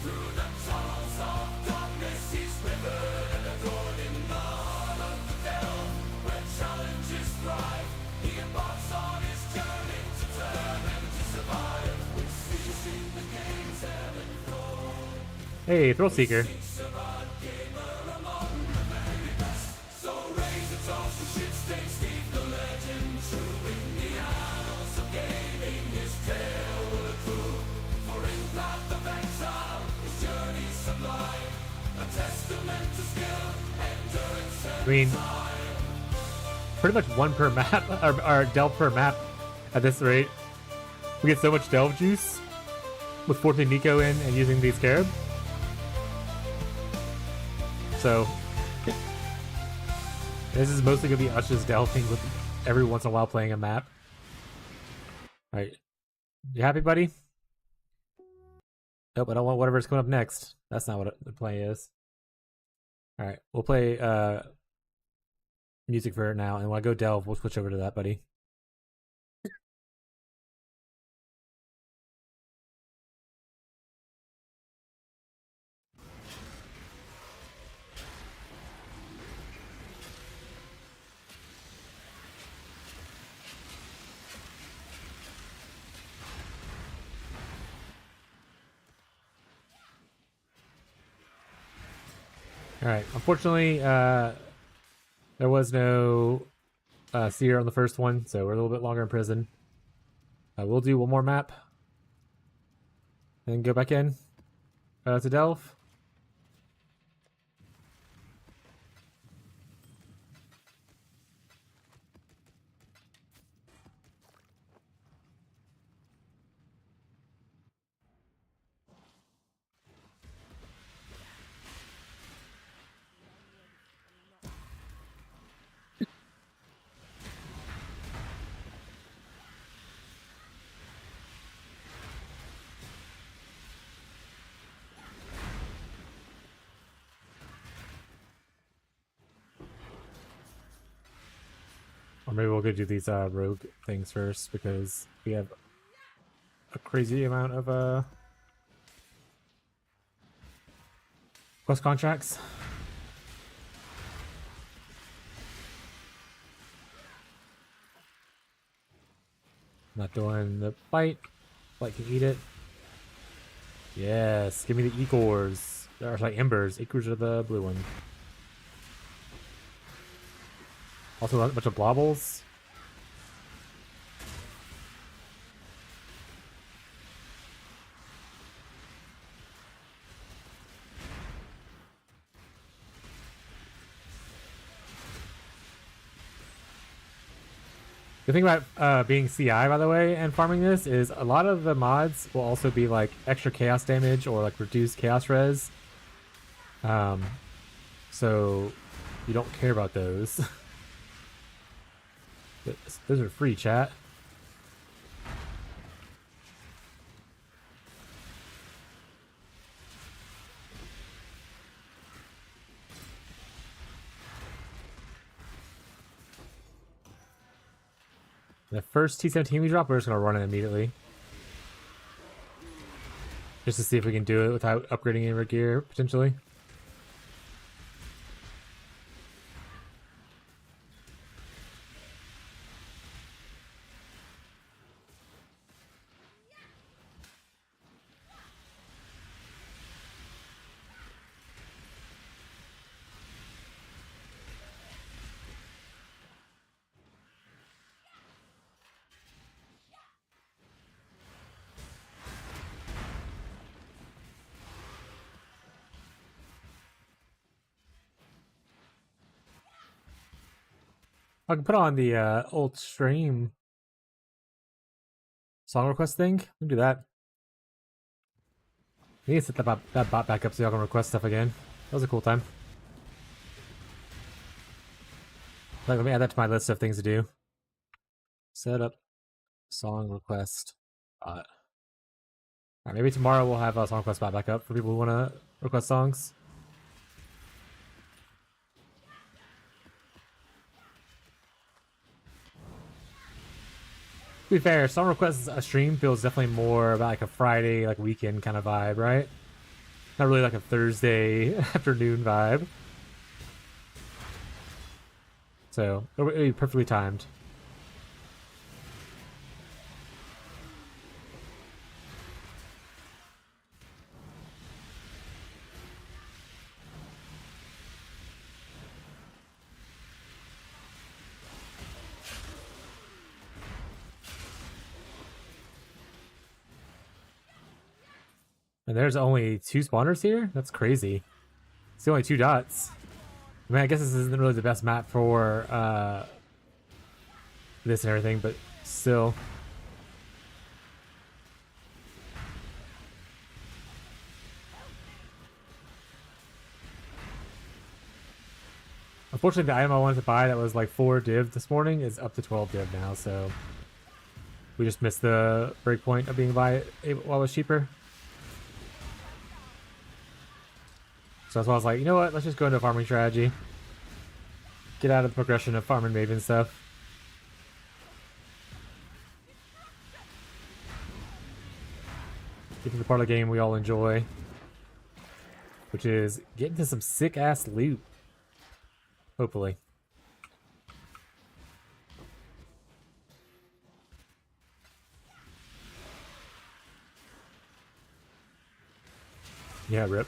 Through the tunnels of darkness, he's rivered and adored in the heart of the delve, where challenges thrive. He embarks on his journey to turn and to survive. With seas in the game's ebb and flow. Hey, Thrill Seeker. Seeks a rod gamer among the very best. So raise a toast to shit stays deep, the legend true in the annals of gaming. His tale will accrue, for in path of exile, his journey sublime, a testament to skill, endurance, and I mean, pretty much one per map, or delve per map at this rate. We get so much delve juice with forcing Nico in and using the scarab. So this is mostly gonna be us just delving with every once in a while playing a map. Alright. You happy, buddy? Nope, I don't want whatever's coming up next. That's not what the play is. Alright, we'll play music for it now, and when I go delve, we'll switch over to that, buddy. Alright, unfortunately, there was no seer on the first one, so we're a little bit longer in prison. We'll do one more map, and then go back in to delve. Or maybe we'll go do these rogue things first, because we have a crazy amount of quest contracts. Not doing the bite. Bite can eat it. Yes, give me the ecors. Or like embers. Ecors are the blue one. Also a bunch of blobbles. The thing about being CI, by the way, and farming this is a lot of the mods will also be like extra chaos damage or like reduced chaos res. So you don't care about those. Those are free, chat. The first T17 we drop, we're just gonna run it immediately. Just to see if we can do it without upgrading any of our gear, potentially. I can put on the old stream song request thing. We can do that. I need to set that bot back up so y'all can request stuff again. That was a cool time. Like, let me add that to my list of things to do. Set up song request bot. Alright, maybe tomorrow we'll have a song request bot back up for people who want to request songs. To be fair, song requests a stream feels definitely more about like a Friday, like weekend kind of vibe, right? Not really like a Thursday afternoon vibe. So it'll be perfectly timed. And there's only 2 spawners here? That's crazy. It's only 2 dots. I mean, I guess this isn't really the best map for this and everything, but still. Unfortunately, the item I wanted to buy that was like 4 div this morning is up to 12 div now, so we just missed the breakpoint of being buy it while it was cheaper. So that's why I was like, you know what, let's just go into a farming strategy. Get out of the progression of farming Maven stuff. Get to the part of the game we all enjoy. Which is getting to some sick-ass loot. Hopefully. Yeah, rip.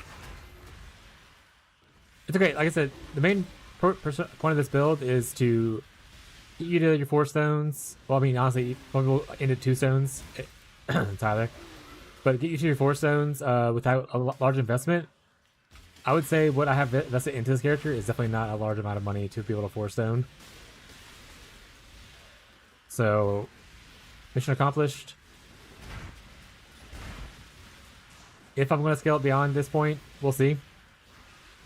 It's okay. Like I said, the main point of this build is to get you to your 4 stones. Well, I mean, honestly, we'll end at 2 stones, Tyler. But get you to your 4 stones without a large investment. I would say what I have invested into this character is definitely not a large amount of money to be able to 4 stone. So, mission accomplished. If I'm going to scale it beyond this point, we'll see.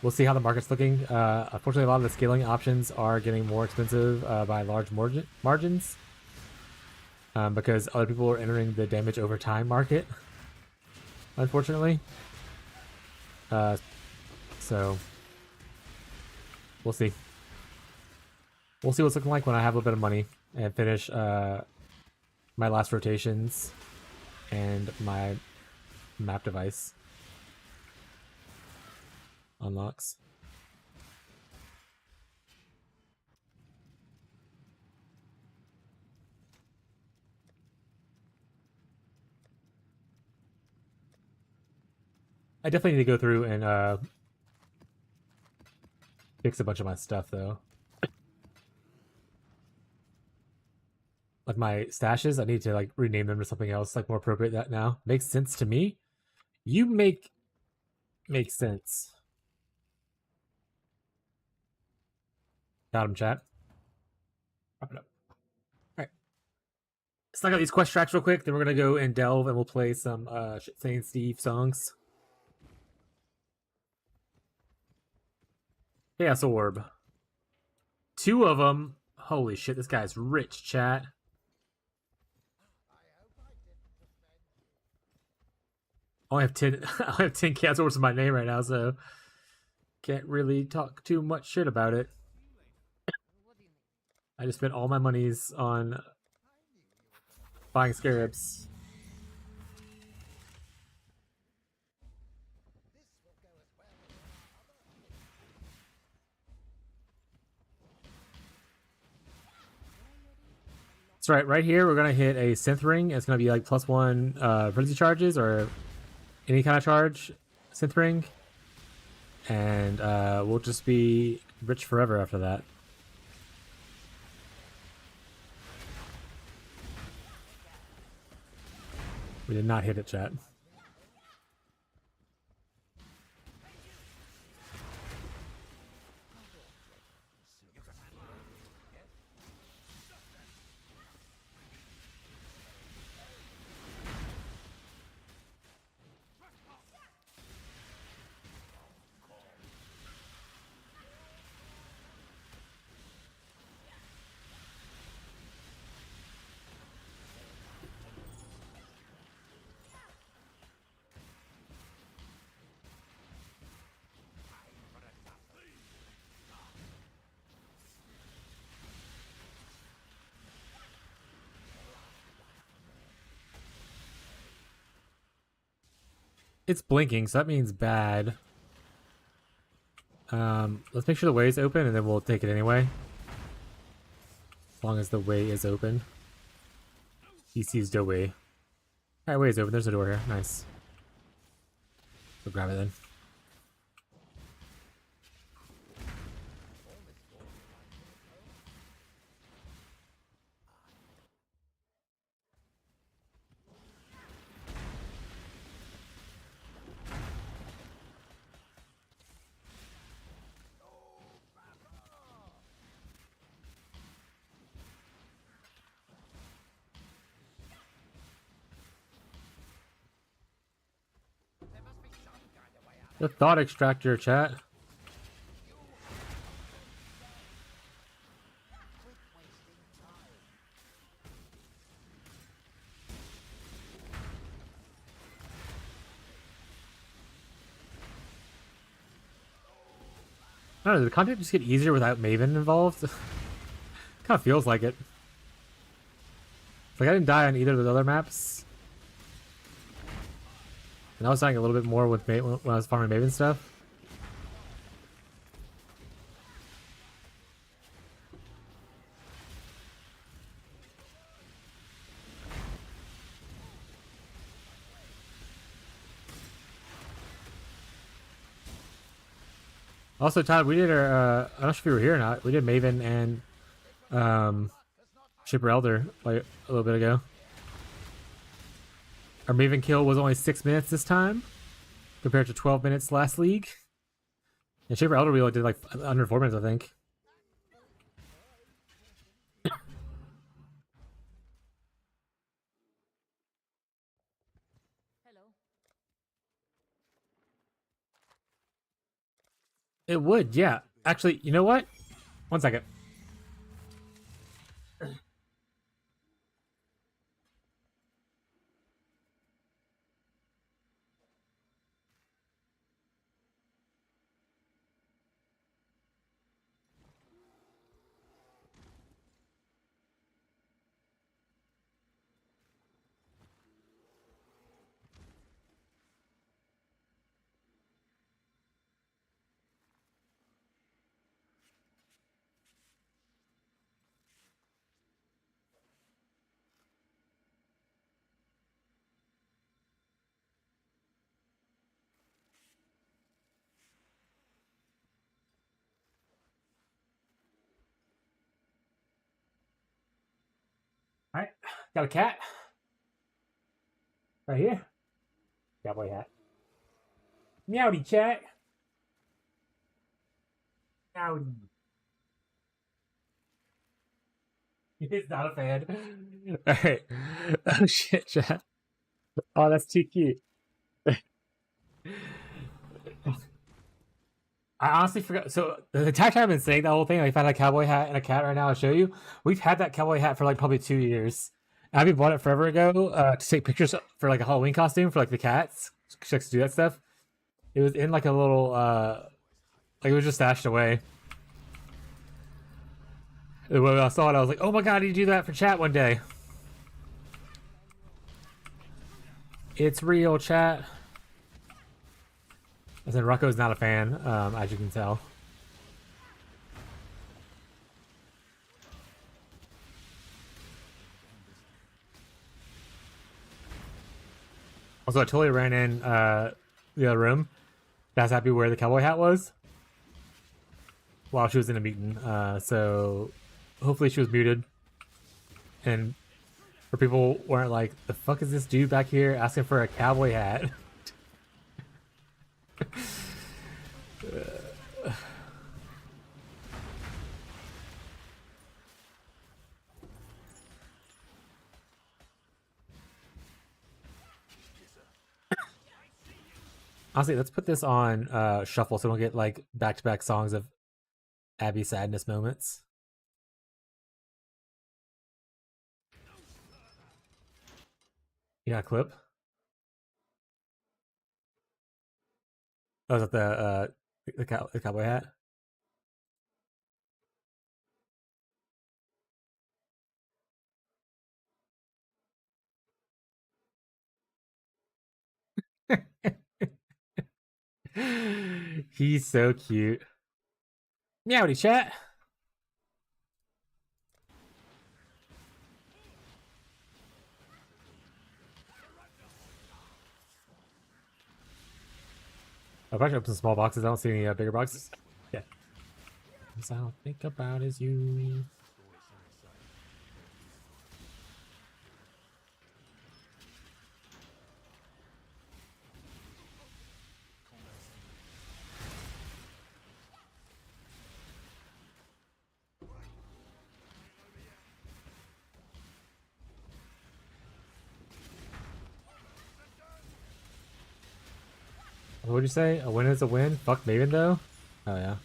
We'll see how the market's looking. Unfortunately, a lot of the scaling options are getting more expensive by large margins because other people are entering the damage over time market, unfortunately. So, we'll see. We'll see what's looking like when I have a little bit of money and finish my last rotations and my map device unlocks. I definitely need to go through and fix a bunch of my stuff though. like my stashes. I need to like rename them to something else, like more appropriate that now. Makes sense to me. You make sense. Got him, chat. Wrap it up. Alright. Let's knock out these quest tracks real quick, then we're gonna go and delve and we'll play some Shit Saying Steve songs. Chaos Orb. 2 of them. Holy shit, this guy's rich, chat. I have 10 I have 10 Chaos Orbs in my name right now, so can't really talk too much shit about it. I just spent all my monies on buying scarabs. That's right. Right here, we're gonna hit a synth ring. It's gonna be like +1 frenzy charges or any kind of charge synth ring, and we'll just be rich forever after that. We did not hit it, chat. It's blinking, so that means bad. Let's make sure the way is open, and then we'll take it anyway. As long as the way is open. He sees the way. Alright, way is open. There's a door here. Nice. We'll grab it then. The thought extractor, chat. I don't know, did the content just get easier without Maven involved? Kind of feels like it. Like I didn't die on either of the other maps. And I was dying a little bit more with when I was farming Maven stuff. Also, Todd, we did our, I'm not sure if you were here or not, we did Maven and Shipper Elder like a little bit ago. Our Maven kill was only 6 minutes this time, compared to 12 minutes last league. And Shipper Elder we did like under 4 minutes, I think. It would, yeah. Actually, you know what? 1 second. Got a cat. Right here. Cowboy hat. Meowdy, chat. Meowdy. He's not a fan. Alright. Oh shit, chat. Oh, that's too cute. I honestly forgot. So the entire time I've been saying that whole thing, I found a cowboy hat and a cat right now. I'll show you. We've had that cowboy hat for like probably 2 years. Abby bought it forever ago to take pictures for like a Halloween costume for like the cats. She likes to do that stuff. It was in like a little, like it was just stashed away. And when I saw it, I was like, "Oh my god, you do that for chat one day." It's real, chat. I said Rocco's not a fan, as you can tell. Also, I totally ran in the other room. That's happy where the cowboy hat was while she was in a meeting. So hopefully she was muted. And for people weren't like, the fuck is this dude back here asking for a cowboy hat? Honestly, let's put this on shuffle so we don't get like back-to-back songs of Abby sadness moments. You got a clip? Oh, is that the cowboy hat? He's so cute. Meowdy, chat. I've actually opened some small boxes. I don't see any bigger boxes. Yeah. Things I don't think about is you. What would you say? A win is a win? Fuck Maven though? Oh yeah.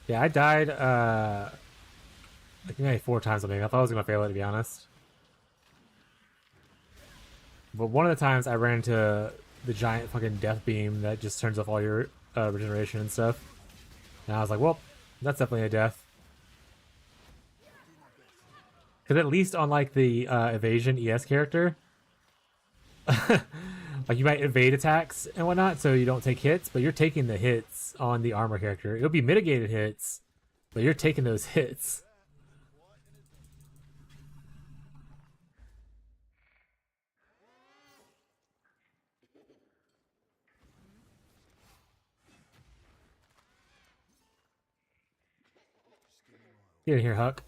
Yeah, I died I think maybe 4 times on Maven. I thought I was gonna fail it, to be honest. But one of the times I ran into the giant fucking death beam that just turns off all your regeneration and stuff. And I was like, well, that's definitely a death. Because at least on like the evasion ES character, like you might evade attacks and whatnot so you don't take hits, but you're taking the hits on the armor character. It'll be mitigated hits, but you're taking those hits. Get in here, Huck.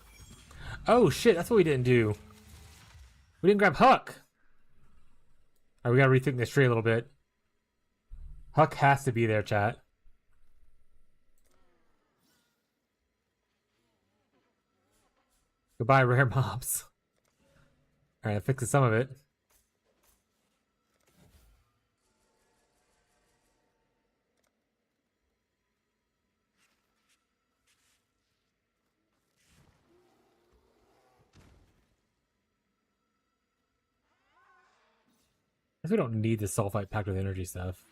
Oh shit, that's what we didn't do. We didn't grab Huck. Alright, we gotta rethink this tree a little bit. Huck has to be there, chat. Goodbye, rare mobs. Alright, that fixes some of it. I guess we don't need the sulfite packed with energy stuff.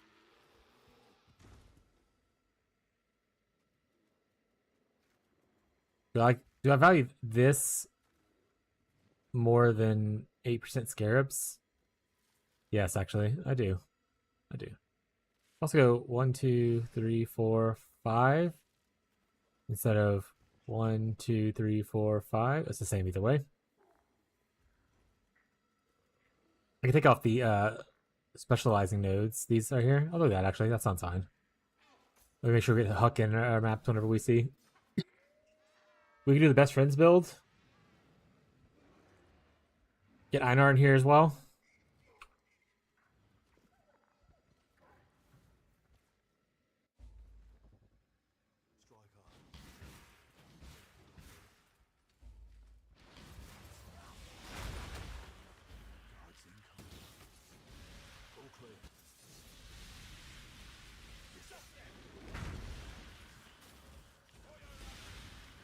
Do I value this more than 8% scarabs? Yes, actually, I do. I do. Also go 1, 2, 3, 4, 5 instead of 1, 2, 3, 4, 5. It's the same either way. I can take off the specializing nodes. These are here. I'll do that actually. That sounds fine. Let me make sure we get Huck in our maps whenever we see. We can do the best friends build. Get Einar in here as well.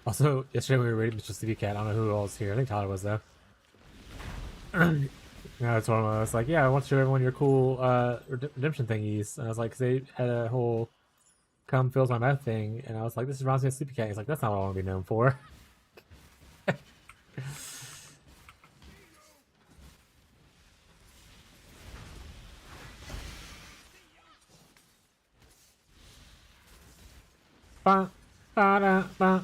Also, yesterday we were raiding Mr. Sleepy Cat. I don't know who else here. I think Tyler was though. Yeah, I told him, I was like, yeah, I want to show everyone your cool redemption thingies. And I was like, 'cause they had a whole come fills my mouth thing, and I was like, this is reminds me of Sleepy Cat. He's like, that's not what I want to be known for. Ba, ba, da, ba.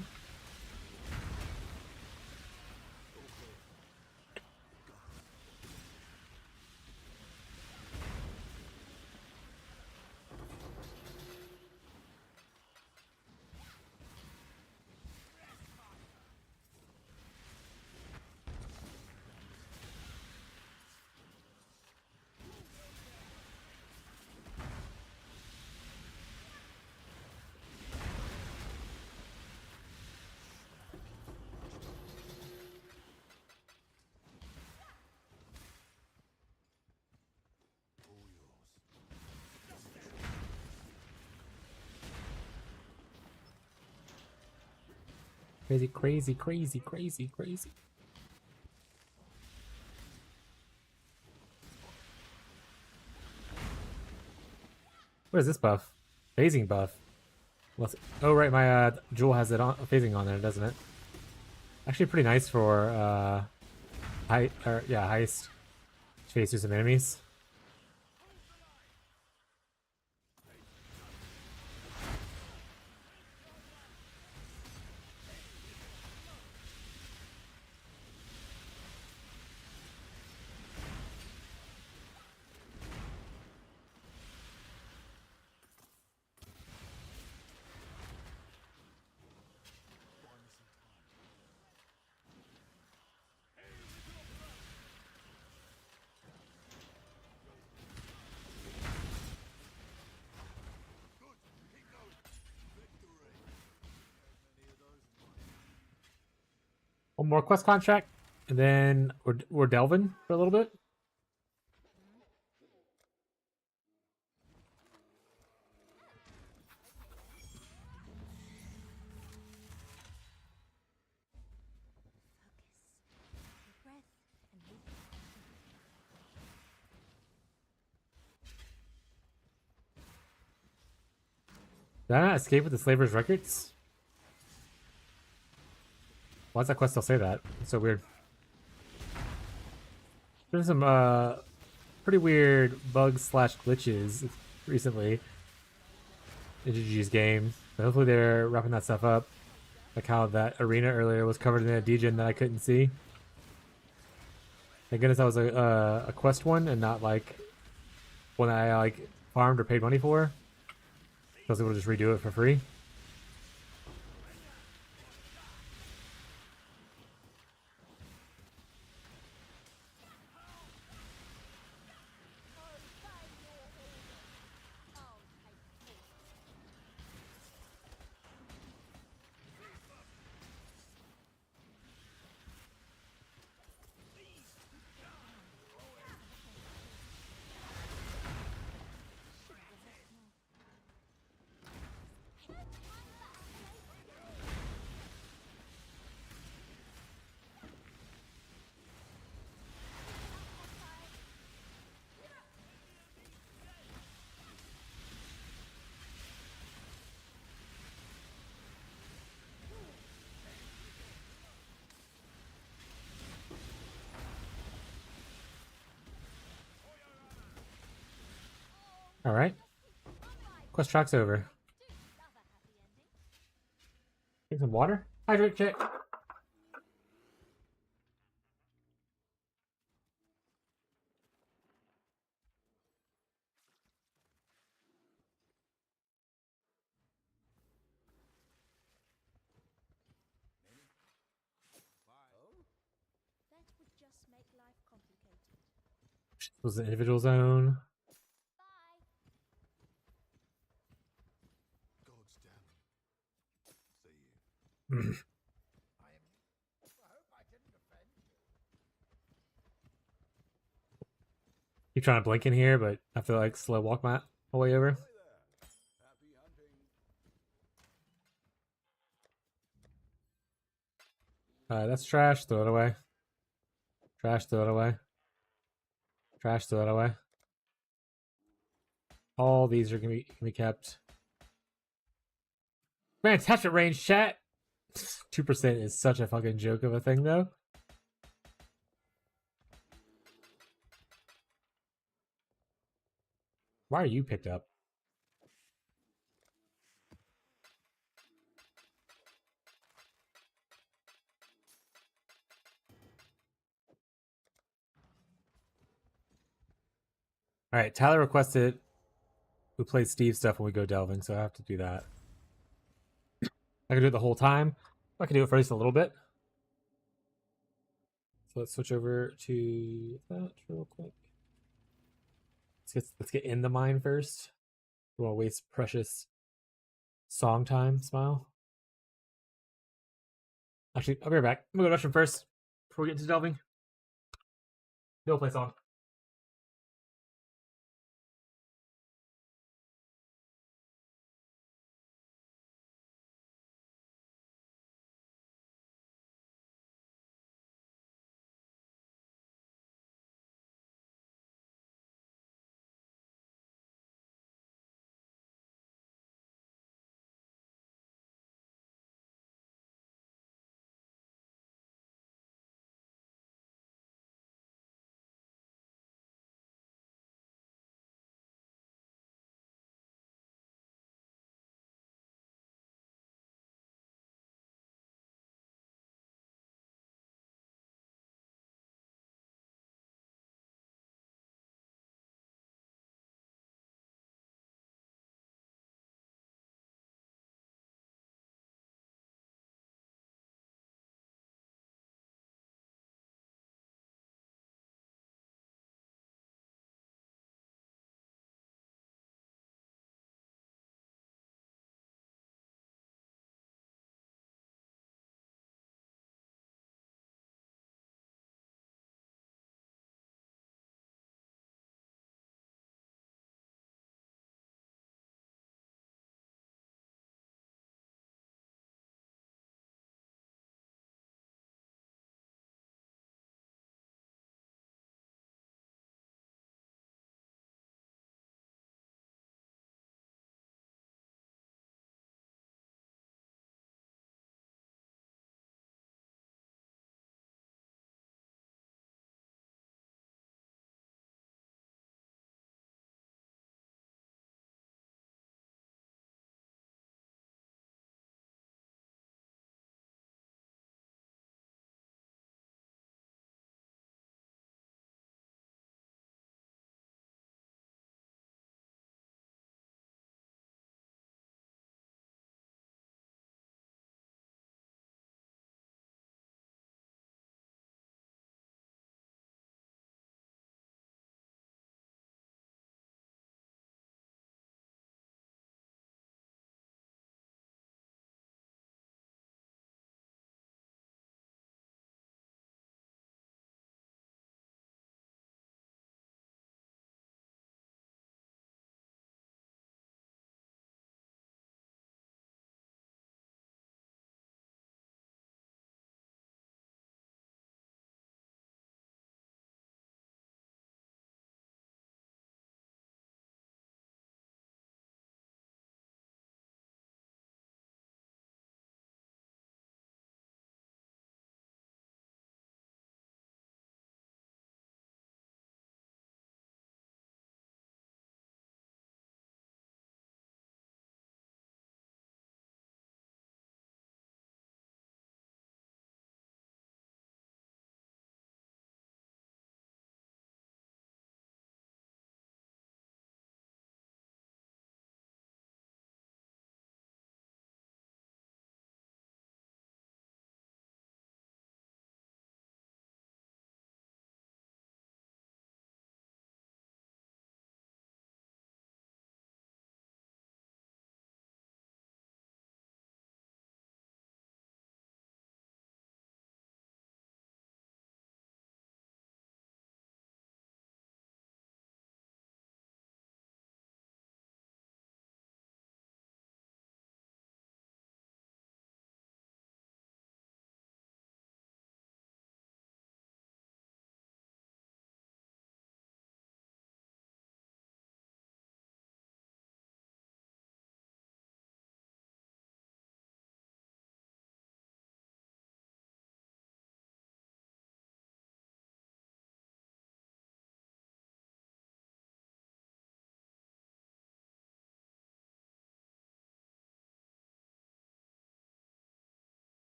Crazy, crazy, crazy, crazy, crazy. What is this buff? Phasing buff. Let's. Oh right, my Jewel has it on phasing on there, doesn't it? Actually, pretty nice for heist. Chase through some enemies. One more quest contract, and then we're delving for a little bit. Did I not escape with the Slaver's Records? Why does that quest still say that? It's so weird. There's some pretty weird bugs slash glitches recently in GG's game. But hopefully they're wrapping that stuff up. Like how that arena earlier was covered in a degen that I couldn't see. Thank goodness that was a quest one and not like one that I like farmed or paid money for. I was able to just redo it for free. All right. Quest track's over. Take some water. Hydrate check. That would just make life complicated. This was an individual zone. God's damn. See you. Keep trying to blink in here, but I feel like slow walk my way over. Happy hunting. That's trash. Throw it away. Trash. Throw it away. Trash. Throw it away. All these are gonna be kept. Man, attachment range, chat. 2% is such a fucking joke of a thing, though. Why are you picked up? All right, Tyler requested we play Steve stuff when we go delving, so I have to do that. I can do it the whole time. I can do it for at least a little bit. So let's switch over to that real quick. Let's get in the mine first. We won't waste precious song time. Smile. Actually, I'll be right back. I'm gonna go to Russian first before we get into delving. Go play song.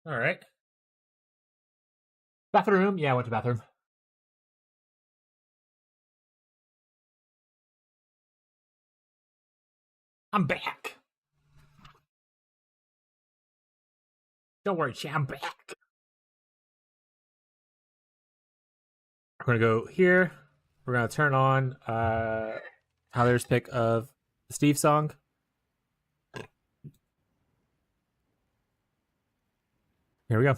All right. Bathroom? Yeah, I went to bathroom. I'm back. Don't worry, chat, I'm back. We're gonna go here. We're gonna turn on Tyler's pick of the Steve song. Here we go.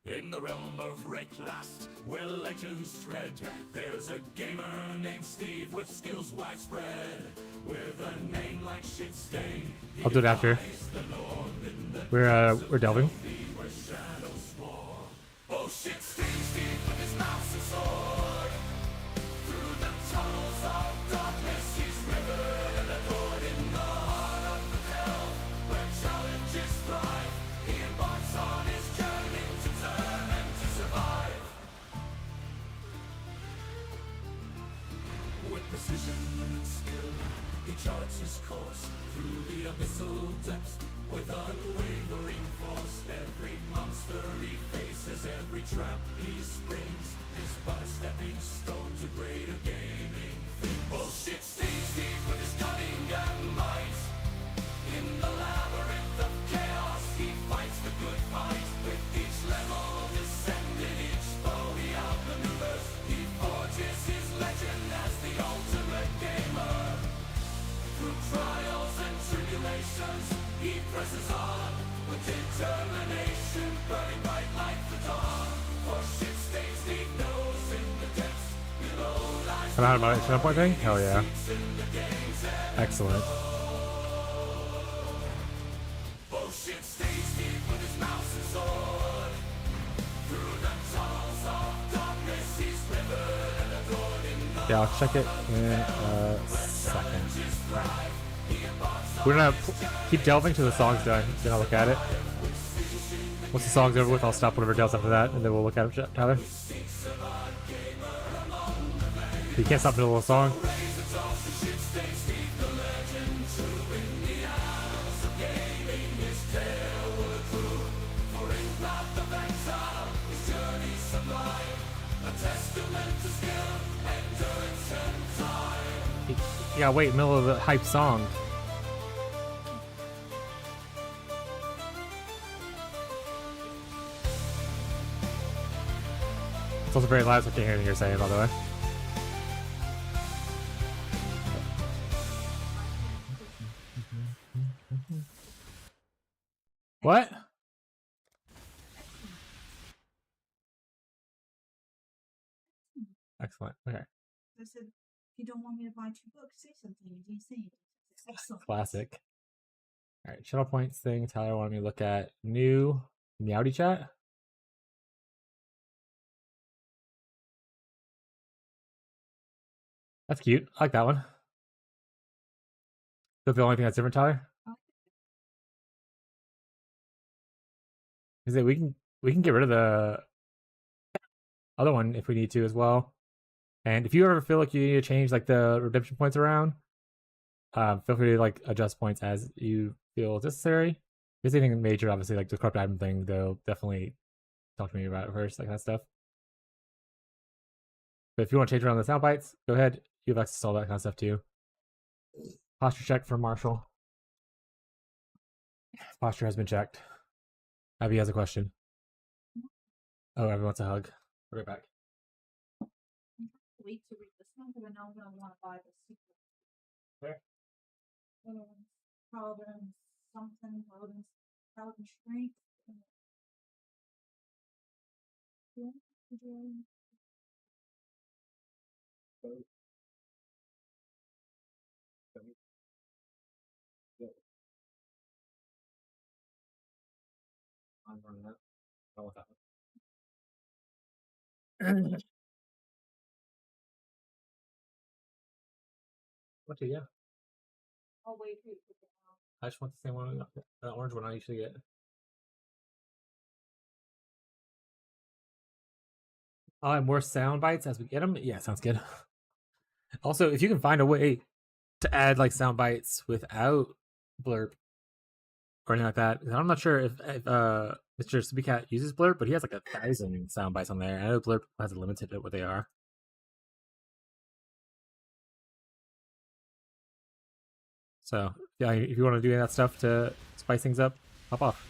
In the realm of Reclast, where legends spread, there's a gamer named Steve with skills widespread. With a name like Shitstain, I'll do it after. We're delving. oh shit, Steve with his mouse and sword. Through the tunnels of darkness, he's rivered and adored in the heart of the hell, where challenges thrive. He embarks on his journey to turn and to survive. With precision and skill, he charts his course through the abyssal depths. With unwavering force, every monster he faces, every trap he springs, is but a stepping stone to greater gaming things. Bullshit Steve with his cunning and might. In the labyrinth of chaos, he fights the good fight. With each level descending, each foe he outmaneuvers. He forges his legend as the ultimate gamer. Through trials and tribulations, he presses on with determination, burning bright like the dawn. For shit stains Steve knows in the depths below lies Am I on my channel point thing? Hell yeah. Excellent. oh shit stains Steve with his mouse and sword. Through the tunnels of darkness, he's rivered and adored in the Yeah, I'll check it in a second. Right. We're gonna keep delving till the song's done, then I'll look at it. Once the song's over with, I'll stop whatever delves after that, and then we'll look at it, Tyler. You can't stop the middle of the song. Yeah, wait, middle of the hype song. It's also very loud, so I can't hear anything you're saying, by the way. What? Excellent. Okay. I said, if you don't want me to buy 2 books, say something. You didn't say anything. Excellent. Classic. All right, channel points thing. Tyler wanted me to look at new Meowdy chat. That's cute. I like that one. That's the only thing that's different, Tyler. Is that we can get rid of the other one if we need to as well. And if you ever feel like you need to change like the redemption points around, feel free to like adjust points as you feel necessary. If there's anything major, obviously like the corrupt item thing, though, definitely talk to me about it first, like that stuff. But if you want to change around the sound bites, go ahead. You have access to all that kind of stuff too. Posture check for Marshall. Posture has been checked. Abby has a question. Oh, everyone wants a hug. We'll be right back. Wait to read this one because I know I'm going to want to buy the sequel. Where? Paladin something, Paladin Strength. I'm running out. I want that one. What do you get? I'll wait for you to put it out. I just want the same one, the orange one I usually get. More sound bites as we get them. Yeah, sounds good. Also, if you can find a way to add like sound bites without blurb or anything like that, I'm not sure if Mr. Sleepycat uses Blurb, but he has like 1,000 sound bites on there. I know Blurb has a limited at what they are. So yeah, if you want to do any of that stuff to spice things up, hop off.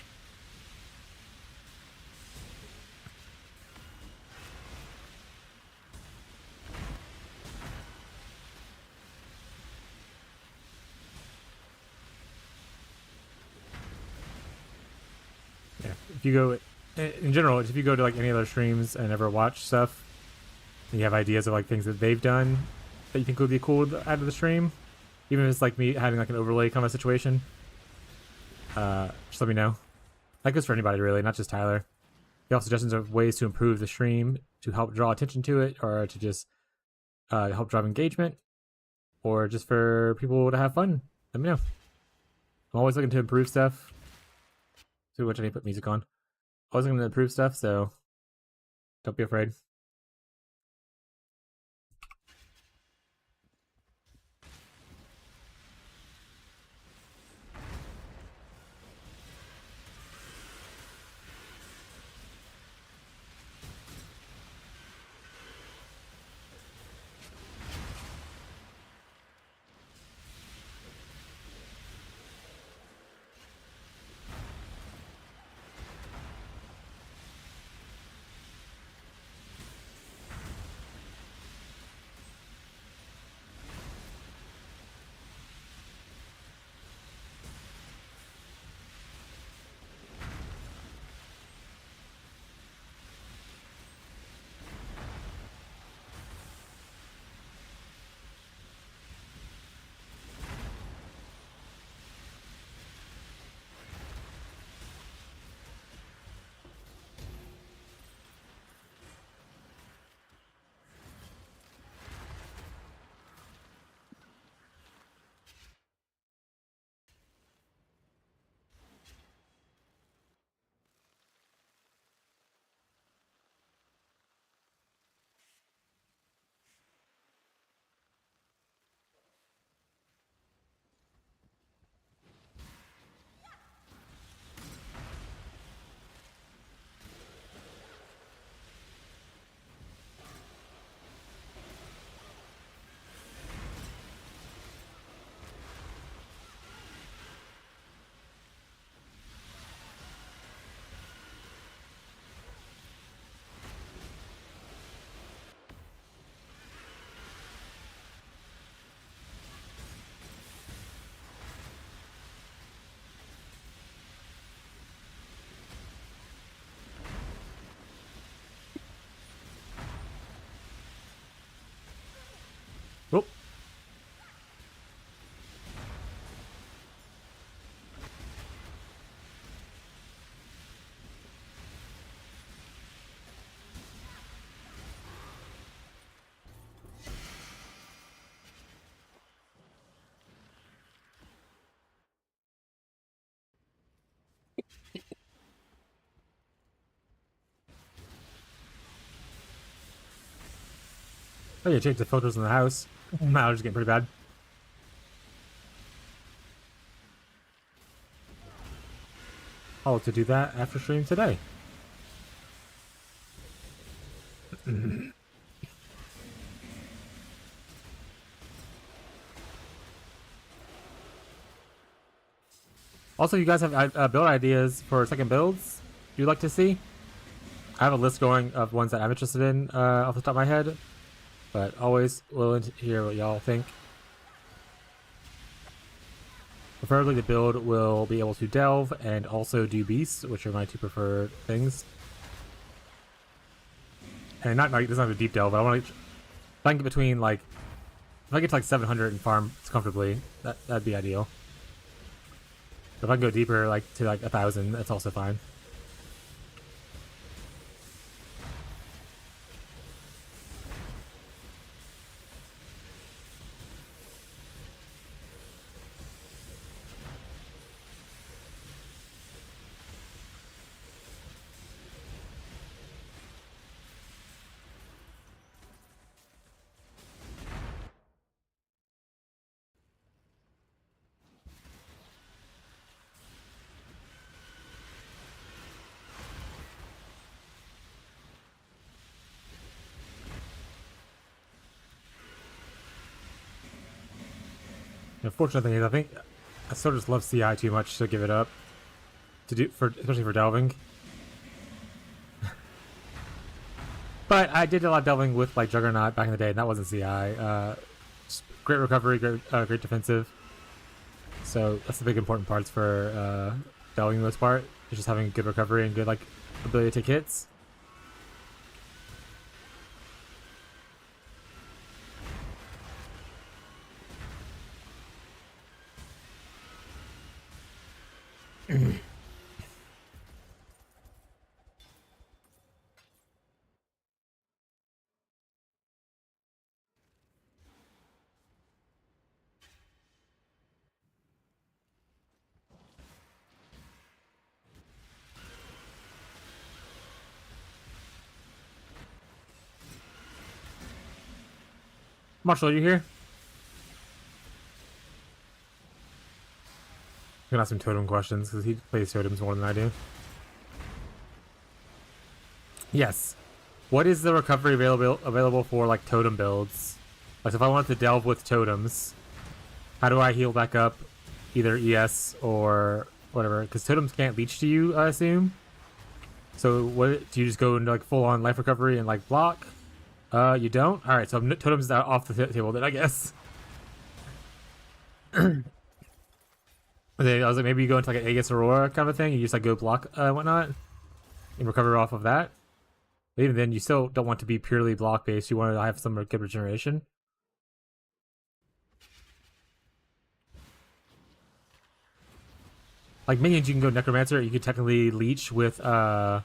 Yeah, if you go in general, if you go to like any other streams and ever watch stuff, and you have ideas of like things that they've done that you think would be cool to add to the stream, even if it's like me having like an overlay kind of situation, just let me know. That goes for anybody really, not just Tyler. If you have suggestions of ways to improve the stream to help draw attention to it, or to just help drive engagement, or just for people to have fun, let me know. I'm always looking to improve stuff. See which I need to put music on. Always looking to improve stuff, so don't be afraid. Oh. Oh, you changed the filters in the house. My allergies getting pretty bad. I'll have to do that after stream today. Also, you guys have build ideas for second builds you'd like to see? I have a list going of ones that I'm interested in off the top of my head, but always willing to hear what y'all think. Preferably the build will be able to delve and also do beasts, which are my two preferred things. And not like, it doesn't have a deep delve, but I want to, if I can get between like, if I get to like 700 and farm comfortably, that'd be ideal. If I can go deeper, like to like 1,000, that's also fine. The unfortunate thing is, I think I still just love CI too much to give it up. Especially for delving. But I did a lot of delving with like Juggernaut back in the day, and that wasn't CI. Great recovery, great defensive. So that's the big important parts for delving in the most part. Is just having good recovery and good like ability to take hits. Marshall, are you here? I'm gonna ask some totem questions because he plays totems more than I do. Yes. What is the recovery available for like totem builds? Like if I wanted to delve with totems, how do I heal back up either ES or whatever? Because totems can't leech to you, I assume. So what do you just go into like full on life recovery and like block? You don't? Alright, so totems are off the table then, I guess. I was like, maybe you go into like an Aegis Aurora kind of thing, you just like go block whatnot, and recover off of that. But even then, you still don't want to be purely block based, you want to have some good regeneration. Like minions, you can go Necromancer, you could technically leech with Bone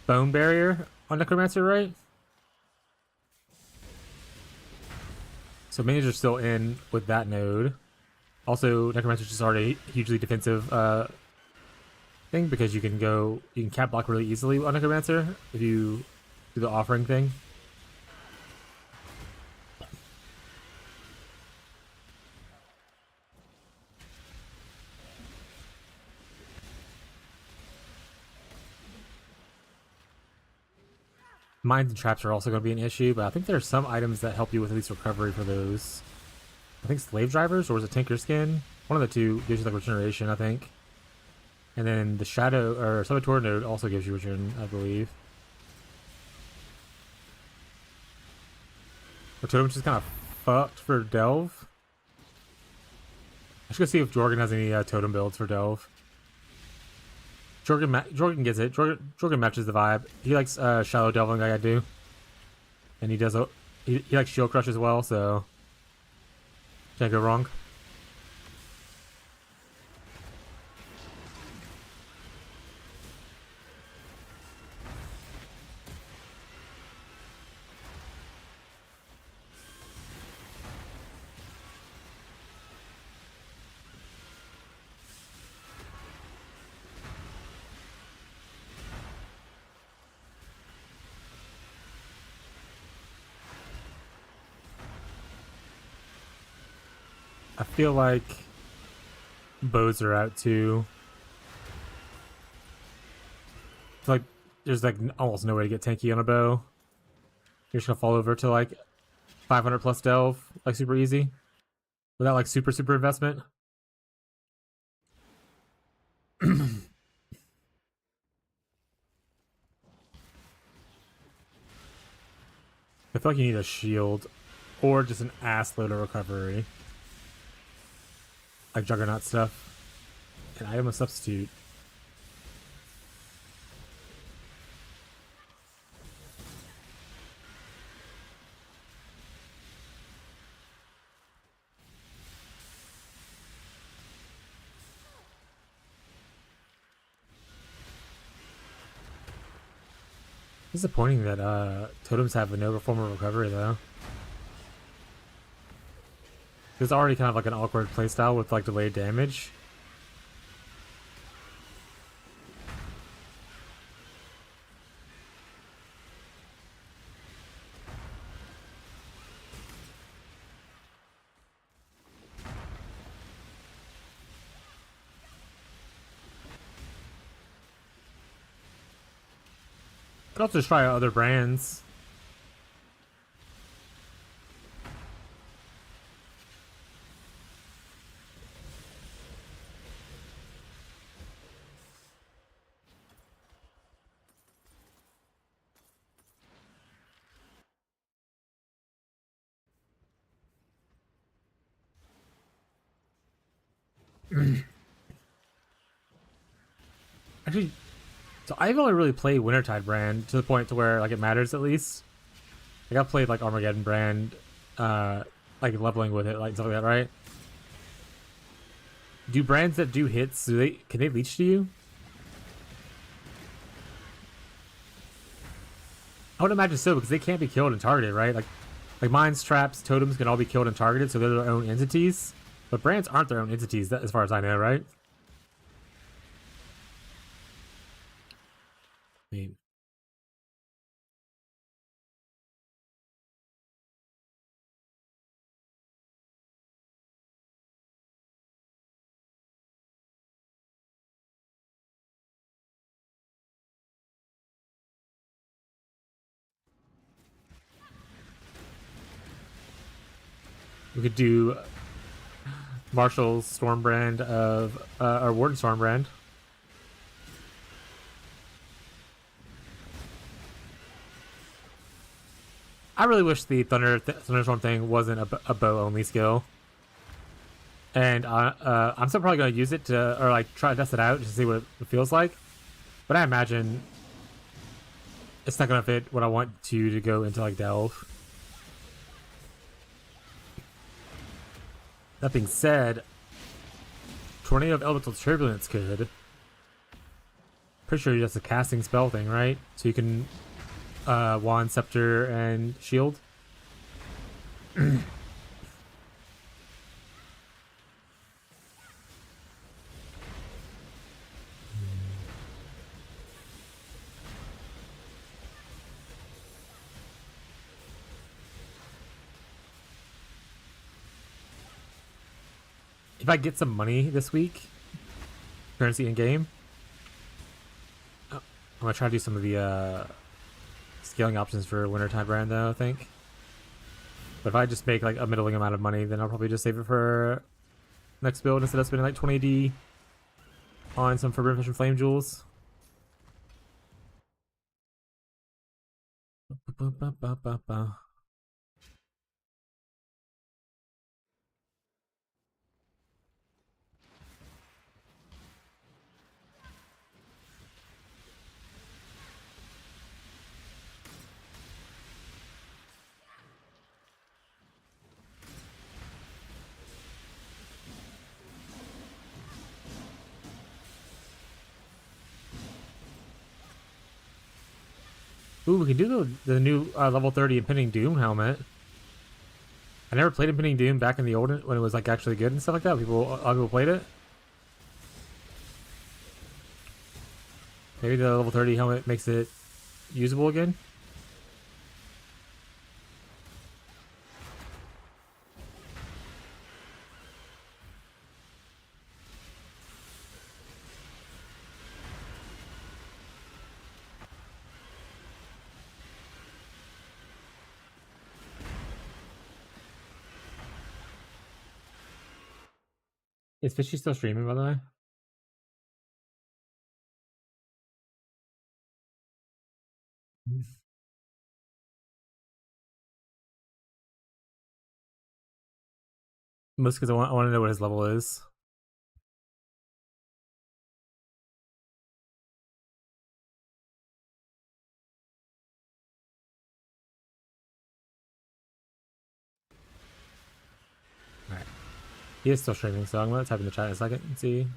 Barrier on Necromancer, right? So minions are still in with that node. Also, Necromancer is just already a hugely defensive thing because you can cap block really easily on Necromancer if you do the offering thing. Mines and traps are also going to be an issue, but I think there are some items that help you with at least recovery for those. I think Slave Drivers, or was it Tinker Skin? One of the two gives you like regeneration, I think. And then the Shadow, or Saboteur node also gives you regen, I believe. Or Totem's just kind of fucked for Delve. I should go see if Jorgen has any totem builds for Delve. Jorgen gets it. Jorgen matches the vibe. He likes shallow delving like I do. And he does he likes shield crush as well, so can't go wrong. I feel like bows are out too. It's like there's like almost no way to get tanky on a bow. You're just gonna fall over to like 500 plus delve, like super easy, without like super investment. I feel like you need a shield or just an ass load of recovery. Like Juggernaut stuff. An item of substitute. Disappointing that totems have no form of recovery though. It's already kind of like an awkward playstyle with like delayed damage. Could also just try out other brands. Actually, so I've only really played Wintertide brand to the point to where like it matters at least. Like I've played like Armageddon brand, like leveling with it, like stuff like that, right? Do brands that do hits, can they leech to you? I would imagine so because they can't be killed and targeted, right? Like mines, traps, totems can all be killed and targeted, so they're their own entities. But brands aren't their own entities, as far as I know, right? I mean, we could do Marshall's Stormbrand of or Warden Stormbrand. I really wish the Thunderstorm thing wasn't a bow only skill, and I'm still probably gonna use it to or like try to test it out just to see what it feels like. But I imagine it's not gonna fit what I want to go into like Delve. That being said, Tornado of Elemental Turbulence could. Pretty sure that's a casting spell thing, right? So you can wand, scepter, and shield. If I get some money this week, currency in game, I'm gonna try to do some of the scaling options for Wintertide brand though, I think. But if I just make like a middling amount of money, then I'll probably just save it for next build instead of spending like 20D on some Forbidden Fish and Flame Jewels. Ooh, we can do the new level 30 Impending Doom helmet. I never played Impending Doom back in the old when it was like actually good and stuff like that. A lot of people played it. Maybe the level 30 helmet makes it usable again. Is Fishy still streaming, by the way? Most because I want to know what his level is. Alright. He is still streaming, so I'm going to type in the chat in a second and see.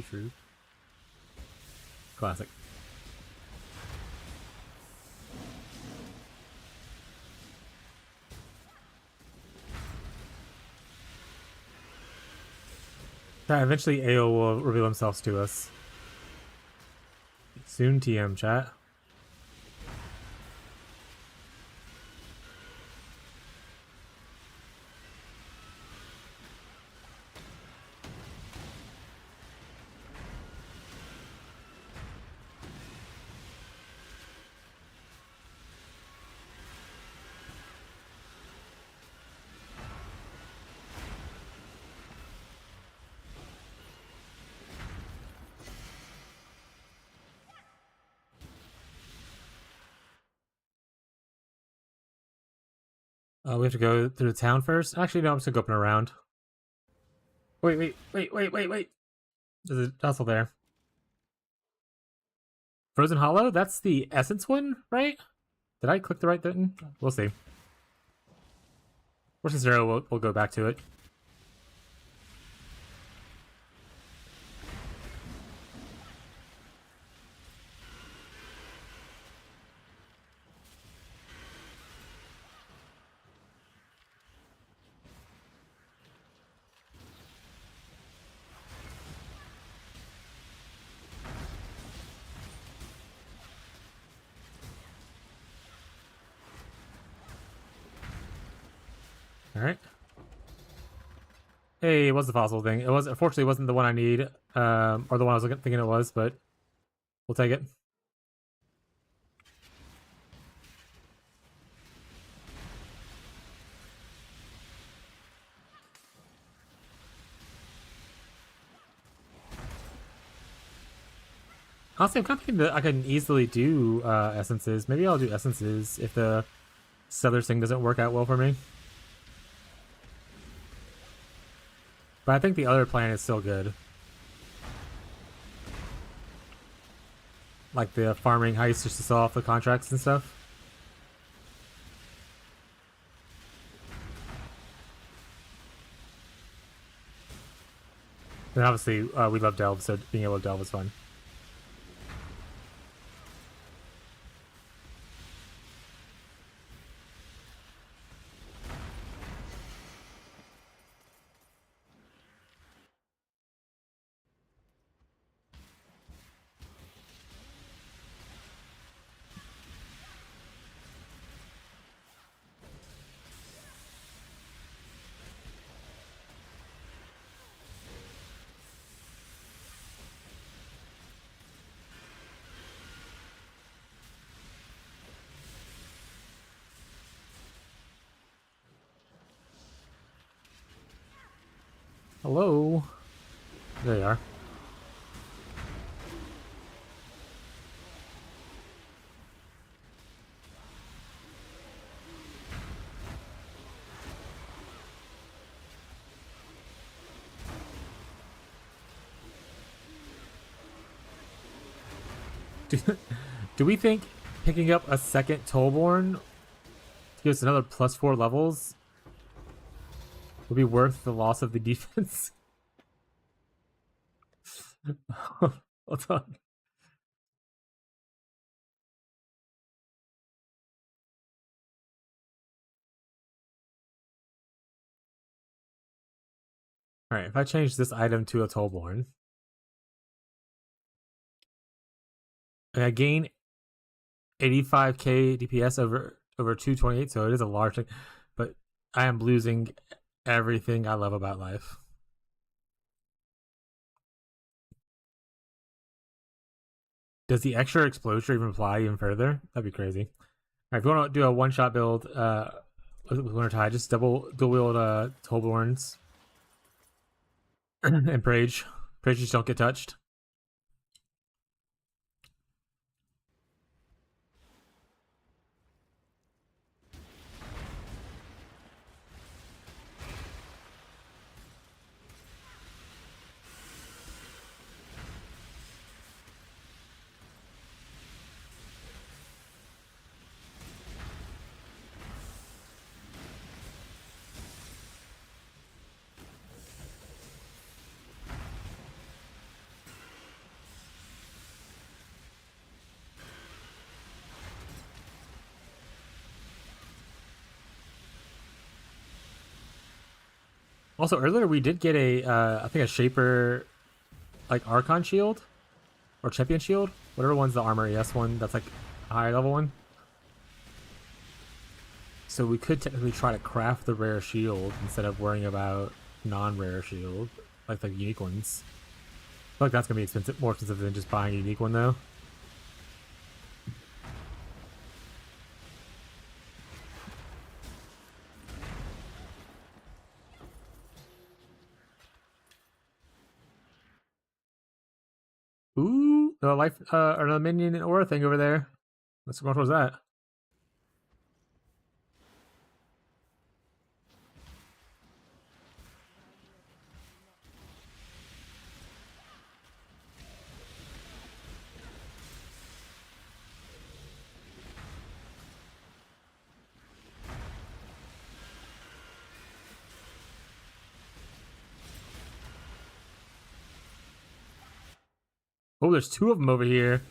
True. Classic. Yeah, eventually AO will reveal themselves to us. Soon, TM chat. We have to go through the town first. Actually, no, I'm just gonna go up and around. Wait. There's a tussle there. Frozen Hollow? That's the Essence one, right? Did I click the right thing? We'll see. Worst case scenario, we'll go back to it. Alright. Hey, it was the fossil thing. It was, unfortunately, wasn't the one I need, or the one I was thinking it was, but we'll take it. Honestly, I'm kind of thinking that I can easily do essences. Maybe I'll do essences if the Sellers thing doesn't work out well for me. But I think the other plan is still good. Like the farming heist just to sell off the contracts and stuff. And obviously, we love delve, so being able to delve is fun. Hello? There you are. Do we think picking up a second Tollborn to give us another +4 levels would be worth the loss of the defense? Hold on. Alright, if I change this item to a Tollborn, and I gain 85k DPS over 228, so it is a large thing, but I am losing everything I love about life. Does the extra exposure even apply even further? That'd be crazy. Alright, if you want to do a one-shot build with Wintertide, just dual wield Tollborns and Prage. Prage just don't get touched. Also, earlier we did get a, I think a Shaper, like, Archon shield? Or Champion shield? Whatever one's the Armor ES one, that's like a higher level one. So we could technically try to craft the rare shield instead of worrying about non-rare shield, like the unique ones. I feel like that's gonna be expensive, more expensive than just buying a unique one though. Ooh, the life, or the minion and aura thing over there. Let's go towards that. Oh, there's two of them over here.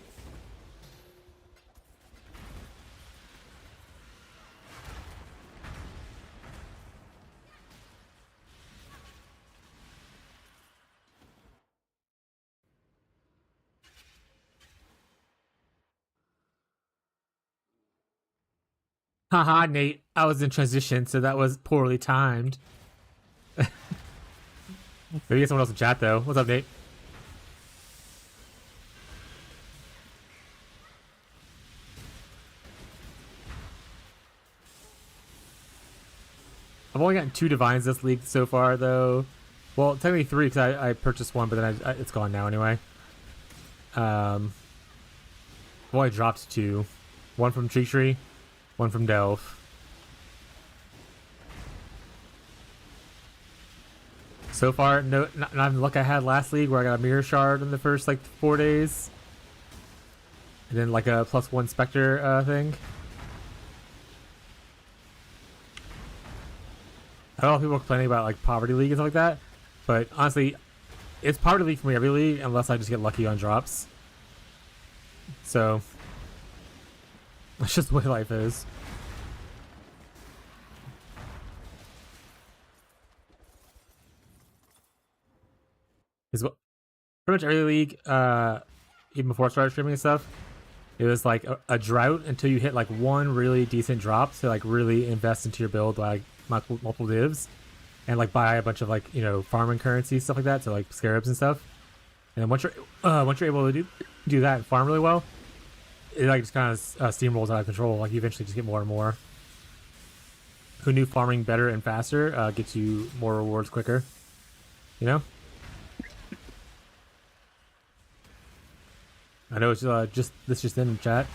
Haha, Nate. I was in transition, so that was poorly timed. Maybe get someone else in chat though. What's up, Nate? I've only gotten 2 divines this league so far, though. Well, technically 3 because I purchased one, but then it's gone now anyway. I've only dropped 2. One from Tree, one from Delph. So far, not even the luck I had last league where I got a Mirror Shard in the first like 4 days. And then like a +1 Spectre thing. I don't know if people are complaining about like Poverty League and stuff like that, but honestly, it's Poverty League for me every league unless I just get lucky on drops. So that's just the way life is. Is what pretty much every league, even before I started streaming and stuff, it was like a drought until you hit like one really decent drop to like really invest into your build, like multiple divs, and like buy a bunch of like, you know, farming currency stuff like that, so like scarabs and stuff. And then once you're able to do that and farm really well, it like just kind of steamrolls out of control. Like you eventually just get more and more. Who knew farming better and faster gets you more rewards quicker? You know. I know it's just in chat.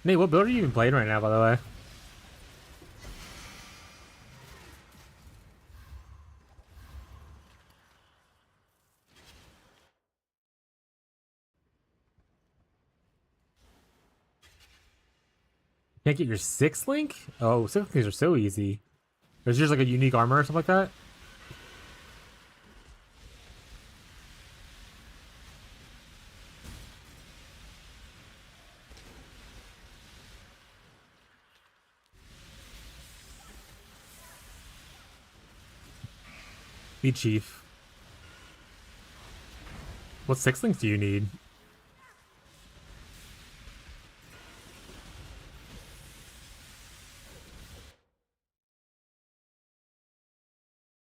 Nate, what build are you even playing right now, by the way? Can't get your 6th link? Oh, 6th links are so easy. There's just like a unique armor or something like that? Need Chief. What 6th links do you need?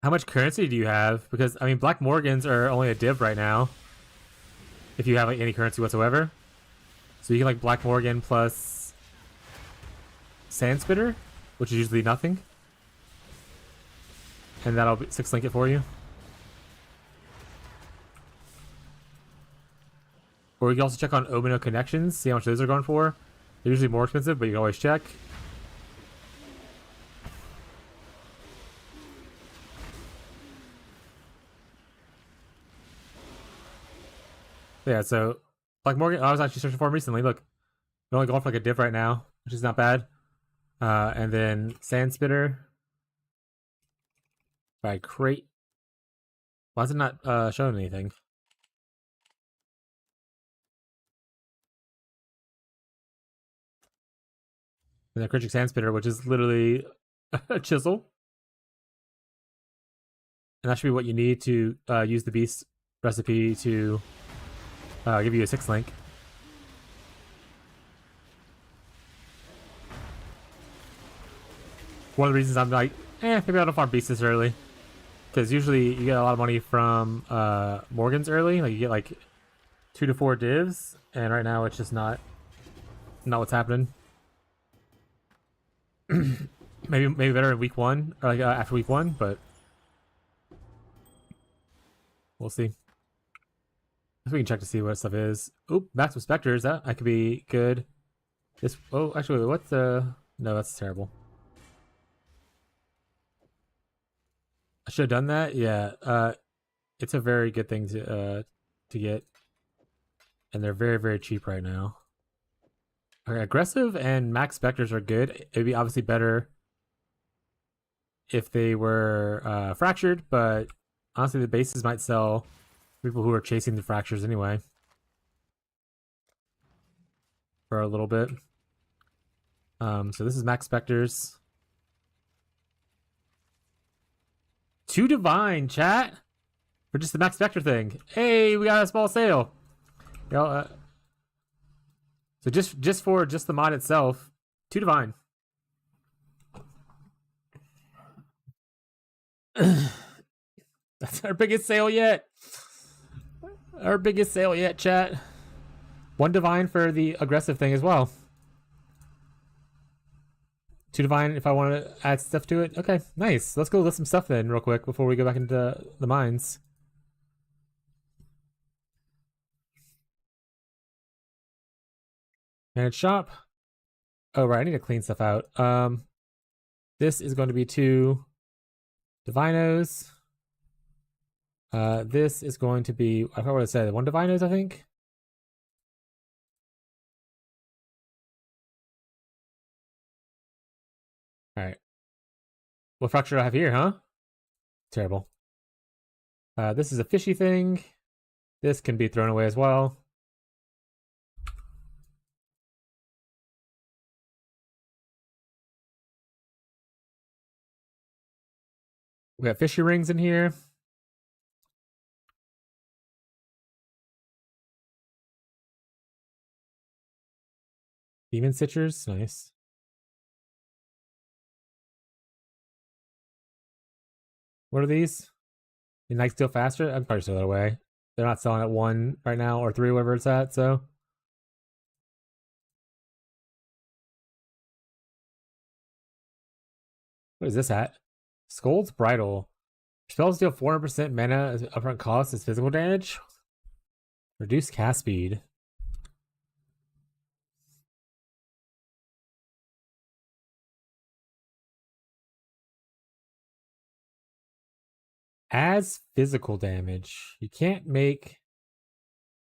How much currency do you have? Because, I mean, Black Morgans are only a div right now. If you have like any currency whatsoever. So you can like Black Morgan plus Sand Spitter, which is usually nothing. And that'll 6th link it for you. Or you can also check on Omino Connections, see how much those are going for. They're usually more expensive, but you can always check. Yeah, so Black Morgan, I was actually searching for him recently. Look, they're only going for like a div right now, which is not bad. And then Sand Spitter, Alright, crate. Why is it not showing anything? And the Critic Sand Spitter, which is literally a chisel. And that should be what you need to use the beast recipe to give you a 6 link. One of the reasons I'm like, maybe I don't farm beasts this early. Because usually you get a lot of money from Morgans early. Like you get like 2 to 4 divs. And right now it's just not what's happening. maybe better in week 1. Or like after week 1, but we'll see. We can check to see what stuff is. Oop, back with Spectres. That could be good. This. Oh, actually, what's the? No, that's terrible. I should have done that. Yeah. It's a very good thing to get, and they're very, very cheap right now. Okay, aggressive and max Spectres are good. It'd be obviously better if they were fractured, but honestly, the bases might sell people who are chasing the fractures anyway for a little bit. So this is max Spectres. 2 divine, chat, for just the max Spectre thing. Hey, we got a small sale. You know, so just for the mod itself, 2 divine. That's our biggest sale yet. Our biggest sale yet, chat. 1 divine for the aggressive thing as well. 2 divine if I want to add stuff to it. Okay, nice. Let's go list some stuff then real quick before we go back into the mines. Manage shop. Oh, right. I need to clean stuff out. This is going to be 2 divinos. This is going to be, I forgot what I said, 1 divinos, I think. Alright. What fracture do I have here, huh? Terrible. This is a fishy thing. This can be thrown away as well. We got fishy rings in here. Demon Stitchers, nice. What are these? The Night Steal Faster? I'm probably still that away. They're not selling at 1 right now, or 3, whatever it's at, so. What is this at? Scold's Bridle. Spells deal 400% mana as upfront cost as physical damage. Reduce cast speed. As physical damage. You can't make...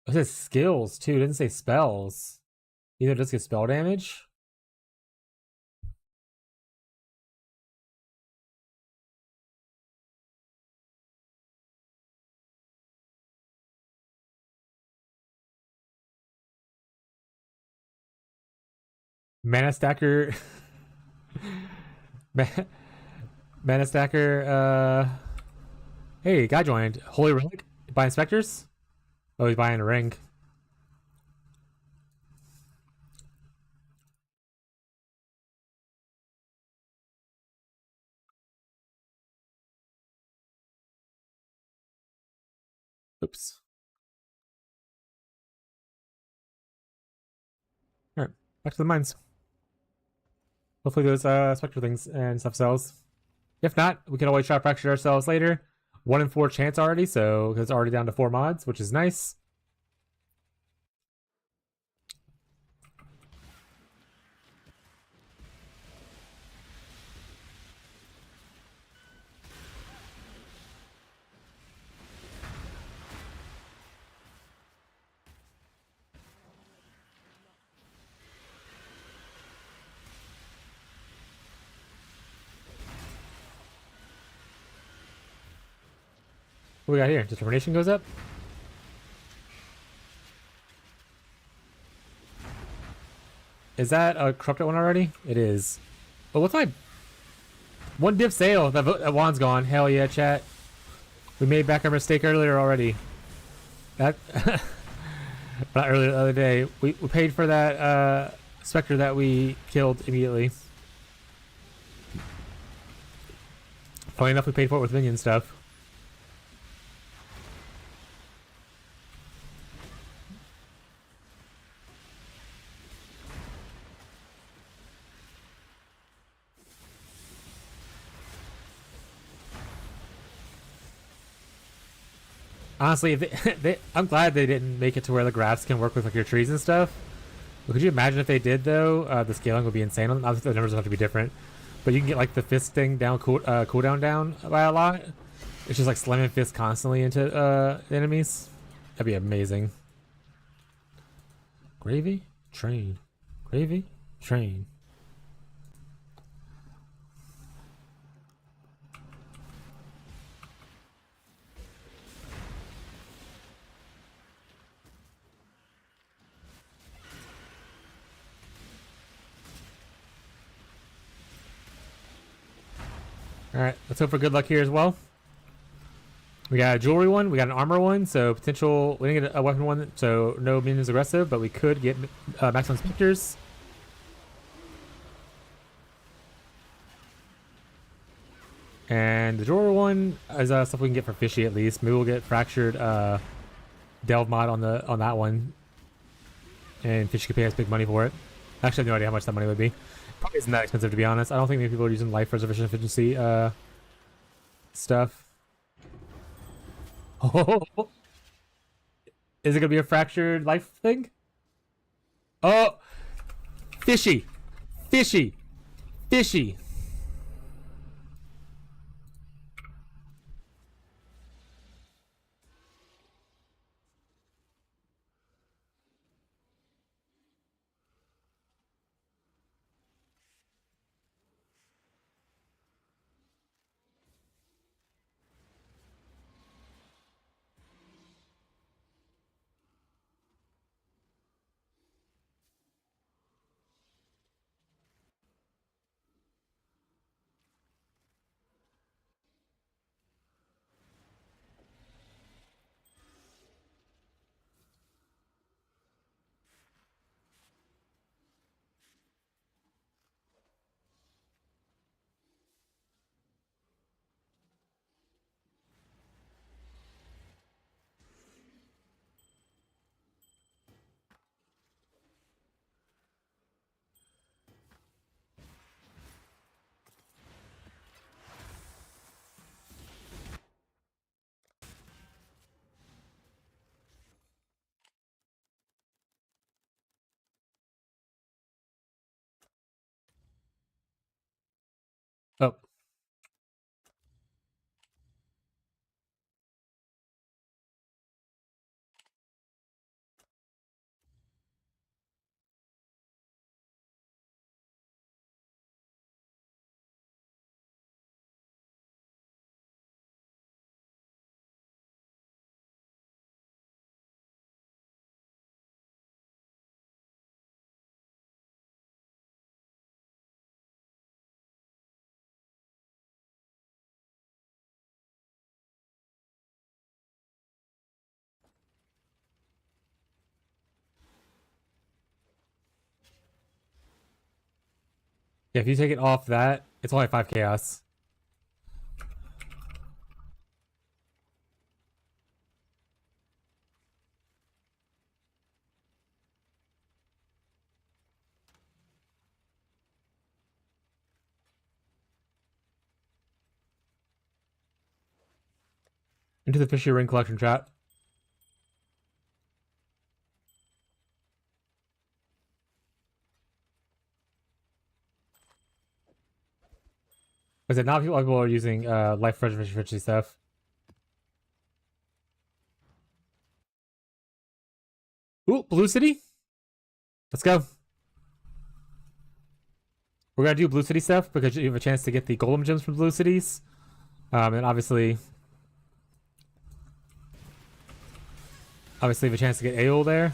It says skills, too. It doesn't say spells. Either just get spell damage. Mana Stacker... Mana Stacker, Hey, guy joined. Holy Relic? Buying Spectres? Oh, he's buying a ring. Oops. Alright, back to the mines. Hopefully those Spectre things and stuff sells. If not, we can always try to fracture ourselves later. 1 in 4 chance already, so it's already down to 4 mods, which is nice. What we got here? Determination goes up. Is that a corrupted one already? It is. But what's my... One div sale. That wand's gone. Hell yeah, chat. We made back our mistake earlier already. That... Not earlier the other day. We paid for that Spectre that we killed immediately. Funny enough, we paid for it with minion stuff. Honestly, if I'm glad they didn't make it to where the graphs can work with like your trees and stuff. But could you imagine if they did though? The scaling would be insane. Obviously, the numbers would have to be different, but you can get like the fist thing down, cooldown down by a lot. It's just like slamming fists constantly into enemies. That'd be amazing. Gravy train, gravy train. Alright, let's hope for good luck here as well. We got a jewelry one, we got an armor one, so potential... We didn't get a weapon one, so no minions aggressive, but we could get maximum specters. And the jewelry one is stuff we can get for fishy at least. Maybe we'll get fractured delve mod on that one. And fishy could pay us big money for it. I actually have no idea how much that money would be. Probably isn't that expensive to be honest. I don't think many people are using life preservation efficiency stuff. Oh, is it gonna be a fractured life thing? Oh, fishy, fishy, fishy. Oh. Yeah, if you take it off that, it's only 5 chaos. Into the fishy ring collection chat. Was it not people are using life preservation stuff? Ooh, Blue City? Let's go. We're gonna do Blue City stuff because you have a chance to get the golem gems from Blue Cities. And obviously Obviously, have a chance to get AOL there.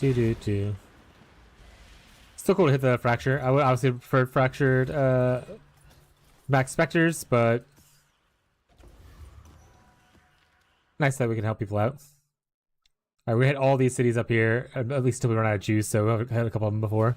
Do. Still cool to hit the fracture. I would obviously prefer fractured max specters, but nice that we can help people out. Alright, we hit all these cities up here, at least until we run out of juice, so we've had a couple of them before.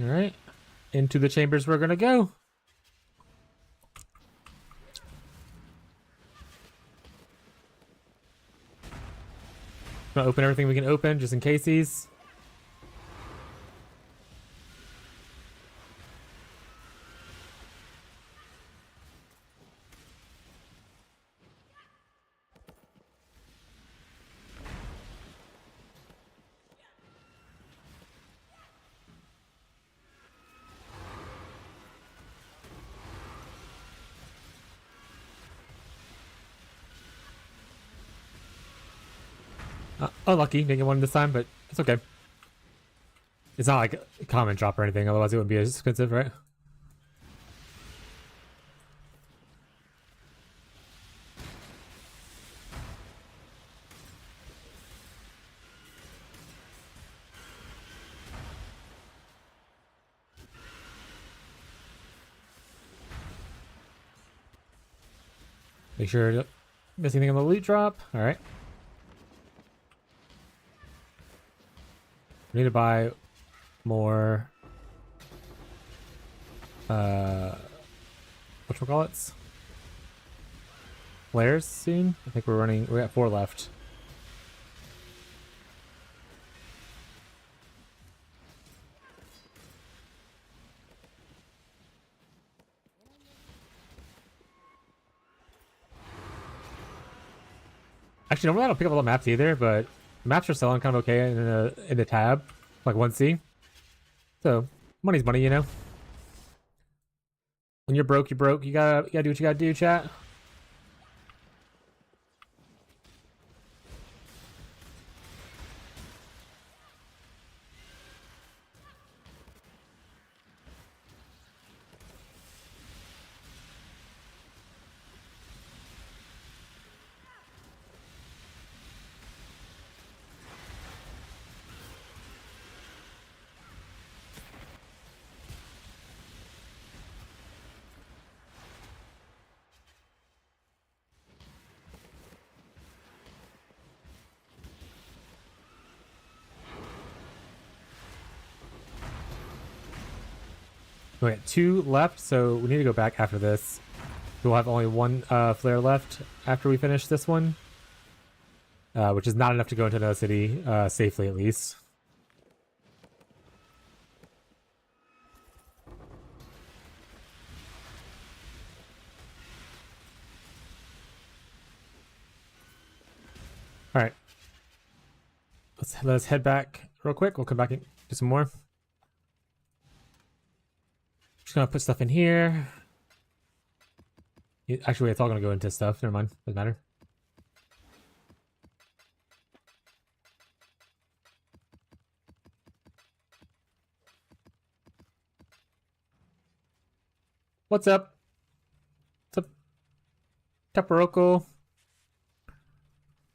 Alright, into the chambers we're gonna go. Gonna open everything we can open, just in cases. Unlucky, didn't get one this time, but it's okay. It's not like a common drop or anything, otherwise it wouldn't be as expensive, right? Make sure to miss anything on the loot drop. Alright. We need to buy more whatchamacallits? Flares soon? I think we got 4 left. Actually, normally I don't pick up all the maps either, but maps are selling kind of okay in the tab, like 1C. So money's money, you know. When you're broke, you're broke. You gotta do what you gotta do, chat. We got 2 left, so we need to go back after this. We'll have only 1 flare left after we finish this one, which is not enough to go into another city safely, at least. All right, let's head back real quick. We'll come back and do some more. Just gonna put stuff in here. Actually, it's all gonna go into stuff. Never mind. Doesn't matter. What's up? What's up, Taparoko?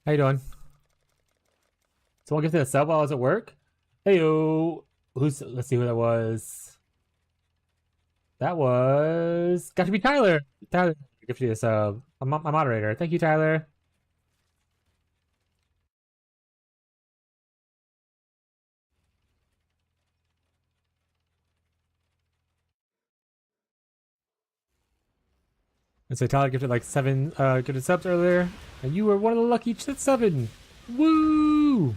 How you doing? Someone give me a sub while I was at work? Heyo. Let's see who that was. That was got to be Tyler. Tyler, give you this my moderator. Thank you, Tyler. And so Tyler gifted like 7 gifted subs earlier, and you were one of the lucky 7. Woo!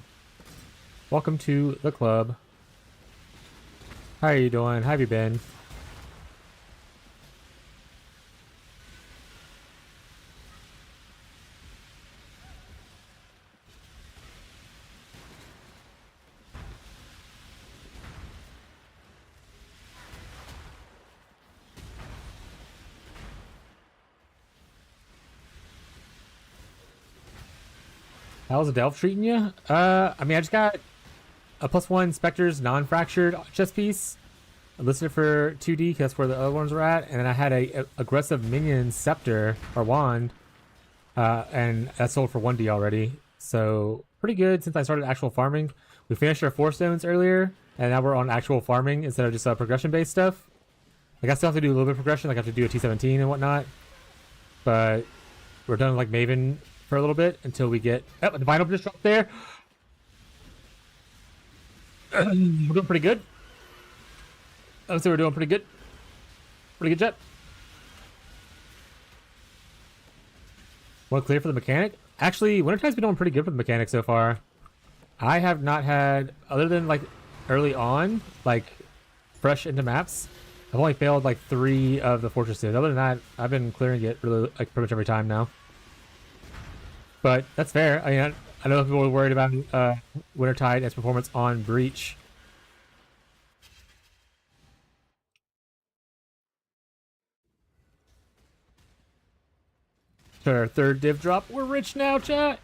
Welcome to the club. How are you doing? How have you been? How's the Delph treating you? I mean, I just got a +1 Spectre's non-fractured chess piece. I listed it for 2D because that's where the other ones were at, and then I had a aggressive minion scepter or wand, and that sold for 1D already. So pretty good since I started actual farming. We finished our 4 stones earlier, and now we're on actual farming instead of just progression-based stuff. Like I still have to do a little bit of progression, like I have to do a T17 and whatnot, but we're done like Maven for a little bit until we get... Oh, the vinyl just dropped there. We're doing pretty good. I would say we're doing pretty good. Pretty good job. Want to clear for the mechanic? Actually, Wintertide's been doing pretty good for the mechanic so far. I have not had, other than like early on, like fresh into maps, I've only failed like 3 of the fortresses. Other than that, I've been clearing it really like pretty much every time now. But that's fair. I mean, I know people were worried about Wintertide and its performance on Breach. Our 3rd div drop. We're rich now, chat.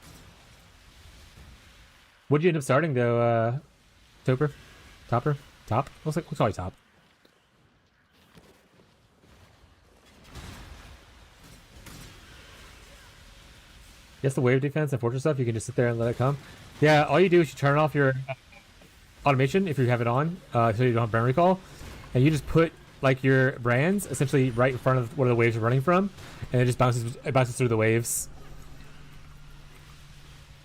What'd you end up starting though, Topper? Top? We'll call you Top. Yes, the wave defense and fortress stuff, you can just sit there and let it come. Yeah, all you do is you turn off your automation if you have it on, so you don't have burn recall, and you just put like your brands essentially right in front of where the waves are running from, and it just bounces through the waves.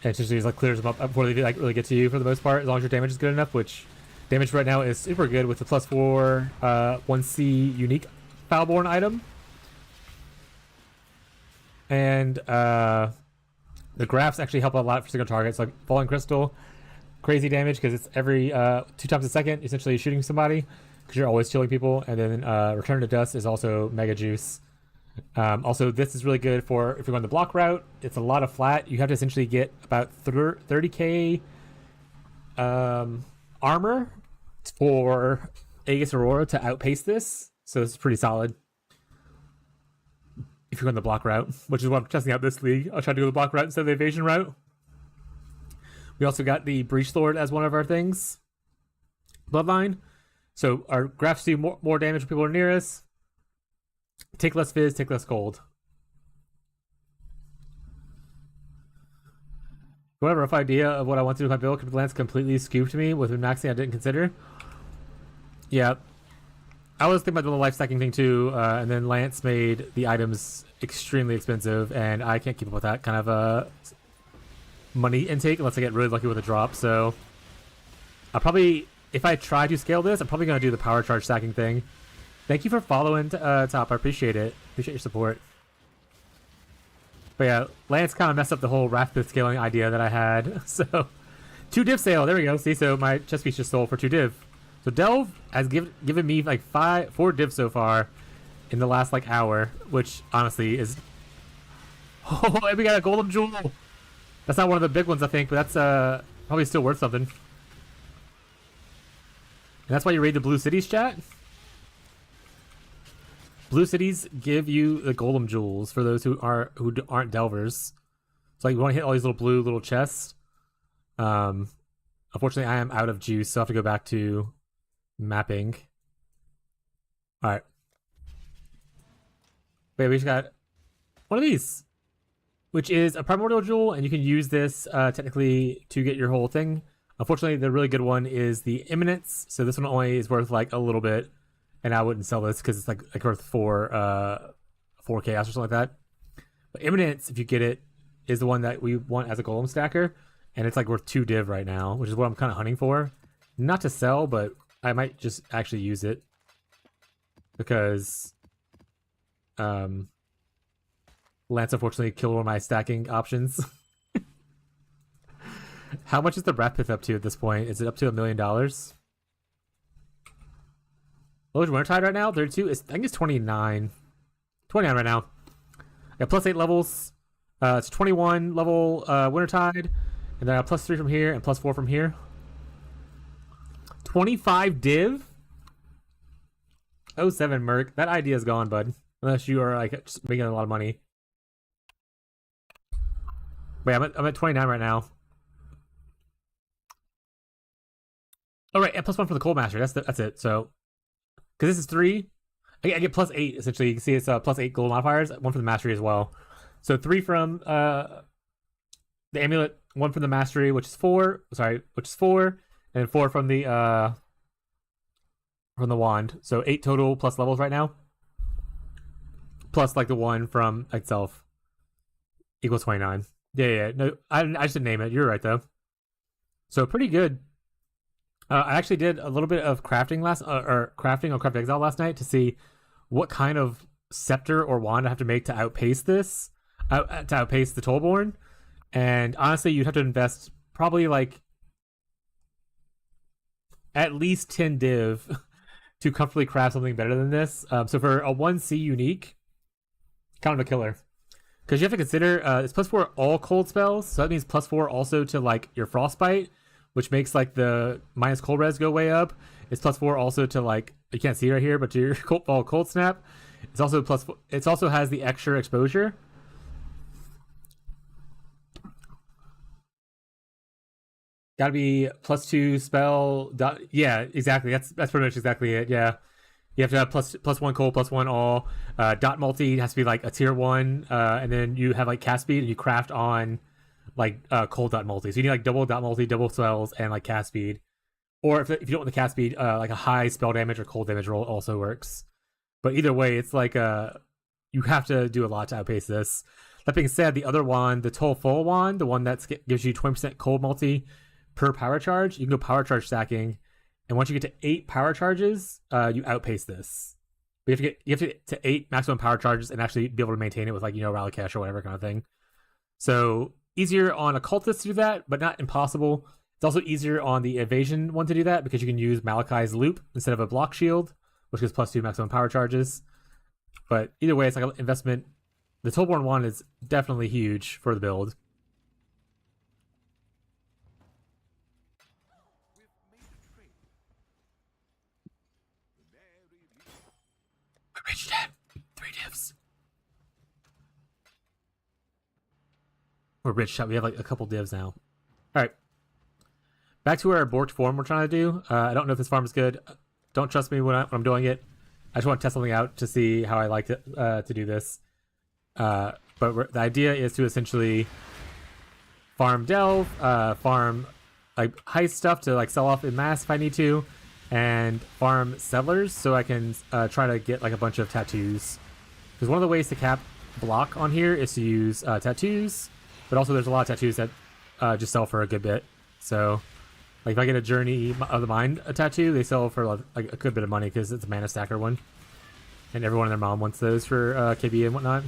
And it just like clears them up before they like really get to you for the most part, as long as your damage is good enough, which damage right now is super good with the +4 1C unique Foulborn item. And the graphs actually help a lot for single targets, like Falling Crystal, crazy damage because it's every 2 times a second, essentially shooting somebody because you're always killing people. And then Return to Dust is also mega juice. Also, this is really good for if you're going the block route. It's a lot of flat. You have to essentially get about 30k armor for Aegis Aurora to outpace this. So it's pretty solid if you're going the block route, which is what I'm testing out this league. I'll try to go the block route instead of the evasion route. We also got the Breach Lord as one of our things. Bloodline. So our graphs do more damage when people are near us. Take less fizz, take less gold. You have a rough idea of what I want to do with my build? Could Lance completely scooped me with maxing I didn't consider? Yeah. I was thinking about doing the life stacking thing too, and then Lance made the items extremely expensive, and I can't keep up with that kind of money intake unless I get really lucky with a drop. So I'll probably, if I try to scale this, I'm probably going to do the power charge stacking thing. Thank you for following, Top. I appreciate it. Appreciate your support. But yeah, Lance kind of messed up the whole Wrathpith scaling idea that I had. So 2 div sale. There we go. See, so my chess piece just sold for 2 div. So Delve has given me like 4 divs so far in the last like hour, which honestly is... Oh, and we got a Golem Jewel. That's not one of the big ones, I think, but that's probably still worth something. And that's why you raid the Blue Cities, chat? Blue Cities give you the Golem Jewels for those who aren't Delvers. So like you want to hit all these little chests. Unfortunately, I am out of juice, so I have to go back to mapping. Alright. Wait, we just got one of these, which is a Primordial Jewel, and you can use this technically to get your whole thing Unfortunately, the really good one is the Imminence. So this one only is worth like a little bit, and I wouldn't sell this because it's like worth 4 chaos or something like that. But Imminence, if you get it, is the one that we want as a golem stacker, and it's like worth 2 div right now, which is what I'm kind of hunting for. Not to sell, but I might just actually use it because Lance unfortunately killed one of my stacking options. How much is the Wrath Pith up to at this point? Is it up to $1 million? Lowest Wintertide right now? 32? I think it's 29. 29 right now. I got plus 8 levels. It's 21 level Wintertide. And then I got plus 3 from here and plus 4 from here. 25 div? 07 Merc. That idea is gone, bud. Unless you are like just making a lot of money. Wait, I'm at 29 right now. Oh, right, and plus 1 for the Cold Master. That's it. So, because this is 3, I get plus 8 essentially. You can see it's plus 8 gold modifiers. 1 for the Mastery as well. So 3 from the Amulet, 1 from the Mastery, which is 4. Sorry, which is 4, and 4 from the Wand. So 8 total plus levels right now. Plus like the 1 from itself equals 29. Yeah. No, I just didn't name it. You're right though. So pretty good. I actually did a little bit of crafting crafting on Craft Exile last night to see what kind of scepter or wand I have to make to outpace this, to outpace the Tollborn. And honestly, you'd have to invest probably like at least 10 div to comfortably craft something better than this. So for a 1C unique, kind of a killer. Because you have to consider it's plus 4 all cold spells, so that means plus 4 also to like your Frostbite, which makes like the minus cold res go way up. It's plus 4 also to like, you can't see right here, but to your cold snap. It's also plus 4, it also has the extra exposure. Gotta be plus 2 spell. Yeah, exactly. That's pretty much exactly it. Yeah. You have to have plus 1 cold, plus 1 all. Dot multi has to be like a tier 1, and then you have like cast speed and you craft on like cold dot multi. So you need like double dot multi, double spells, and like cast speed. Or if you don't want the cast speed, like a high spell damage or cold damage roll also works. But either way, it's like you have to do a lot to outpace this. That being said, the other wand, the Toll Full wand, the one that gives you 20% cold multi per power charge, you can go power charge stacking, and once you get to 8 power charges, you outpace this. But you have to get to 8 maximum power charges and actually be able to maintain it with like Rally Cash or whatever kind of thing. So easier on a cultist to do that, but not impossible. It's also easier on the evasion one to do that because you can use Malachi's Loop instead of a block shield, which gives plus 2 maximum power charges. But either way, it's like an investment. The Tollborn one is definitely huge for the build. We reached that. 3 divs. We're rich. We have like a couple divs now. All right. Back to our borked farm we're trying to do. I don't know if this farm is good. Don't trust me when I'm doing it. I just want to test something out to see how I like to do this. But the idea is to essentially farm delve, farm like heist stuff to like sell off in mass if I need to, and farm settlers so I can try to get like a bunch of tattoos. Because one of the ways to cap block on here is to use tattoos, but also there's a lot of tattoos that just sell for a good bit. So like if I get a Journey of the Mind tattoo, they sell for like a good bit of money because it's a mana stacker one, and everyone and their mom wants those for KB and whatnot.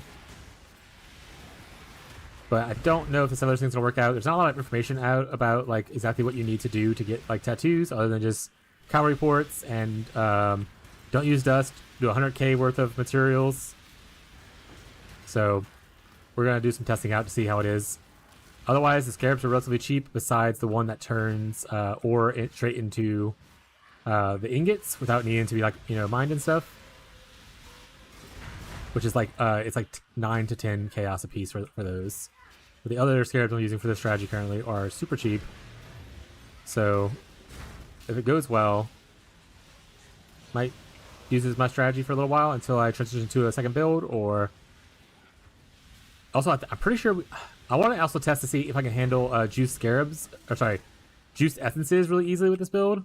But I don't know if the settlers thing's gonna work out. There's not a lot of information out about like exactly what you need to do to get like tattoos, other than just cow reports and don't use dust. Do 100k worth of materials. So we're gonna do some testing out to see how it is. Otherwise, the scarabs are relatively cheap. Besides the one that turns ore straight into the ingots without needing to be like mined and stuff, which is like it's like 9 to 10 chaos a piece for those. But the other scarabs I'm using for this strategy currently are super cheap. So if it goes well, might use this as my strategy for a little while until I transition to a second build. Or also, I'm pretty sure I want to also test to see if I can handle juice scarabs. Or sorry, juice essences really easily with this build.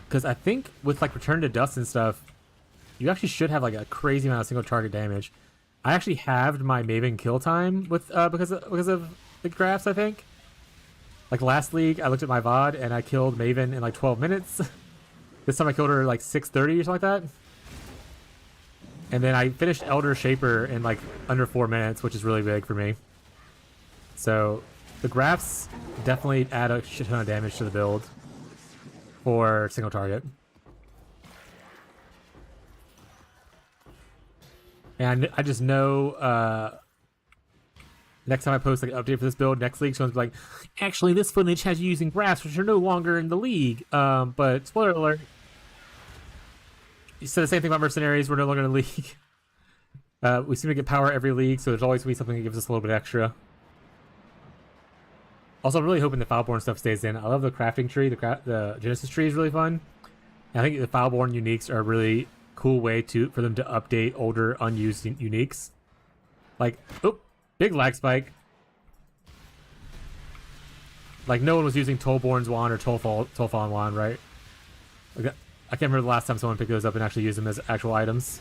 Because I think with like Return to Dust and stuff, you actually should have like a crazy amount of single target damage. I actually halved my Maven kill time with because of the graphs, I think. Like last league, I looked at my VOD and I killed Maven in like 12 minutes. This time I killed her like 6:30 or something like that. And then I finished Elder Shaper in like under 4 minutes, which is really big for me. So the graphs definitely add a shit ton of damage to the build for single target. And I just know next time I post like an update for this build, next league, someone's be like, actually this footage has you using graphs, which are no longer in the league. But spoiler alert. You said the same thing about mercenaries, we're no longer in the league. We seem to get power every league, so there's always going to be something that gives us a little bit extra. Also, I'm really hoping the Foulborn stuff stays in. I love the crafting tree. The Genesis tree is really fun. And I think the Foulborn uniques are a really cool way for them to update older, unused uniques. Like, oh, big lag spike. Like, no one was using Tollborn's wand or Tollfallen wand, right? Like, I can't remember the last time someone picked those up and actually used them as actual items.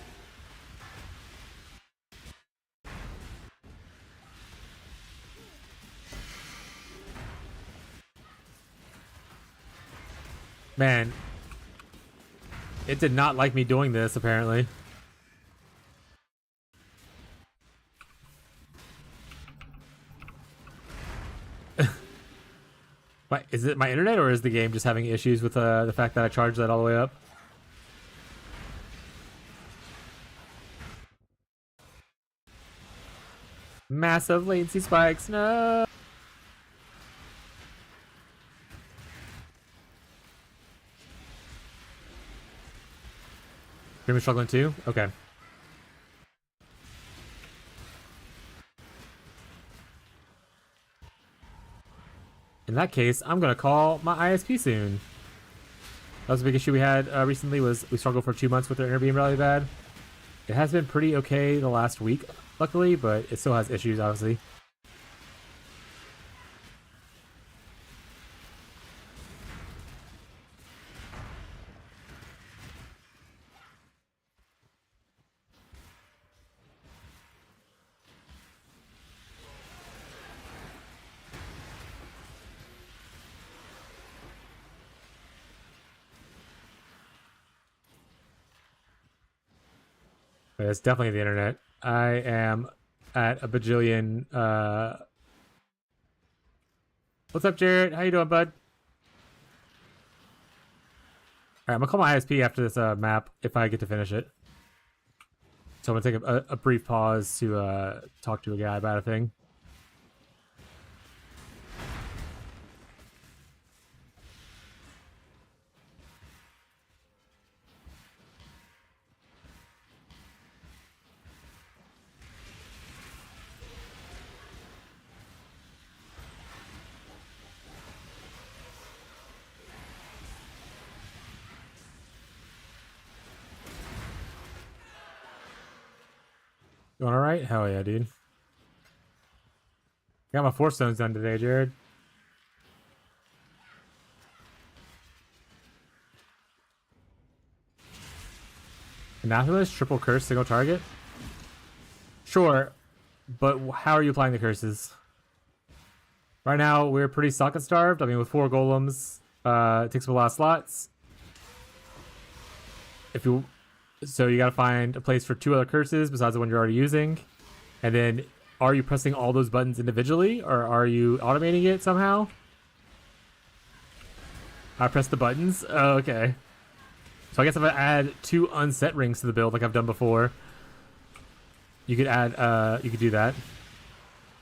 Man, it did not like me doing this, apparently. Is it my internet or is the game just having issues with the fact that I charged that all the way up? Massive latency spikes, no! You're struggling too? Okay. In that case, I'm gonna call my ISP soon. That was a big issue we had recently, was we struggled for 2 months with our interbeam really bad. It has been pretty okay the last week, luckily, but it still has issues, obviously. But it's definitely the internet. I am at a bajillion. What's up, Jared? How you doing, bud? Alright, I'm gonna call my ISP after this map if I get to finish it. So I'm gonna take a brief pause to talk to a guy about a thing. Going alright? Hell yeah, dude. Got my 4 stones done today, Jared. Anathemas, triple curse, single target? Sure, but how are you applying the curses? Right now, we're pretty socket starved. I mean, with 4 golems, it takes up a lot of slots. So you gotta find a place for 2 other curses besides the one you're already using. And then, are you pressing all those buttons individually, or are you automating it somehow? I press the buttons? Oh, okay. So I guess if I add 2 unset rings to the build like I've done before, you could add, you could do that.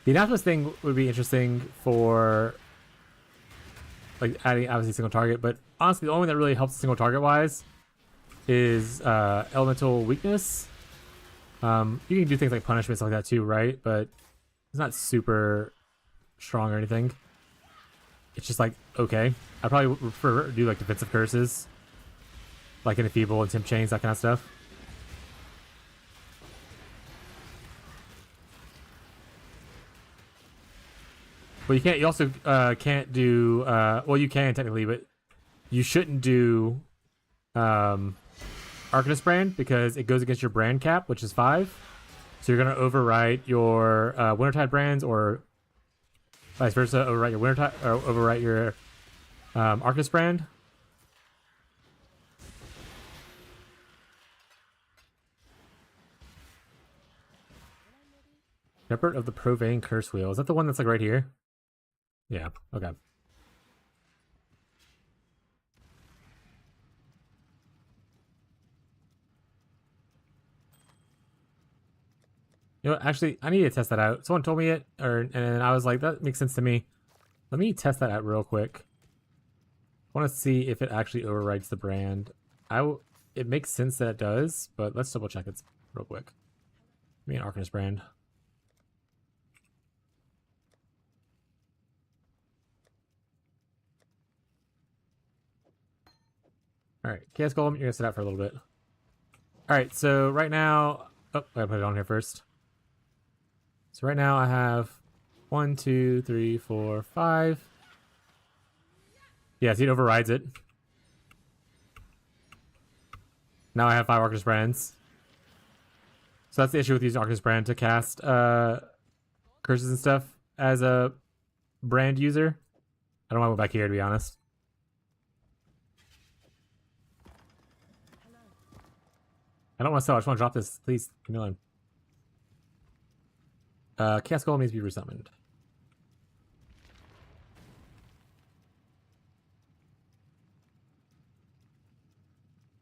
The Anathemas thing would be interesting for, like, adding, obviously, single target, but honestly, the only one that really helps single target-wise is elemental weakness. You can do things like punishments like that too, right? But it's not super strong or anything. It's just like, okay. I probably would prefer to do like defensive curses, like in Enfeeble and Temp Chains, that kind of stuff. But you can't. You also can't do. Well, you can technically, but you shouldn't do Arcanist brand because it goes against your brand cap, which is 5. So you're gonna overwrite your Wintertide brands, or vice versa, overwrite your Wintertide or overwrite your Arcanist brand. Shepherd of the Provane Curse Wheel. Is that the one that's like right here? Yeah, okay. You know what, actually, I need to test that out. Someone told me it, and I was like, that makes sense to me. Let me test that out real quick. I want to see if it actually overrides the brand. It makes sense that it does, but let's double check it real quick. Give me an Arcanist brand. Alright, Chaos Golem, you're gonna sit out for a little bit. Alright, so right now... Oh, I gotta put it on here first. So right now I have 1, 2, 3, 4, 5. Yeah, see, it overrides it. Now I have 5 Arcanist brands. So that's the issue with using Arcanist brand to cast curses and stuff as a brand user. I don't want to go back here, to be honest. I don't want to sell. I just want to drop this. Please, leave me alone. Chaos Golem needs to be resummoned.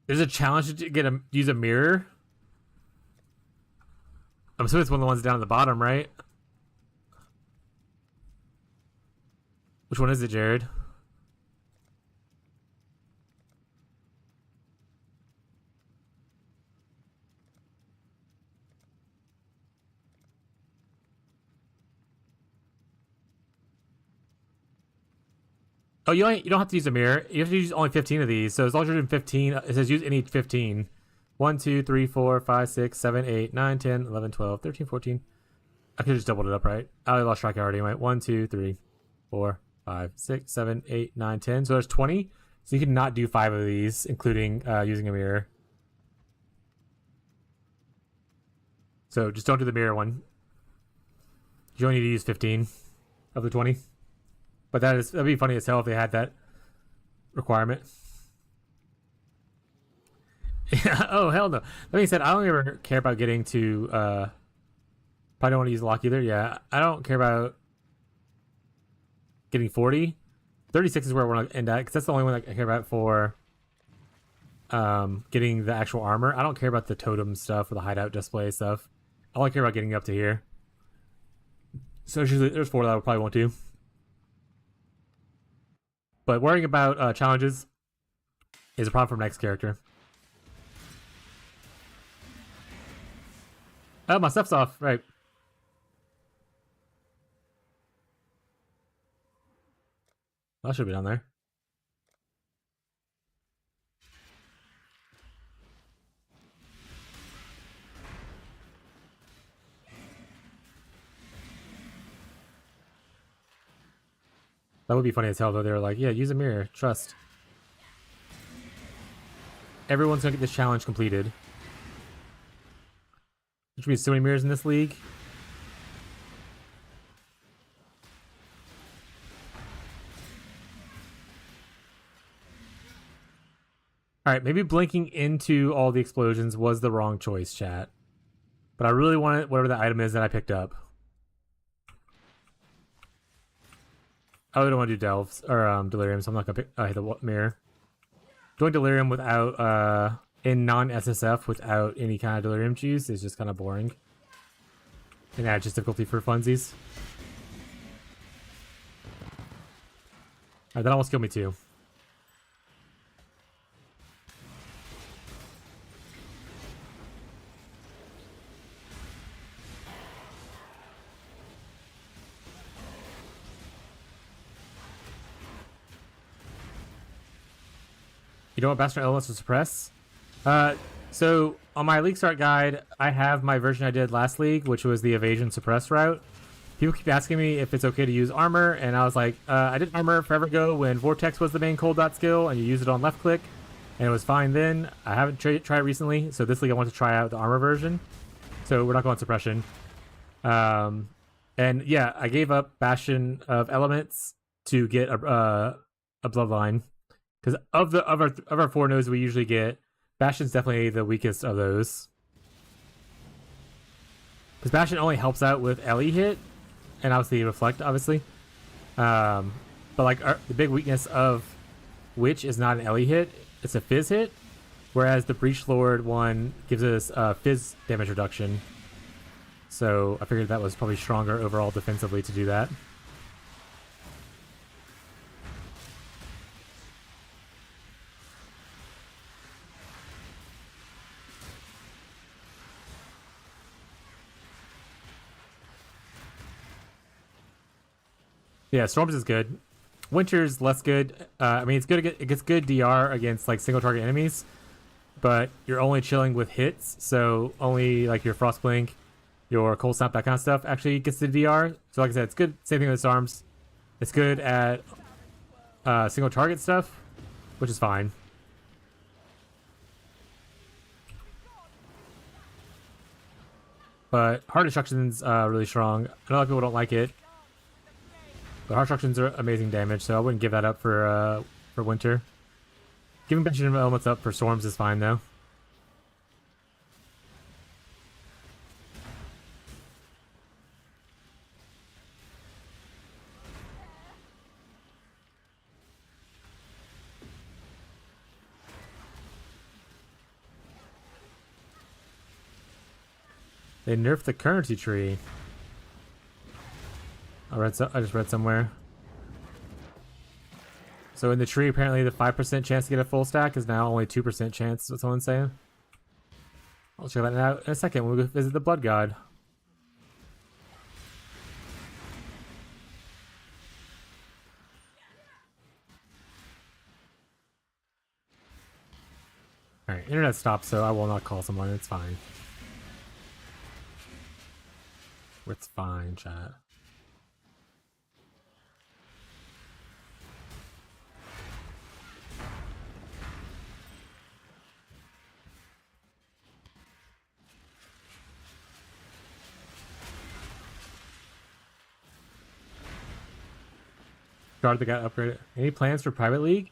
There's a challenge to use a mirror. I'm assuming it's one of the ones down at the bottom, right? Which one is it, Jared? Oh, you don't have to use a mirror. You have to use only 15 of these. So as long as you're doing 15, it says use any 15. 1, 2, 3, 4, 5, 6, 7, 8, 9, 10, 11, 12, 13, 14. I could have just doubled it up, right? I lost track already. Went 1, 2, 3, 4, 5, 6, 7, 8, 9, 10. So there's 20. So you can not do 5 of these, including using a mirror. So just don't do the mirror one. You only need to use 15 of the 20. But that'd be funny as hell if they had that requirement. Yeah, oh, hell no. That being said, I don't ever care about getting to... probably don't want to use lock either. Yeah, I don't care about getting 40. 36 is where I want to end at, because that's the only one I care about for getting the actual armor. I don't care about the totem stuff or the hideout display stuff. I only care about getting up to here. So there's 4 that I probably won't do. But worrying about challenges is a problem for next character. Oh, my stuff's off. Right. That should be down there. That would be funny as hell, though. They were like, yeah, use a mirror. Trust. Everyone's gonna get this challenge completed. There should be so many mirrors in this league. Alright, maybe blinking into all the explosions was the wrong choice, chat. But I really wanted whatever the item is that I picked up. I really don't want to do Delves or Delirium, so I'm not gonna hit the mirror. Doing Delirium without in non-SSF without any kind of Delirium juice is just kind of boring. And adds just difficulty for funsies. Alright, that almost killed me too. You don't want Bastard Elements to suppress? So on my League Start guide, I have my version I did last league, which was the Evasion Suppress route. People keep asking me if it's okay to use armor, and I was like, I did armor forever ago when Vortex was the main Cold DoT skill, and you use it on left click, and it was fine then. I haven't tried it recently, so this league I want to try out the armor version. So we're not going suppression. And yeah, I gave up Bastion of Elements to get a Bloodline, because of our 4 nodes we usually get, Bastion's definitely the weakest of those. Because Bastion only helps out with LE hit, and obviously Reflect, obviously. But like the big weakness of Witch is not an LE hit, it's a Fizz hit. Whereas the Breach Lord one gives us Fizz damage reduction. So I figured that was probably stronger overall defensively to do that. Yeah, Storms is good. Winter's less good. I mean, it's good. It gets good DR against like single target enemies, but you're only chilling with hits, so only like your Frostblink, your Cold Snap, that kind of stuff actually gets the DR. So like I said, it's good. Same thing with Storms. It's good at single target stuff, which is fine. But Heart Destruction's really strong. I know a lot of people don't like it. But Heart Destructions are amazing damage, so I wouldn't give that up for Winter. Giving Bastion of Elements up for Storms is fine, though. They nerfed the currency tree. I just read somewhere. So in the tree, apparently the 5% chance to get a full stack is now only 2% chance. That's what someone's saying. I'll check that out in a second when we go visit the Blood God. Alright, internet stopped, so I will not call someone. It's fine. It's fine, chat. Guard that got upgraded. Any plans for private league?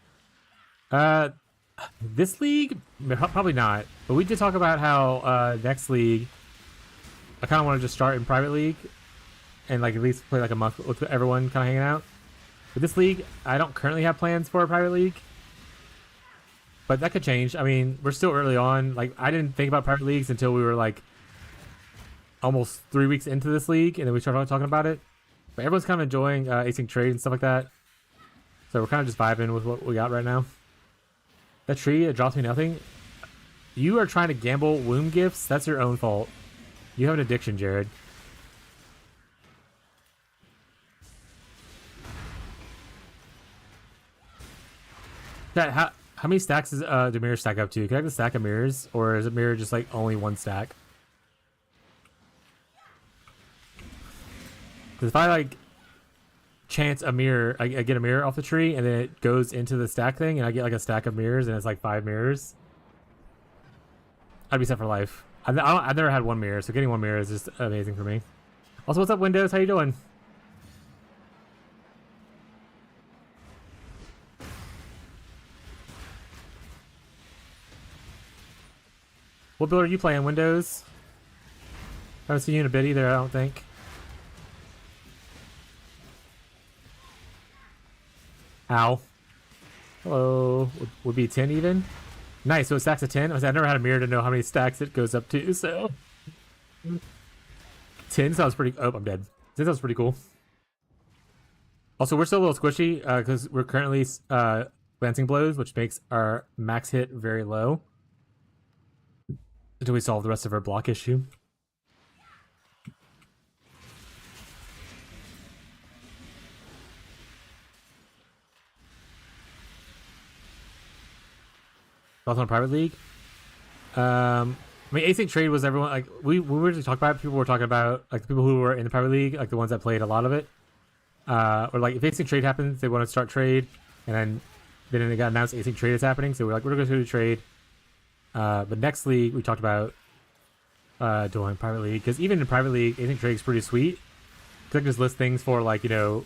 This league probably not. But we did talk about how next league I kind of want to just start in private league and like at least play like a month with everyone kind of hanging out. But this league, I don't currently have plans for a private league, but that could change. I mean, we're still early on. Like I didn't think about private leagues until we were like almost 3 weeks into this league, and then we started talking about it. But everyone's kind of enjoying acing trade and stuff like that. So we're kind of just vibing with what we got right now. That tree, it drops me nothing. You are trying to gamble womb gifts. That's your own fault. You have an addiction, Jared. Chat, how many stacks do mirrors stack up to? Can I have a stack of mirrors? Or is a mirror just like only one stack? Because if I like chance a mirror, I get a mirror off the tree and then it goes into the stack thing and I get like a stack of mirrors and it's like 5 mirrors, I'd be set for life. I've never had one mirror, so getting one mirror is just amazing for me. Also, what's up, Windows? How you doing? What build are you playing, Windows? I haven't seen you in a bit either, I don't think. Ow. Hello. Would be 10 even? Nice, so it stacks of 10? I've never had a mirror to know how many stacks it goes up to, so... 10 sounds pretty... Oh, I'm dead. 10 sounds pretty cool. Also, we're still a little squishy, because we're currently glancing blows, which makes our max hit very low. Until we solve the rest of our block issue. Also in a private league. I mean, async trade was everyone like we were just talking about it, people were talking about like the people who were in the private league, like the ones that played a lot of it. Or like if async trade happens, they want to start trade, and then it got announced async trade is happening, so we're like we're going to do trade. But next league we talked about doing private league, because even in private league, async trade is pretty sweet. Because I can just list things for like a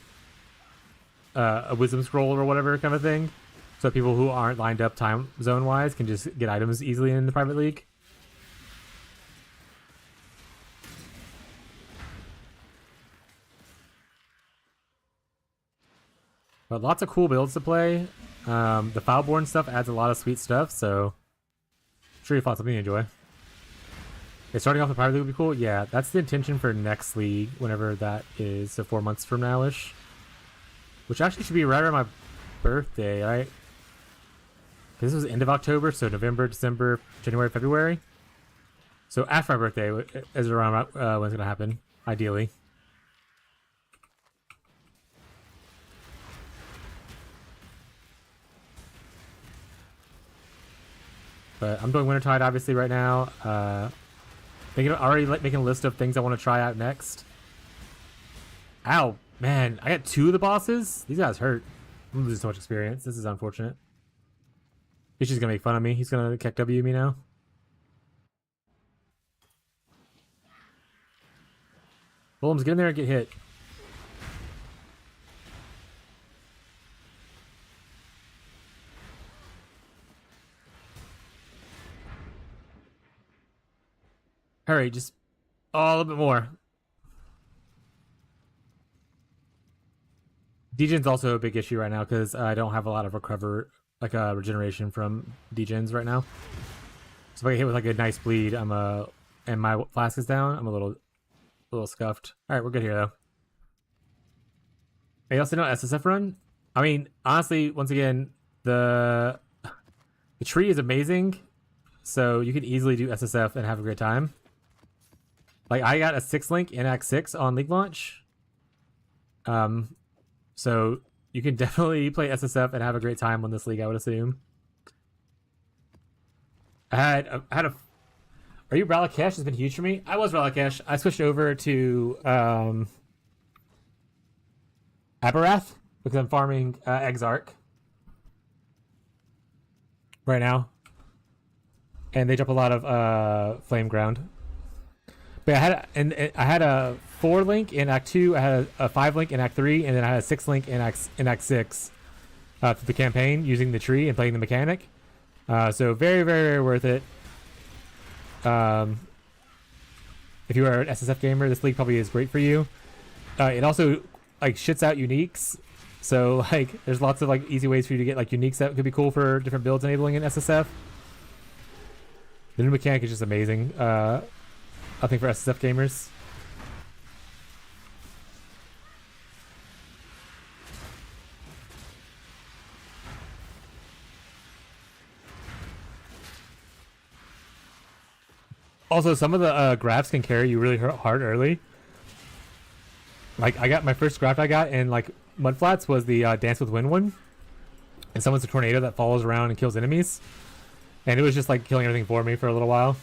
wisdom scroll or whatever kind of thing, so people who aren't lined up time zone wise can just get items easily in the private league. But lots of cool builds to play. The Foulborn stuff adds a lot of sweet stuff, so I'm sure you found something to enjoy. Okay, starting off the private league would be cool. Yeah, that's the intention for next league, whenever that is, so 4 months from now-ish. Which actually should be right around my birthday, right? Because this was end of October, so November, December, January, February. So after my birthday is around when it's going to happen, ideally. But I'm doing Wintertide obviously right now. Already making a list of things I want to try out next. Ow, man, I got 2 of the bosses. These guys hurt. I'm losing so much experience. This is unfortunate. He's just gonna make fun of me. He's gonna kick W me now. Bulms, get in there and get hit. Hurry, just a little bit more. Degen's also a big issue right now because I don't have a lot of regeneration from degens right now. So if I get hit with like a nice bleed, and my flask is down, I'm a little scuffed. All right, we're good here though. Hey, also know SSF run. I mean, honestly, once again, the tree is amazing, so you can easily do SSF and have a great time. Like I got a 6 link in Act 6 on League launch. So you can definitely play SSF and have a great time on this league, I would assume. I had a Are you Ralakesh? Has been huge for me. I was Ralakesh. I switched over to Aberath because I'm farming Exarch right now. And they drop a lot of Flame Ground. But I had a 4 link in Act 2, I had a 5 link in Act 3, and then I had a 6 link in Act 6 through the campaign using the tree and playing the mechanic. So very, very, very worth it. If you are an SSF gamer, this league probably is great for you. It also like shits out uniques. So like there's lots of like easy ways for you to get like uniques that could be cool for different builds enabling in SSF. The new mechanic is just amazing. I think for SSF gamers. Also, some of the grafts can carry you really hard early. Like, I got my first graft I got in like Mudflats was the Dance with Wind one. And someone's a tornado that follows around and kills enemies. And it was just like killing everything for me for a little while.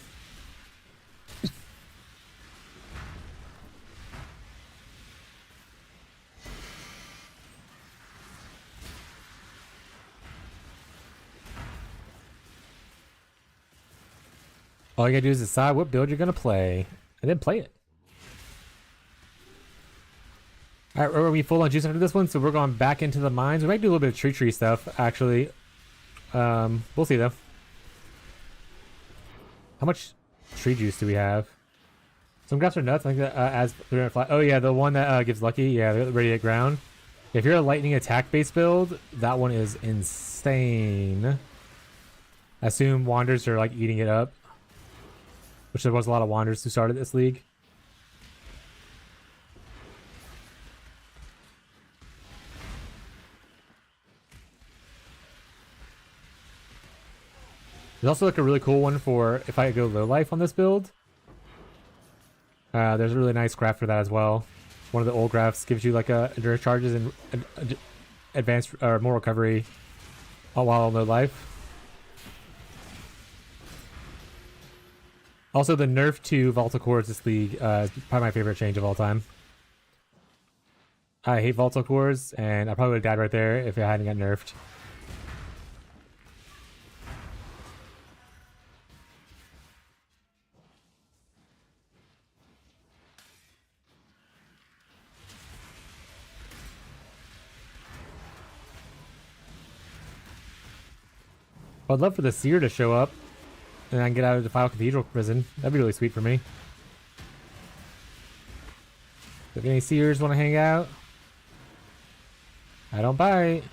All you gotta do is decide what build you're gonna play, and then play it. Alright, we're gonna be full on juice after this one, so we're going back into the mines. We might do a little bit of tree stuff, actually. We'll see though. How much tree juice do we have? Some graphs are nuts. I think that adds 300 fly. Oh yeah, the one that gives lucky. Yeah, the radiate ground. If you're a lightning attack based build, that one is insane. I assume Wanders are like eating it up. Which there was a lot of Wanderers who started this league. There's also like a really cool one for if I go low life on this build. There's a really nice graph for that as well. One of the old graphs gives you like endurance charges and advanced or more recovery while on low life. Also, the nerf to Volatile Cores this league is probably my favorite change of all time. I hate Volatile Cores, and I probably would have died right there if it hadn't got nerfed. I'd love for the Seer to show up, and I can get out of the Final Cathedral prison. That'd be really sweet for me. If any Seers want to hang out, I don't bite.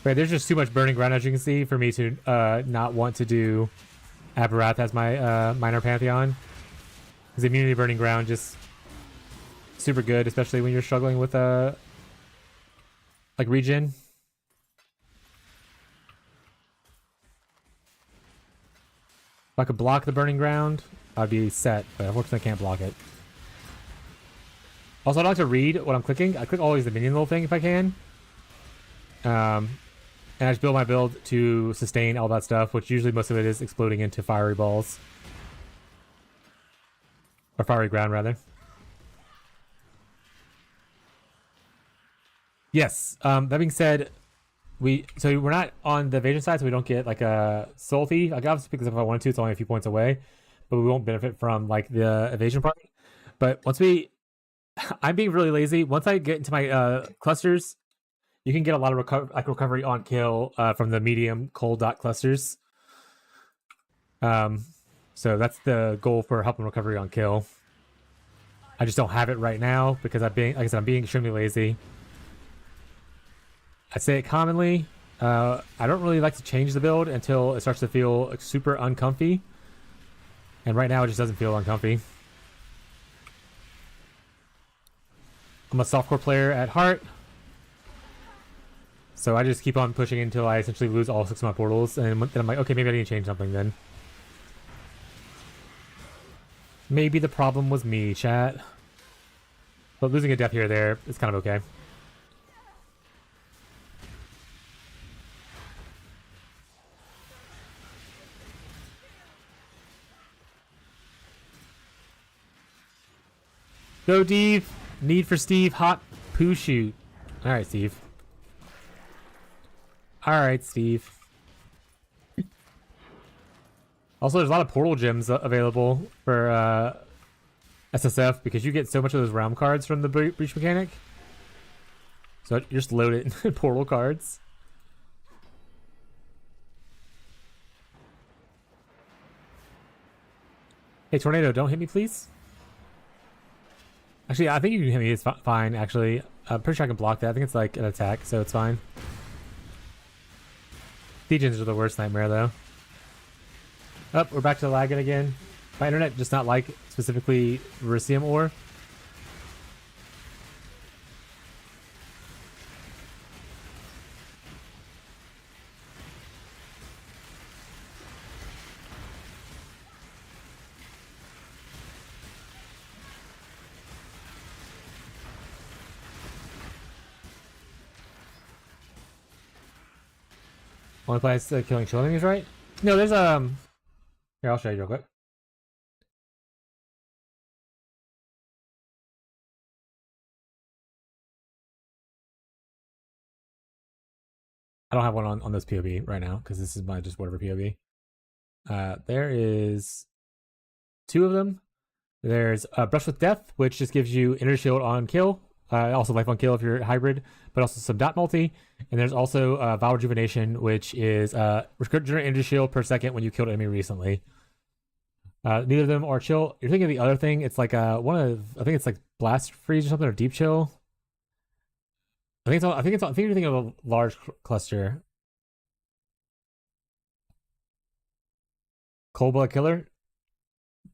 Right, there's just too much burning ground, as you can see, for me to not want to do Apparath as my minor Pantheon. Because immunity burning ground just super good, especially when you're struggling with like regen. If I could block the burning ground, I'd be set, but unfortunately I can't block it. Also, I don't like to read what I'm clicking. I click always the minion little thing if I can. And I just build my build to sustain all that stuff, which usually most of it is exploding into fiery balls. Or fiery ground, rather. Yes, that being said, we're not on the evasion side, so we don't get like a soul thief. Like obviously, because if I wanted to, it's only a few points away, but we won't benefit from like the evasion part. But once I'm being really lazy. Once I get into my clusters, you can get a lot of recovery on kill from the medium cold dot clusters. So that's the goal for helping recovery on kill. I just don't have it right now because like I said, I'm being extremely lazy. I say it commonly. I don't really like to change the build until it starts to feel super uncomfy. And right now it just doesn't feel uncomfy. I'm a softcore player at heart. So I just keep on pushing until I essentially lose all 6 of my portals. And then I'm like, okay, maybe I need to change something then. Maybe the problem was me, chat. But losing a death here or there is kind of okay. Go, Steve. Need for Steve. Hot poo shoot. All right, Steve. All right, Steve. Also, there's a lot of portal gems available for SSF because you get so much of those realm cards from the breach mechanic. So you're just loaded in portal cards. Hey, Tornado, don't hit me, please. Actually, I think you can hit me. It's fine, actually. I'm pretty sure I can block that. I think it's like an attack, so it's fine. Legions are the worst nightmare, though. Oh, we're back to lagging again. My internet does not like specifically Verisium ore. Only place killing children is right? No, there's here, I'll show you real quick. I don't have one on this POV right now because this is my just whatever POV. There is 2 of them. There's Brush with Death, which just gives you Inner Shield on kill, also life on kill if you're hybrid, but also some dot multi. And there's also Vow Rejuvenation, which is regenerate Inner Shield per second when you killed an enemy recently. Neither of them are chill. You're thinking of the other thing. It's like I think it's like Blast Freeze or something, or Deep Chill. I think you're thinking of a large cluster. Cold Blood Killer.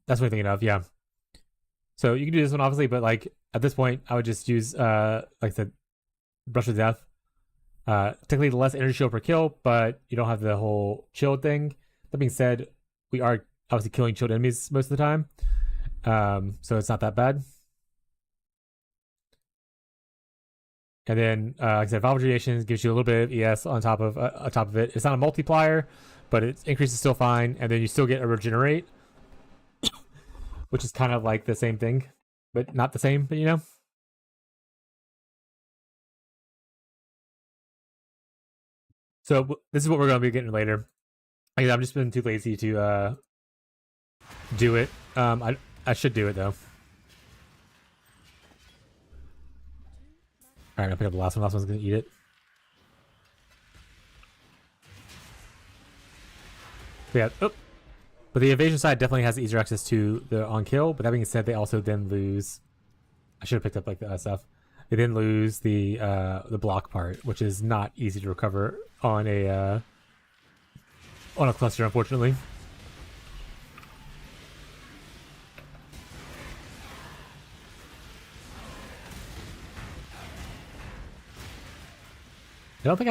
That's what I'm thinking of. Yeah. So you can do this one obviously, but like at this point, I would just use like I said, Brush with Death. Technically less energy shield per kill, but you don't have the whole chilled thing. That being said, we are obviously killing chilled enemies most of the time, so it's not that bad. And then, like I said, Valve Radiation gives you a little bit of ES on top of it. It's not a multiplier, but its increase is still fine. And then you still get a regenerate, which is kind of like the same thing, but not the same. But you know. So this is what we're going to be getting later. I've just been too lazy to do it. I should do it though. All right, I'll pick up the last one. Last one's gonna eat it. Yeah. Oh. But the evasion side definitely has easier access to the on kill. But that being said, they also then lose. I should have picked up like the stuff. They then lose the block part, which is not easy to recover on a cluster, unfortunately. I don't think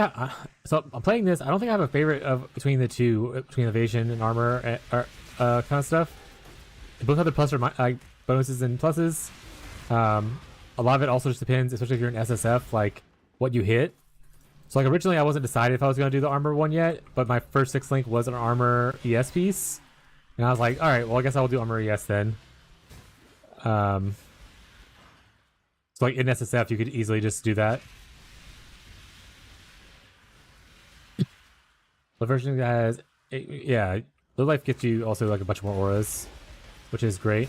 so I'm playing this. I don't think I have a favorite of between the two, between evasion and armor, kind of stuff. They both have the plus or bonuses and pluses. A lot of it also just depends, especially if you're in SSF, like what you hit. So like originally I wasn't decided if I was going to do the armor one yet, but my first 6 link was an armor ES piece. And I was like, all right, well I guess I will do armor ES then. So like in SSF you could easily just do that. The version has, yeah, Low Life gets you also like a bunch more auras, which is great.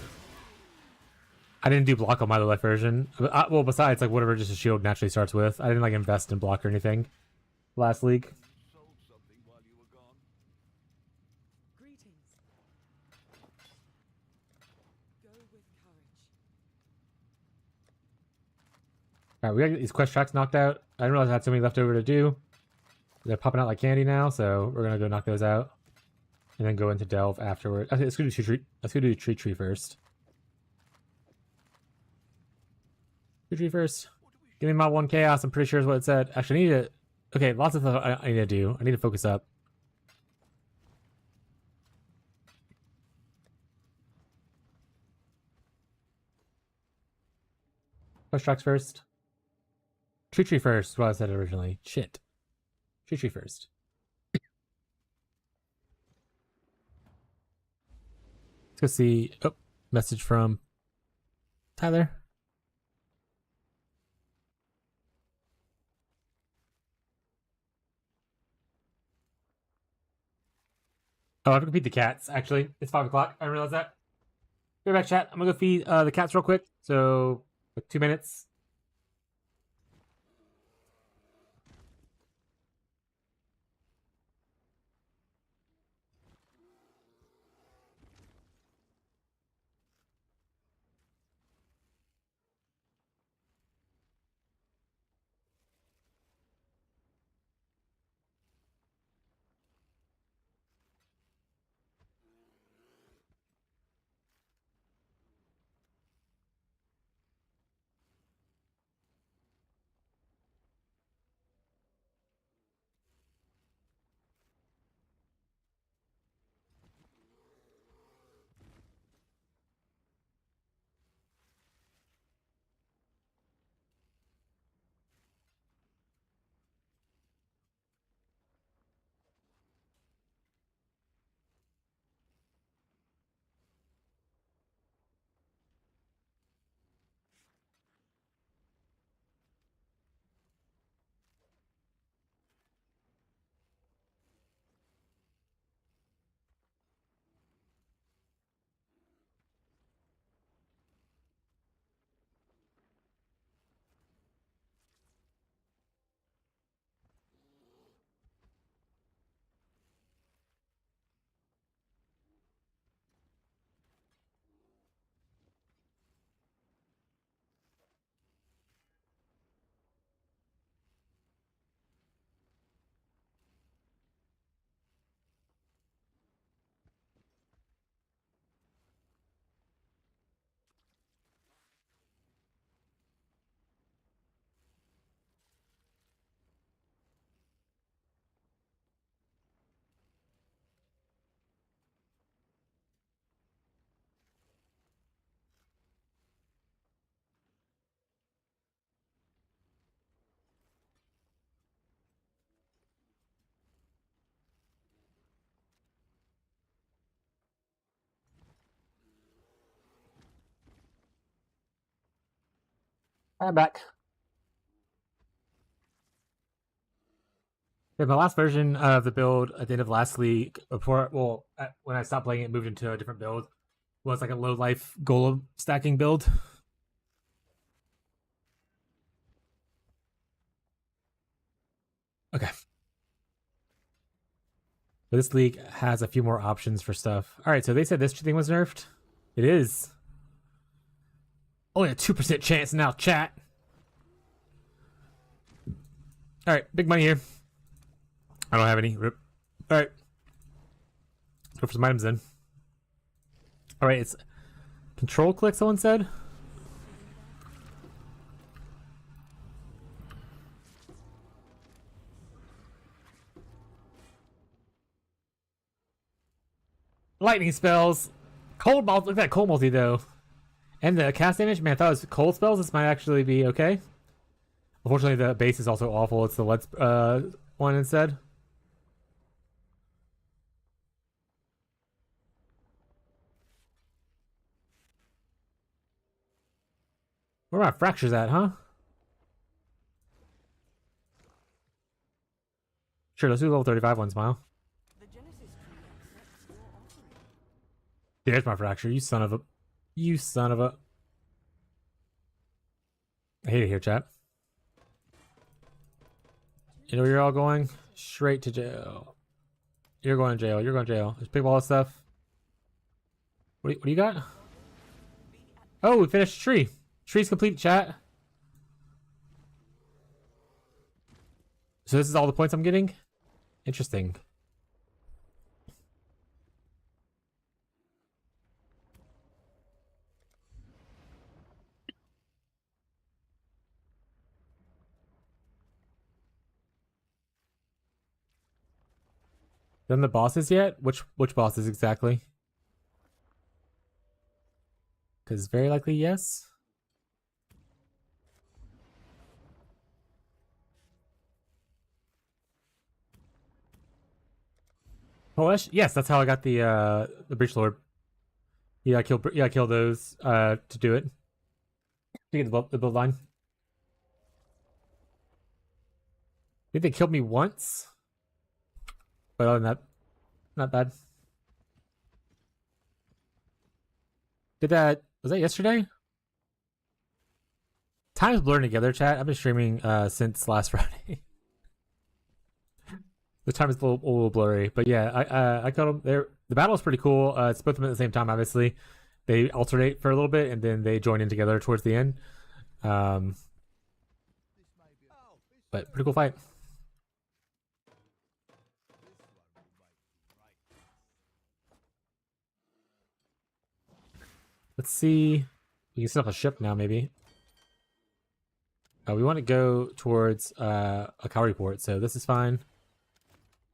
I didn't do block on my Low Life version. Well, besides like whatever just a shield naturally starts with. I didn't like invest in block or anything last league. Greetings. Go with courage. Alright, we gotta get these quest tracks knocked out. I didn't realize I had so many left over to do. They're popping out like candy now, so we're gonna go knock those out. And then go into Delve afterward. Okay, let's go do tree first. Tree first. Give me my 1 chaos, I'm pretty sure is what it said. Actually, I need to... Okay, lots of stuff I need to do. I need to focus up. Quest tracks first. Tree first, is what I said originally. Shit. Tree first. Let's go see... Oh, message from Tyler. Oh, I have to go feed the cats, actually. It's 5 o'clock. I didn't realize that. Be right back, chat. I'm gonna go feed the cats real quick. So, like 2 minutes. I'm back. Yeah, my last version of the build at the end of last league, when I stopped playing it, moved into a different build, was like a low life golem stacking build. Okay. But this league has a few more options for stuff. All right, so they said this thing was nerfed. It is. Only a 2% chance now, chat. All right, big money here. I don't have any. Rip. All right. Let's go for some items then. All right, it's control click, someone said. Lightning spells. Cold multi. Look at that cold multi though. And the cast damage, man, I thought it was cold spells. This might actually be okay. Unfortunately, the base is also awful. It's the let's one instead. Where are my fractures at, huh? Sure, let's do level 35 one, Smile. There's my fracture, you son of a... You son of a... I hate it here, chat. You know where you're all going? Straight to jail. You're going to jail, you're going to jail. Just pick up all this stuff. What do you got? Oh, we finished the tree. Tree's complete, chat. So this is all the points I'm getting? Interesting. Done the bosses yet? Which bosses exactly? Because very likely yes. Oh yes, that's how I got the Breach Lord. Yeah, I killed those to do it. To get the bloodline. I think they killed me once. But other than that, not bad. Was that yesterday? Time's blurring together, chat. I've been streaming since last Friday. The time is a little blurry, but yeah, I killed them. The battle is pretty cool. It's both of them at the same time, obviously. They alternate for a little bit, and then they join in together towards the end. But pretty cool fight. Let's see. We can set up a ship now, maybe. We want to go towards a Kauri port, so this is fine.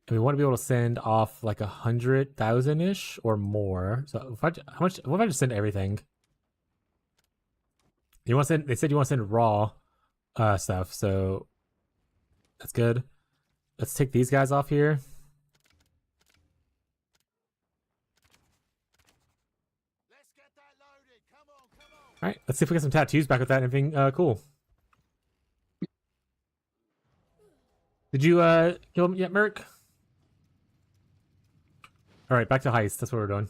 And we want to be able to send off like 100,000-ish or more. So what if I just send everything? You want to send? They said you want to send raw stuff, so that's good. Let's take these guys off here. All right, let's see if we get some tattoos back with that and everything. Cool. Did you kill him yet, Merc? All right, back to heist. That's what we're doing.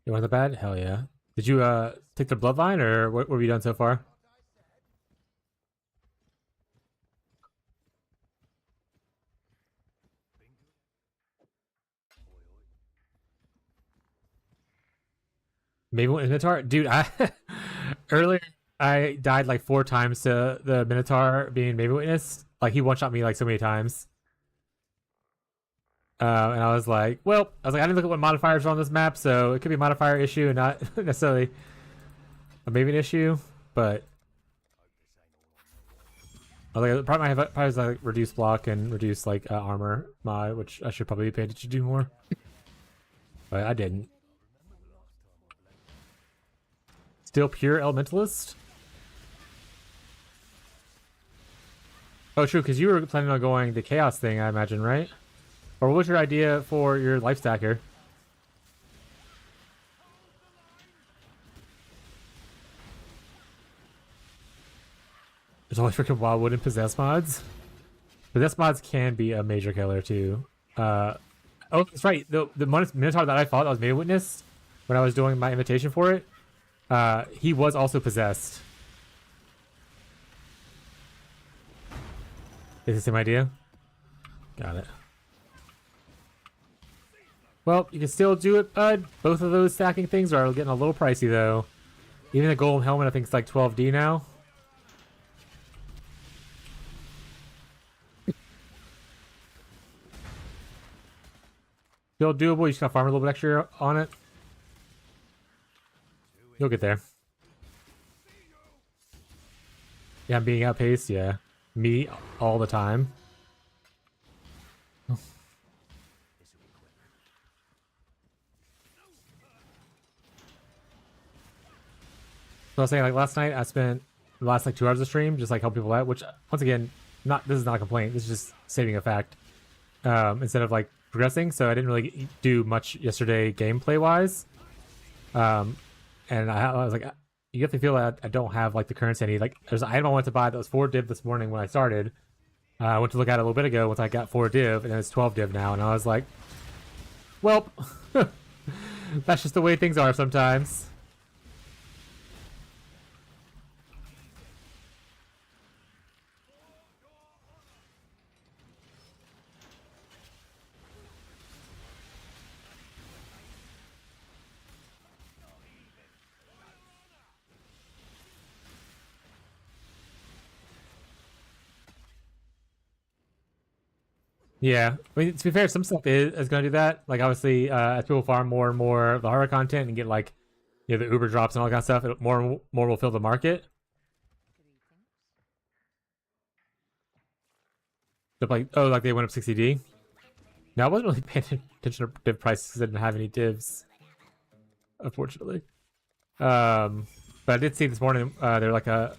You want the bad? Hell yeah. Did you take the bloodline, or what have you done so far? Maven Minotaur? Dude, earlier I died like 4 times to the Minotaur being Maven Witness. Like, he one-shot me like so many times. And I was like, I didn't look at what modifiers are on this map, so it could be a modifier issue and not necessarily a Maven issue, but I was like, probably has like reduced block and reduced like armor mod, which I should probably pay attention to more. But I didn't. Still pure Elementalist? Oh, true, because you were planning on going the chaos thing, I imagine, right? Or what was your idea for your life stacker? There's always freaking wildwood and possess mods. Possess mods can be a major killer too. Oh, that's right. The Minotaur that I fought, that was Maven Witness, when I was doing my invitation for it, he was also possessed. Is the same idea? Got it. Well, you can still do it, bud. Both of those stacking things are getting a little pricey though. Even the golden helmet, I think, is like 12D now. Still doable. You just gotta farm a little bit extra on it. You'll get there. Yeah, I'm being outpaced. Yeah, me all the time. So I was saying, like last night, I spent the last like 2 hours of stream just like helping people out. Which, once again, this is not a complaint. This is just stating a fact. Instead of like progressing, so I didn't really do much yesterday gameplay wise. And I was like, you have to feel that I don't have like the currency I need. Like, there's an item I wanted to buy that was 4 div this morning when I started. I went to look at it a little bit ago once I got 4 div, and it's 12 div now, and I was like, well, that's just the way things are sometimes. Yeah, I mean, to be fair, some stuff is going to do that. Like, obviously, as people farm more and more of the horror content and get, like, you know, the Uber drops and all that kind of stuff, more and more will fill the market. So, like, oh, like they went up 60D? No, I wasn't really paying attention to div prices because I didn't have any divs, unfortunately. But I did see this morning, they're like I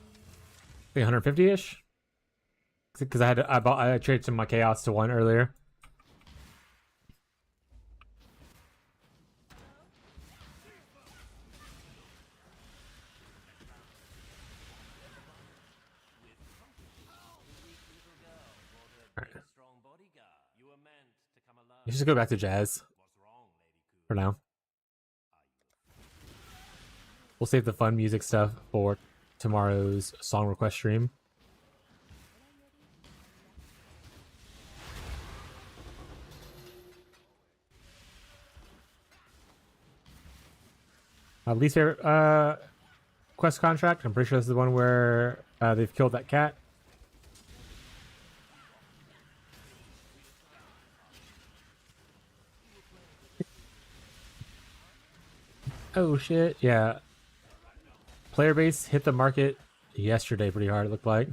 think 150-ish. Because I traded some of my chaos to 1 earlier. Right. You should go back to jazz for now. We'll save the fun music stuff for tomorrow's song request stream. Least favorite quest contract. I'm pretty sure this is the one where they've killed that cat. Oh shit! Yeah. Player base hit the market yesterday pretty hard. It looked like.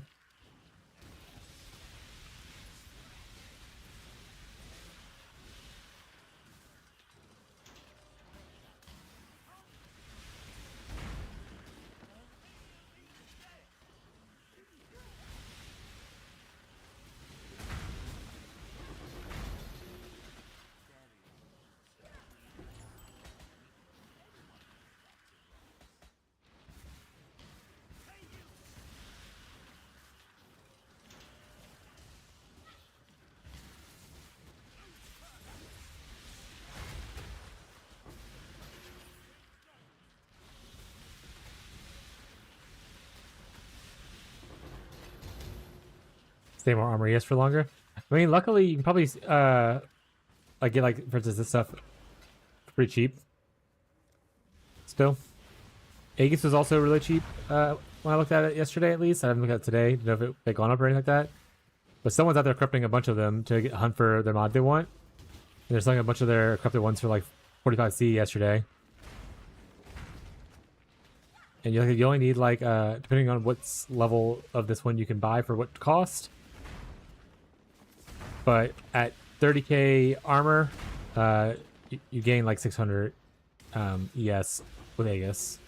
Stay more armor, yes, for longer. I mean, luckily you can probably like get like, for instance, this stuff pretty cheap. Still, Aegis was also really cheap when I looked at it yesterday. At least I haven't looked at it today. Don't know if they've gone up or anything like that. But someone's out there corrupting a bunch of them to hunt for their mod they want. And they're selling a bunch of their corrupted ones for like 45C yesterday. And you only need like depending on what level of this one you can buy for what cost. But at 30k armor, you gain like 600 ES with Aegis.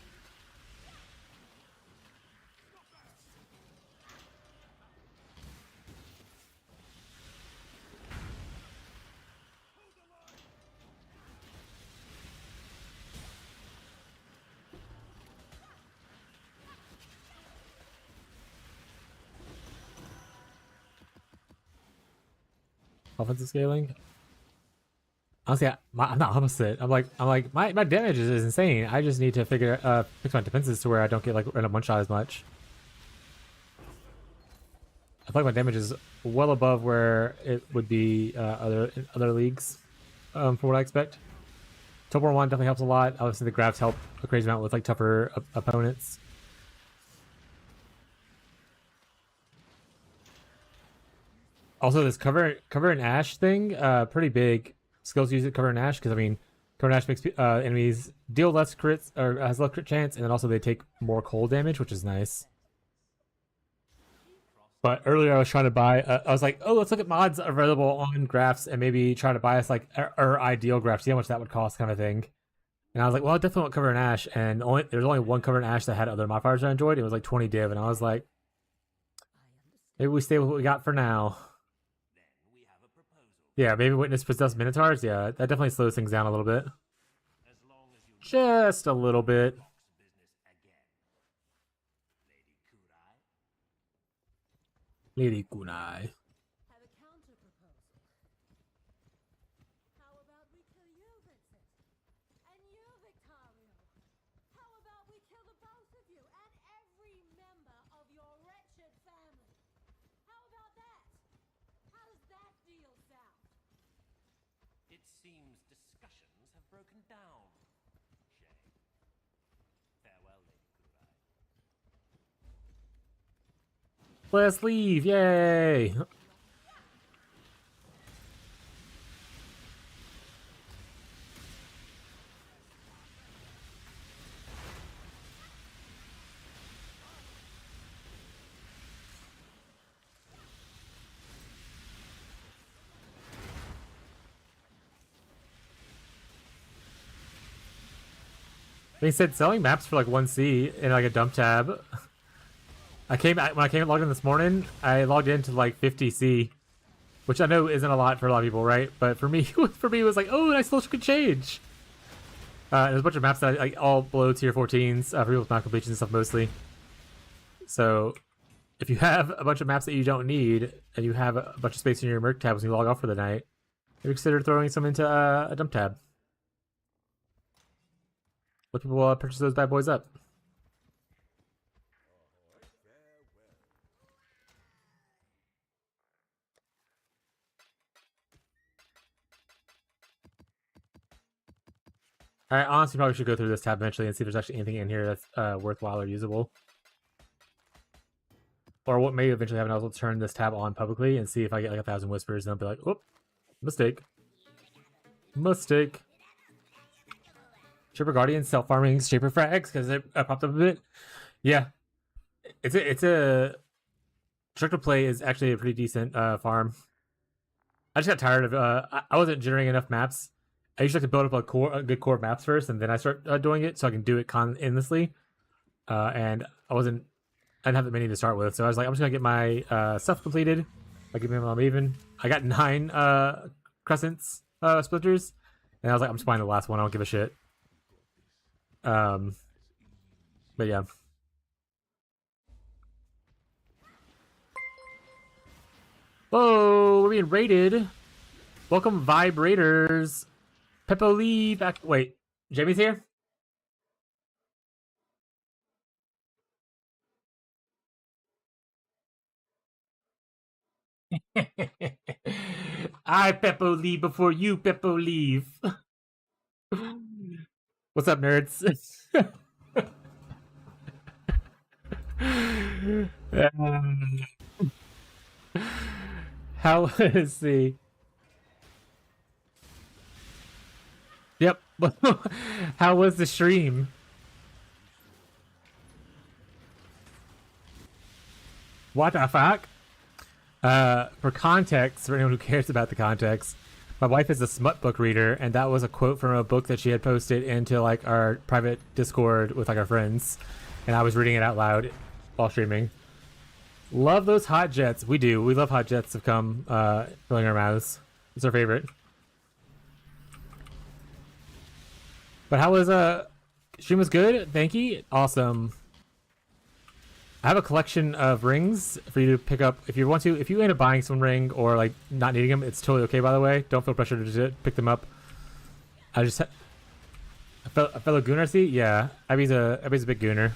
offensive scaling. Honestly, I'm not opposite. I'm like my damage is insane. I just need to fix my defenses to where I don't get like random one shot as much. I feel like my damage is well above where it would be other leagues, for what I expect. Top 1 definitely helps a lot. Obviously, the grabs help a crazy amount with like tougher opponents. Also, this cover and ash thing, pretty big. Skills use it cover and ash because I mean, cover and ash makes enemies deal less crits or has less crit chance, and then also they take more cold damage, which is nice. But earlier I was trying to buy. I was like, oh, let's look at mods available on graphs and maybe try to buy us like our ideal graph, see how much that would cost, kind of thing. And I was like, well, I definitely want cover and ash, and there's only one cover and ash that had other modifiers I enjoyed. It was like 20 div, and I was like, maybe we stay with what we got for now. Yeah, maybe witness possessed minotaurs. Yeah, that definitely slows things down a little bit. Just a little bit. Lady Kunai. Have a counter proposal. How about we kill you, Vincent? And you, Victorio? How about we kill the both of you and every member of your wretched family? How about that? How does that deal sound? It seems discussions have broken down. Shame. Farewell, Lady Kurai. Let's leave! Yay! They said selling maps for like 1C in like a dump tab. When I came logged in this morning, I logged into like 50C, which I know isn't a lot for a lot of people, right? But for me, it was like, oh, nice little change. There's a bunch of maps that like all below tier 14s for people with map completions and stuff mostly. So if you have a bunch of maps that you don't need and you have a bunch of space in your merc tabs when you log off for the night, maybe consider throwing some into a dump tab. Let people purchase those bad boys up. I honestly probably should go through this tab eventually and see if there's actually anything in here that's worthwhile or usable. Or what may eventually happen, I'll turn this tab on publicly and see if I get like 1,000 whispers, and I'll be like, "Whoop, mistake, mistake." Shaper Guardian self-farming Shaper frags because it popped up a bit. Yeah, it's a Destructive Play is actually a pretty decent farm. I just got tired of I wasn't generating enough maps. I usually like to build up a good core of maps first, and then I start doing it so I can do it endlessly. And I didn't have that many to start with, so I was like, I'm just gonna get my stuff completed. Like giving my Maven. I got 9 crescents splinters, and I was like, I'm just buying the last one. I don't give a shit. But yeah. Whoa, we're being raided. Welcome, Vibrators. Peppo Lee back. Wait, Jamie's here? I Peppo leave before you Peppo leave. What's up, nerds? How is the... Yep. How was the stream? What the fuck? For context, for anyone who cares about the context, my wife is a smut book reader, and that was a quote from a book that she had posted into like our private Discord with like our friends, and I was reading it out loud while streaming. Love those hot jets. We do. We love hot jets to come filling our mouths. It's our favorite. But how was stream was good? Thank you. Awesome. I have a collection of rings for you to pick up if you want to. If you end up buying some ring or like not needing them, it's totally okay. By the way, don't feel pressure to pick them up. I just a fellow gooner. See, yeah, Abby's a big gooner.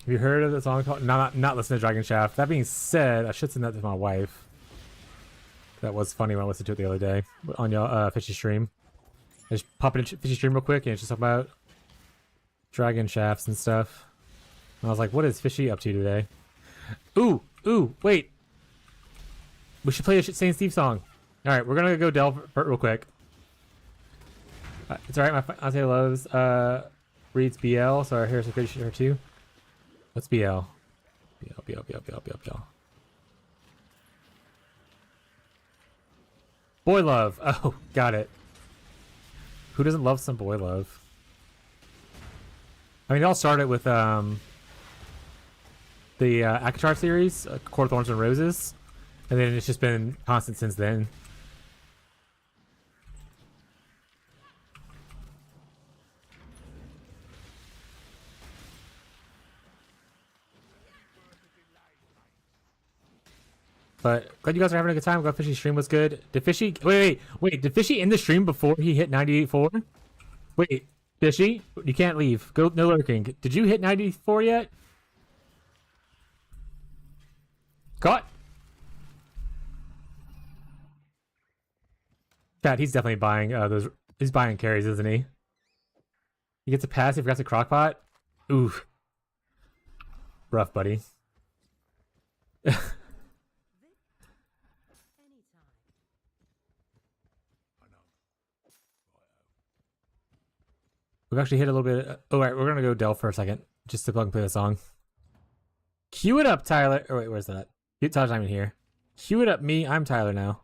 Have you heard of the song called not listen to Dragon Shaft? That being said, I should send that to my wife. That was funny when I listened to it the other day on your Fishy stream. I just pop into Fishy stream real quick and it's just about dragon shafts and stuff. And I was like, what is Fishy up to today? Ooh, wait. We should play a Saint Steve song. Alright, we're gonna go delve real quick. It's alright, my fiance loves reads BL, so here's a good share too. What's BL? BL. Boy love. Oh, got it. Who doesn't love some boy love? I mean, it all started with the Akatar series, Court of Thorns and Roses, and then it's just been constant since then. But glad you guys are having a good time. Glad Fishy's stream was good. Did Fishy... Wait. Did Fishy end the stream before he hit 98.4? Wait, Fishy, you can't leave. Go, no lurking. Did you hit 94 yet? Caught? Chat, he's definitely buying those... He's buying carries, isn't he? He gets a pass, he forgot the crockpot. Oof. Rough, buddy. We've actually hit a little bit. Oh, right, we're gonna go delve for a second, just to plug and play the song. Cue it up, Tyler. Oh wait, where's that? Tyler's not even here. Cue it up, me. I'm Tyler now.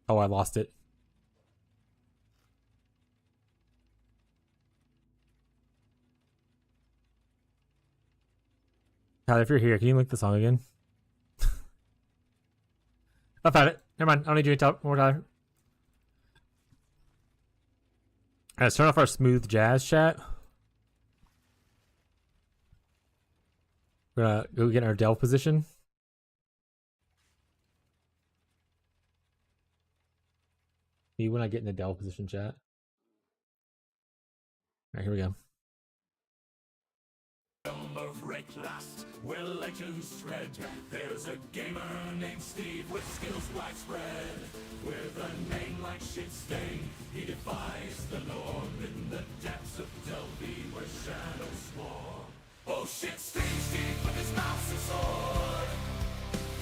Oh, I lost it. Tyler, if you're here, can you link the song again? I found it. Never mind. I don't need you to tell more, Tyler. Let's turn off our smooth jazz chat. We're gonna go get in our delve position. Me when I get in the delve position, chat. Alright, here we go. Of Red Last, where legends spread. There's a gamer named Steve with skills widespread. With a name like Shitstain, he defies the norm in the depths of Delphi where shadows swarm. Oh Shitstain, Steve with his mouse and sword.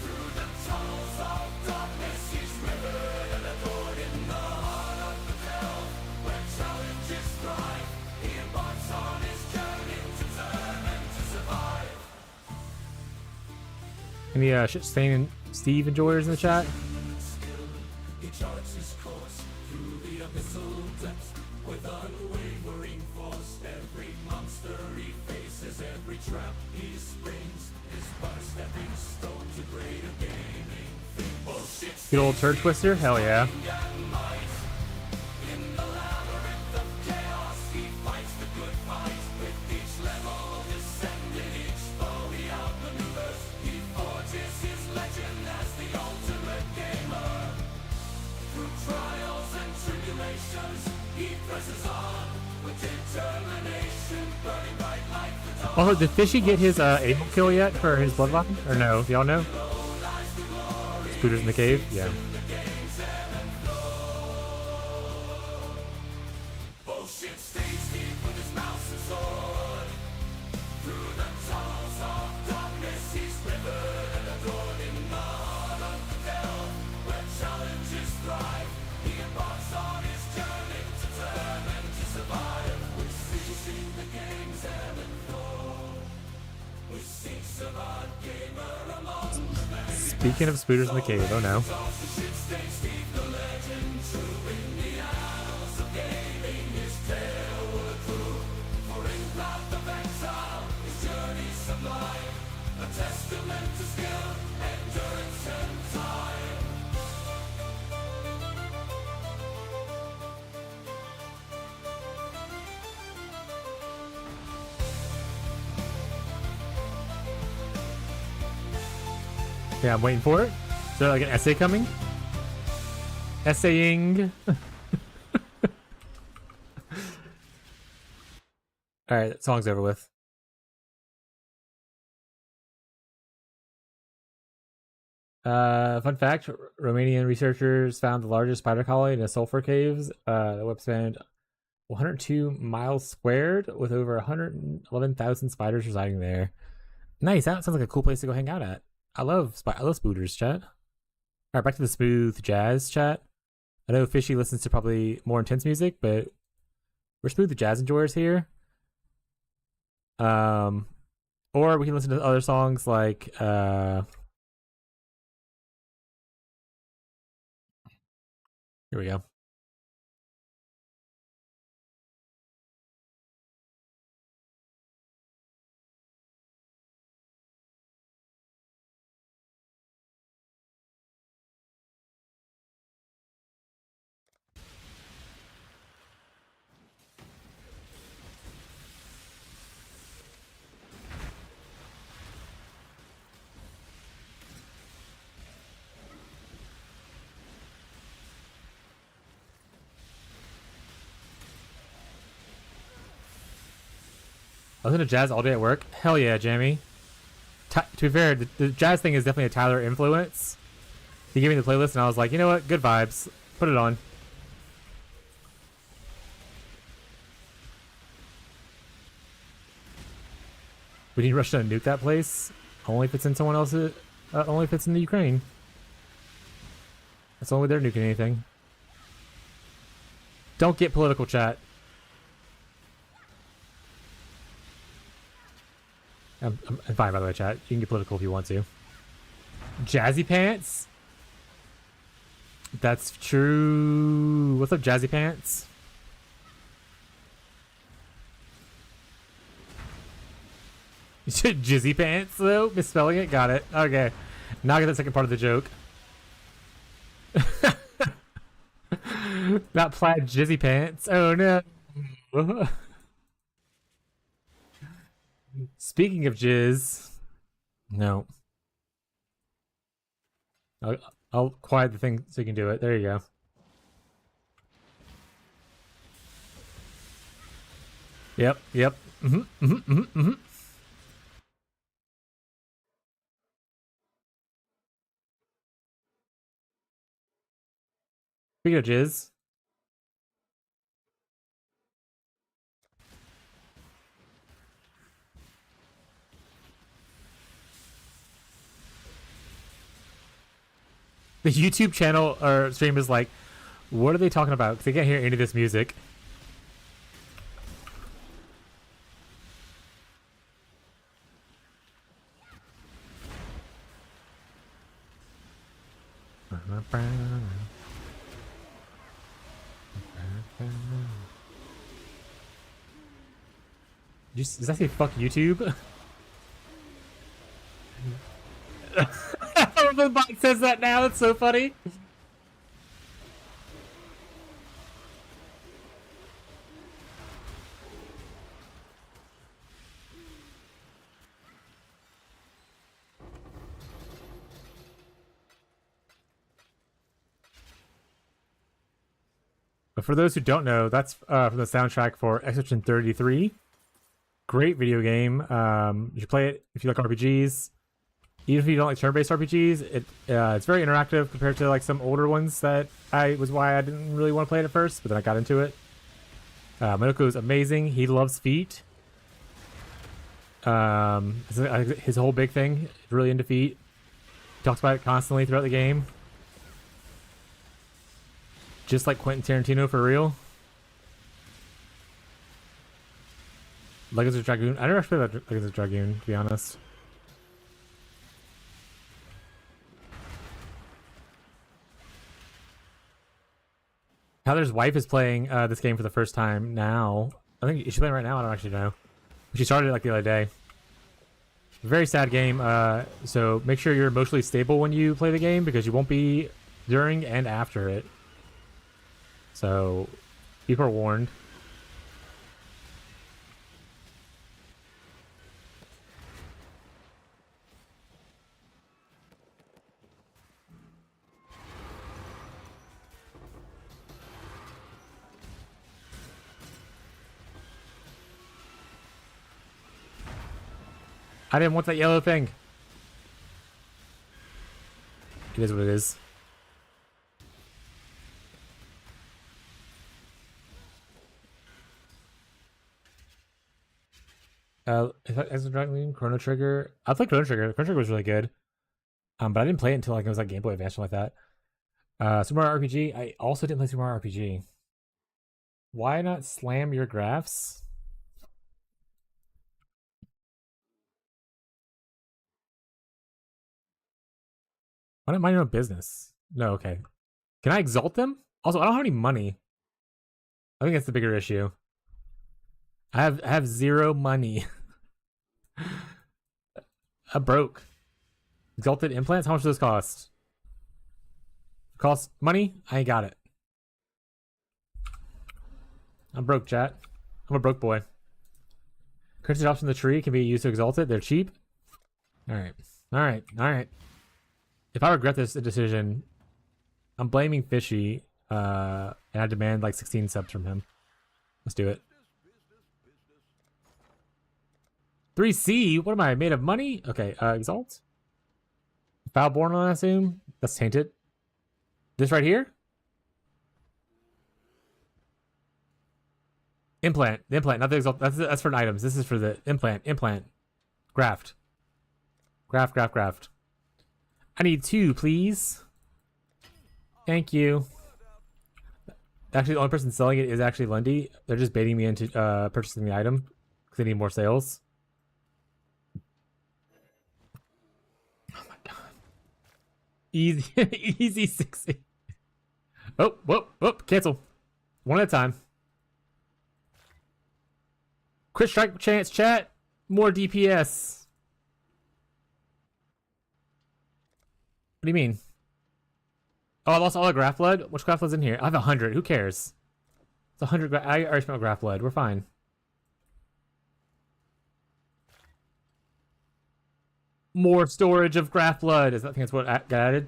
Through the tunnels of darkness he's rivered and adored in the heart of the delve where challenges thrive. He embarks on his journey to turn and to survive. Any Shitstain and Steve enjoyers in the chat? He charts his course through the abyssal depths with unwavering force. Every monster he faces, every trap he springs is but a stepping stone to greater gaming. Bullshit. Good old turd twister? Hell yeah. In the labyrinth of chaos, he fights the good fight. With each level descending, each foe he outmaneuvers. He forges his legend as the ultimate gamer. Through trials and tribulations, he presses on with determination, burning bright like the dawn. Also, did Fishy get his able kill yet for his bloodline? Or no? Do y'all know? Scooters in the cave? Yeah. Bullshit stays deep with his mouse and sword. Through the tunnels of darkness he's rivered and adored in the heart of the delve where challenges thrive. He embarks on his journey to turn and to survive. With seizing the game's ebb and flow, with seeks of a gamer among the men. Speaking of spooters in the cave, oh no. Yeah, I'm waiting for it. Is there like an essay coming? Essaying. Alright, that song's over with. Fun fact, Romanian researchers found the largest spider colony in the sulfur caves. The web spanned 102 miles squared with over 111,000 spiders residing there. Nice, that sounds like a cool place to go hang out at. I love spooters, chat. Alright, back to the smooth jazz, chat. I know Fishy listens to probably more intense music, but we're smooth jazz enjoyers here. Or we can listen to other songs like here we go. I listen to jazz all day at work. Hell yeah, Jamie. To be fair, the jazz thing is definitely a Tyler influence. He gave me the playlist, and I was like, you know what? Good vibes. Put it on. We need Russia to nuke that place. Only if it's in someone else's. Only if it's in the Ukraine. That's only they're nuking anything. Don't get political, chat. I'm fine, by the way, chat. You can get political if you want to. Jazzy Pants? That's true. What's up, Jazzy Pants? Jizzy Pants, though? Misspelling it? Got it. Okay. Now I get the second part of the joke. Not plaid Jizzy Pants. Oh, no. Speaking of jizz, no. I'll quiet the thing so you can do it. There you go. Yep. Speaking of jizz. The YouTube channel or stream is like, what are they talking about? Because they can't hear any of this music. Does that say fuck YouTube? The bot says that now. It's so funny. But for those who don't know, that's from the soundtrack for Expedition 33. Great video game. You should play it if you like RPGs. Even if you don't like turn-based RPGs, it's very interactive compared to like some older ones that was why I didn't really want to play it at first, but then I got into it. Minoko is amazing. He loves feet. His whole big thing, really into feet. He talks about it constantly throughout the game. Just like Quentin Tarantino for real. Legends of Dragoon. I never actually played Legends of Dragoon, to be honest. Tyler's wife is playing this game for the first time now. I think she's playing right now. I don't actually know. She started it like the other day. Very sad game. So make sure you're emotionally stable when you play the game because you won't be during and after it. So people are warned. I didn't want that yellow thing. It is what it is. As a Dragon Chrono Trigger. I played Chrono Trigger. Chrono Trigger was really good. But I didn't play it until like it was like Game Boy Advance or like that. Super Mario RPG. I also didn't play Super Mario RPG. Why not slam your graphs? Why not mind your own business? No, okay. Can I exalt them? Also, I don't have any money. I think that's the bigger issue. I have zero money. I'm broke. Exalted implants? How much does this cost? Cost money? I ain't got it. I'm broke, chat. I'm a broke boy. Currency drops from the tree can be used to exalt it. They're cheap. Alright. Alright. Alright. If I regret this decision, I'm blaming Fishy, and I demand like 16 subs from him. Let's do it. 3C? What am I, made of money? Okay, exalt. Foulborn, I assume? That's tainted. This right here? Implant. The implant, not the exalt. That's for items. This is for the implant. Implant. Graft. Graft. I need 2, please. Thank you. Actually, the only person selling it is actually Lundy. They're just baiting me into purchasing the item because they need more sales. Oh my god. Easy, easy 60. Oh, whoop, cancel. One at a time. Crit strike chance, chat. More DPS. What do you mean? Oh, I lost all the graph blood? Which graph blood's in here? I have 100. Who cares? It's 100. I already spent graph blood. We're fine. More storage of graph blood. I think that's what got added.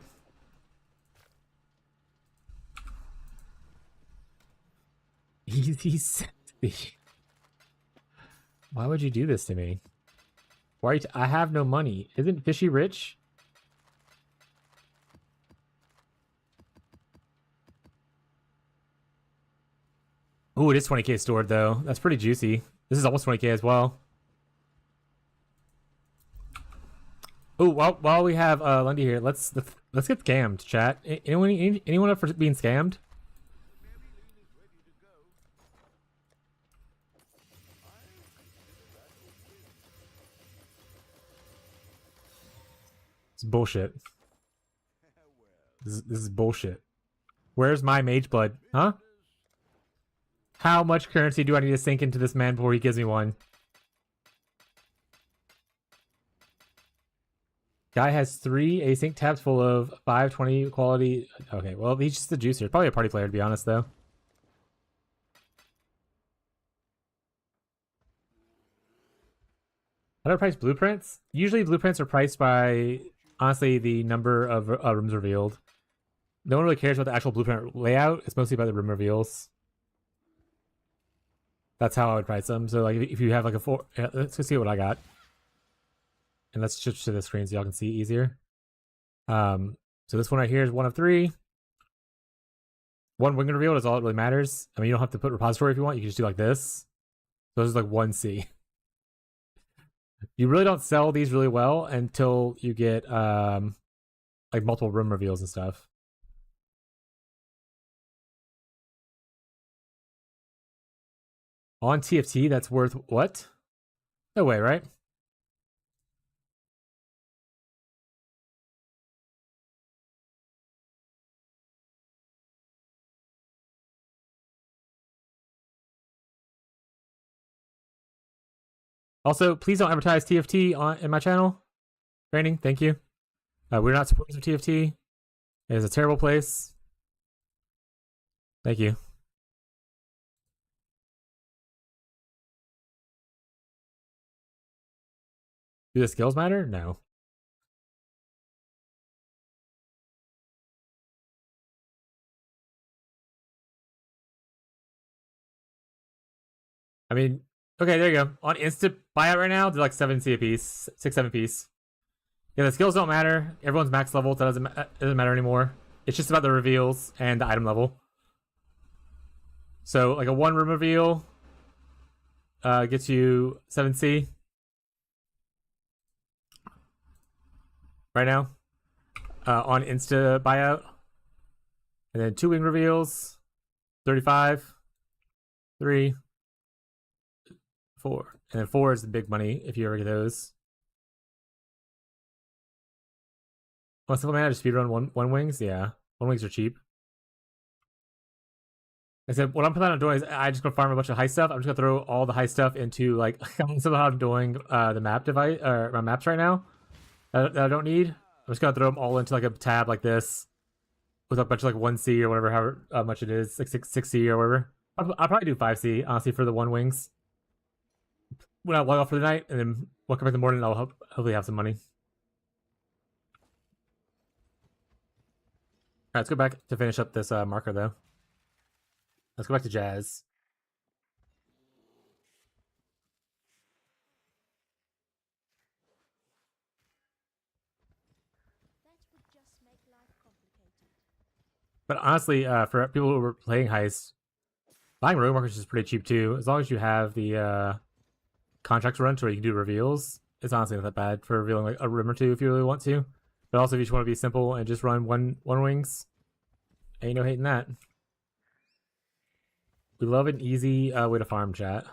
Easy 60. Why would you do this to me? Why are you I have no money. Isn't Fishy rich? Ooh, it is 20k stored though. That's pretty juicy. This is almost 20k as well. Ooh, while we have Lundy here, let's get scammed, chat. Anyone up for being scammed? It's bullshit. This is bullshit. Where's my mage blood? Huh? How much currency do I need to sink into this man before he gives me one? Guy has 3 async tabs full of 520 quality. Okay, well, he's just a juicer. Probably a party player, to be honest, though. How do I price blueprints? Usually blueprints are priced by, honestly, the number of rooms revealed. No one really cares about the actual blueprint layout. It's mostly about the room reveals. That's how I would price them. So, like, if you have like a 4... Yeah, let's go see what I got. And let's switch to the screen so y'all can see easier. So this one right here is 1 of 3. 1 wing reveal is all that really matters. I mean, you don't have to put repository if you want. You can just do like this. So this is like 1C. You really don't sell these really well until you get like multiple room reveals and stuff. On TFT, that's worth what? No way, right? Also, please don't advertise TFT in my channel. Branding, thank you. We're not supporters of TFT. It is a terrible place. Thank you. Do the skills matter? No. I mean, Okay, there you go. On instant buyout right now, they're like 7C a piece, 6-7 piece. Yeah, the skills don't matter. Everyone's max level. That doesn't matter anymore. It's just about the reveals and the item level. So like a 1 room reveal gets you 7C right now on insta buyout, and then 2 wing reveals 35, 3, 4, and then 4 is the big money if you ever get those. Oh, simple man, just speedrun one wings. Yeah, 1 wings are cheap. I said what I'm planning on doing is I just gonna farm a bunch of high stuff. I'm just gonna throw all the high stuff into like somehow I'm doing the map device or my maps right now that I don't need. I'm just gonna throw them all into like a tab like this with a bunch of like 1C or whatever, however much it is, 6C or whatever. I'll probably do 5C honestly for the 1 wings when I log off for the night, and then when I come back in the morning, I'll hopefully have some money. All right, let's go back to finish up this marker though. Let's go back to Jazz. But honestly, for people who were playing Heist, buying rogue markers is pretty cheap too. As long as you have the contracts run to where you can do reveals, it's honestly not that bad for revealing like a room or 2 if you really want to. But also if you just want to be simple and just run one wings, ain't no hating that. We love an easy way to farm, chat.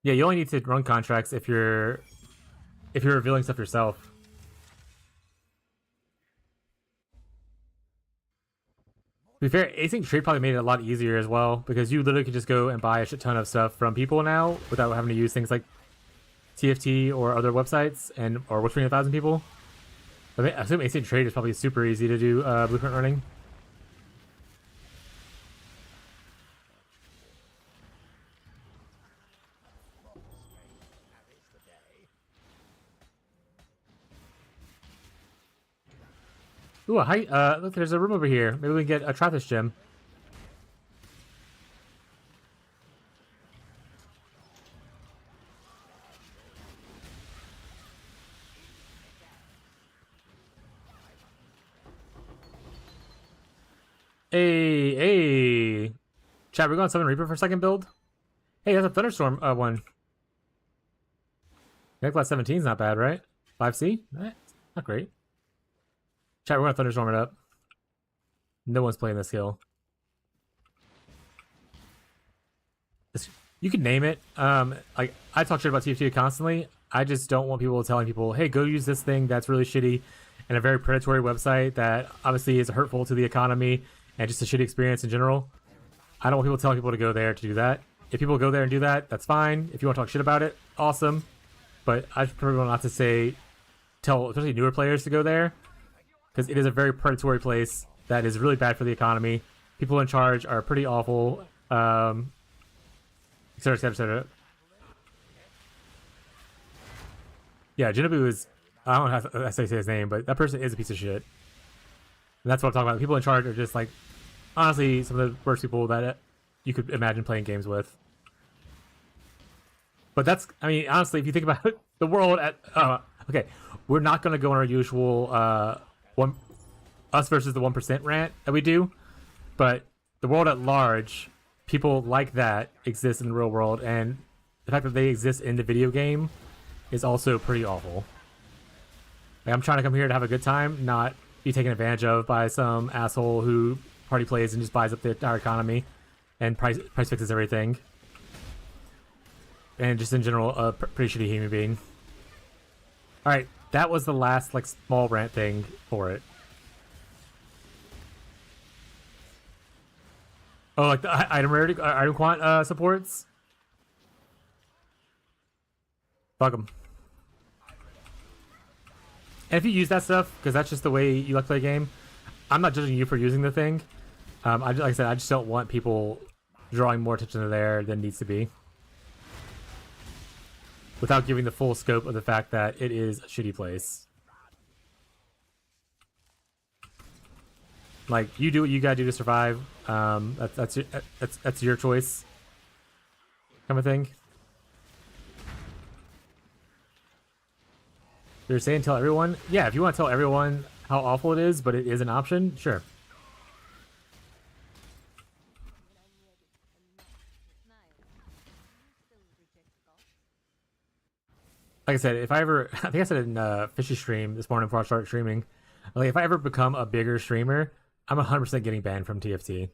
Yeah, you only need to run contracts if you're revealing stuff yourself. To be fair, async trade probably made it a lot easier as well, because you literally could just go and buy a shit ton of stuff from people now without having to use things like TFT or other websites or whispering 1,000 people. I assume async trade is probably super easy to do blueprint running. Ooh, hi, look, there's a room over here. Maybe we can get a Trathis gem. Hey. Chat, we're going 7 Reaper for second build? Hey, that's a Thunderstorm one. Necklace 17 is not bad, right? 5C? Not great. Chat, we're gonna Thunderstorm it up. No one's playing this skill. You can name it. Like, I talk shit about TFT constantly. I just don't want people telling people, hey, go use this thing that's really shitty and a very predatory website that obviously is hurtful to the economy and just a shitty experience in general. I don't want people telling people to go there to do that. If people go there and do that, that's fine. If you want to talk shit about it, awesome. But I prefer not to tell especially newer players to go there, because it is a very predatory place that is really bad for the economy. People in charge are pretty awful, etc., etc., etc. Yeah, Jinobu is, I don't know how to say his name, but that person is a piece of shit. And that's what I'm talking about. People in charge are just like, honestly, some of the worst people that you could imagine playing games with. But that's, I mean, honestly, if you think about it, the world at, okay, we're not going to go on our usual us versus the 1% rant that we do, but the world at large, people like that exist in the real world, and the fact that they exist in the video game is also pretty awful. Like, I'm trying to come here to have a good time, not be taken advantage of by some asshole who party plays and just buys up the entire economy and price fixes everything. And just in general, a pretty shitty human being. Alright, that was the last, like, small rant thing for it. Oh, like the item rarity, item quant supports? Fuck them. And if you use that stuff, because that's just the way you like to play a game, I'm not judging you for using the thing. Like I said, I just don't want people drawing more attention to there than needs to be, without giving the full scope of the fact that it is a shitty place. Like, you do what you gotta do to survive. That's your choice, kind of thing. You're saying tell everyone? Yeah, if you want to tell everyone how awful it is, but it is an option, sure. Like I said, if I ever, I think I said it in Fishy stream this morning before I started streaming, like if I ever become a bigger streamer, I'm 100% getting banned from TFT.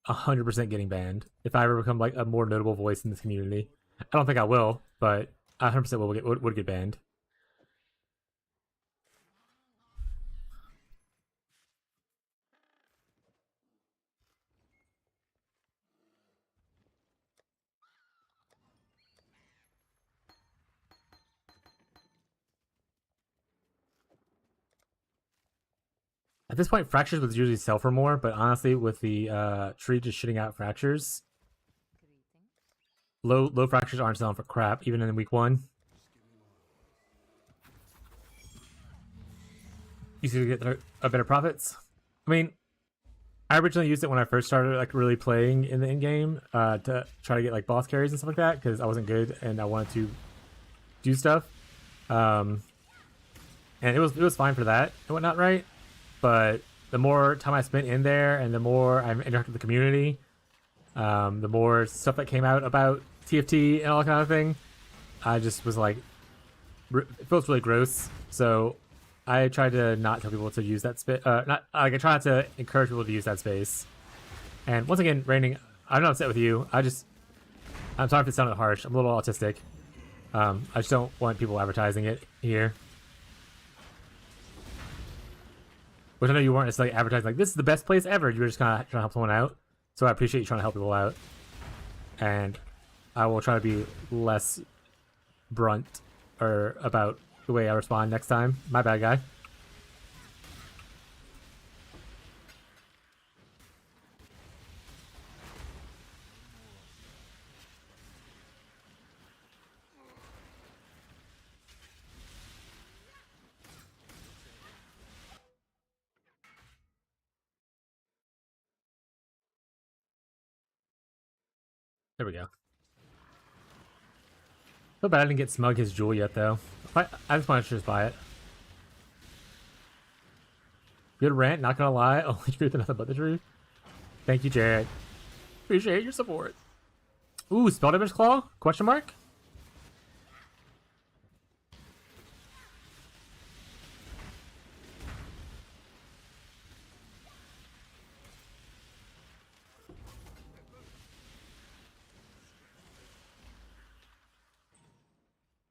100% getting banned. If I ever become like a more notable voice in this community, I don't think I will, but I 100% would get banned. At this point, fractures would usually sell for more, but honestly, with the tree just shitting out fractures, low fractures aren't selling for crap, even in week 1. You see to get a better profits. I mean, I originally used it when I first started like really playing in the in-game to try to get like boss carries and stuff like that because I wasn't good and I wanted to do stuff. And it was fine for that and whatnot, right? But the more time I spent in there and the more I interacted with the community, the more stuff that came out about TFT and all that kind of thing, I just was like, it feels really gross. So I try to not tell people to use that space. I try not to encourage people to use that space. And once again, Raining, I'm not upset with you. I'm sorry if it sounded harsh. I'm a little autistic. I just don't want people advertising it here. Which I know you weren't necessarily advertising like this is the best place ever. You were just kind of trying to help someone out. So I appreciate you trying to help people out. And I will try to be less blunt or about the way I respond next time. My bad, guy. There we go. So bad I didn't get Smug his jewel yet, though. I just wanted to just buy it. Good rant, not gonna lie. Only truth and nothing but the truth. Thank you, Jared. Appreciate your support. Ooh, spell damage claw? Question mark?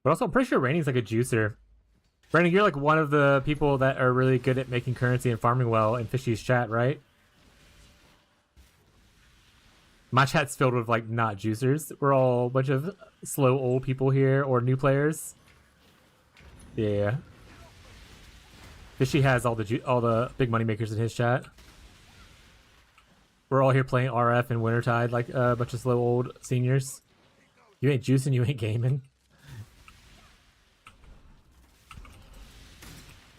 But also, I'm pretty sure Raining's like a juicer. Brandon, you're like one of the people that are really good at making currency and farming well in Fishy's chat, right? My chat's filled with like not juicers. We're all a bunch of slow old people here or new players. Yeah. Fishy has all the big money makers in his chat. We're all here playing RF and Wintertide like a bunch of slow old seniors. You ain't juicing, you ain't gaming.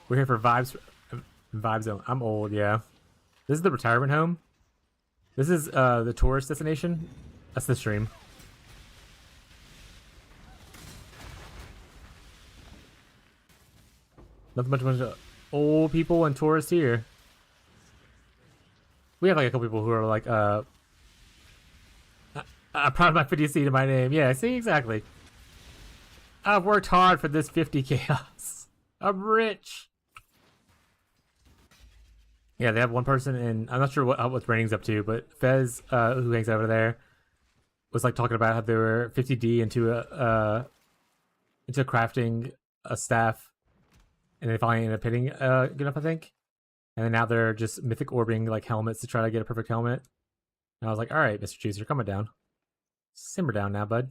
We're here for vibes. Vibe zone. I'm old, yeah. This is the retirement home. This is the tourist destination. That's the stream. Nothing much of old people and tourists here. We have like a couple people who are like, I'm proud of my 50C to my name. Yeah, see, exactly. I've worked hard for this 50 chaos. I'm rich. Yeah, they have one person, and I'm not sure what Raining's up to, but Fez, who hangs over there, was like talking about how they were 50D into crafting a staff, and they finally ended up hitting good enough, I think. And then now they're just mythic orbing like helmets to try to get a perfect helmet. And I was like, all right, Mr. Cheese, you're coming down. Simmer down now, bud.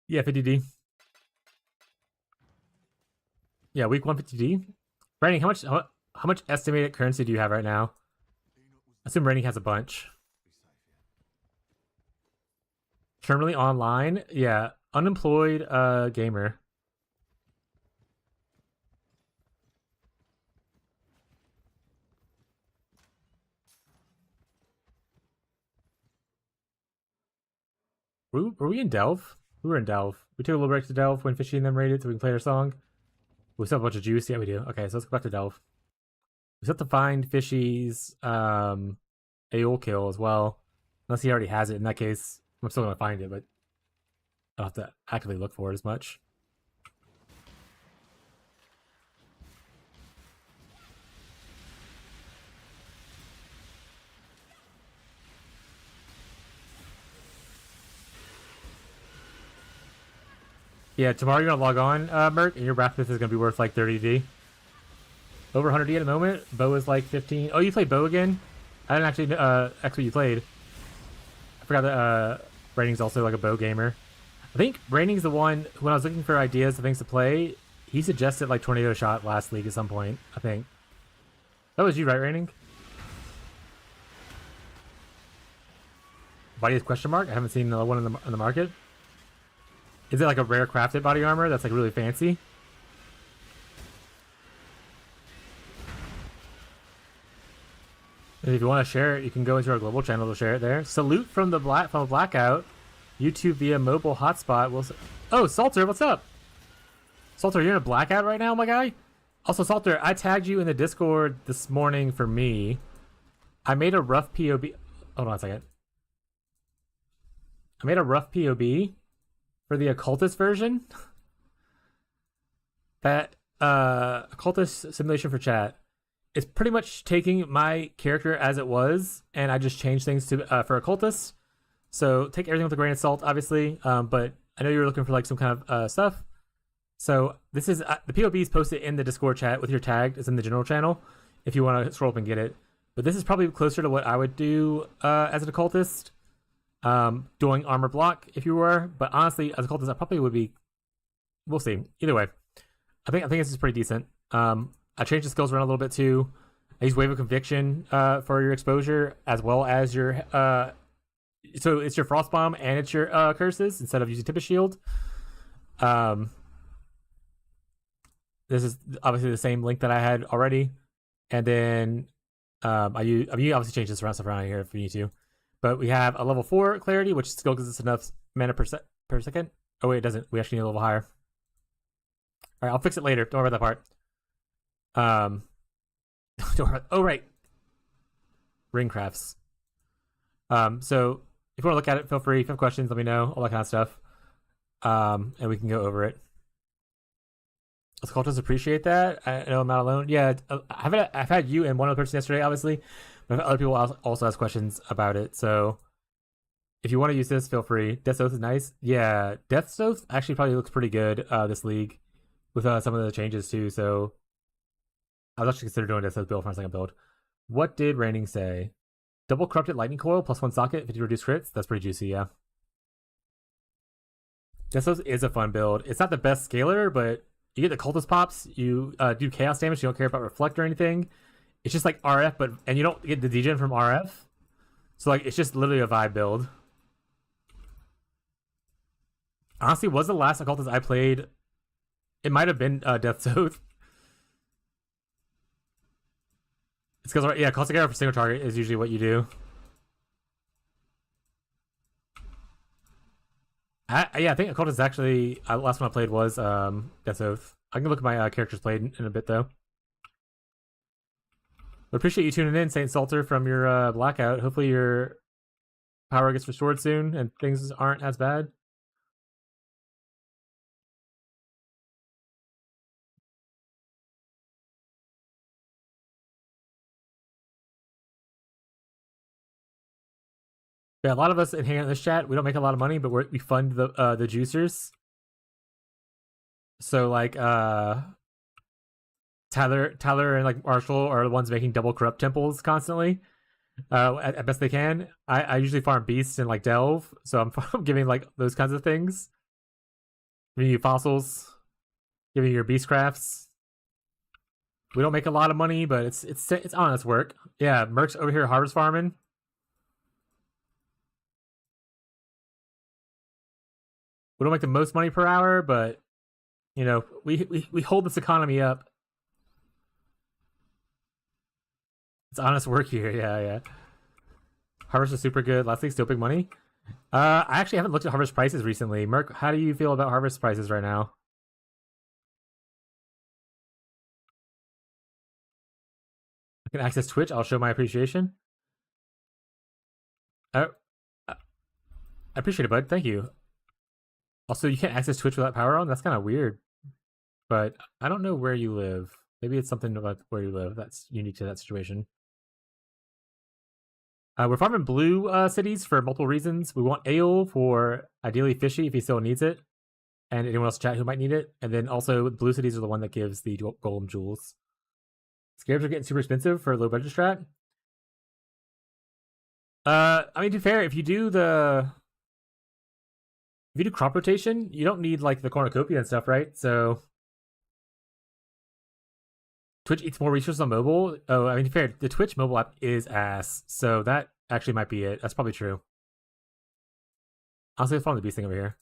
Yeah, 50D. Yeah, week 1 50D. Branding, how much estimated currency do you have right now? I assume Branding has a bunch. Terminally online? Yeah, unemployed gamer. Were we in Delve? We were in Delve. We took a little break to Delve when Fishy and them raided so we can play our song. We still have a bunch of juice. Yeah, we do. Okay, so let's go back to Delve. We still have to find Fishy's AOL kill as well. Unless he already has it. In that case, I'm still going to find it, but I don't have to actively look for it as much. Yeah, tomorrow you're gonna log on, Merc, and your Raptith is gonna be worth like 30D. Over 100D at the moment. Bow is like 15. Oh, you played Bow again? I didn't actually ask what you played. I forgot that Raining's also like a Bow gamer. I think Raining's the one, when I was looking for ideas of things to play, he suggested like Tornado Shot last league at some point, I think. That was you, right, Raining? Body is question mark? I haven't seen one in the market. Is it like a rare crafted body armor that's like really fancy? And if you want to share it, you can go into our global channel to share it there. Salute from the blackout. YouTube via mobile hotspot. Oh, Salter, what's up? Salter, you're in a blackout right now, my guy? Also, Salter, I tagged you in the Discord this morning for me. I made a rough POB. Hold on a second. I made a rough POB for the occultist version. That occultist simulation for chat. It's pretty much taking my character as it was, and I just changed things to for occultists. So take everything with a grain of salt, obviously. But I know you were looking for like some kind of stuff. So this is the POB is posted in the Discord chat with your tag. It's in the general channel if you want to scroll up and get it. But this is probably closer to what I would do as an occultist. Doing armor block if you were, but honestly, as a cultist, I probably would be. We'll see. Either way, I think this is pretty decent. I changed the skills around a little bit too. I use Wave of Conviction for your exposure as well as your. So it's your Frost Bomb and it's your curses instead of using Tempest Shield. This is obviously the same link that I had already, and then you obviously change this around stuff around here if you need to. But we have a level 4 clarity, which still gives us enough mana per second. Oh wait, it doesn't. We actually need a level higher. All right, I'll fix it later. Don't worry about that part. Don't worry. Oh right, ring crafts. So if you want to look at it, feel free. If you have questions, let me know. All that kind of stuff. And we can go over it. Cultists appreciate that. I know I'm not alone. Yeah, I've had you and one other person yesterday, obviously. But other people also ask questions about it. So if you want to use this, feel free. Death's Oath is nice. Yeah, Death's Oath actually probably looks pretty good this league with some of the changes too. So I was actually considering doing Death's Oath build for my second build. What did Raining say? Double Corrupted Lightning Coil plus 1 socket, 50 reduced crits. That's pretty juicy, yeah. Death's Oath is a fun build. It's not the best scaler, but you get the cultist pops. You do chaos damage. You don't care about reflect or anything. It's just like RF, and you don't get the degen from RF. So like it's just literally a vibe build. Honestly, was the last occultist I played? It might have been Death's Oath. It's because yeah, caustic arrow for single target is usually what you do. I think occultist actually last one I played was Death's Oath. I can look at my characters played in a bit though. I appreciate you tuning in, Saint Salter, from your blackout. Hopefully your power gets restored soon and things aren't as bad. Yeah, a lot of us hang out in this chat. We don't make a lot of money, but we fund the juicers. So like Tyler and like Marshall are the ones making double corrupt temples constantly. At best they can. I usually farm beasts and like delve, so I'm giving like those kinds of things. Giving you fossils, giving you your beast crafts. We don't make a lot of money, but it's honest work. Yeah, Merc's over here harvest farming. We don't make the most money per hour, but you know, we hold this economy up. It's honest work here, yeah. Harvest is super good. Last league still big money. I actually haven't looked at harvest prices recently. Merc, how do you feel about harvest prices right now? I can access Twitch. I'll show my appreciation. I appreciate it, bud. Thank you. Also, you can't access Twitch without power on? That's kind of weird. But I don't know where you live. Maybe it's something about where you live that's unique to that situation. We're farming blue cities for multiple reasons. We want ale for ideally fishy if he still needs it, and anyone else in chat who might need it. And then also, blue cities are the one that gives the golem jewels. Scarabs are getting super expensive for low budget strat. I mean, to be fair, if you do crop rotation, you don't need like the cornucopia and stuff, right? So Twitch eats more resources on mobile. Oh, I mean, to be fair, the Twitch mobile app is ass, so that actually might be it. That's probably true. Honestly, let's follow the beast thing over here.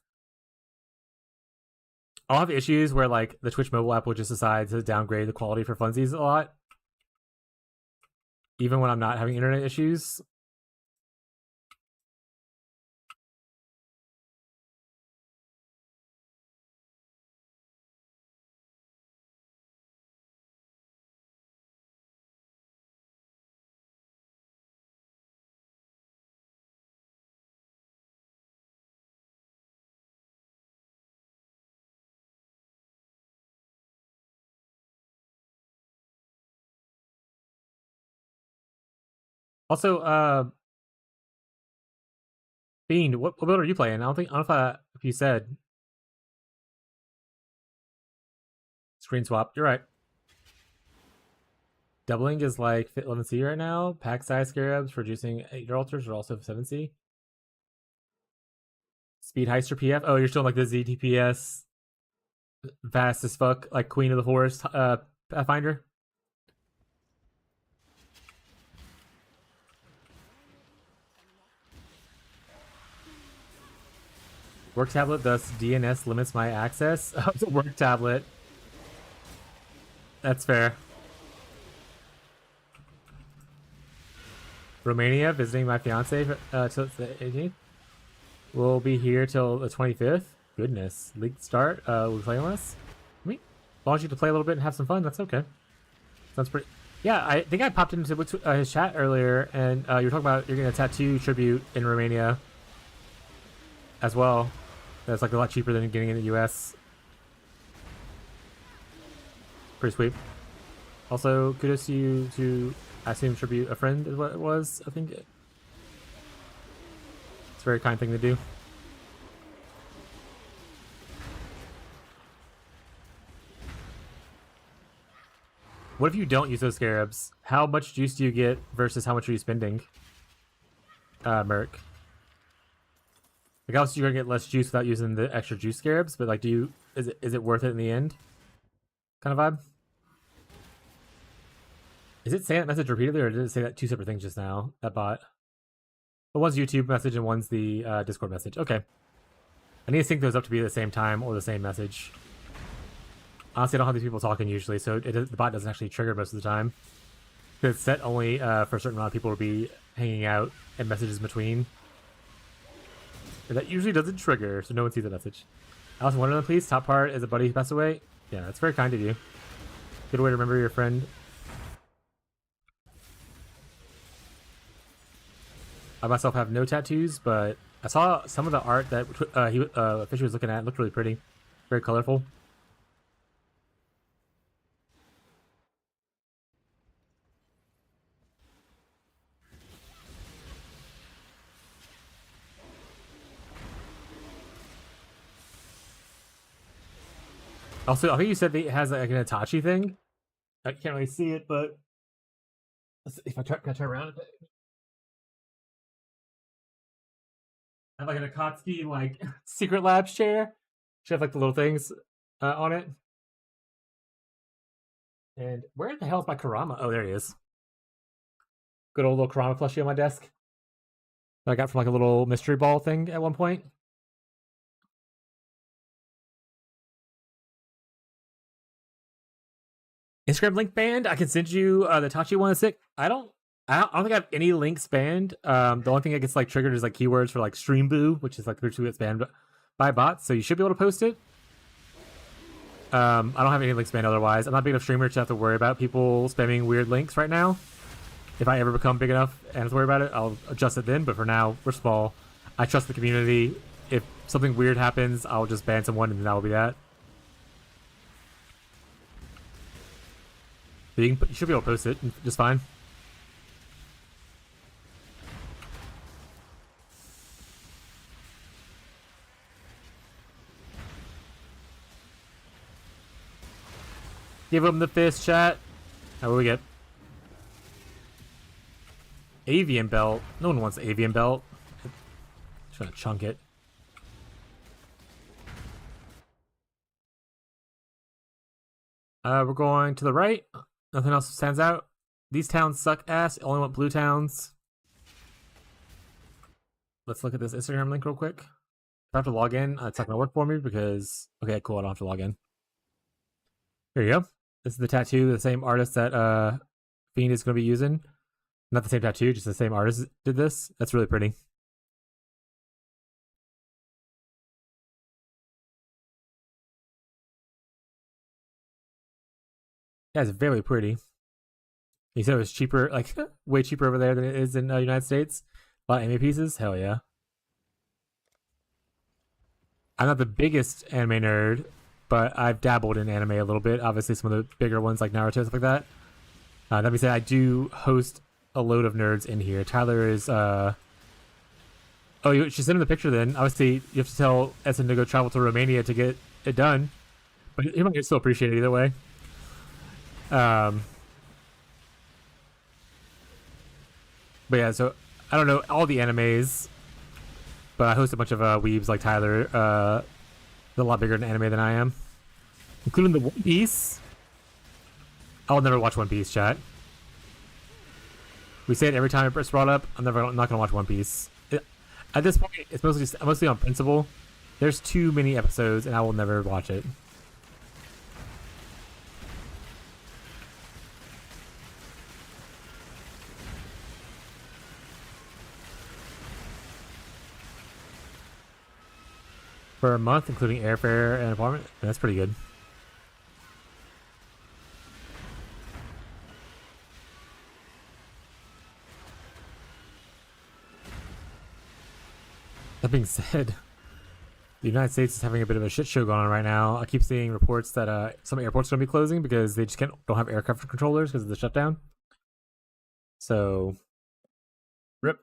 I'll have issues where like the Twitch mobile app will just decide to downgrade the quality for funsies a lot, even when I'm not having internet issues. Also, Bean, what build are you playing? I don't know if you said. Screen swap. You're right. Doubling is like fit 11C right now. Pack size scarabs for reducing your altars are also 7C. Speed heister PF. Oh, you're still in like the ZTPS fast as fuck, like Queen of the Forest Pathfinder. Work tablet, thus DNS limits my access. Oh, it's a work tablet. That's fair. Romania, visiting my fiance till the 18th. We'll be here till the 25th. Goodness. League start. We'll play less. I mean, as long as you get to play a little bit and have some fun, that's okay. Sounds pretty... Yeah, I think I popped into his chat earlier, and you were talking about you're getting a tattoo tribute in Romania as well. That's like a lot cheaper than getting in the US. Pretty sweet. Also, kudos to you to, I assume, tribute a friend is what it was, I think. It's a very kind thing to do. What if you don't use those scarabs? How much juice do you get versus how much are you spending? Merc. Like, obviously you're gonna get less juice without using the extra juice scarabs, but like, is it worth it in the end? Kind of vibe. Is it saying that message repeatedly, or did it say that two separate things just now? That bot. But one's YouTube message and one's the Discord message. Okay. I need to sync those up to be the same time or the same message. Honestly, I don't have these people talking usually, so the bot doesn't actually trigger most of the time. It's set only for a certain amount of people to be hanging out and messages in between. But that usually doesn't trigger, so no one sees the message. Alice Wonderland, please. Top part is a buddy who passed away. Yeah, that's very kind of you. Good way to remember your friend. I myself have no tattoos, but I saw some of the art that Fisher was looking at. It looked really pretty. Very colorful. Also, I think you said that it has like an Itachi thing. I can't really see it, but if I can I turn around a bit. I have like an Akatsuki like Secret Labs chair. Should have like the little things on it. And where the hell is my Kurama? Oh, there he is. Good old little Kurama plushie on my desk that I got from like a little mystery ball thing at one point. Instagram link banned. I can send you the Tachi one is sick. I don't I don't think I have any links banned. The only thing that gets like triggered is like keywords for like stream boo, which is like the two gets banned by bots. So you should be able to post it. I don't have any links banned otherwise. I'm not big enough streamer to have to worry about people spamming weird links right now. If I ever become big enough and have to worry about it, I'll adjust it then. But for now, we're small. I trust the community. If something weird happens, I'll just ban someone and that will be that. But you should be able to post it just fine. Give him the fist, chat. How will we get? Avian belt. No one wants the avian belt. Just gonna chunk it. We're going to the right. Nothing else stands out. These towns suck ass. Only want blue towns. Let's look at this Instagram link real quick. If I have to log in, it's not gonna work for me because... Okay, cool. I don't have to log in. There you go. This is the tattoo, the same artist that Fiend is going to be using. Not the same tattoo, just the same artist did this. That's really pretty. Yeah, it's very pretty. You said it was cheaper, like way cheaper over there than it is in the United States. A lot of anime pieces? Hell yeah. I'm not the biggest anime nerd, but I've dabbled in anime a little bit. Obviously, some of the bigger ones like Naruto, stuff like that. That being said, I do host a load of nerds in here. Tyler is, oh, you should send him the picture then. Obviously, you have to tell Essen to go travel to Romania to get it done. But he might still appreciate it either way. But yeah, so I don't know all the animes, but I host a bunch of weebs like Tyler. They're a lot bigger in anime than I am, including the One Piece. I'll never watch One Piece, chat. We say it every time it's brought up. I'm not gonna watch One Piece. At this point, it's mostly on principle. There's too many episodes, and I will never watch it. For a month, including airfare and apartment. That's pretty good. That being said, the United States is having a bit of a shit show going on right now. I keep seeing reports that some airports are going to be closing because they just don't have air traffic controllers because of the shutdown. So, rip.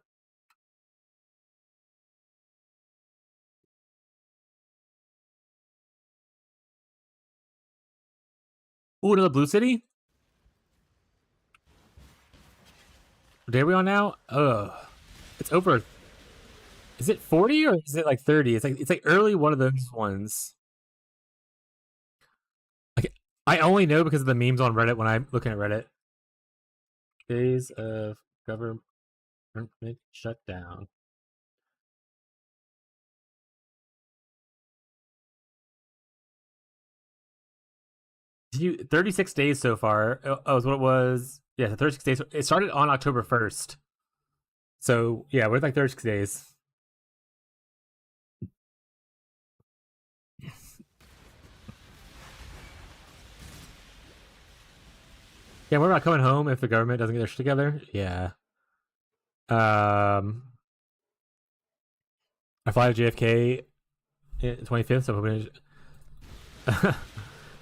Ooh, another Blue City? What day are we on now? It's over. Is it 40 or is it like 30? It's like early one of those ones. Like, I only know because of the memes on Reddit when I'm looking at Reddit. Days of government shutdown. 36 days so far. Oh, is what it was. Yeah, 36 days. It started on October 1st. So, yeah, we're like 36 days. Yeah, we're not coming home if the government doesn't get their shit together. Yeah. I fly to JFK 25th, so I'm hoping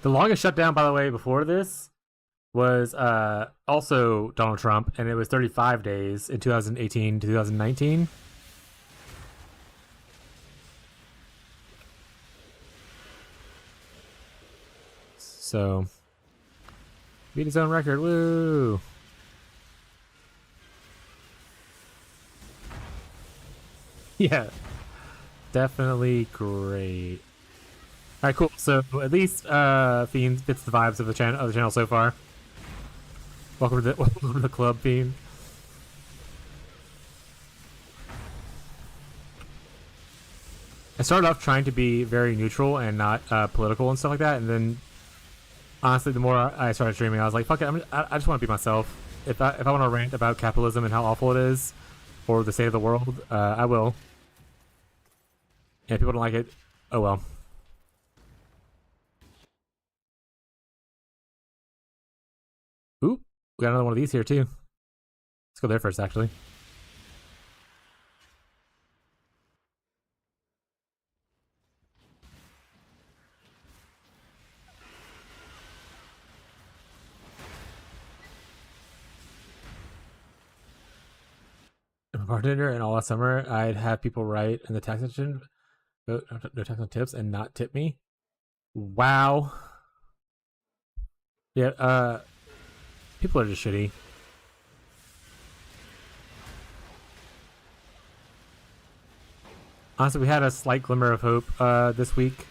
the longest shutdown, by the way, before this was also Donald Trump, and it was 35 days in 2018 to 2019. So, beat his own record, woo! Yeah, definitely great. All right, cool. So at least Fiend fits the vibes of the channel so far. Welcome to the club, Fiend. I started off trying to be very neutral and not political and stuff like that, and then honestly, the more I started streaming, I was like, "Fuck it, I just want to be myself." if I want to rant about capitalism and how awful it is, or the state of the world, I will. And if people don't like it, oh well. Ooh, we got another one of these here too. Let's go there first, actually. I'm a bartender, and all last summer, I'd have people write in the tax section, no tax on tips, and not tip me. Wow. Yeah, people are just shitty. Honestly, we had a slight glimmer of hope this week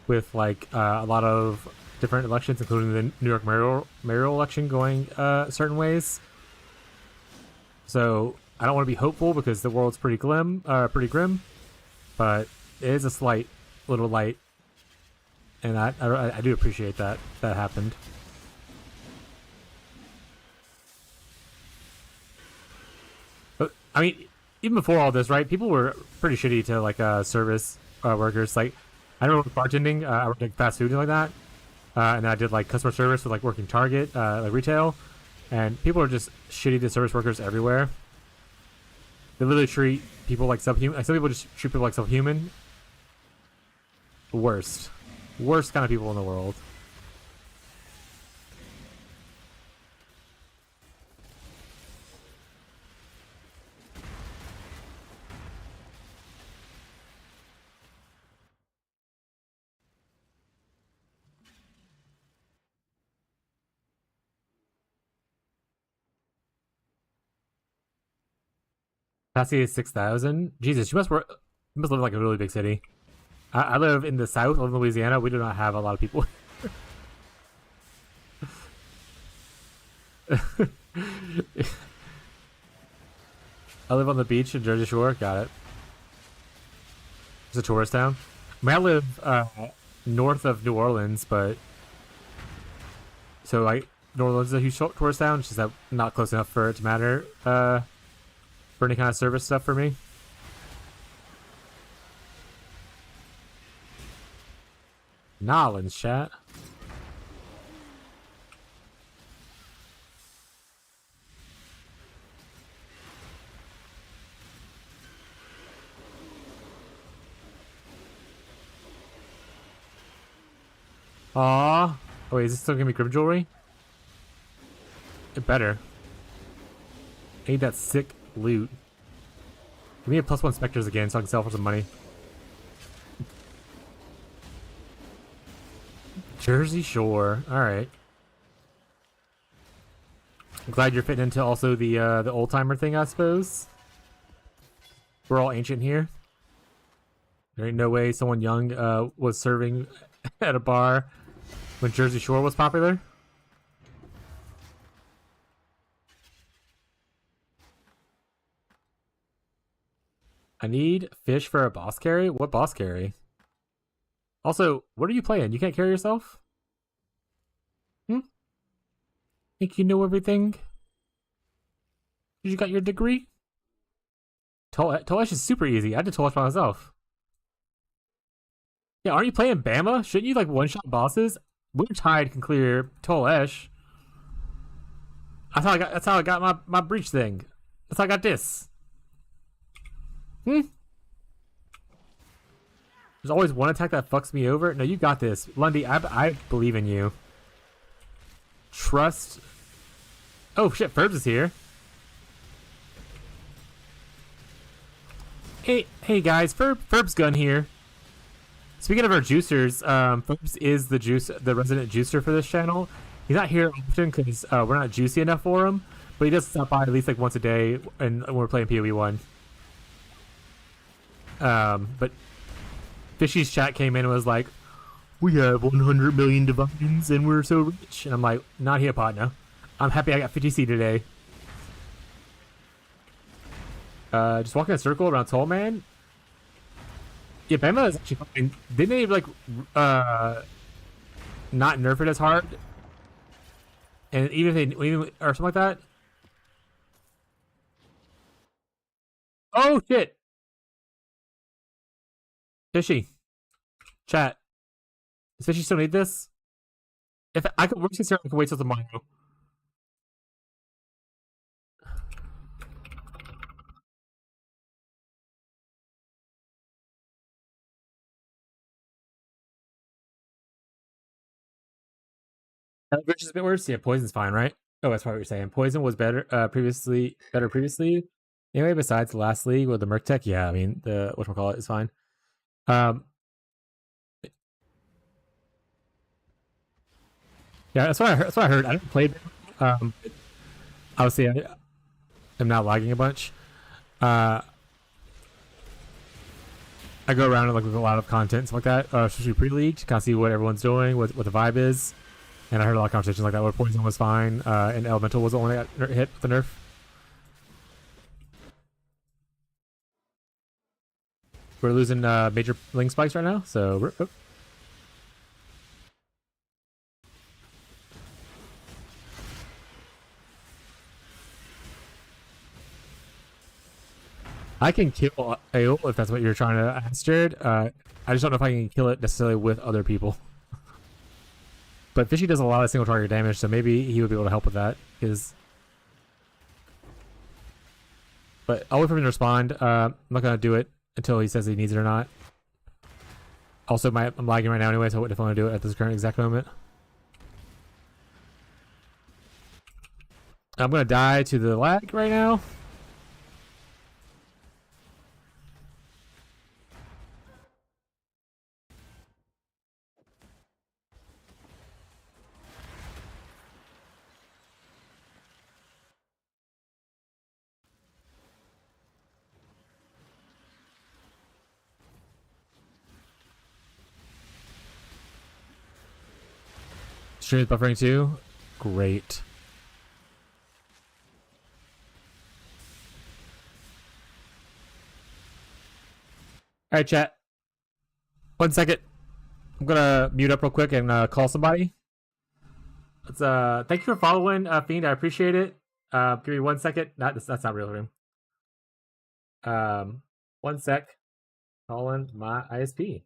with like a lot of different elections, including the New York mayoral election going certain ways. So I don't want to be hopeful because the world's pretty grim, but it is a slight little light, and I do appreciate that happened. But I mean, even before all this, right? People were pretty shitty to like service workers. Like I remember bartending, I worked like fast food and like that, and I did like customer service with like working Target, like retail, and people are just shitty to service workers everywhere. They literally treat people like subhuman. Like some people just treat people like subhuman. Worst kind of people in the world. Capacity is 6,000. Jesus, you must live in like a really big city. I live in the south. I live in Louisiana. We do not have a lot of people. I live on the beach in Jersey Shore. Got it. It's a tourist town. I mean, I live north of New Orleans, but so like New Orleans is a huge tourist town. It's just that not close enough for it to matter for any kind of service stuff for me. Nolans, chat. Aww. Oh wait, is this still gonna be grip jewelry? It better. I need that sick loot. Give me a +1 specters again so I can sell for some money. Jersey Shore. Alright. I'm glad you're fitting into also the old timer thing, I suppose. We're all ancient here. There ain't no way someone young was serving at a bar when Jersey Shore was popular. I need fish for a boss carry? What boss carry? Also, what are you playing? You can't carry yourself? Think you know everything? You got your degree? Tolesh is super easy. I did Tolesh by myself. Yeah, aren't you playing Bama? Shouldn't you like one-shot bosses? Wintertide can clear Tolesh. That's how I got my breach thing. That's how I got this. There's always one attack that fucks me over. No, you got this. Lundy, I believe in you. Trust. Oh shit, Ferbs is here. Hey guys, Ferb's gun here. Speaking of our juicers, Ferbs is the resident juicer for this channel. He's not here often because we're not juicy enough for him, but he does stop by at least like once a day and when we're playing PoE 1. But Fishy's chat came in and was like, we have 100 million divines and we're so rich. And I'm like, not here, partner. I'm happy I got 50C today. Just walking in a circle around Tall Man. Yeah, Bama is actually fucking... Didn't they, like, not nerf it as hard? And even if they even or something like that. Oh shit! Fishy. Chat. Does Fishy still need this? If I could work this here, I can wait till tomorrow. Which is a bit worse. Yeah, poison's fine, right? Oh, that's probably what you're saying. Poison was better previously. Anyway, besides the last league with the Merc Tech, yeah, I mean the whatchamacallit is fine. Yeah, that's what I heard. That's what I heard. I didn't play it. Obviously, I am not lagging a bunch. I go around and like with a lot of content, stuff like that, especially pre-league, to kind of see what everyone's doing, what the vibe is. And I heard a lot of conversations like that where Poison was fine, and Elemental was the one that got hit with the nerf. We're losing major link spikes right now, so I can kill AO if that's what you're trying to ask, Jared. I just don't know if I can kill it necessarily with other people. But Fishy does a lot of single target damage, so maybe he would be able to help with that. But I'll wait for him to respond. I'm not gonna do it until he says he needs it or not. Also, I'm lagging right now anyway, so I wouldn't want to do it at this current exact moment. I'm gonna die to the lag right now. Stream is buffering too. Great. All right, chat. 1 second. I'm gonna mute up real quick and call somebody. Let's thank you for following, Fiend. I appreciate it. Give me 1 second. That's not real room. 1 sec. Calling my ISP.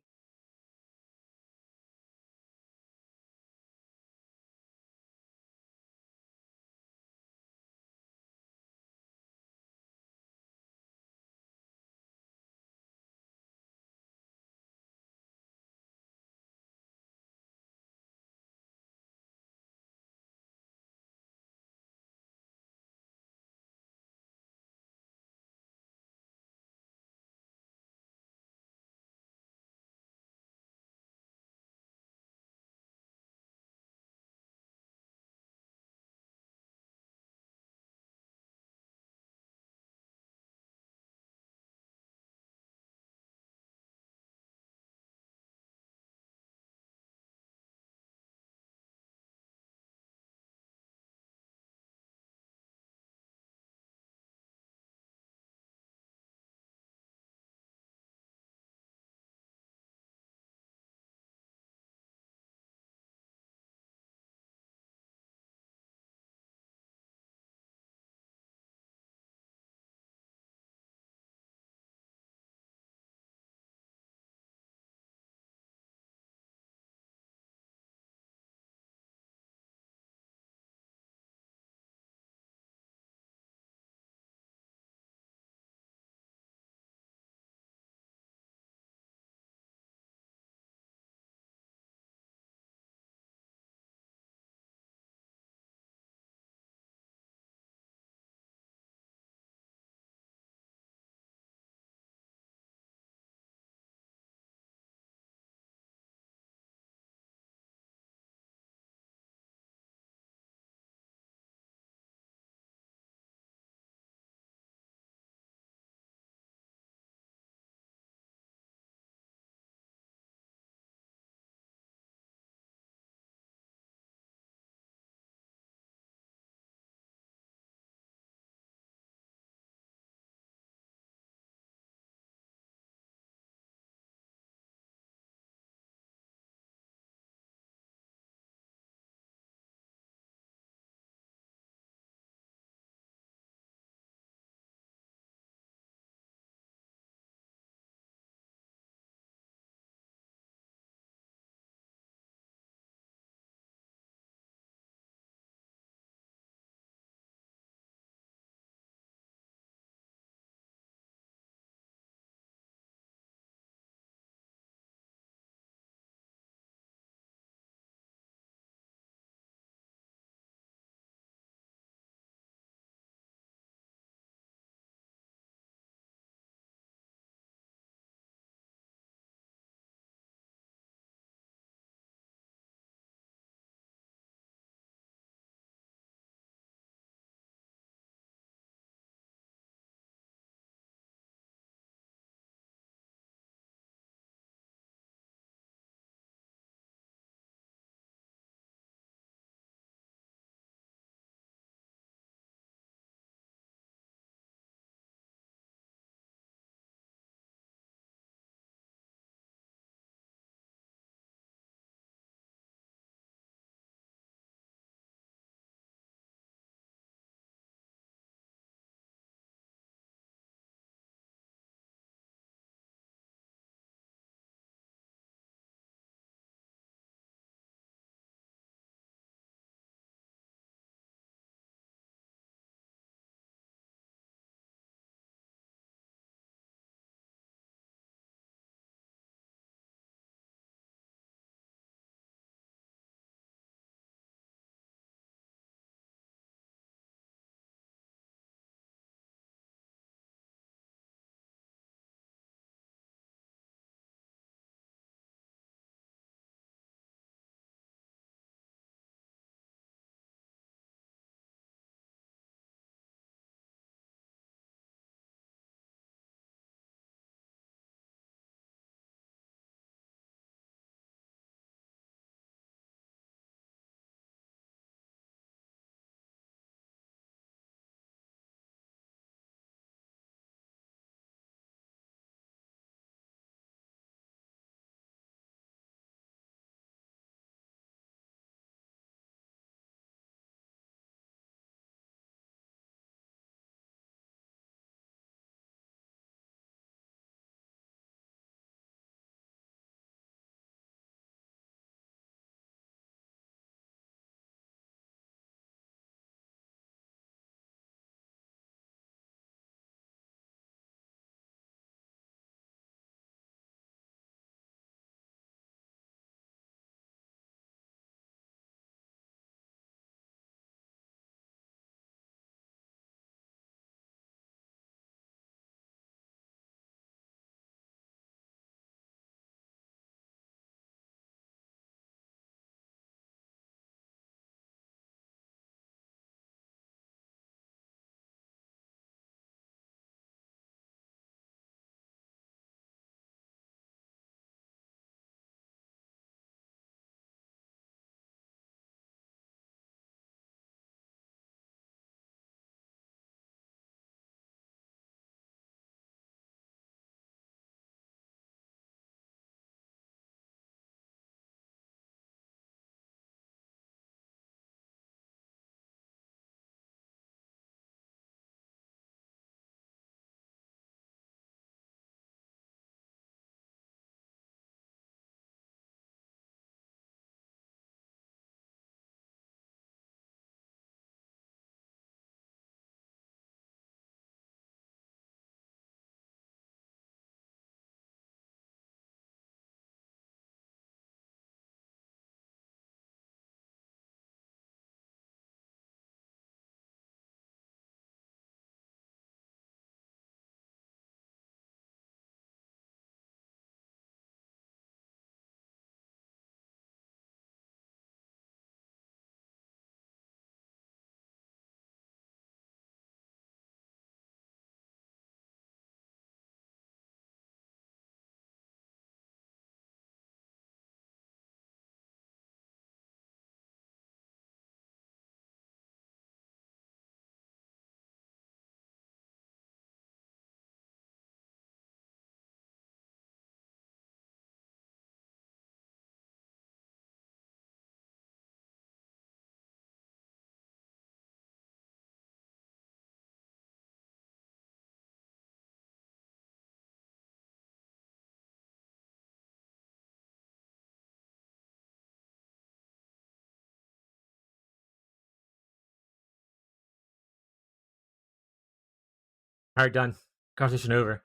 All right, done. Conversation over.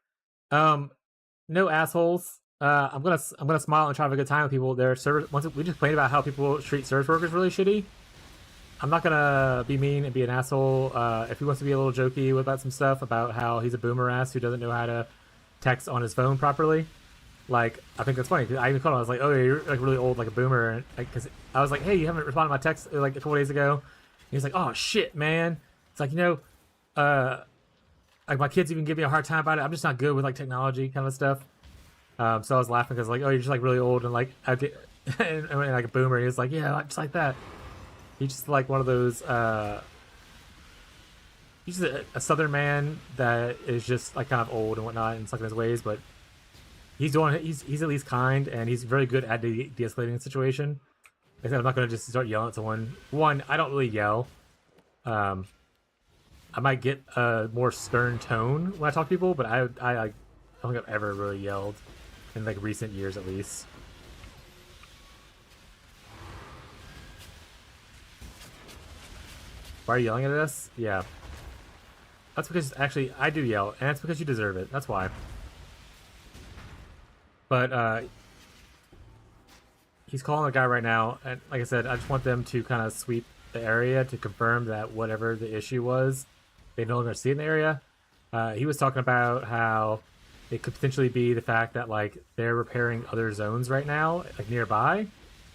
No assholes. I'm gonna smile and try to have a good time with people. Their service. Once we just complained about how people treat service workers really shitty. I'm not gonna be mean and be an asshole. If he wants to be a little jokey about some stuff about how he's a boomer ass who doesn't know how to text on his phone properly, like I think that's funny. I even called him. I was like, "Oh, you're like really old, like a boomer," and because I was like, "Hey, you haven't responded to my text like a couple days ago." And he's like, "Oh shit, man." It's like like my kids even give me a hard time about it. I'm just not good with like technology kind of stuff. So I was laughing because like, "Oh, you're just like really old and like I get and like a boomer." And he was like, "Yeah, just like that." He's just like one of those. He's just a southern man that is just like kind of old and whatnot and stuck in his ways, but he's at least kind and he's very good at de-escalating the situation. Like I said, I'm not gonna just start yelling at someone. One, I don't really yell. I might get a more stern tone when I talk to people, but I don't think I've ever really yelled in like recent years at least. Why are you yelling at us? Yeah. That's because, actually, I do yell, and it's because you deserve it. That's why. But, he's calling a guy right now, and like I said, I just want them to kind of sweep the area to confirm that whatever the issue was, they no longer see it in the area. He was talking about how it could potentially be the fact that, like, they're repairing other zones right now, like, nearby,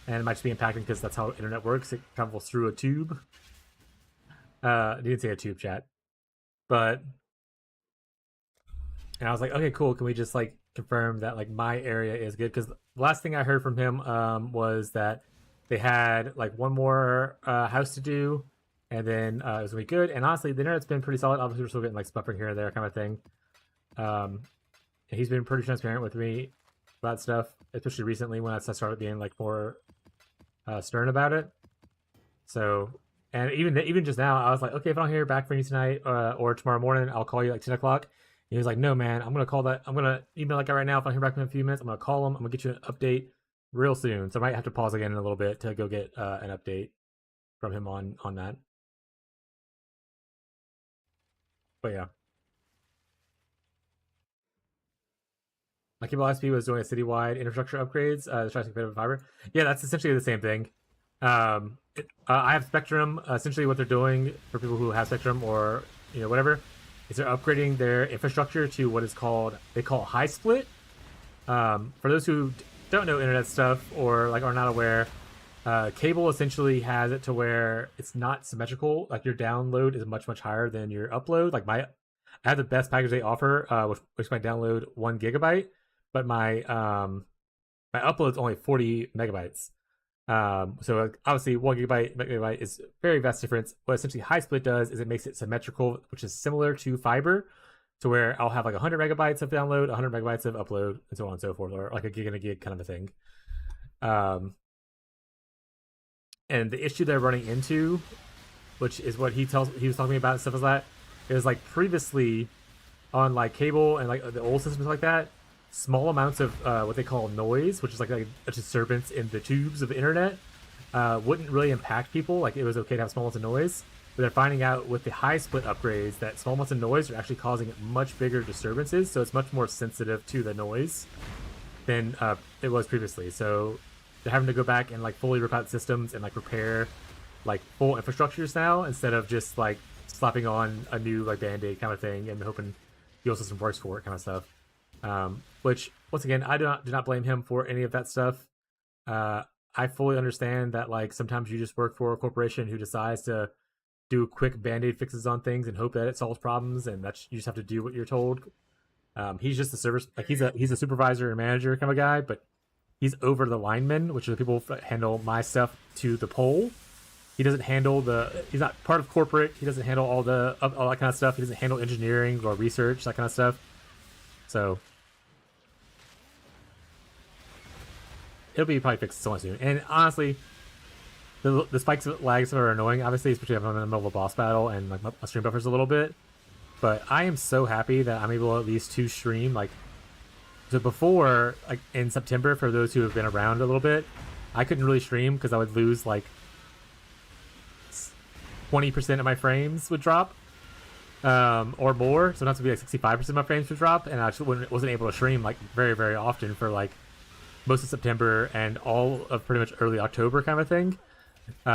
and it might just be impacting because that's how internet works. It travels through a tube. He didn't say a tube, chat. But, and I was like, okay, cool. Can we just like confirm that like my area is good? Because the last thing I heard from him was that they had like one more house to do, and then it was gonna be good. And honestly, the internet's been pretty solid. Obviously, we're still getting like buffering here and there, kind of thing. And he's been pretty transparent with me about stuff, especially recently when I started being like more stern about it. So. And even just now, I was like, okay, if I don't hear back from you tonight or tomorrow morning, I'll call you like 10 o'clock. And he was like, no, man, I'm going to call that. I'm going to email that guy right now. If I don't hear back from him in a few minutes, I'm going to call him. I'm going to get you an update real soon. So I might have to pause again in a little bit to go get an update from him on that. But yeah. My cable ISP was doing a citywide infrastructure upgrades to try to competitive fiber. Yeah, that's essentially the same thing. I have Spectrum. Essentially, what they're doing for people who have Spectrum or whatever is they're upgrading their infrastructure to what is called high split. For those who don't know internet stuff or like are not aware, cable essentially has it to where it's not symmetrical. Like your download is much higher than your upload. Like I have the best package they offer, which might download 1 gigabyte, but my upload is only 40 megabytes. So obviously 1 gigabyte is very vast difference. What essentially high split does is it makes it symmetrical, which is similar to fiber, to where I'll have like 100 megabytes of download, 100 megabytes of upload, and so on and so forth, or like a gig and a gig kind of a thing. And the issue they're running into, which is what he was talking to me about and stuff like that, is like previously on like cable and like the old systems like that, small amounts of what they call noise, which is like a disturbance in the tubes of the internet, wouldn't really impact people. Like it was okay to have small amounts of noise, but they're finding out with the high split upgrades that small amounts of noise are actually causing much bigger disturbances. So it's much more sensitive to the noise than it was previously. So they're having to go back and like fully rip out systems and like repair like full infrastructures now instead of just like slapping on a new like band-aid kind of thing and hoping the old system works for it kind of stuff. Which once again, I do not blame him for any of that stuff. I fully understand that like sometimes you just work for a corporation who decides to do quick band-aid fixes on things and hope that it solves problems, and that's you just have to do what you're told. He's just a service, like he's a supervisor and manager kind of guy, but he's over the linemen, which are the people that handle my stuff to the pole. He doesn't handle he's not part of corporate. He doesn't handle all that kind of stuff. He doesn't handle engineering or research, that kind of stuff. So it'll be probably fixed so soon. And honestly, the spikes of lags are annoying, obviously, especially if I'm in the middle of a boss battle and like my stream buffers a little bit. But I am so happy that I'm able at least to stream. Like, so before, like in September, for those who have been around a little bit, I couldn't really stream because I would lose like 20% of my frames would drop. or more. Sometimes it'd be like 65% of my frames would drop, and I just wasn't able to stream like very, very often for like most of September and all of pretty much early October kind of thing.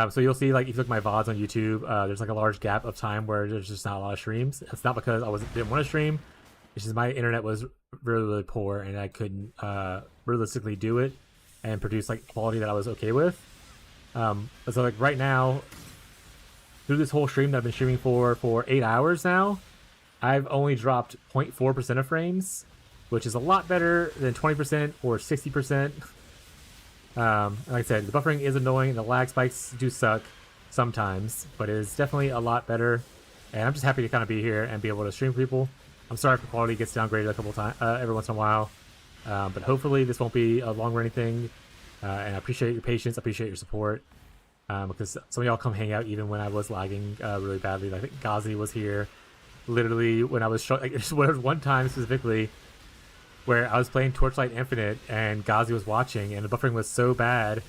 So you'll see, like, if you look at my VODs on YouTube, there's like a large gap of time where there's just not a lot of streams. It's not because I didn't want to stream. It's just my internet was really, really poor, and I couldn't realistically do it and produce like quality that I was okay with. So like right now, through this whole stream that I've been streaming for 8 hours now, I've only dropped 0.4% of frames, which is a lot better than 20% or 60%. Like I said, the buffering is annoying, the lag spikes do suck sometimes, but it is definitely a lot better. And I'm just happy to kind of be here and be able to stream for people. I'm sorry if the quality gets downgraded a couple times, every once in a while, but hopefully this won't be a long-running thing. And I appreciate your patience, I appreciate your support, because some of y'all come hang out even when I was lagging really badly. I think Ghazi was here literally when I was like, there was one time specifically where I was playing Torchlight Infinite and Ghazi was watching, and the buffering was so bad.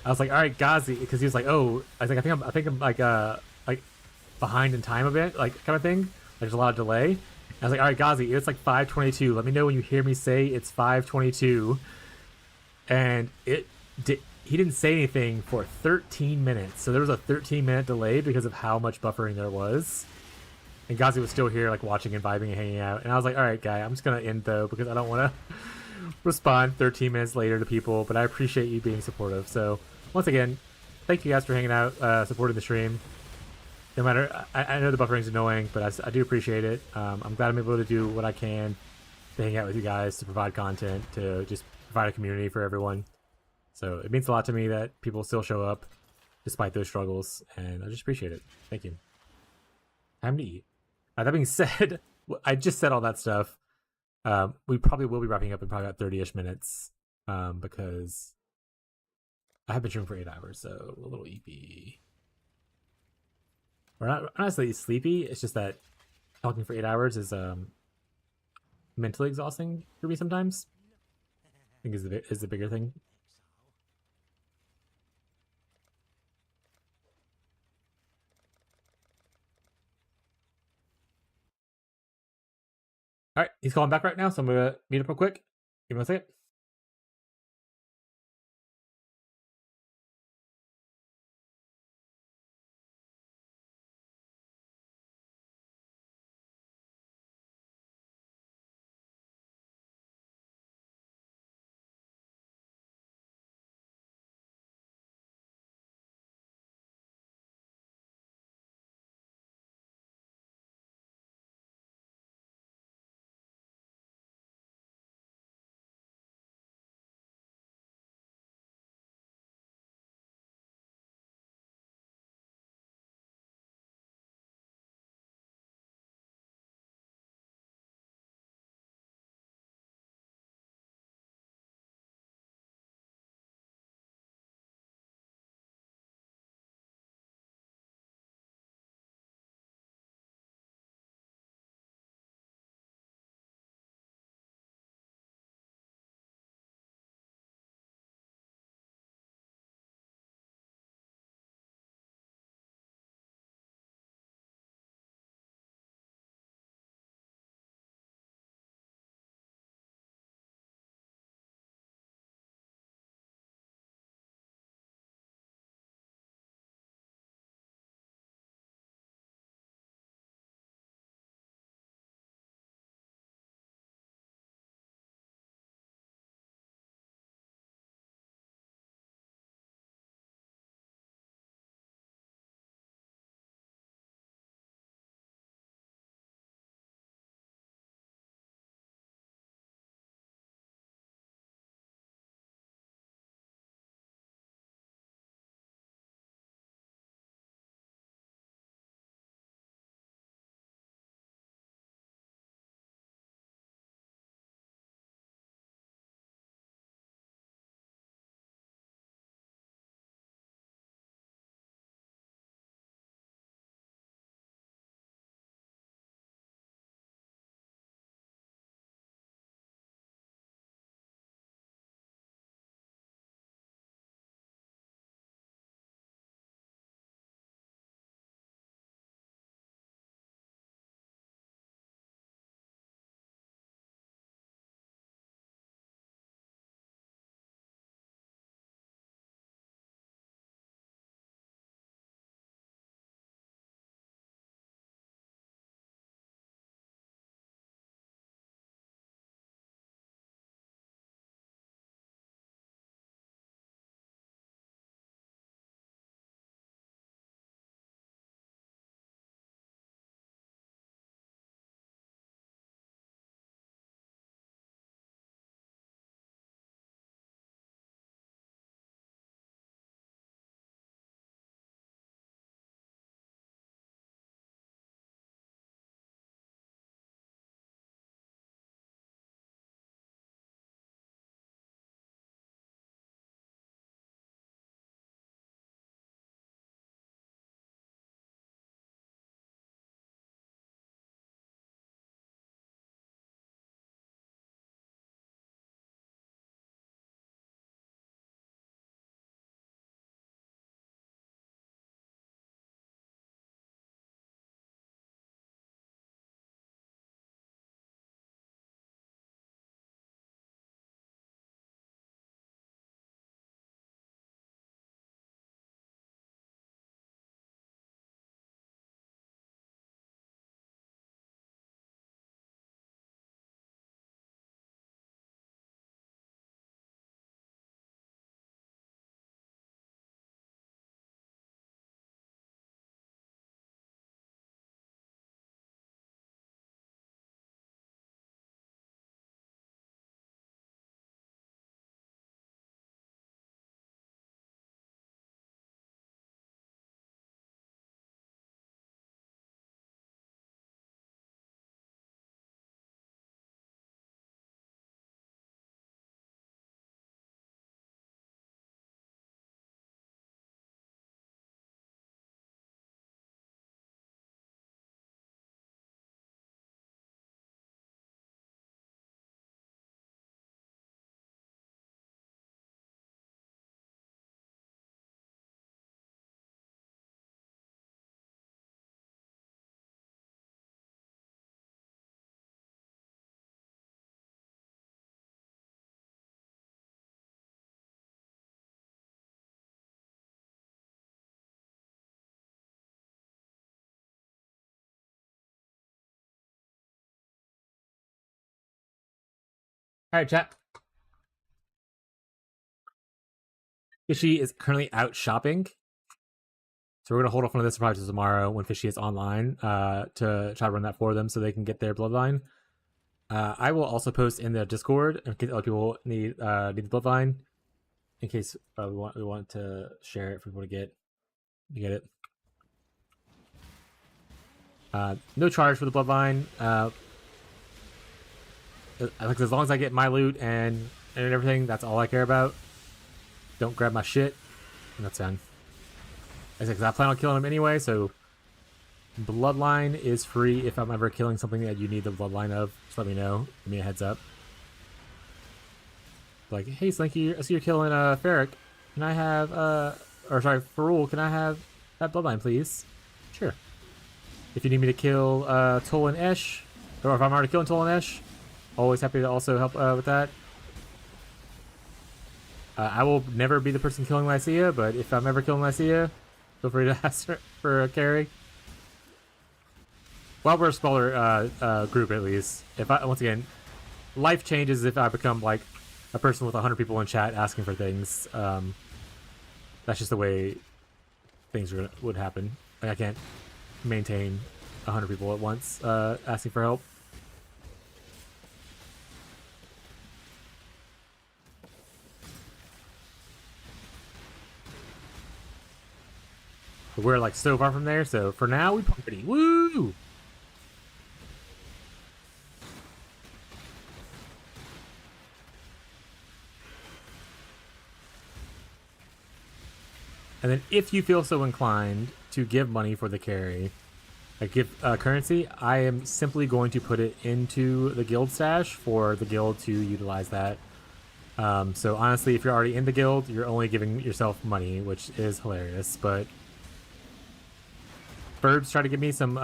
I was like, "All right, Ghazi," because he was like, "Oh," I was like, I think I'm like behind in time a bit, like kind of thing. There's a lot of delay." I was like, "All right, Ghazi, it's like 5:22. Let me know when you hear me say it's 5:22." And he didn't say anything for 13 minutes. So there was a 13-minute delay because of how much buffering there was. And Ghazi was still here, like, watching and vibing and hanging out. And I was like, all right, guy, I'm just going to end, though, because I don't want to respond 13 minutes later to people. But I appreciate you being supportive. So, once again, thank you guys for hanging out, supporting the stream. No matter, I know the buffering's annoying, but I do appreciate it. I'm glad I'm able to do what I can to hang out with you guys, to provide content, to just provide a community for everyone. So it means a lot to me that people still show up despite those struggles, and I just appreciate it. Thank you. Time to eat. That being said, I just said all that stuff. We probably will be wrapping up in probably about 30-ish minutes, because I have been streaming for 8 hours, so a little EP. Or not honestly sleepy, it's just that talking for 8 hours is mentally exhausting for me sometimes. I think is the bigger thing. All right, he's calling back right now, so I'm gonna meet up real quick. Give me a second. Alright, chat. Fishy is currently out shopping. So we're going to hold off on this probably till tomorrow when Fishy is online to try to run that for them so they can get their bloodline. I will also post in the Discord in case other people need the bloodline, in case we want to share it for people to get it. No charge for the bloodline. Like as long as I get my loot and everything, that's all I care about. Don't grab my shit, and that's fine. Because I plan on killing him anyway, so bloodline is free if I'm ever killing something that you need the bloodline of. Just let me know. Give me a heads up. Like, hey Slinky, I see you're killing Ferric. Can I have or sorry, Ferul, can I have that bloodline, please? Sure. If you need me to kill Tol and Esh, or if I'm already killing Tol and Esh, always happy to also help with that. I will never be the person killing Lycia, but if I'm ever killing Lycia, feel free to ask for a carry. Well, we're a smaller group at least. If I, once again, life changes if I become like a person with 100 people in chat asking for things. That's just the way things would happen. Like I can't maintain 100 people at once asking for help. But we're like so far from there, so for now we party. Woo! And then if you feel so inclined to give money for the carry, like give currency, I am simply going to put it into the guild stash for the guild to utilize that. So honestly, if you're already in the guild, you're only giving yourself money, which is hilarious, but Burbs tried to give me some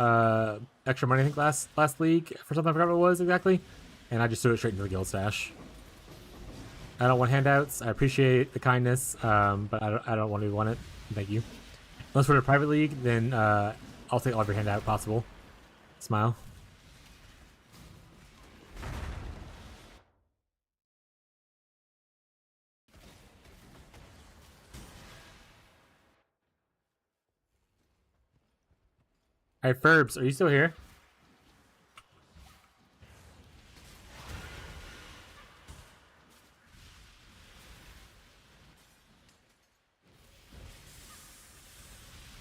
extra money, I think last league for something I forgot what it was exactly, and I just threw it straight into the guild stash. I don't want handouts. I appreciate the kindness, but I don't want to want it. Thank you. Unless we're in a private league, then I'll take all of your handout possible. Smile. Alright, Ferbs, are you still here?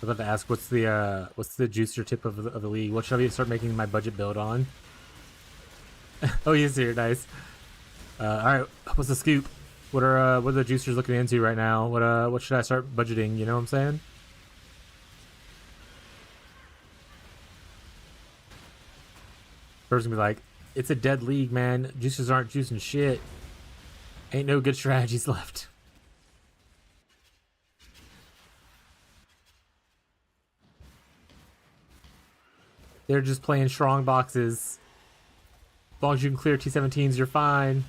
I was about to ask, what's the juicer tip of the league? What should I start making my budget build on? Oh, he's here, nice. All right, what's the scoop? What are the juicers looking into right now? What should I start budgeting? You know what I'm saying? First gonna be like, it's a dead league, man. Juicers aren't juicing shit. Ain't no good strategies left. They're just playing strong boxes. As long as you can clear T17s, you're fine.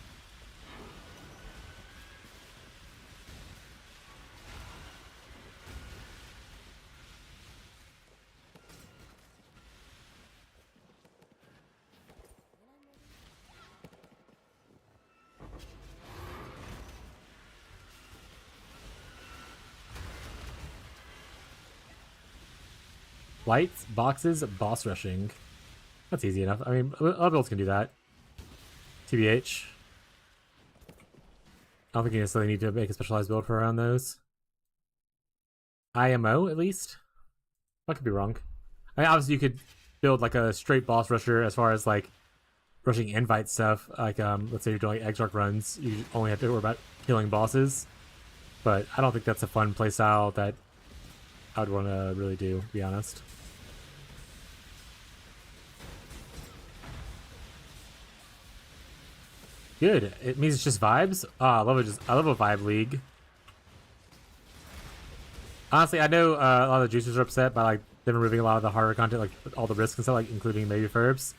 Lights, boxes, boss rushing. That's easy enough. I mean, other builds can do that. TBH. I don't think you necessarily need to make a specialized build for around those. IMO, at least? I could be wrong. I mean, obviously you could build like a straight boss rusher as far as like rushing invite stuff. Like, let's say you're doing like Exarch runs, you only have to worry about killing bosses. But I don't think that's a fun playstyle that I would want to really do, to be honest. Good. It means it's just vibes. I love it. I love a vibe league. Honestly, I know a lot of the juicers are upset by like them removing a lot of the harder content, like all the risks and stuff, like including maybe Ferbs.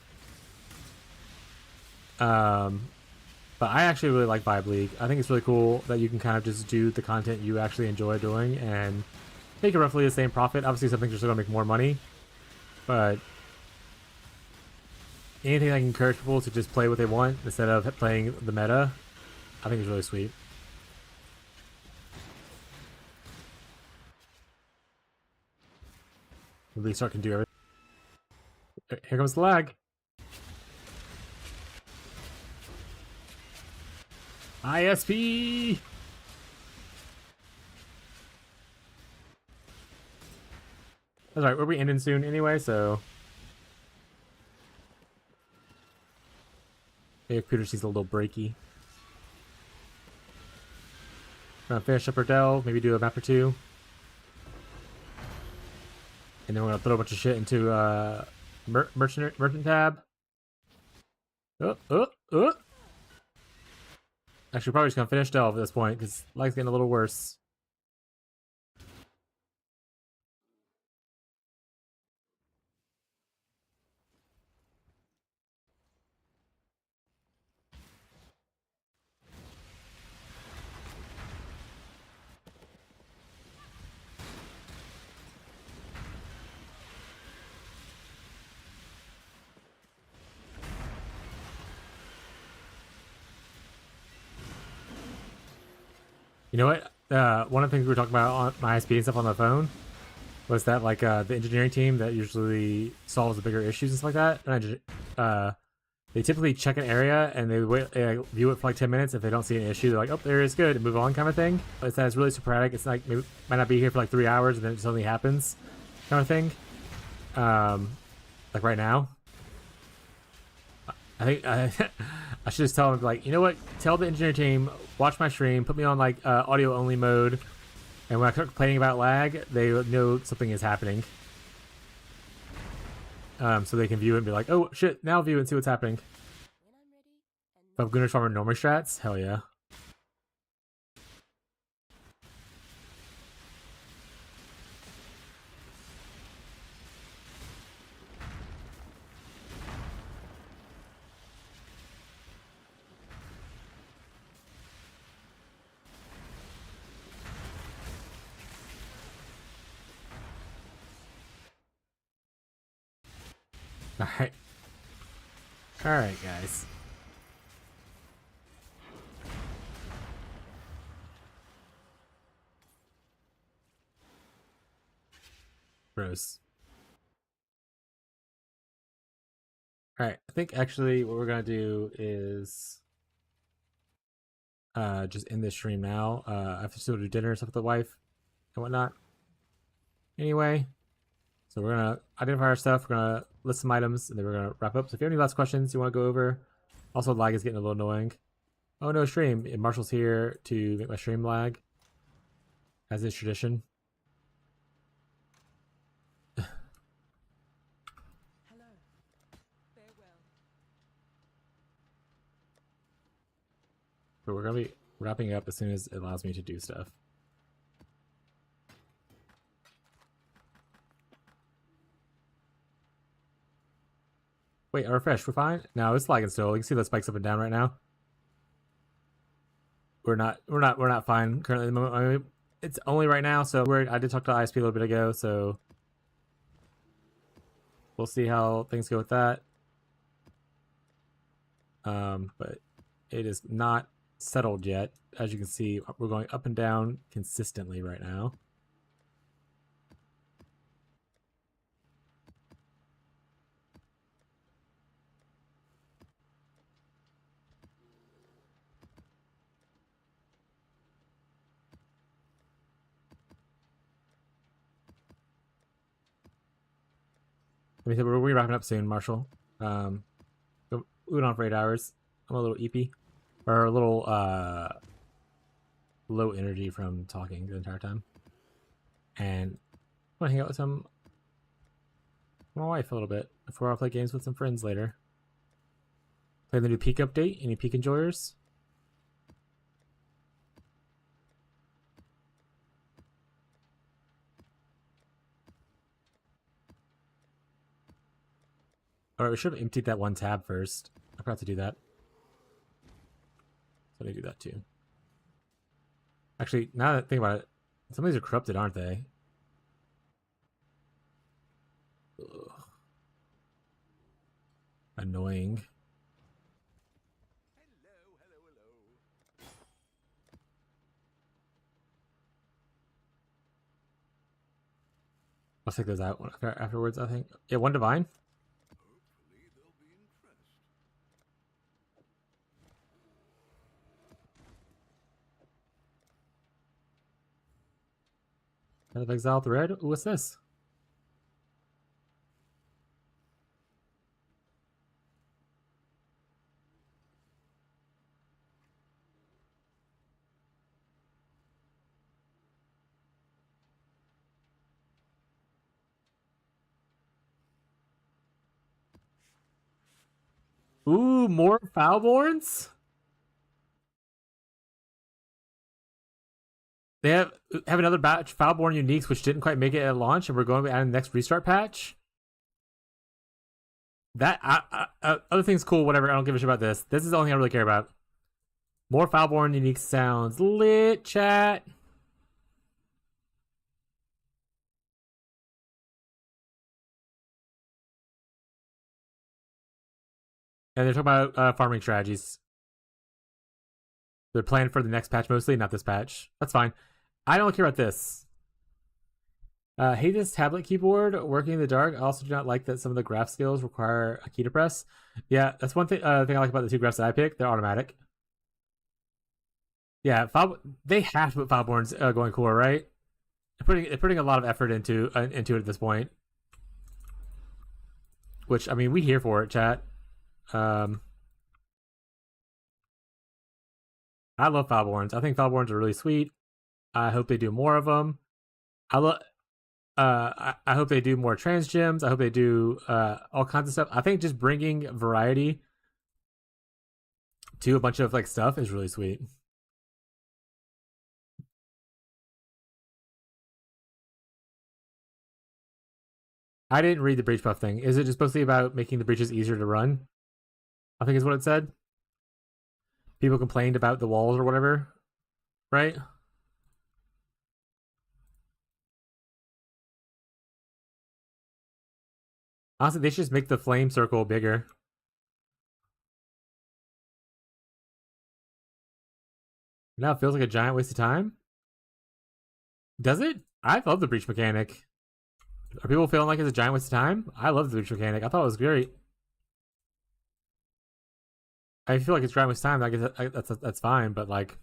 But I actually really like Vibe League. I think it's really cool that you can kind of just do the content you actually enjoy doing and make it roughly the same profit. Obviously, some things are still gonna make more money, but anything that can encourage people to just play what they want instead of playing the meta, I think is really sweet. At least I can do everything. Here comes the lag. ISP! That's right, we'll be ending soon anyway, so... Maybe computer sees a little breaky. Gonna finish up our delve, maybe do a map or two. And then we're gonna throw a bunch of shit into merchant tab. Actually, probably just gonna finish delve at this point because life's getting a little worse. You know what? One of the things we were talking about on my ISP and stuff on the phone was that like the engineering team that usually solves the bigger issues and stuff like that, and they typically check an area and they wait, view it for like 10 minutes. If they don't see an issue, they're like, "Oh, there is good," and move on, kind of thing. It's that it's really sporadic. It's like maybe might not be here for like 3 hours and then it suddenly happens, kind of thing. Like right now. I think I should just tell them, like, you know what? Tell the engineer team, watch my stream, put me on like audio only mode, and when I start complaining about lag, they know something is happening. So they can view it and be like, oh shit, now view it and see what's happening. If I'm Gunner's Farmer normally strats, hell yeah. Alright. Alright, guys. Gross. Alright, I think actually what we're gonna do is just end this stream now. I have to still do dinner and stuff with the wife and whatnot. Anyway. So we're gonna identify our stuff, we're gonna list some items, and then we're gonna wrap up. So if you have any last questions you want to go over, also lag is getting a little annoying. Oh no, stream. Marshall's here to make my stream lag, as is tradition. Hello. Farewell. But we're gonna be wrapping up as soon as it allows me to do stuff. Wait, I refreshed. We're fine? No, it's lagging still. You can see the spikes up and down right now. We're not fine currently at the moment. I mean, it's only right now, so I did talk to ISP a little bit ago, so we'll see how things go with that. But it is not settled yet. As you can see, we're going up and down consistently right now. I mean, we're wrapping up soon, Marshall. We've been on for 8 hours. I'm a little EP. Or a little low energy from talking the entire time. And I want to hang out with my wife a little bit before I play games with some friends later. Play the new Peak update. Any Peak enjoyers? Alright, we should have emptied that one tab first. I forgot to do that. So let me do that too. Actually, now that I think about it, some of these are corrupted, aren't they? Ugh. Annoying. I'll take those out afterwards, I think. Yeah, one divine. Kind of exile the red. Ooh, what's this? Ooh, more Foulborns? They have another batch Foulborn Uniques which didn't quite make it at launch, and we're going to add in the next restart patch. That other thing's cool, whatever. I don't give a shit about this. This is the only thing I really care about. More Foulborn Unique sounds lit, chat. And they're talking about farming strategies. They're planned for the next patch mostly, not this patch. That's fine. I don't care about this. Hate this tablet keyboard working in the dark. I also do not like that some of the graph skills require a key to press. Yeah, that's one thing. Thing I like about the two graphs that I pick. They're automatic. Yeah, they have to put Foulborns going core, right? They're putting a lot of effort into it at this point. Which, I mean, we here for it, chat. I love Foulborns. I think Foulborns are really sweet. I hope they do more of them. I hope they do more trans gems. I hope they do all kinds of stuff. I think just bringing variety to a bunch of like stuff is really sweet. I didn't read the breach buff thing. Is it just supposed to be about making the breaches easier to run? I think is what it said. People complained about the walls or whatever, right? Honestly, they should just make the flame circle bigger. Now it feels like a giant waste of time. Does it? I love the breach mechanic. Are people feeling like it's a giant waste of time? I love the breach mechanic. I thought it was great. I feel like it's giant waste of time. I guess that's fine, but like,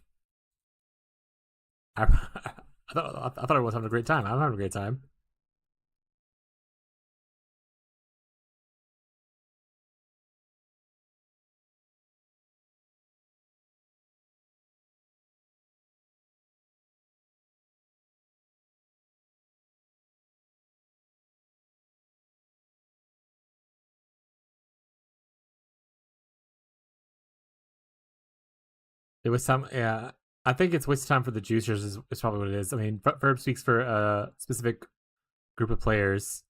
I thought I was having a great time. I'm having a great time. It was some, yeah. I think it's waste of time for the juicers is probably what it is. I mean, Verb speaks for a specific group of players.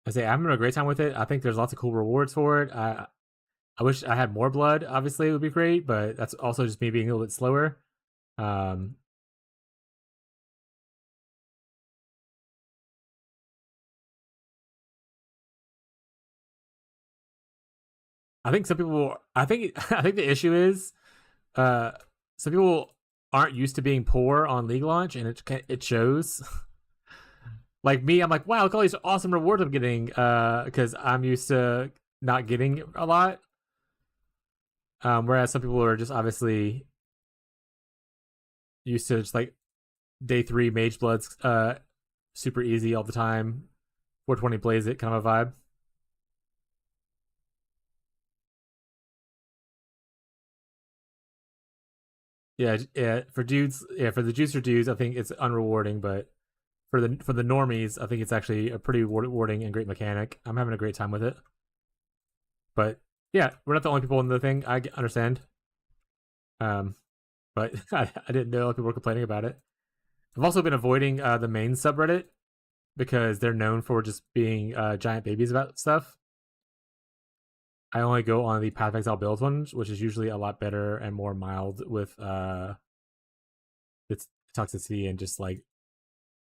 I say I'm having a great time with it. I think there's lots of cool rewards for it. I wish I had more blood. Obviously, it would be great, but that's also just me being a little bit slower. I think some people. I think the issue is, some people aren't used to being poor on League launch, and it shows. Like me, I'm like, wow, look at all these awesome rewards I'm getting, because I'm used to not getting a lot. Whereas some people are just obviously used to just like day 3 Mage Bloods, super easy all the time, 420 Blaze It kind of a vibe. Yeah. For dudes, for the juicer dudes, I think it's unrewarding, but for the normies, I think it's actually a pretty rewarding and great mechanic. I'm having a great time with it. But yeah, we're not the only people in the thing. I understand. But I didn't know people were complaining about it. I've also been avoiding the main subreddit because they're known for just being giant babies about stuff. I only go on the Path of Exile build ones, which is usually a lot better and more mild with its toxicity and just like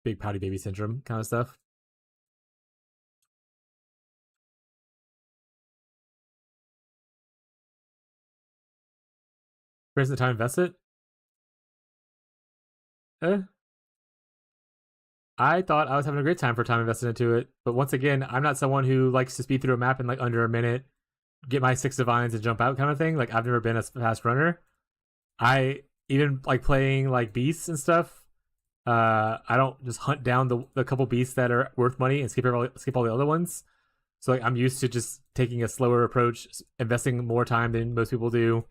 big pouty baby syndrome kind of stuff. Where's the time invested? I thought I was having a great time for time invested into it, but once again, I'm not someone who likes to speed through a map in like under a minute, get my 6 divines and jump out kind of thing. Like I've never been a fast runner. I even like playing like beasts and stuff. I don't just hunt down the couple beasts that are worth money and skip all the other ones. So like I'm used to just taking a slower approach, investing more time than most people do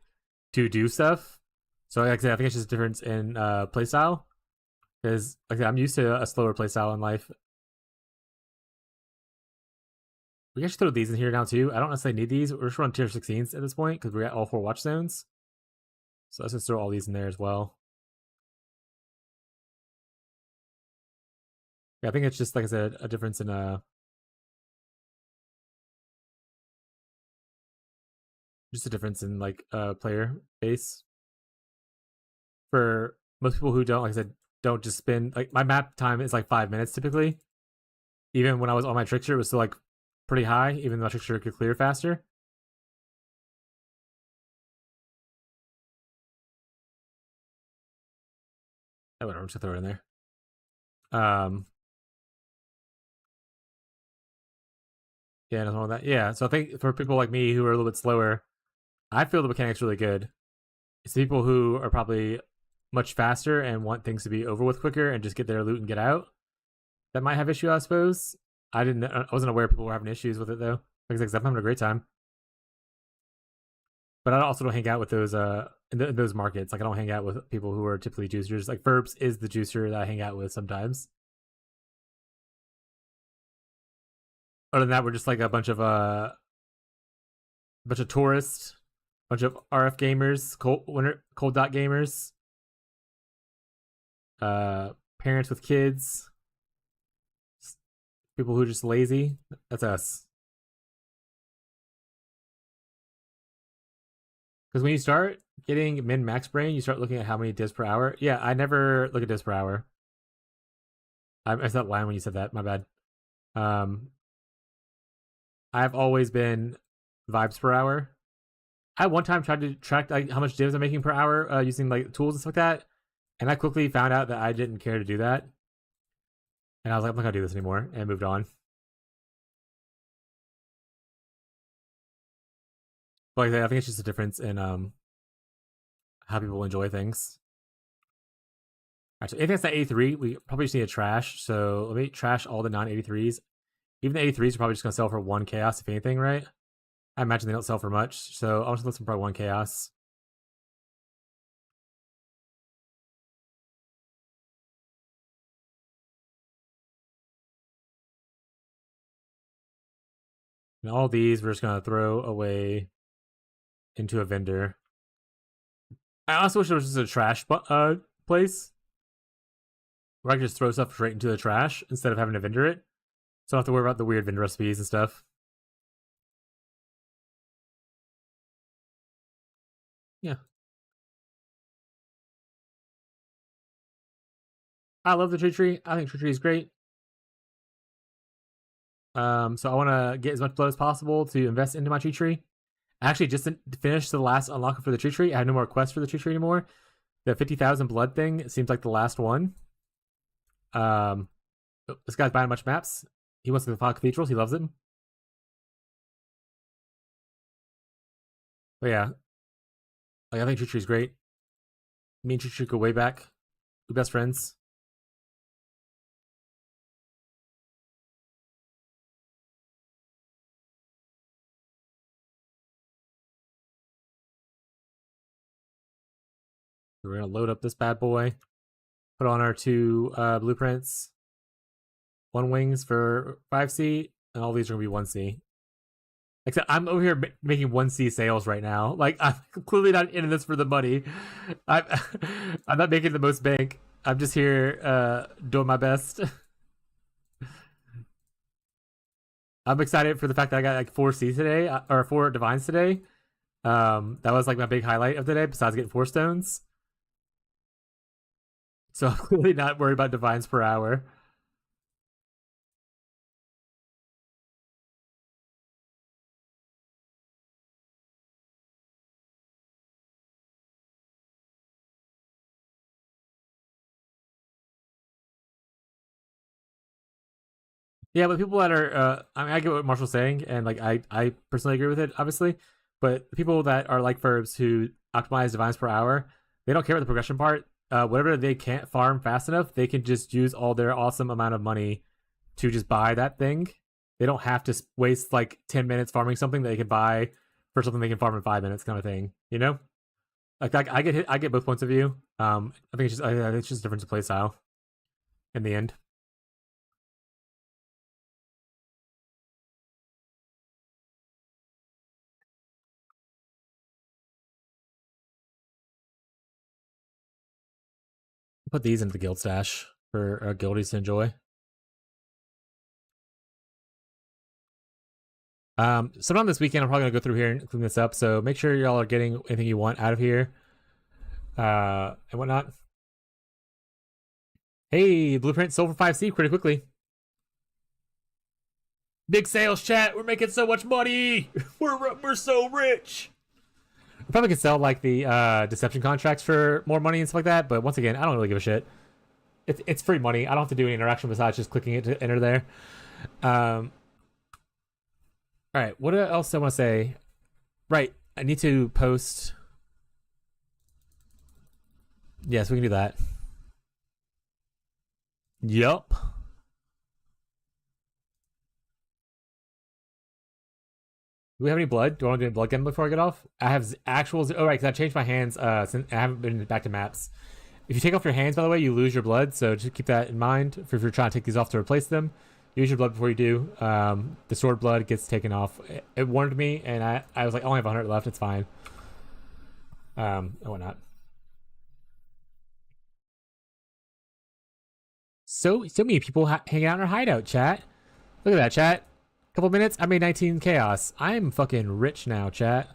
to do stuff. So like I said, I think it's just a difference in playstyle. Because like I said, I'm used to a slower playstyle in life. We can actually throw these in here now too. I don't necessarily need these. We're just running tier 16s at this point because we're at all 4 watch zones. So let's just throw all these in there as well. Yeah, I think it's just like I said, a difference in just a difference in like player base. For most people who don't, like I said, don't just spend like my map time is like 5 minutes typically. Even when I was on my trickster, it was still like pretty high, even though my trickster could clear faster. Oh, whatever, I'm just gonna throw it in there. Yeah, nothing wrong with that. Yeah, so I think for people like me who are a little bit slower, I feel the mechanic's really good. It's people who are probably much faster and want things to be over with quicker and just get their loot and get out that might have issue, I suppose. I wasn't aware people were having issues with it though. Because I'm having a great time. But I also don't hang out with those in those markets. Like I don't hang out with people who are typically juicers. Like Verbs is the juicer that I hang out with sometimes. Other than that, we're just like a bunch of tourists, bunch of RF gamers, Cold DoT gamers, parents with kids, people who are just lazy. That's us. Because when you start getting min max brain, you start looking at how many divs per hour. Yeah, I never look at divs per hour. I said line when you said that. My bad. I've always been vibes per hour. I one time tried to track like how much divs I'm making per hour using like tools and stuff like that, and I quickly found out that I didn't care to do that. And I was like, I'm not gonna do this anymore, and moved on. But like I think it's just a difference in how people enjoy things. Actually, if it's the 83, we probably just need a trash. So let me trash all the non-83s. Even the 83s are probably just gonna sell for 1 chaos, if anything, right? I imagine they don't sell for much, so I'll just list them for 1 chaos. And all these we're just gonna throw away into a vendor. I also wish there was just a trash place where I could just throw stuff straight into the trash instead of having to vendor it. So I don't have to worry about the weird vendor recipes and stuff. Yeah. I love the tree. I think tree is great. So I want to get as much blood as possible to invest into my tree. Actually, just finished the last unlocker for the tree. I have no more quests for the tree anymore. The 50,000 blood thing seems like the last one. This guy's buying much maps. He wants the Fog Cathedrals. He loves it. But yeah, like I think Tree's great. Me and Tree go way back. We're best friends. We're gonna load up this bad boy. Put on our 2 blueprints. 1 wings for 5C, and all these are gonna be 1C. Except I'm over here making 1C sales right now. Like I'm clearly not in this for the money. I'm I'm not making the most bank. I'm just here doing my best. I'm excited for the fact that I got like 4C today, or 4 divines today. That was like my big highlight of the day, besides getting 4 stones. So I'm clearly not worried about divines per hour. Yeah, but people that are, I mean, I get what Marshall's saying, and like I personally agree with it, obviously. But the people that are like Ferbs who optimize divines per hour, they don't care about the progression part. Whatever they can't farm fast enough, they can just use all their awesome amount of money to just buy that thing. They don't have to waste like 10 minutes farming something that they can buy for something they can farm in 5 minutes, kind of thing. You know, like I get both points of view. I think it's just a difference of play style. In the end. Put these into the guild stash for guildies to enjoy. Sometime this weekend, I'm probably gonna go through here and clean this up. So make sure y'all are getting anything you want out of here, and whatnot. Hey, Blueprint sold for 5C pretty quickly. Big sales, chat. We're making so much money. We're so rich. I probably could sell like the deception contracts for more money and stuff like that. But once again, I don't really give a shit. It's free money. I don't have to do any interaction besides just clicking it to enter there. All right, what else do I want to say? Right, I need to post. Yes, we can do that. Yup. Do we have any blood? Do I want to do any blood again before I get off? I have actual. Oh, right, because I changed my hands since I haven't been back to maps. If you take off your hands, by the way, you lose your blood. So just keep that in mind if you're trying to take these off to replace them. Use your blood before you do. The stored blood gets taken off. It warned me, and I was like, I only have 100 left. It's fine. And whatnot. So many people hanging out in our hideout, chat. Look at that, chat. Couple minutes, I made 19 chaos. I'm fucking rich now, chat.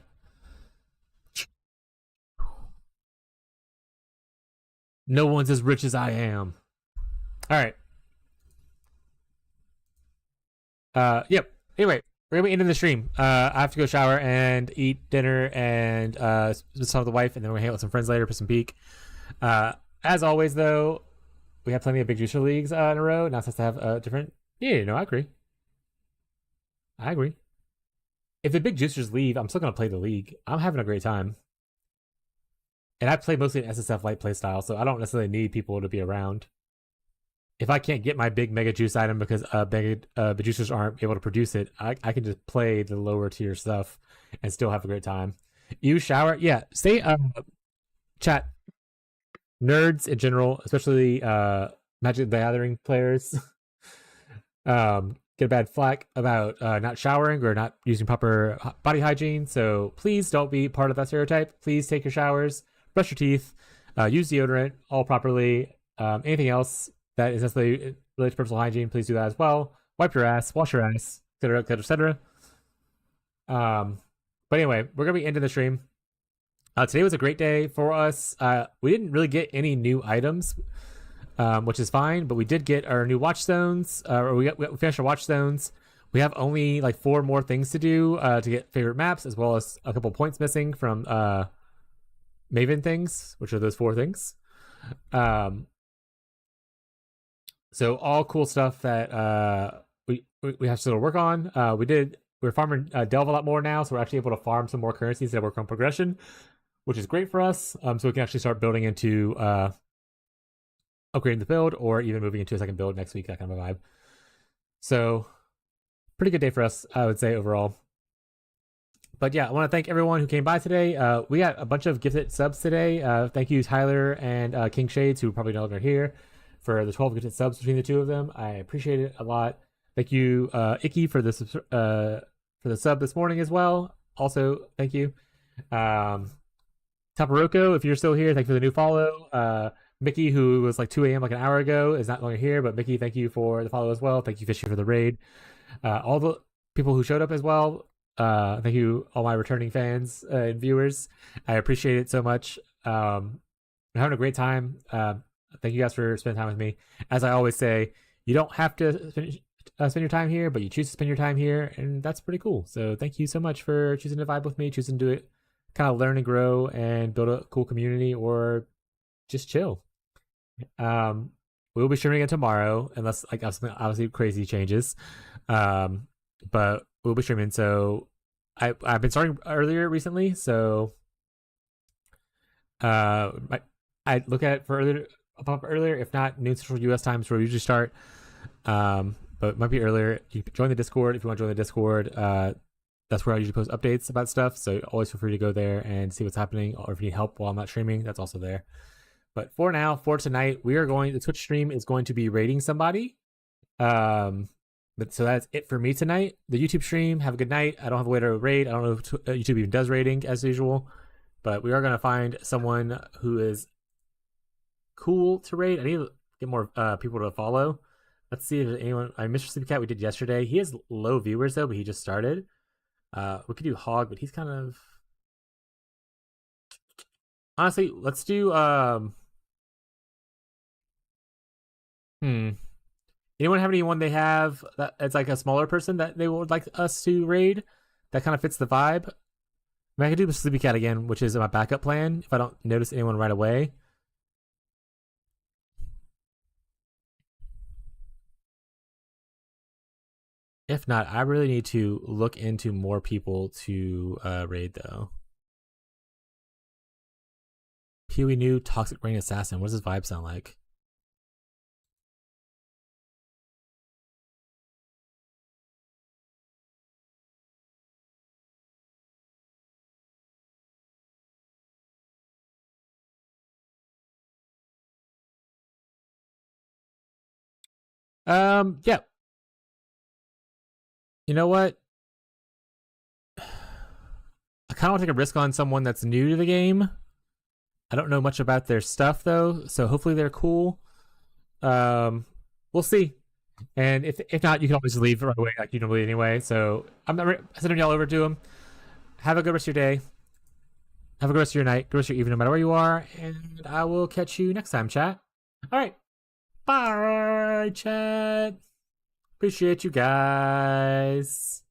No one's as rich as I am. All right. Yep. Anyway, we're gonna be ending the stream. I have to go shower and eat dinner and spend time with the wife, and then we're gonna hang out with some friends later for some peak. As always, though, we have plenty of big juicer leagues in a row. Now it's nice to have a different. Yeah, no, I agree. I agree. If the big juicers leave, I'm still gonna play the league. I'm having a great time. And I play mostly an SSF light playstyle, so I don't necessarily need people to be around. If I can't get my big mega juice item because juicers aren't able to produce it, I can just play the lower tier stuff and still have a great time. You shower, yeah. Stay chat. Nerds in general, especially Magic the Gathering players, get a bad flack about not showering or not using proper body hygiene. So please don't be part of that stereotype. Please take your showers, brush your teeth, use deodorant all properly. Anything else that is necessarily related to personal hygiene, please do that as well. Wipe your ass, wash your ass, etc., etc., etc. But anyway, we're gonna be ending the stream. Today was a great day for us. We didn't really get any new items, which is fine, but we did get our new watchstones. We finished our watchstones. We have only like 4 more things to do to get favorite maps, as well as a couple points missing from Maven things, which are those 4 things. So all cool stuff that we have still to work on. We're farming Delve a lot more now, so we're actually able to farm some more currencies that work on progression, which is great for us. So we can actually start building into upgrading the build, or even moving into a second build next week, that kind of a vibe. So pretty good day for us, I would say, overall. But yeah, I want to thank everyone who came by today. We got a bunch of gifted subs today. Thank you, Tyler and King Shades, who probably no longer here, for the 12 gifted subs between the two of them. I appreciate it a lot. Thank you, Icky, for the sub this morning as well. Also, thank you. Taparoko, if you're still here, thank you for the new follow. Mickey, who was like 2 a.m. like an hour ago, is not longer here, but Mickey, thank you for the follow as well. Thank you, Fishy, for the raid. All the people who showed up as well. Thank you, all my returning fans and viewers. I appreciate it so much. I'm having a great time. Thank you guys for spending time with me. As I always say, you don't have to spend your time here, but you choose to spend your time here, and that's pretty cool. So thank you so much for choosing to vibe with me, choosing to do it, kind of learn and grow and build a cool community, or just chill. we will be streaming it tomorrow, unless like obviously crazy changes. But we'll be streaming. So I've been starting earlier recently, so I look at it for earlier, pop up earlier. If not, noon central U.S. times where we usually start. But it might be earlier. You can join the Discord if you want to join the Discord. That's where I usually post updates about stuff. So always feel free to go there and see what's happening. Or if you need help while I'm not streaming, that's also there. But for now, for tonight, the Twitch stream is going to be raiding somebody. But so that's it for me tonight. The YouTube stream, have a good night. I don't have a way to raid. I don't know if YouTube even does raiding as usual. But we are going to find someone who is cool to raid. I need to get more people to follow. Let's see if there's anyone. Mr. Sleepycat we did yesterday. He has low viewers though, but he just started. We could do Hog, but he's kind of... Honestly, let's do... Anyone have anyone they have that it's like a smaller person that they would like us to raid? That kind of fits the vibe. I mean, I could do the Sleepycat again, which is my backup plan if I don't notice anyone right away. If not, I really need to look into more people to raid though. Peewee new Toxic Brain Assassin. What does his vibe sound like? Yeah. You know what? I kind of want to take a risk on someone that's new to the game. I don't know much about their stuff though, so hopefully they're cool. We'll see. And if not, you can always leave right away, like you normally anyway. So I'm not sending y'all over to them. Have a good rest of your day. Have a good rest of your night. Good rest of your evening, no matter where you are. And I will catch you next time, chat. All right. Bye, chat. Appreciate you guys.